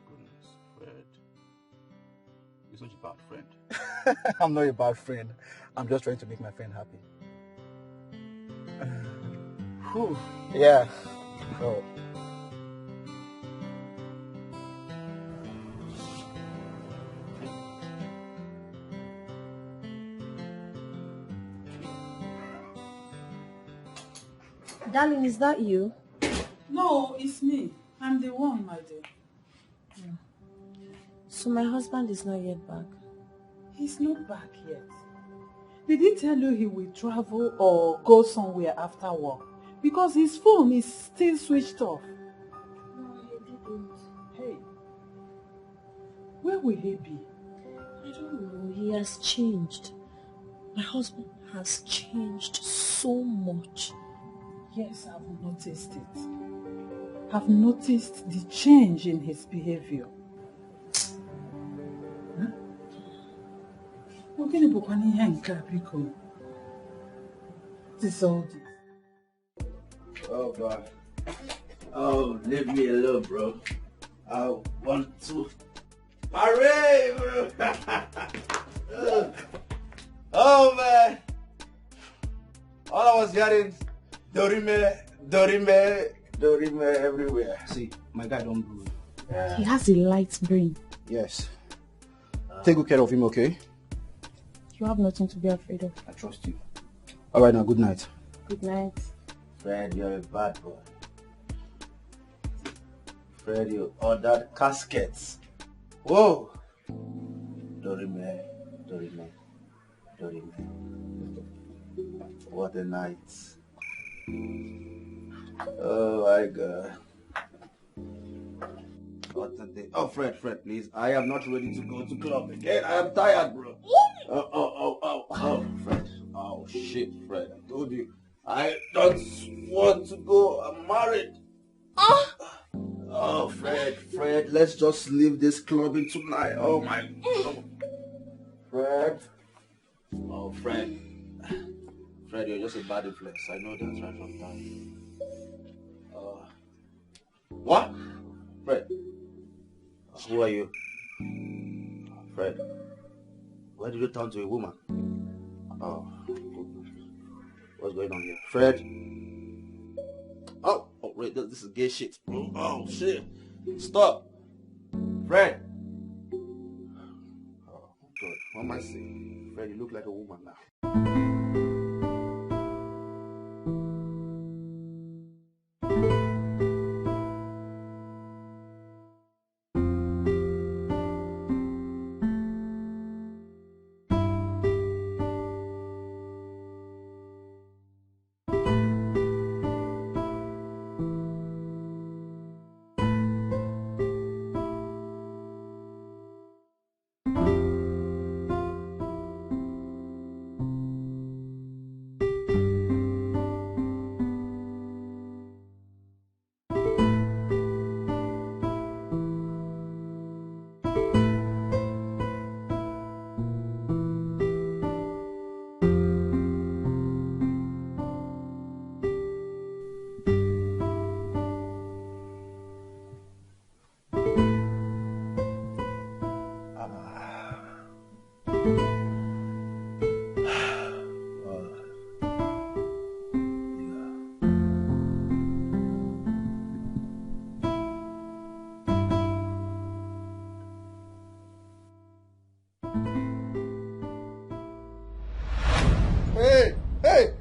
Speaker 12: Goodness, Fred. You're such a bad friend.
Speaker 16: I'm not a bad friend. I'm just trying to make my friend happy. Whew. Yeah. Oh.
Speaker 10: Darling, is that you?
Speaker 21: No, it's me. I'm the one, my dear.
Speaker 10: So my husband is not yet back?
Speaker 21: He's not back yet. Did he tell you he will travel or go somewhere after work? Because his phone is still switched off.
Speaker 10: No, he didn't.
Speaker 21: Hey, where will he be?
Speaker 10: I don't know. He has changed. My husband has changed so much.
Speaker 21: Yes, I've noticed it. I've noticed the change in his behavior. What is all this?
Speaker 16: Oh God. Oh, leave me alone, bro. I want to marry, bro. Oh man. All I was hearing, Dorime, Dorime, Dorime everywhere. See, my guy don't brew.
Speaker 10: He has a light brain.
Speaker 16: Yes. Take good care of him, okay?
Speaker 10: You have nothing to be afraid of.
Speaker 16: I trust you. Alright now, good night.
Speaker 10: Good night.
Speaker 16: Fred, you're a bad boy. Fred, you ordered caskets. Whoa! Dorime, Dorime, Dorime. What a night. Oh my God. What a day. Oh, Fred, please. I am not ready to go to club again. I am tired, bro. Oh, Fred. Oh, shit, Fred. I told you. I don't want to go. I'm married. Oh, Fred, let's just leave this clubbing tonight. Oh, my God. Fred. Oh, Fred. Fred, you're just a bad influence. I know that right from time. What? Fred. Who are you? Fred. Why did you turn to a woman? Oh, what's going on here? Fred. Oh, wait, this is gay shit, bro. Oh, shit. Stop. Fred. Oh, God. What am I saying? Fred, you look like a woman now. Hey!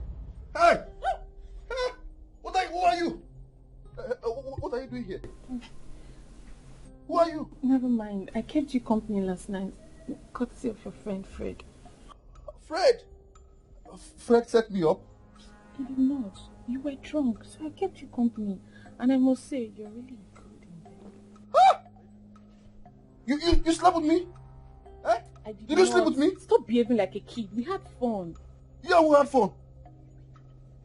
Speaker 16: Who are you? What are you doing here? Who are you?
Speaker 6: Never mind. I kept you company last night. Courtesy of your friend Fred.
Speaker 3: Fred? Fred set me up?
Speaker 6: You did not. You were drunk, so I kept you company. And I must say, you're really good in bed.
Speaker 3: You slept with me? Eh? Did you sleep with me?
Speaker 6: Stop behaving like a kid. We had fun.
Speaker 3: Yeah, we had fun.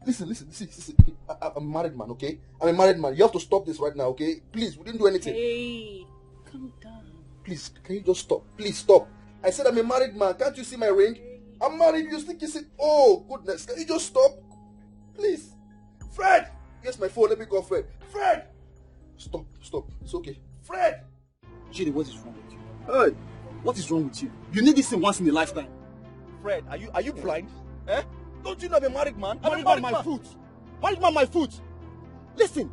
Speaker 3: Listen. See, I'm a married man, okay? I'm a married man. You have to stop this right now, okay? Please, we didn't do anything.
Speaker 6: Hey, calm down.
Speaker 3: Please, can you just stop? Please, stop. I said I'm a married man. Can't you see my ring? I'm married. You still kissing. Oh, goodness. Can you just stop? Please. Fred,
Speaker 15: Here's my phone. Let me call Fred. Fred! Stop. It's okay. Fred! Chidi, what is wrong with you? Hey! What is wrong with you? You need this thing once in a lifetime.
Speaker 20: Fred, are you blind? Eh? Don't you know I'm a married man? I'm
Speaker 15: Married
Speaker 20: a married
Speaker 15: man,
Speaker 20: man.
Speaker 15: Married man, my foot. Listen,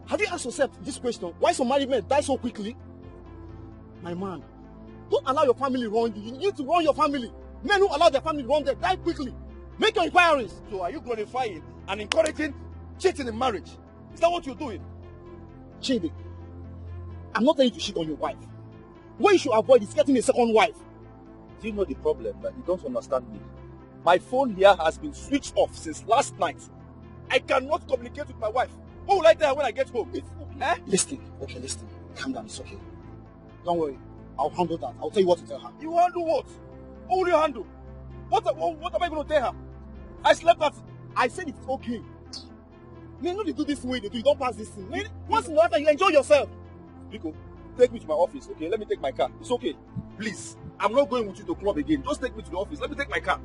Speaker 15: have you asked yourself this question? Why some married men die so quickly? My man, don't allow your family run you. You need to run your family. Men who allow their family run them die quickly. Make your inquiries.
Speaker 20: So are you glorifying and encouraging cheating in marriage? Is that what you're doing?
Speaker 15: Chidi, I'm not telling you to cheat on your wife. What you should avoid is getting a second wife.
Speaker 20: Do you know the problem? That you don't understand me. My phone here has been switched off since last night. I cannot communicate with my wife. What will I tell her when I get home? Eh?
Speaker 15: Listen. Calm down, it's okay. Don't worry, I'll handle that. I'll tell you what to tell her.
Speaker 20: You handle what? What will you handle? What am I going to tell her? I slept at...
Speaker 15: I said it's okay. You know they do this way, they do. You don't pass this thing. Once in a while, you enjoy yourself.
Speaker 20: Nico, take me to my office, okay? Let me take my car. It's okay. Please. I'm not going with you to club again. Just take me to the office. Let me take my car.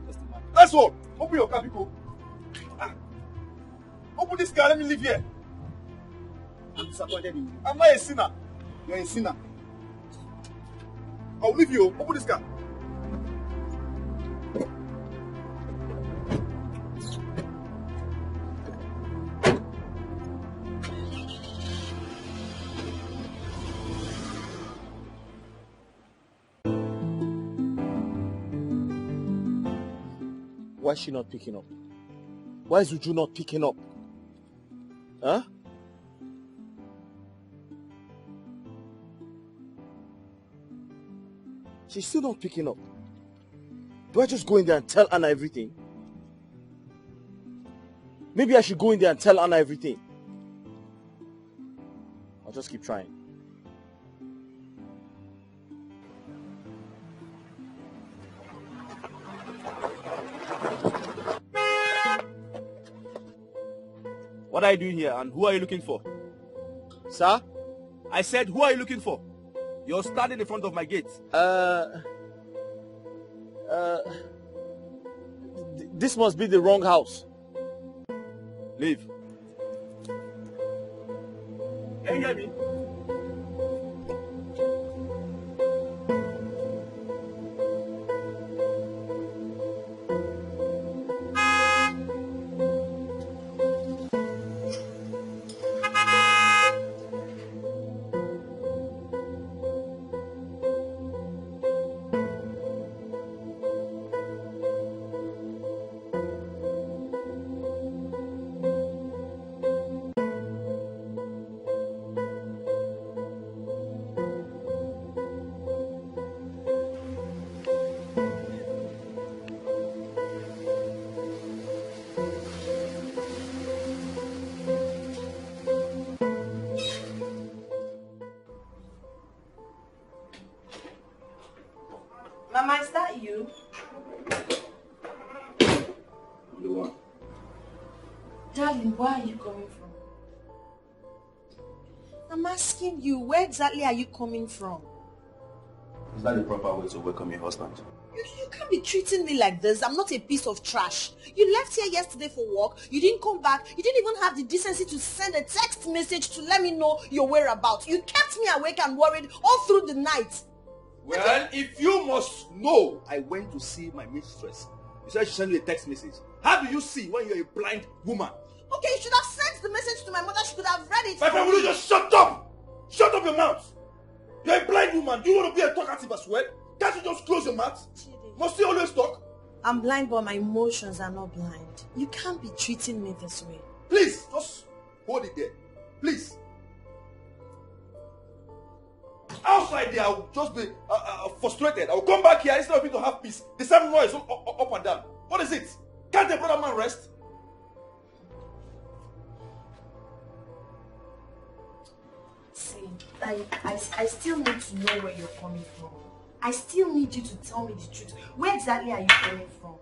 Speaker 20: That's all. Open your car, Nico. Open this car. Let me live here.
Speaker 15: I'm disappointed in you.
Speaker 20: I'm not a sinner.
Speaker 15: You're a sinner.
Speaker 20: I'll leave you. Open this car.
Speaker 8: Why is she not picking up? Why is Uju not picking up? Huh? She's still not picking up. Do I just go in there and tell Anna everything? Maybe I should go in there and tell Anna everything. I'll just keep trying.
Speaker 20: What are you doing here and who are you looking for? Sir? I said, who are you looking for? You're standing in front of my gate.
Speaker 8: This must be the wrong house.
Speaker 20: Leave. Can you hear me?
Speaker 10: Mama, is that you? Darling, where are you coming from? I'm asking you, where exactly are you coming from?
Speaker 16: Is that the proper way to welcome your husband?
Speaker 10: You can't be treating me like this. I'm not a piece of trash. You left here yesterday for work. You didn't come back. You didn't even have the decency to send a text message to let me know your whereabouts. You kept me awake and worried all through the night.
Speaker 20: Well, if you must know, I went to see my mistress. You said she sent you a text message. How do you see when you're a blind woman?
Speaker 10: Okay, you should have sent the message to my mother. She could have read it.
Speaker 20: My friend, will you just shut up? Shut up your mouth. You're a blind woman. Do you want to be a talkative as well? Can't you just close your mouth? Must you always talk?
Speaker 10: I'm blind, but my emotions are not blind. You can't be treating me this way.
Speaker 20: Please, just hold it there. Please. Outside there, I'll just be frustrated. I'll come back here instead of me to have peace. The same noise up and down. What is it? Can't a brother man rest?
Speaker 10: See, I still need to know where you're coming from. I still need you to tell me the truth. Where exactly are you coming from?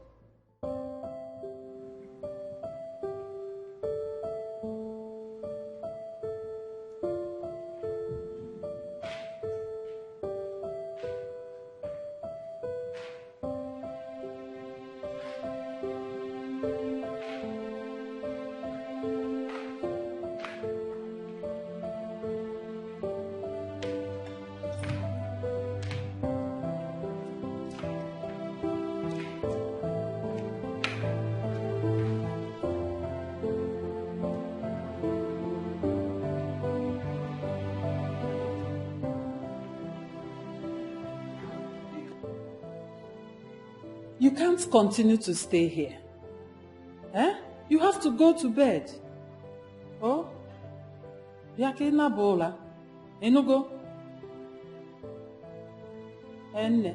Speaker 21: You can't continue to stay here. Eh? You have to go to bed. Oh? Biakina bola. Enugo? Enne.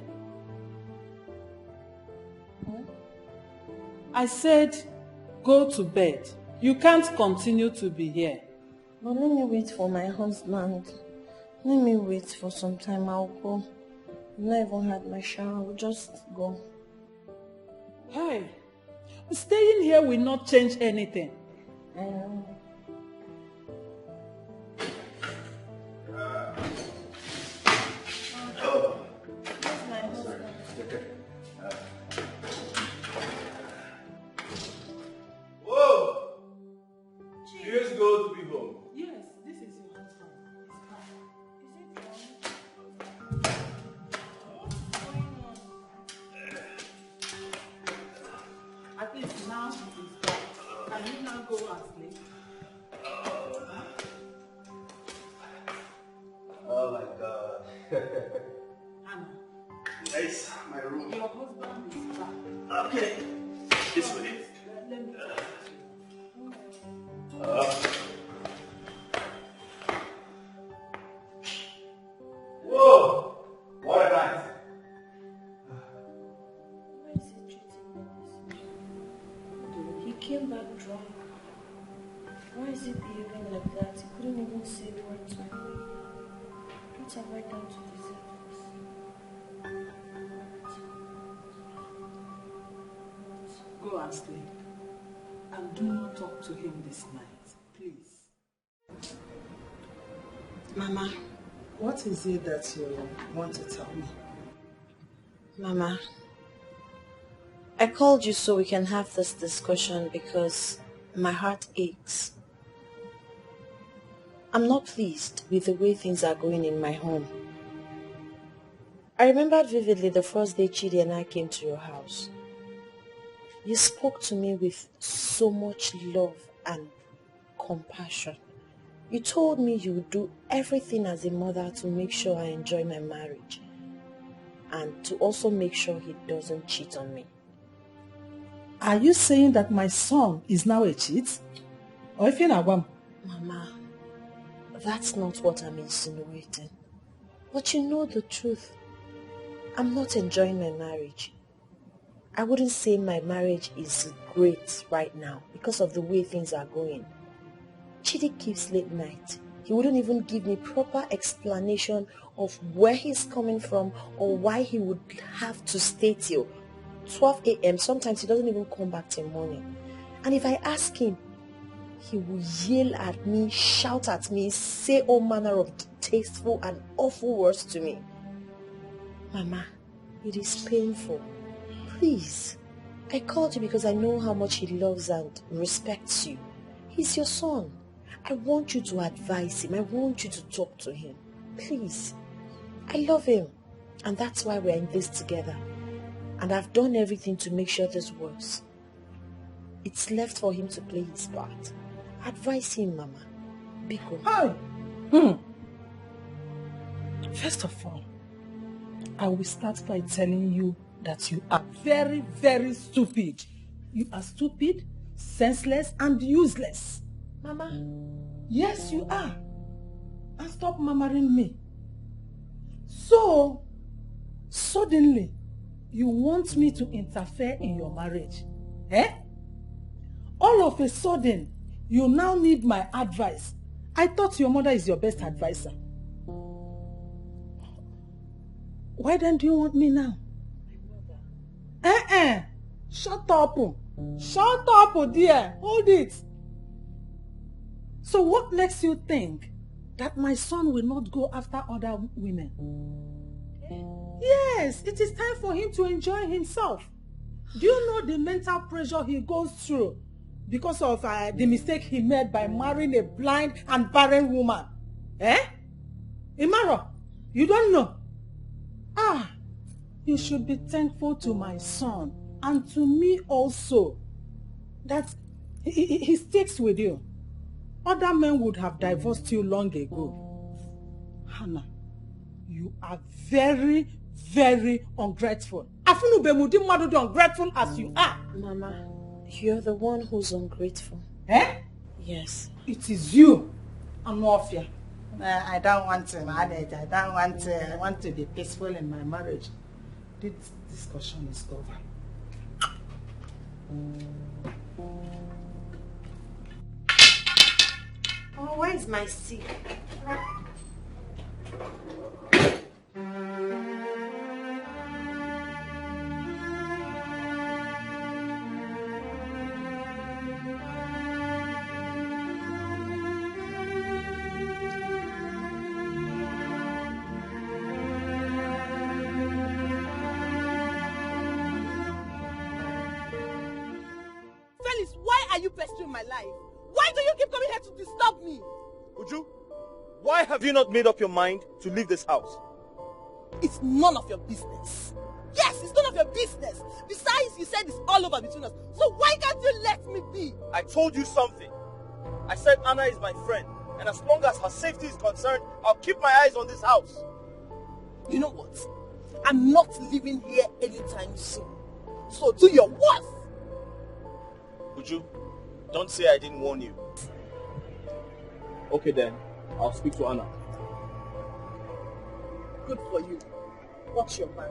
Speaker 21: I said, go to bed. You can't continue to be here.
Speaker 10: But let me wait for my husband. Let me wait for some time. I'll go. I've not even had my shower. I'll just go.
Speaker 21: Hey, staying here will not change anything.
Speaker 10: I know.
Speaker 18: Whoa! Years ago to be home.
Speaker 21: Yes, this is your husband. At least now it is dark. Can you now go and sleep?
Speaker 18: Oh my God.
Speaker 21: Anna.
Speaker 18: Nice, my room.
Speaker 21: Your husband is back.
Speaker 18: Okay, this way.
Speaker 21: Let me
Speaker 18: Whoa! What a night.
Speaker 10: Why is he treating me this way? He came back drunk. Why is he behaving like that? He couldn't even say a word to me. What have I done to deserve this?
Speaker 21: go and sleep. And do not talk to him this night, please.
Speaker 17: Mama, what is it that you want to tell me?
Speaker 10: Mama, I called you so we can have this discussion because my heart aches. I'm not pleased with the way things are going in my home. I remembered vividly the first day Chidi and I came to your house. You spoke to me with so much love and compassion. You told me you would do everything as a mother to make sure I enjoy my marriage and to also make sure he doesn't cheat on me.
Speaker 17: Are you saying that my son is now a cheat? Or if you're not one?
Speaker 10: Mama, that's not what I'm insinuating. But you know the truth. I'm not enjoying my marriage. I wouldn't say my marriage is great right now because of the way things are going. Chidi keeps late night. He wouldn't even give me proper explanation of where he's coming from or why he would have to stay till 12 a.m. Sometimes he doesn't even come back till morning. And if I ask him, he will yell at me, shout at me, say all manner of distasteful and awful words to me. Mama, it is painful. Please, I called you because I know how much he loves and respects you. He's your son. I want you to advise him. I want you to talk to him. Please. I love him. And that's why we're in this together. And I've done everything to make sure this works. It's left for him to play his part. Advise him, Mama. Biko.
Speaker 17: Hi. First of all, I will start by telling you that you are very, very stupid. You are stupid, senseless, and useless.
Speaker 10: Mama.
Speaker 17: Yes, you are. And stop murmuring me. So, suddenly, you want me to interfere in your marriage. Eh? All of a sudden, you now need my advice. I thought your mother is your best advisor. Why then do you want me now? Shut up. Shut up, dear. Hold it. So what makes you think that my son will not go after other women? Yes, it is time for him to enjoy himself. Do you know the mental pressure he goes through because of the mistake he made by marrying a blind and barren woman? Imaro, you don't know. You should be thankful to my son and to me also that he sticks with you. Other men would have divorced you long ago. Hannah, you are very, very ungrateful. Afunu bemudi madu ungrateful as you are.
Speaker 6: Mama, you're the one who's ungrateful.
Speaker 17: Eh?
Speaker 6: Yes.
Speaker 17: It is you, Anofia. I don't want to manage. I don't want to. I want to be peaceful in my marriage. This discussion is over.
Speaker 6: Oh, where is my seat?
Speaker 7: Felix, why are you pestering my life? Why do you keep coming here to disturb me?
Speaker 8: Uju, why have you not made up your mind to leave this house?
Speaker 7: It's none of your business. Yes, it's none of your business. Besides, you said it's all over between us. So why can't you let me be?
Speaker 8: I told you something. I said Anna is my friend, and as long as her safety is concerned, I'll keep my eyes on this house.
Speaker 7: You know what? I'm not living here anytime soon. So do your worst.
Speaker 8: Uju, don't say I didn't warn you.
Speaker 5: Okay then, I'll speak to Anna.
Speaker 7: Good for you. Watch your back.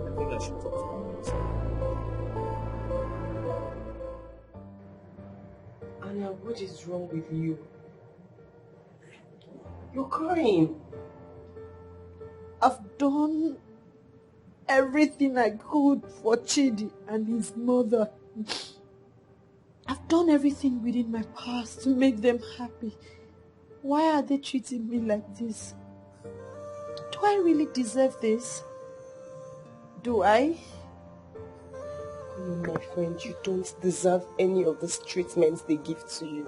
Speaker 8: I think I should talk to Anna.
Speaker 9: Anna, what is wrong with you? You're crying.
Speaker 21: I've done everything I could for Chidi and his mother. I've done everything within my power to make them happy. Why are they treating me like this? Do I really deserve this? Do I?
Speaker 9: No, my friend, you don't deserve any of this treatment they give to you.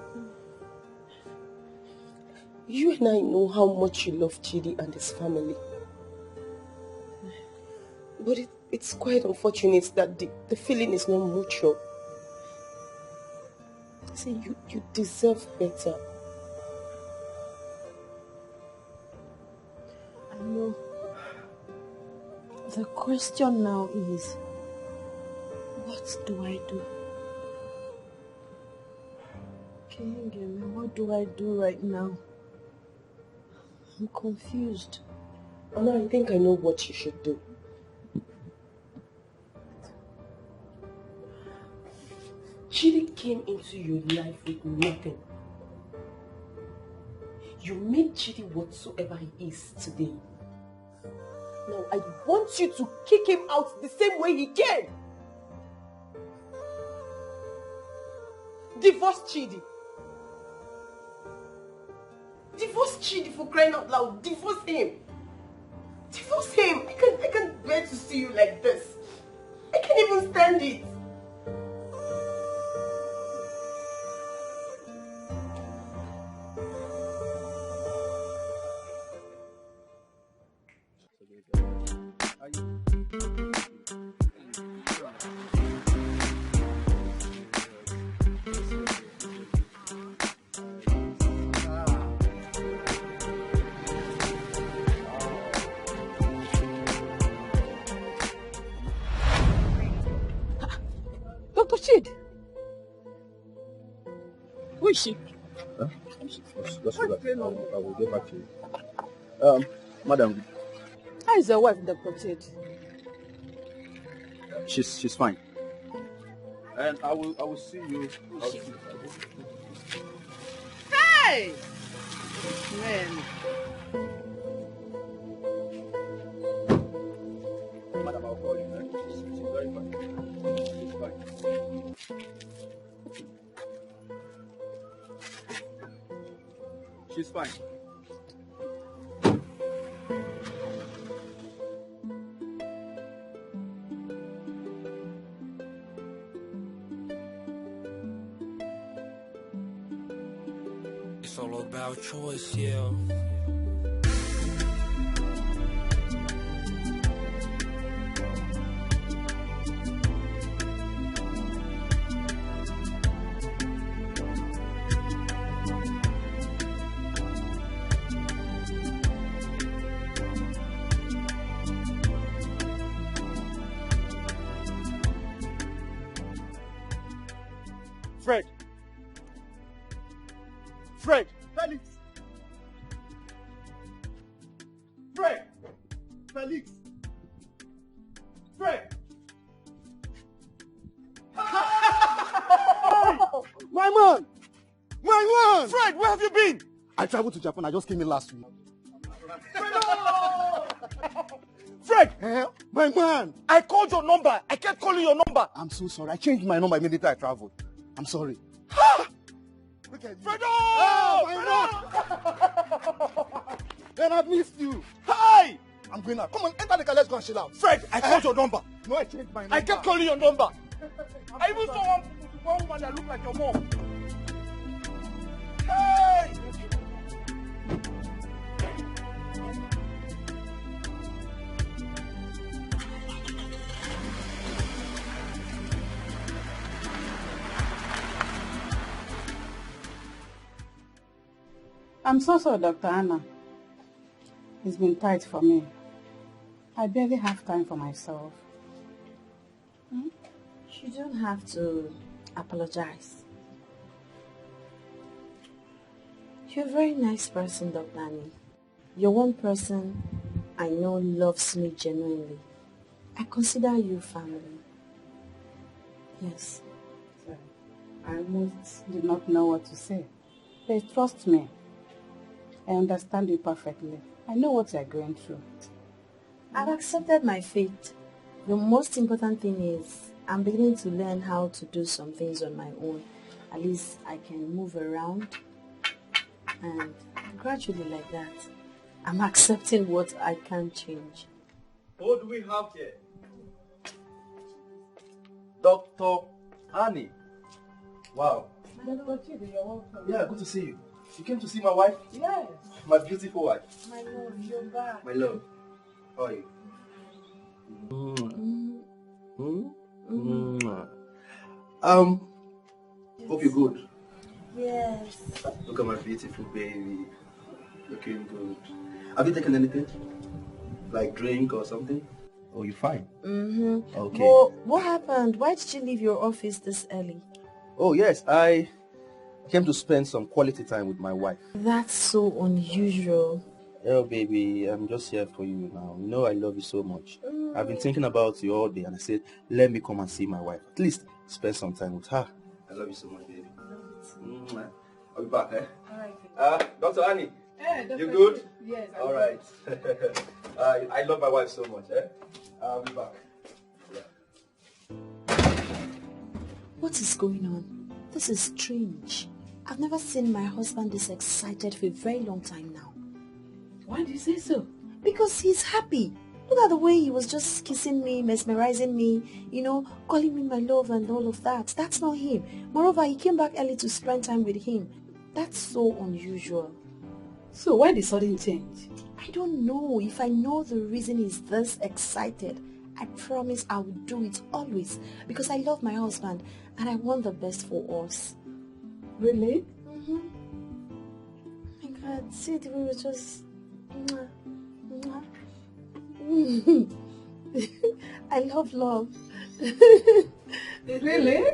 Speaker 9: You and I know how much you love Chidi and his family. But it's quite unfortunate that the feeling is not mutual. See, you deserve better.
Speaker 21: I know. The question now is, what do I do? Kingeme, what do I do right now? I'm confused.
Speaker 9: Anna, I think I know what you should do. Chidi came into your life with nothing. You made Chidi whatsoever he is today. Now I want you to kick him out the same way he came. Divorce Chidi. Divorce Chidi, for crying out loud. Divorce him. Divorce him. I can't bear to see you like this. I can't even stand it.
Speaker 21: Dr. Chid! Who is she?
Speaker 20: Huh? That's what I will get back to you. Madam.
Speaker 21: How is your wife, Dr. Chid?
Speaker 20: She's fine. And I will see you.
Speaker 21: Hey! Man.
Speaker 20: Madam, I'll call you. She's very fine. She's fine. She's fine.
Speaker 2: It's all about choice, yeah.
Speaker 15: Fred! Felix! Fred! Felix! Fred! My man! My man!
Speaker 20: Fred, where have you been?
Speaker 15: I traveled to Japan. I just came in last week.
Speaker 20: Fred!
Speaker 15: My man!
Speaker 20: I called your number. I kept calling your number.
Speaker 15: I'm so sorry. I changed my number immediately I traveled. I'm sorry. Look at you.
Speaker 20: Fredo!
Speaker 15: Oh, my God! Then I've missed you.
Speaker 20: Hi!
Speaker 15: I'm going out. Come on, enter the car. Let's go and chill out.
Speaker 20: Fred, I called your number.
Speaker 15: No, I changed my number.
Speaker 20: I kept calling your number. I even saw one woman that looked like your mom. Hey!
Speaker 21: I'm so sorry, Dr. Anna. It's been tight for me. I barely have time for myself.
Speaker 10: You don't have to apologize. You're a very nice person, Dr. Annie. You're one person I know loves me genuinely. I consider you family. Yes.
Speaker 21: Sorry. I almost did not know what to say. But trust me. I understand you perfectly. I know what you're going through.
Speaker 10: I've accepted my fate. The most important thing is I'm beginning to learn how to do some things on my own. At least I can move around. And gradually like that, I'm accepting what I can't change.
Speaker 18: What do we have here? Dr. Annie. Wow. Yeah, good to see you. You came to see my wife?
Speaker 21: Yes.
Speaker 18: My beautiful wife.
Speaker 21: My love, you're back.
Speaker 18: My love. How are you? Hope you're good.
Speaker 10: Yes.
Speaker 18: Look at my beautiful baby. Looking good. Have you taken anything? Like drink or something? Oh, you fine?
Speaker 10: Mm-hmm.
Speaker 18: Okay.
Speaker 10: Well, what happened? Why did you leave your office this early?
Speaker 18: Oh, yes. I came to spend some quality time with my wife.
Speaker 10: That's so unusual.
Speaker 18: Oh, baby, I'm just here for you now. You know I love you so much. I've been thinking about you all day, and I said, let me come and see my wife. At least spend some time with her. I love you so much, baby. I'll be back, eh?
Speaker 21: All right.
Speaker 18: Dr. Annie,
Speaker 21: Dr.
Speaker 18: you good?
Speaker 21: Yes.
Speaker 18: All right. I love my wife so much, eh? I'll be back.
Speaker 10: What is going on? This is strange. I've never seen my husband this excited for a very long time now.
Speaker 21: Why do you say so?
Speaker 10: Because he's happy. Look at the way he was just kissing me, mesmerizing me, you know, calling me my love and all of that. That's not him. Moreover, he came back early to spend time with him. That's so unusual.
Speaker 21: So why the sudden change?
Speaker 10: I don't know. If I know the reason he's this excited, I promise I will do it always. Because I love my husband and I want the best for us.
Speaker 21: Really?
Speaker 10: Mm-hmm. Oh my God, see, we were just... I love love.
Speaker 21: Really?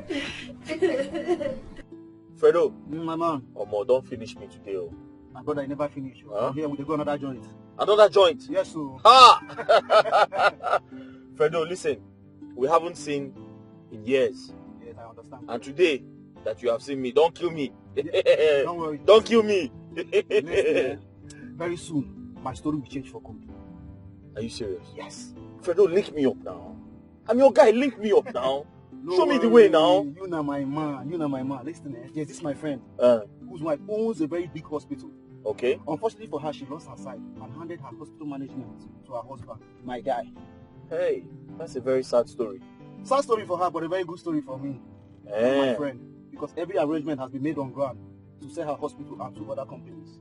Speaker 20: Fredo.
Speaker 15: My man.
Speaker 20: Omo, don't finish me today. Oh.
Speaker 15: My brother, you never finish.
Speaker 20: Huh?
Speaker 15: Here we go another joint.
Speaker 20: Another joint?
Speaker 15: Yes, sir.
Speaker 20: Ah! Fredo, listen. We haven't seen in years.
Speaker 15: Yes, I understand.
Speaker 20: And today that you have seen me, don't kill me.
Speaker 15: Don't worry.
Speaker 20: Don't kill me.
Speaker 15: Listen, very soon, my story will change for good.
Speaker 20: Are you serious?
Speaker 15: Yes.
Speaker 20: Fredo, link me up now. I'm your guy, link me up now.
Speaker 15: No
Speaker 20: Show me the way now.
Speaker 15: You know my man. You know my man. Listen, yes, this is my friend. Whose wife owns a very big hospital.
Speaker 20: Okay.
Speaker 15: Unfortunately for her, she lost her sight and handed her hospital management to her husband, my guy.
Speaker 20: Hey, that's a very sad story.
Speaker 15: Sad story for her, but a very good story for me and my friend. Because every arrangement has been made on ground to sell her hospital and 2 other companies.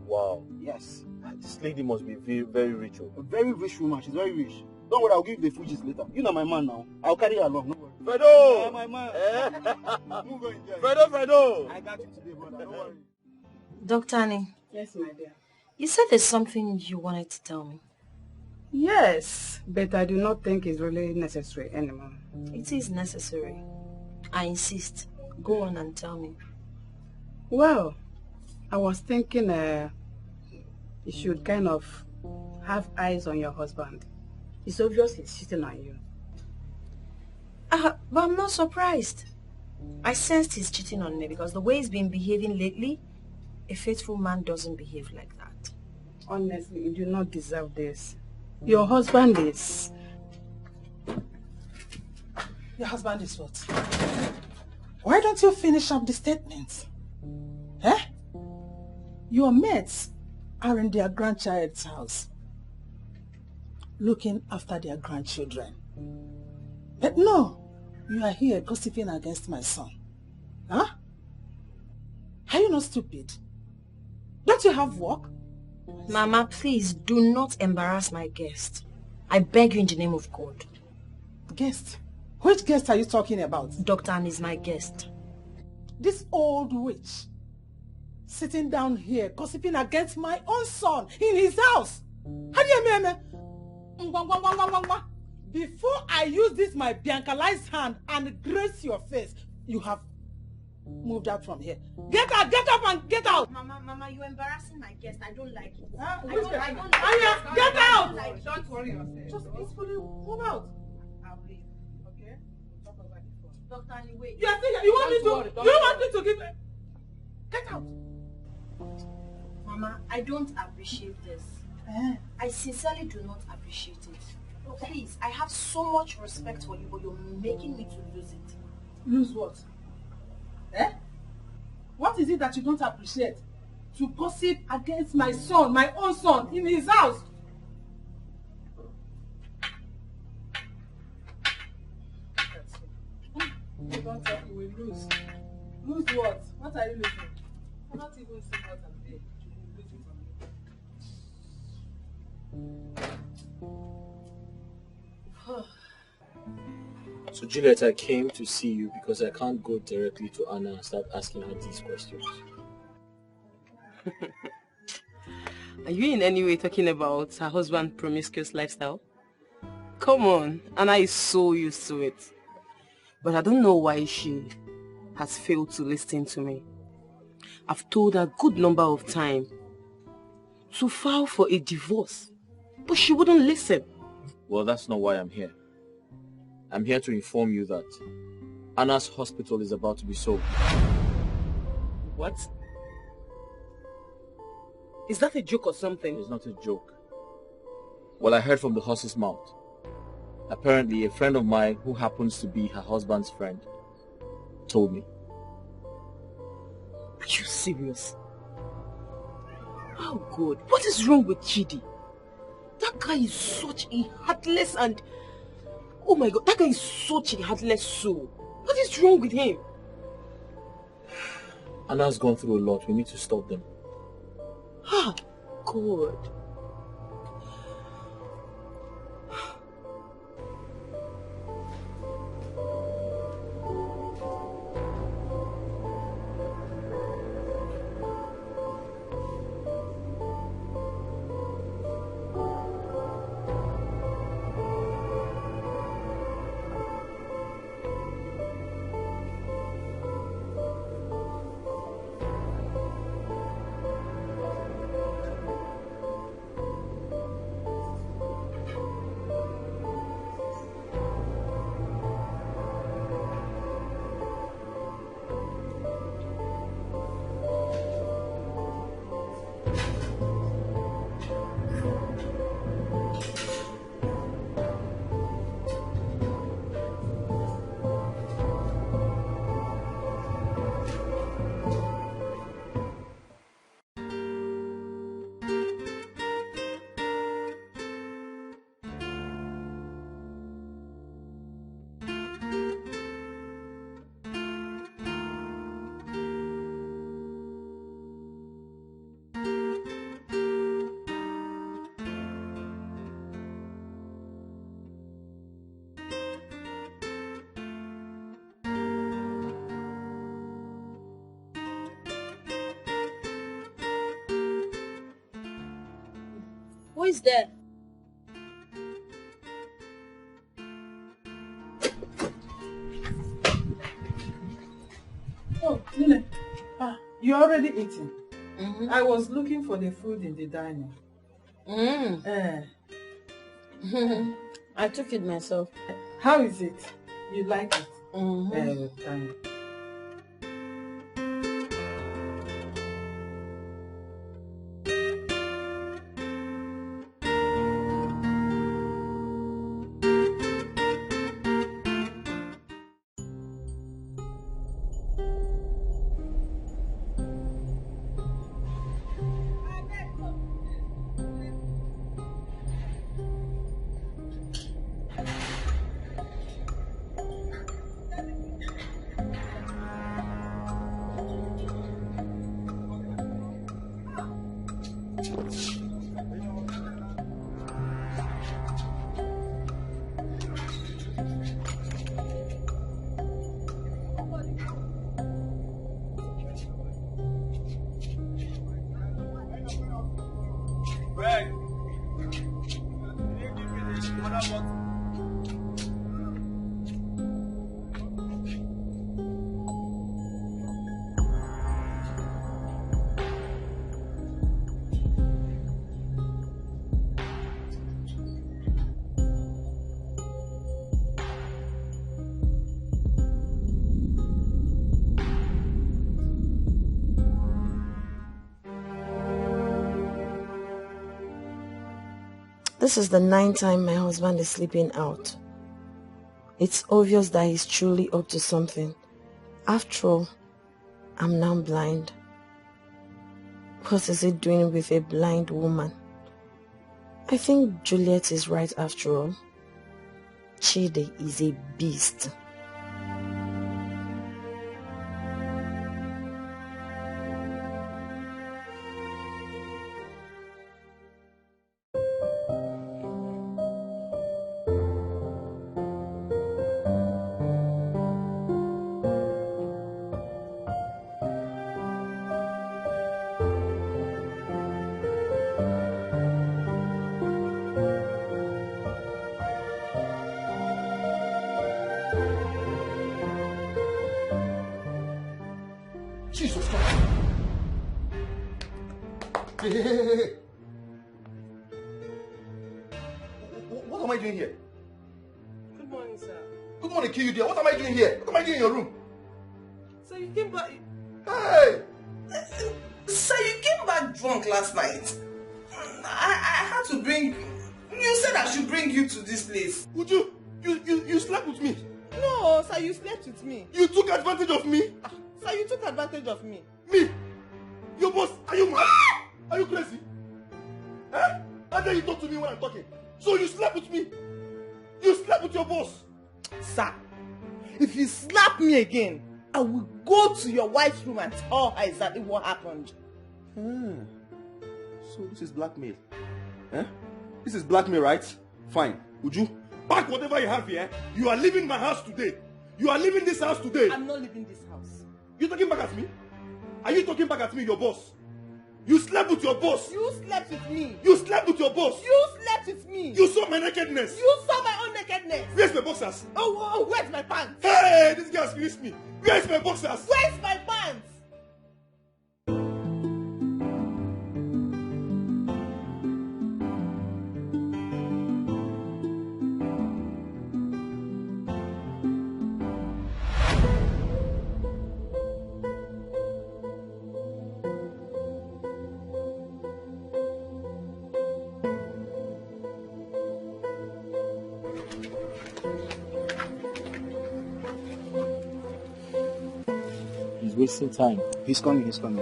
Speaker 20: Wow.
Speaker 15: Yes.
Speaker 20: This lady must be very, very rich.
Speaker 15: A very rich woman. She's very rich. Don't worry, I'll give you the Fujis later. You know my man now. I'll carry her along. No worry.
Speaker 20: Fredo!
Speaker 15: Yeah, my man. Move on,
Speaker 20: Fredo!
Speaker 15: I got you today, brother. Don't worry.
Speaker 10: Dr. Annie.
Speaker 21: Yes, my dear.
Speaker 10: You said there's something you wanted to tell me.
Speaker 21: Yes, but I do not think it's really necessary anymore.
Speaker 10: It is necessary. I insist. Go on and tell me.
Speaker 21: Well,
Speaker 17: I was thinking you should kind of have eyes on your husband. It's obvious he's cheating on you.
Speaker 10: But I'm not surprised. I sensed he's cheating on me because the way he's been behaving lately, a faithful man doesn't behave like that.
Speaker 17: Honestly, you do not deserve this. Your husband is...
Speaker 21: Your husband is what? Why don't you finish up the statement? Eh? Your mates are in their grandchild's house, looking after their grandchildren. But no, you are here gossiping against my son. Huh? Are you not stupid? Don't you have work?
Speaker 10: Mama, please do not embarrass my guest. I beg you in the name of God.
Speaker 21: Guest? Which guest are you talking about?
Speaker 10: Dr. Ann is my guest.
Speaker 21: This old witch sitting down here gossiping against my own son in his house. How do you mean? Before I use this my Biancalized hand and grace your face, you have moved out from here. Get out, get up and get out.
Speaker 10: Mama, you're embarrassing my guest. I don't like it.
Speaker 21: I
Speaker 10: don't
Speaker 21: Anya,
Speaker 10: like
Speaker 21: get out.
Speaker 17: Don't worry yourself.
Speaker 21: Just peacefully move out.
Speaker 17: I'll leave. Okay? Talk over the phone.
Speaker 10: Dr. Annie, wait.
Speaker 21: You want me to give... Get out.
Speaker 10: Mama, I don't appreciate this. I sincerely do not appreciate it. Please, I have so much respect for you, but you're making me to lose it.
Speaker 21: Lose what? Eh? What is it that you don't appreciate? To gossip against my son, my own son, in his house. You don't tell me we lose. Lose what? What are you losing? I'm not even seeing what I'm doing. You will lose it on me.
Speaker 8: So Juliet, I came to see you because I can't go directly to Anna and start asking her these questions.
Speaker 9: Are you in any way talking about her husband's promiscuous lifestyle? Come on, Anna is so used to it. But I don't know why she has failed to listen to me. I've told her a good number of times to file for a divorce, but she wouldn't listen.
Speaker 8: Well, that's not why I'm here. I'm here to inform you that Anna's hospital is about to be sold.
Speaker 9: What? Is that a joke or something?
Speaker 8: It's not a joke. Well, I heard from the horse's mouth. Apparently, a friend of mine who happens to be her husband's friend told me.
Speaker 9: Are you serious? Oh God, what is wrong with Chidi? That guy is such a heartless and... Oh my God, that guy is such a heartless soul. What is wrong with him?
Speaker 8: Anna's gone through a lot. We need to stop them.
Speaker 9: Ah, God.
Speaker 10: Who is there?
Speaker 21: Oh, Nene. You're already eating.
Speaker 17: I was looking for the food in the dining.
Speaker 10: I took it myself.
Speaker 17: How is it? You like it? Thank you.
Speaker 10: This is the 9th time my husband is sleeping out. It's obvious that he's truly up to something. After all, I'm now blind. What is he doing with a blind woman? I think Juliet is right after all. Chide is a beast.
Speaker 3: Jesus Christ. Hey. What am I doing here?
Speaker 17: Good morning, sir.
Speaker 3: Good morning, kill you there. What am I doing here? What am I doing in your room?
Speaker 17: So you came back...
Speaker 3: Hey!
Speaker 9: Sir, you came back drunk last night. I had to bring... You said I should bring you to this place.
Speaker 3: Would you? You slept with me?
Speaker 19: No, sir, you slept with me.
Speaker 3: You took advantage of me?
Speaker 19: Sir, you took advantage of me.
Speaker 3: Me? Your boss? Are you mad? Are you crazy? Eh? How dare you talk to me when I'm talking? So you slept with me? You slept with your boss?
Speaker 19: Sir, if you slap me again, I will go to your wife's room and tell her exactly what happened.
Speaker 3: So this is blackmail. Eh? This is blackmail, right? Fine. Would you pack whatever you have here? You are leaving my house today. You are leaving this house today.
Speaker 19: I'm not leaving this house.
Speaker 3: You talking back at me? Are you talking back at me, your boss? You slept with your boss.
Speaker 19: You slept with me.
Speaker 3: You slept with your boss.
Speaker 19: You slept with me.
Speaker 3: You saw my nakedness.
Speaker 19: You saw my own nakedness.
Speaker 3: Where's my boxers?
Speaker 19: Oh, where's my pants?
Speaker 3: Hey, this guy has finished me. Where's my boxers?
Speaker 19: Where's my pants?
Speaker 8: Wasting time.
Speaker 15: He's coming. He's coming.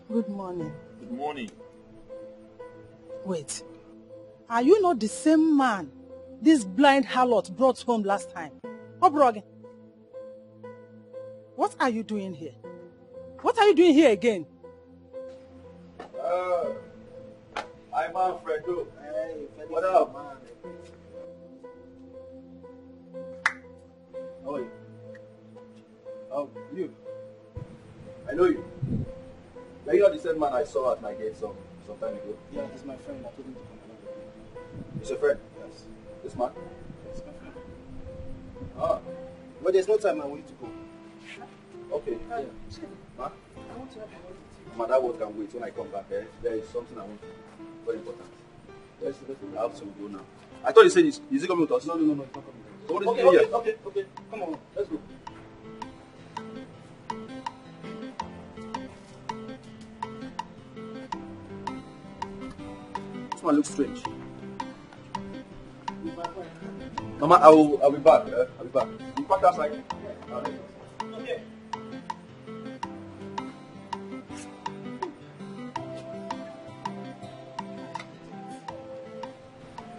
Speaker 17: Good morning.
Speaker 20: Good morning.
Speaker 17: Wait. Are you not the same man this blind harlot brought home last time? Obrogan, what are you doing here? What are you doing here again?
Speaker 20: Hi, man, Fredo. Hey, Felix. What up? Man. How are you? You. I know you. Are you not the same man I saw at my gate some time ago?
Speaker 15: Yeah, he's my friend. I told him to come along.
Speaker 20: He's your friend?
Speaker 15: Yes.
Speaker 20: This man?
Speaker 15: Yes, my friend.
Speaker 20: Ah.
Speaker 15: But there's no time I want to go.
Speaker 20: Okay.
Speaker 15: Yeah.
Speaker 20: Ma?
Speaker 15: I want to have a word with you.
Speaker 20: Ma, that word can wait when I come back. There is something I want to do. Very important.
Speaker 15: Yes,
Speaker 20: I have to go now. I thought you said is he coming with us?
Speaker 15: No, it's not coming.
Speaker 20: So what is
Speaker 15: Okay,
Speaker 20: he doing
Speaker 15: okay,
Speaker 20: here?
Speaker 15: okay. Come on, let's go.
Speaker 20: This one looks strange. Mama, I'll be back. I'll be back. You park outside.
Speaker 15: Okay.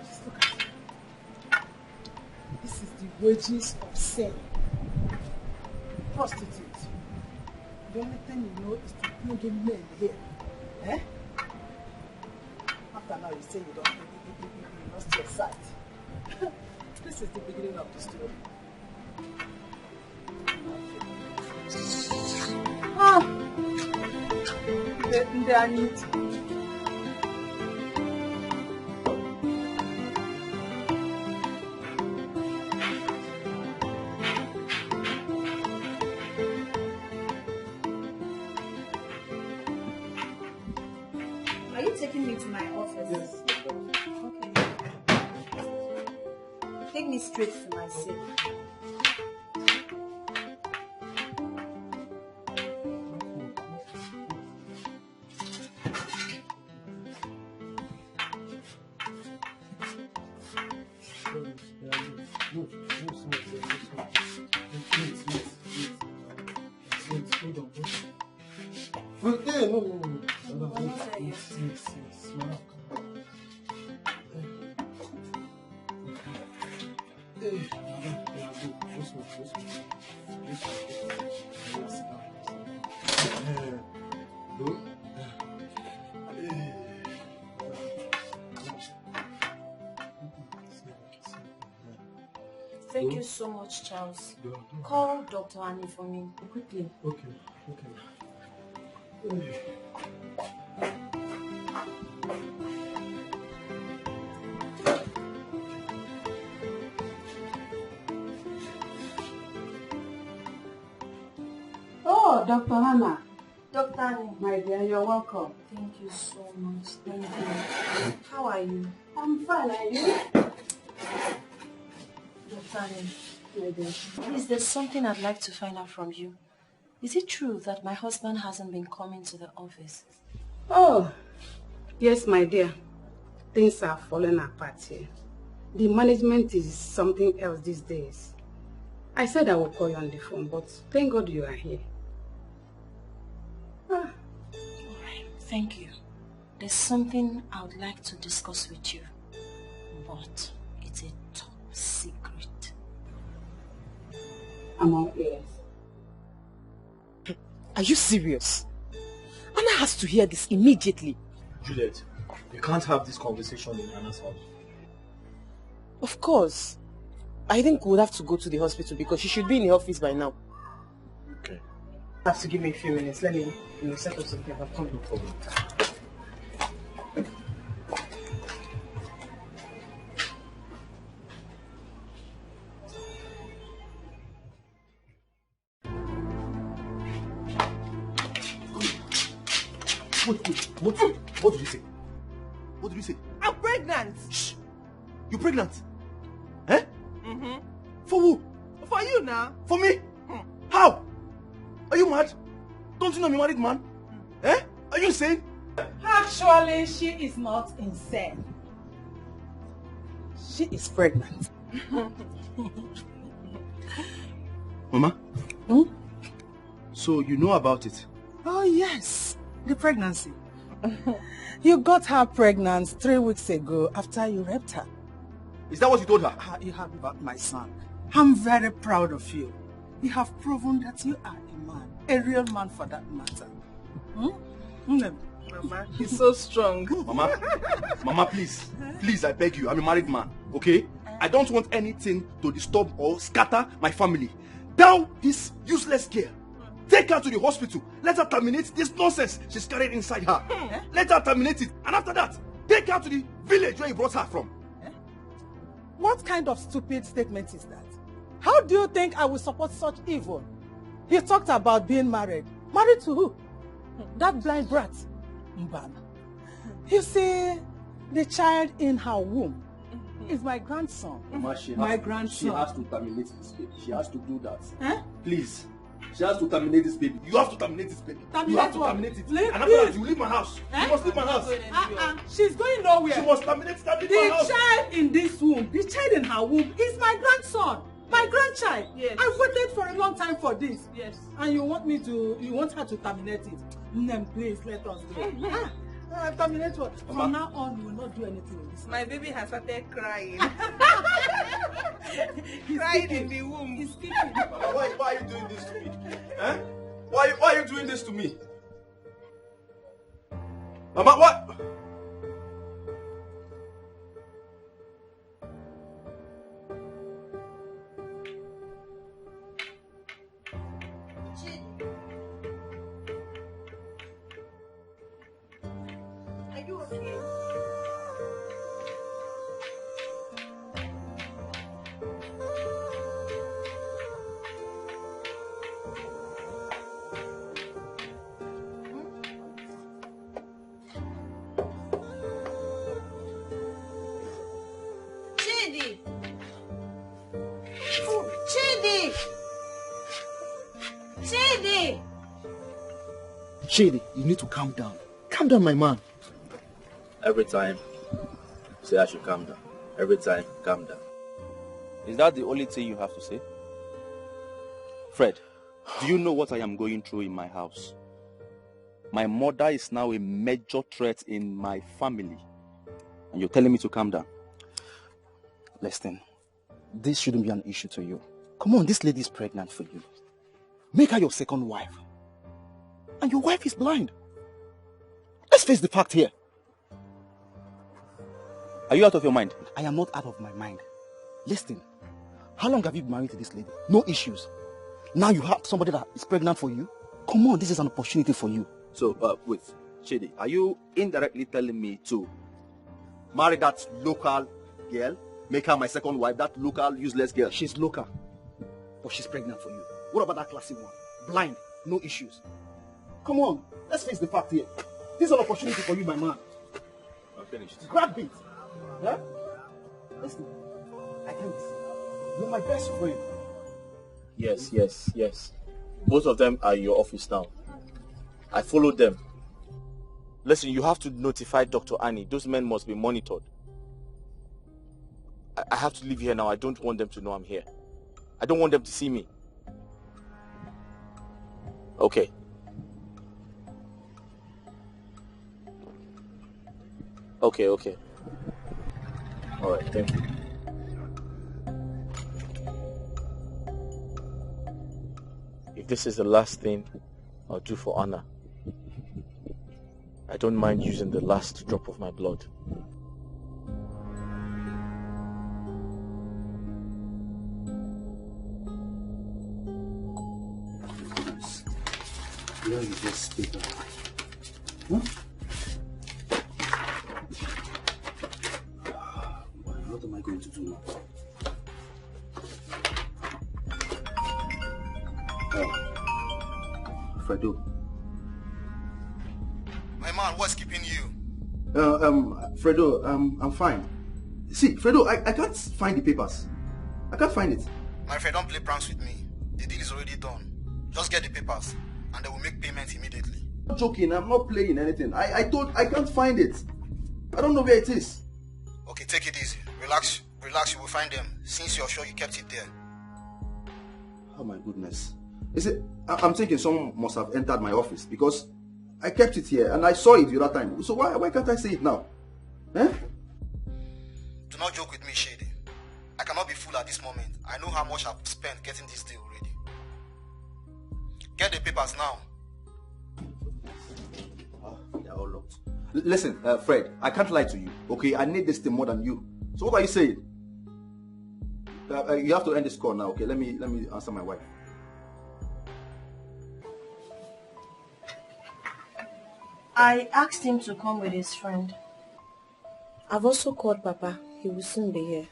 Speaker 17: Just look at it. This is the wages of sin. Prostitute. The only thing you know is to bring in men here. Eh? After now you say you lost your sight. This is the beginning of the story. Ah! They are neat.
Speaker 10: Are you taking me to my office?
Speaker 15: Yes.
Speaker 10: Okay. Take me straight to my cell. Thank you so much, Charles. Call Dr. Annie for me, quickly.
Speaker 15: Okay.
Speaker 21: Oh, Dr. Hannah.
Speaker 10: Dr. Annie.
Speaker 21: My dear, you're welcome.
Speaker 10: Thank you so much. Thank you. How are you?
Speaker 21: I'm fine, are you?
Speaker 10: Dr. Annie. My dear. Please, there's something I'd like to find out from you. Is it true that my husband hasn't been coming to the office?
Speaker 17: Oh, yes, my dear. Things are falling apart here. The management is something else these days. I said I will call you on the phone, but thank God you are here.
Speaker 10: Alright, thank you. There's something I would like to discuss with you, but it's a top secret.
Speaker 17: I'm all ears.
Speaker 6: Are you serious? Anna has to hear this immediately.
Speaker 5: Juliet, you can't have this conversation in Anna's house.
Speaker 6: Of course. I think we'll have to go to the hospital because she should be in the office by now.
Speaker 5: Okay.
Speaker 6: You have to give me a few minutes. Let me set up something. I'll come.
Speaker 5: No problem.
Speaker 12: What did you say? What did you say?
Speaker 19: I'm pregnant.
Speaker 12: Shh! You pregnant? Eh?
Speaker 19: Mm-hmm.
Speaker 12: For who?
Speaker 19: For you now.
Speaker 12: For me? How? Are you mad? Don't you know I'm a married man? Eh? Are you insane?
Speaker 17: Actually, she is not insane.
Speaker 6: She is pregnant.
Speaker 12: Mama? So you know about it?
Speaker 17: Oh, yes. The pregnancy. You got her pregnant 3 weeks ago after you raped her.
Speaker 12: Is that what you told her?
Speaker 17: You have about my son. I'm very proud of you. You have proven that you are a man. A real man for that matter.
Speaker 19: Mama, he's so strong.
Speaker 12: Mama, please. Please, I beg you. I'm a married man, okay? I don't want anything to disturb or scatter my family. down this useless girl. Take her to the hospital. Let her terminate this nonsense she's carried inside her. Let her terminate it. And after that, take her to the village where you brought her from.
Speaker 17: What kind of stupid statement is that? How do you think I will support such evil? He talked about being married. Married to who? That blind brat. Mbana. You see, the child in her womb is my grandson.
Speaker 20: Mama,
Speaker 17: grandson.
Speaker 20: She has to terminate this baby. She has to do that. Please. She has to terminate this baby.
Speaker 12: You have to terminate this baby.
Speaker 17: Terminate
Speaker 12: you have to
Speaker 17: what?
Speaker 12: terminate it.
Speaker 17: Leave
Speaker 12: and after that, you leave my house. You must leave my house.
Speaker 17: She's going nowhere.
Speaker 12: She must terminate my house.
Speaker 17: The child in this womb, the child in her womb is my grandson. My grandchild. Yes. I waited for a long time for this. Yes. And you want her to terminate it. Nem, please let us go. Terminate what? From now on, we will not do anything in this.
Speaker 19: My baby has started crying. Crying in the womb.
Speaker 17: He's kicking.
Speaker 12: Why are you doing this to me? Why are you doing this to me? Mama, what?
Speaker 19: Are you okay?
Speaker 10: Chidi! Chidi! Chidi!
Speaker 15: Chidi, you need to calm down. Calm down, my man.
Speaker 16: Every time, say I should calm down. Every time, calm down.
Speaker 8: Is that the only thing you have to say? Fred, do you know what I am going through in my house? My mother is now a major threat in my family. And you're telling me to calm down?
Speaker 15: Listen, this shouldn't be an issue to you. Come on, this lady is pregnant for you. Make her your second wife. And your wife is blind. Let's face the fact here.
Speaker 8: Are you out of your mind?
Speaker 15: I am not out of my mind. Listen, how long have you been married to this lady? No issues. Now you have somebody that is pregnant for you? Come on, this is an opportunity for you.
Speaker 16: So, wait, Chidi, are you indirectly telling me to marry that local girl, make her my second wife, that local useless girl?
Speaker 15: She's local, but she's pregnant for you. What about that classic one? Blind, no issues. Come on, let's face the fact here. This is an opportunity for you, my man.
Speaker 16: I'm finished.
Speaker 15: Grab it. Huh? Listen, I can't see. You're my best friend.
Speaker 8: Yes. Both of them are in your office now. I followed them. Listen, you have to notify Dr. Annie. Those men must be monitored. I have to leave here now. I don't want them to know I'm here. I don't want them to see me. Okay. Okay. All right, thank you. If this is the last thing I'll do for Anna, I don't mind using the last drop of my blood.
Speaker 15: Where is this speaker? Huh? What am I going to do now? Fredo.
Speaker 12: My man, what's keeping you?
Speaker 15: Fredo, I'm fine. See, Fredo, I can't find the papers. I can't find it.
Speaker 12: My friend, don't play pranks with me. The deal is already done. Just get the papers, and they will make payment immediately.
Speaker 15: I'm not joking, I'm not playing anything. I can't find it. I don't know where it is.
Speaker 12: Okay, take it easy. Relax, you will find them, since you're sure you kept it there.
Speaker 15: Oh my goodness. Is it? I'm thinking someone must have entered my office because I kept it here and I saw it the other time. So why can't I see it now? Eh?
Speaker 12: Do not joke with me, Shady. I cannot be fooled at this moment. I know how much I've spent getting this deal ready. Get the papers now.
Speaker 15: They're all locked. Listen, Fred, I can't lie to you. Okay, I need this thing more than you. So what are you saying? You have to end this call now. Okay, let me answer my wife.
Speaker 10: I asked him to come with his friend. I've also called Papa. He will soon be here.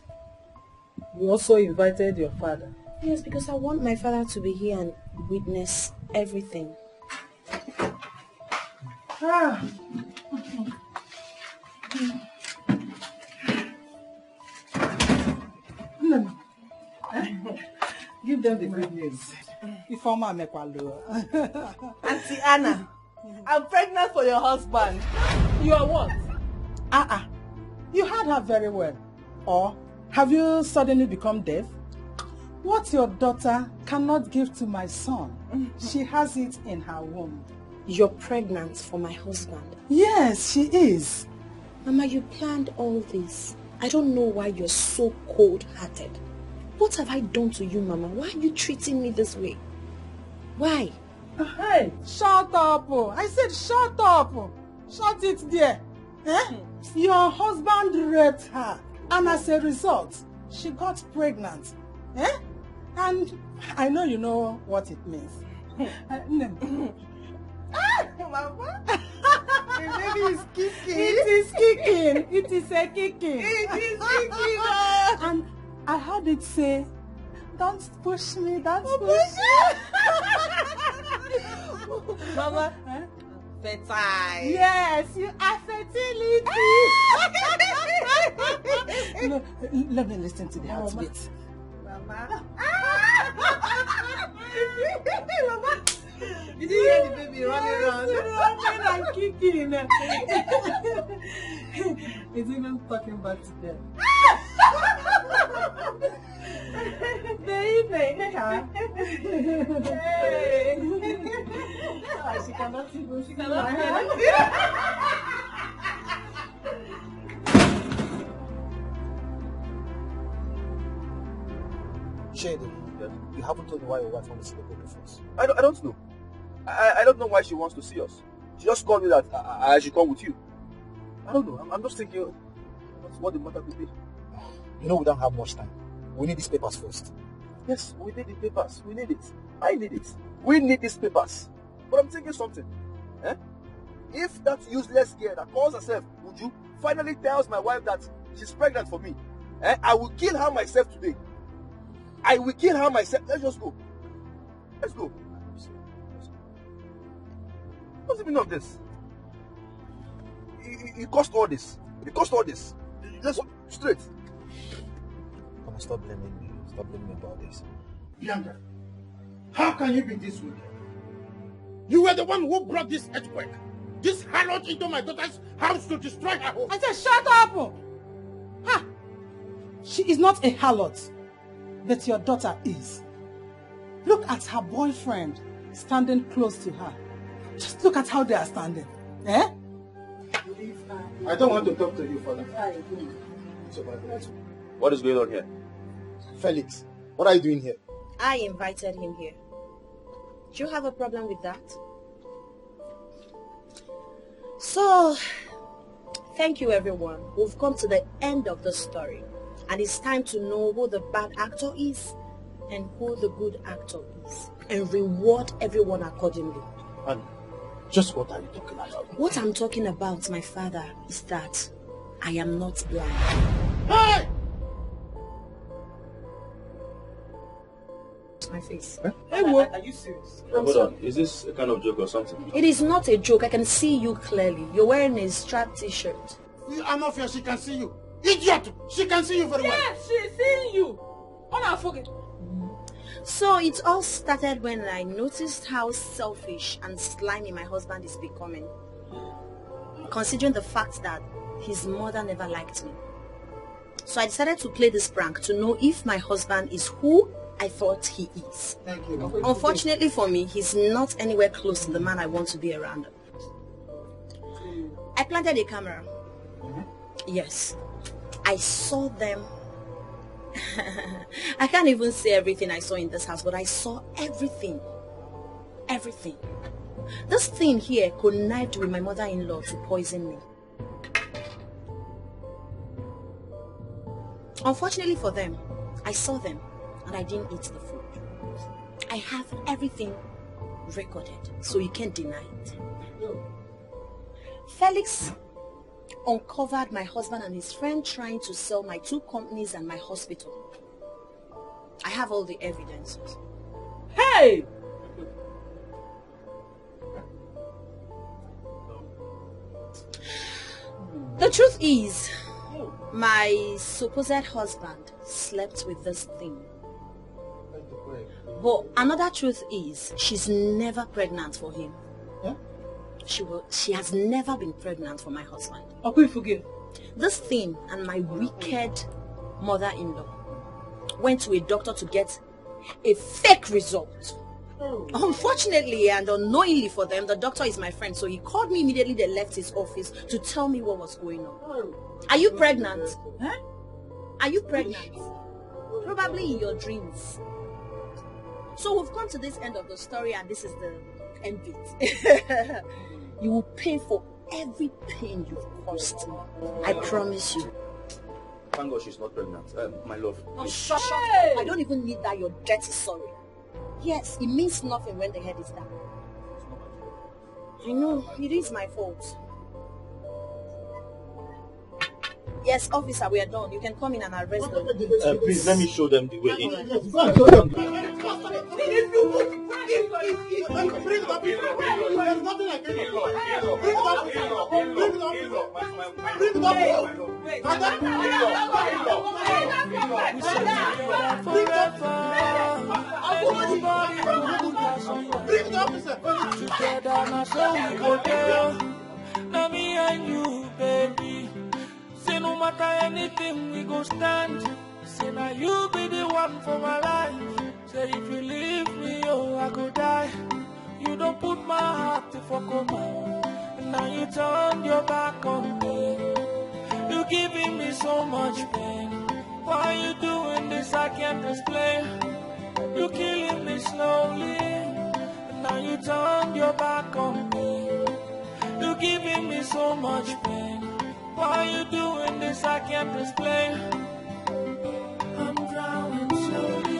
Speaker 21: You also invited your father?
Speaker 10: Yes, because I want my father to be here and witness everything.
Speaker 17: Ah. No. Give them the good news.
Speaker 19: Auntie Anna, I'm pregnant for your husband. You are what?
Speaker 17: You heard her very well. Or have you suddenly become deaf? What your daughter cannot give to my son, she has it in her womb.
Speaker 10: You're pregnant for my husband?
Speaker 17: Yes, she is.
Speaker 10: Mama, you planned all this. I don't know why you're so cold-hearted. What have I done to you, Mama? Why are you treating me this way? Why?
Speaker 17: Hey, shut up. I said shut up. Shut it there. Your husband raped her, and as a result, she got pregnant. And I know you know what it means.
Speaker 19: Mama,
Speaker 17: the baby is kicking. It is kicking. It is a kicking.
Speaker 19: It is kicking.
Speaker 17: And I heard it say, "Don't push me, don't push me."
Speaker 19: Mama, fertile.
Speaker 17: Yes, you are fertility. No, let me listen to the heartbeat.
Speaker 19: Mama. Mama. Did you hear the baby running around?
Speaker 17: Running and kicking. It's even talking back to them. Baby. Hey. She cannot even see my hand.
Speaker 20: Shady, you haven't told me why your wife wants to see the baby first. I don't know. I don't know why she wants to see us. She just called me that I should come with you. I don't know. I'm just thinking what the matter could be. You know we don't have much time. We need these papers first. Yes, we need the papers. We need it. I need it. We need these papers. But I'm thinking something. If that useless girl that calls herself Uju finally tells my wife that she's pregnant for me, I will kill her myself today. I will kill her myself. Let's just go. Let's go. What's the meaning of this? It cost all this. It cost all this. Let's go straight. Come on, stop blaming me. Stop blaming me about this.
Speaker 3: Bianca, how can you be this wicked? You were the one who brought this earthquake, this harlot into my daughter's house to destroy her home.
Speaker 17: I said, shut up! Ha! She is not a harlot, but your daughter is. Look at her boyfriend standing close to her. Just look at how they are standing.
Speaker 3: I don't want to talk to you, Father.
Speaker 20: What is going on here?
Speaker 15: Felix, what are you doing here?
Speaker 10: I invited him here. Do you have a problem with that? So, thank you everyone. We've come to the end of the story. And it's time to know who the bad actor is and who the good actor is. And reward everyone accordingly.
Speaker 3: And just what are you talking about?
Speaker 10: What I'm talking about, my father, is that I am not blind.
Speaker 3: Hey!
Speaker 10: My face.
Speaker 19: Hey, what? Are you serious?
Speaker 20: Hold on. Is this a kind of joke or something?
Speaker 10: It is not a joke. I can see you clearly. You're wearing a striped t-shirt.
Speaker 3: I'm not here. She can see you. Idiot! She can see you very well.
Speaker 19: Yes, she's seeing you. On our forget.
Speaker 10: So it all started when I noticed how selfish and slimy my husband is becoming. Considering the fact that his mother never liked me. So I decided to play this prank to know if my husband is who I thought he is.
Speaker 3: Thank you.
Speaker 10: Unfortunately for me, he's not anywhere close to the man I want to be around. I planted a camera. Yes. I saw them. I can't even say everything I saw in this house, but I saw everything. Everything. This thing here connived with my mother-in-law to poison me. Unfortunately for them, I saw them and I didn't eat the food. I have everything recorded, so you can't deny it. Felix uncovered my husband and his friend trying to sell my 2 companies and my hospital. I have all the evidences.
Speaker 17: Hey!
Speaker 10: The truth is, my supposed husband slept with this thing. But another truth is, she's never pregnant for him.
Speaker 3: Yeah?
Speaker 10: She has never been pregnant for my husband.
Speaker 17: Okay, forgive.
Speaker 10: This thing and my wicked mother-in-law went to a doctor to get a fake result. Unfortunately and unknowingly for them, the doctor is my friend, so he called me immediately. They left his office to tell me what was going on. Are you pregnant? Huh? Are you pregnant? Probably in your dreams. So we've come to this end of the story, and this is the end bit. You will pay for every pain you've caused me. I promise you.
Speaker 20: Thank God she's not pregnant. My love.
Speaker 10: Oh, shut up. I don't even need that, you're dirty sorry. Yes, it means nothing when the head is down. I know, it is my fault. Yes, officer, we are done. You can come in and arrest them.
Speaker 20: Please, let me show them the way in.
Speaker 2: Now me and you, baby. Say no matter anything, we go stand. Say now you be the one for my life. Say if you leave me, oh, I go die. You don't put my heart to fuck on. Now you turn your back on me. You giving me so much pain. Why you doing this? I can't explain. You killing me slowly. Now you turn your back on me. You giving me so much pain. Why you doing this? I can't explain. I'm drowning slowly.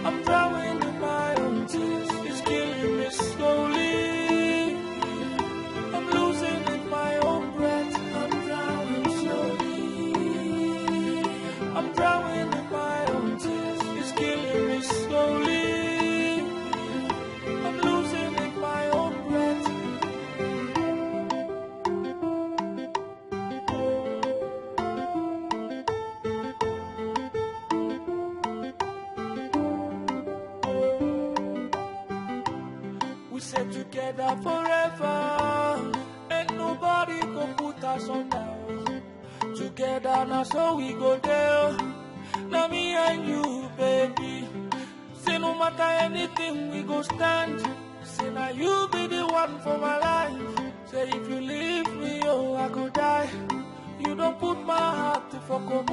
Speaker 2: I'm drowning in my own tears. It's killing me slowly. I'm losing in my own breath. I'm drowning slowly. I'm drowning in my own tears. It's killing me slowly. I'm losing in my own breath. Stay together forever. Ain't nobody go put us on down. Together now so we go there. Now me and you, baby. Say no matter anything, we go stand. Say now you be the one for my life. Say if you leave me, oh, I go die. You don't put my heart to fuck on.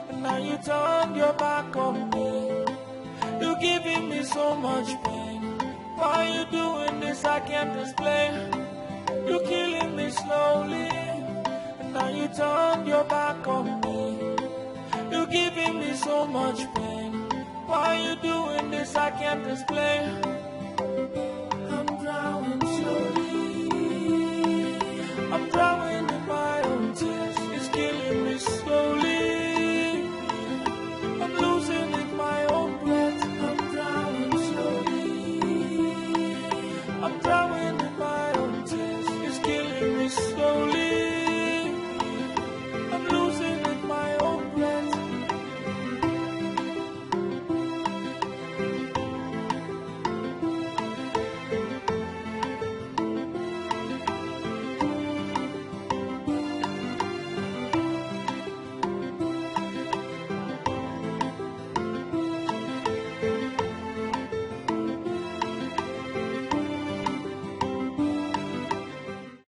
Speaker 2: And now you turn your back on me. You giving me so much pain. Why you doing this? I can't explain. You killing me slowly. And now you turn your back on me. You giving me so much pain. Why you doing this? I can't explain.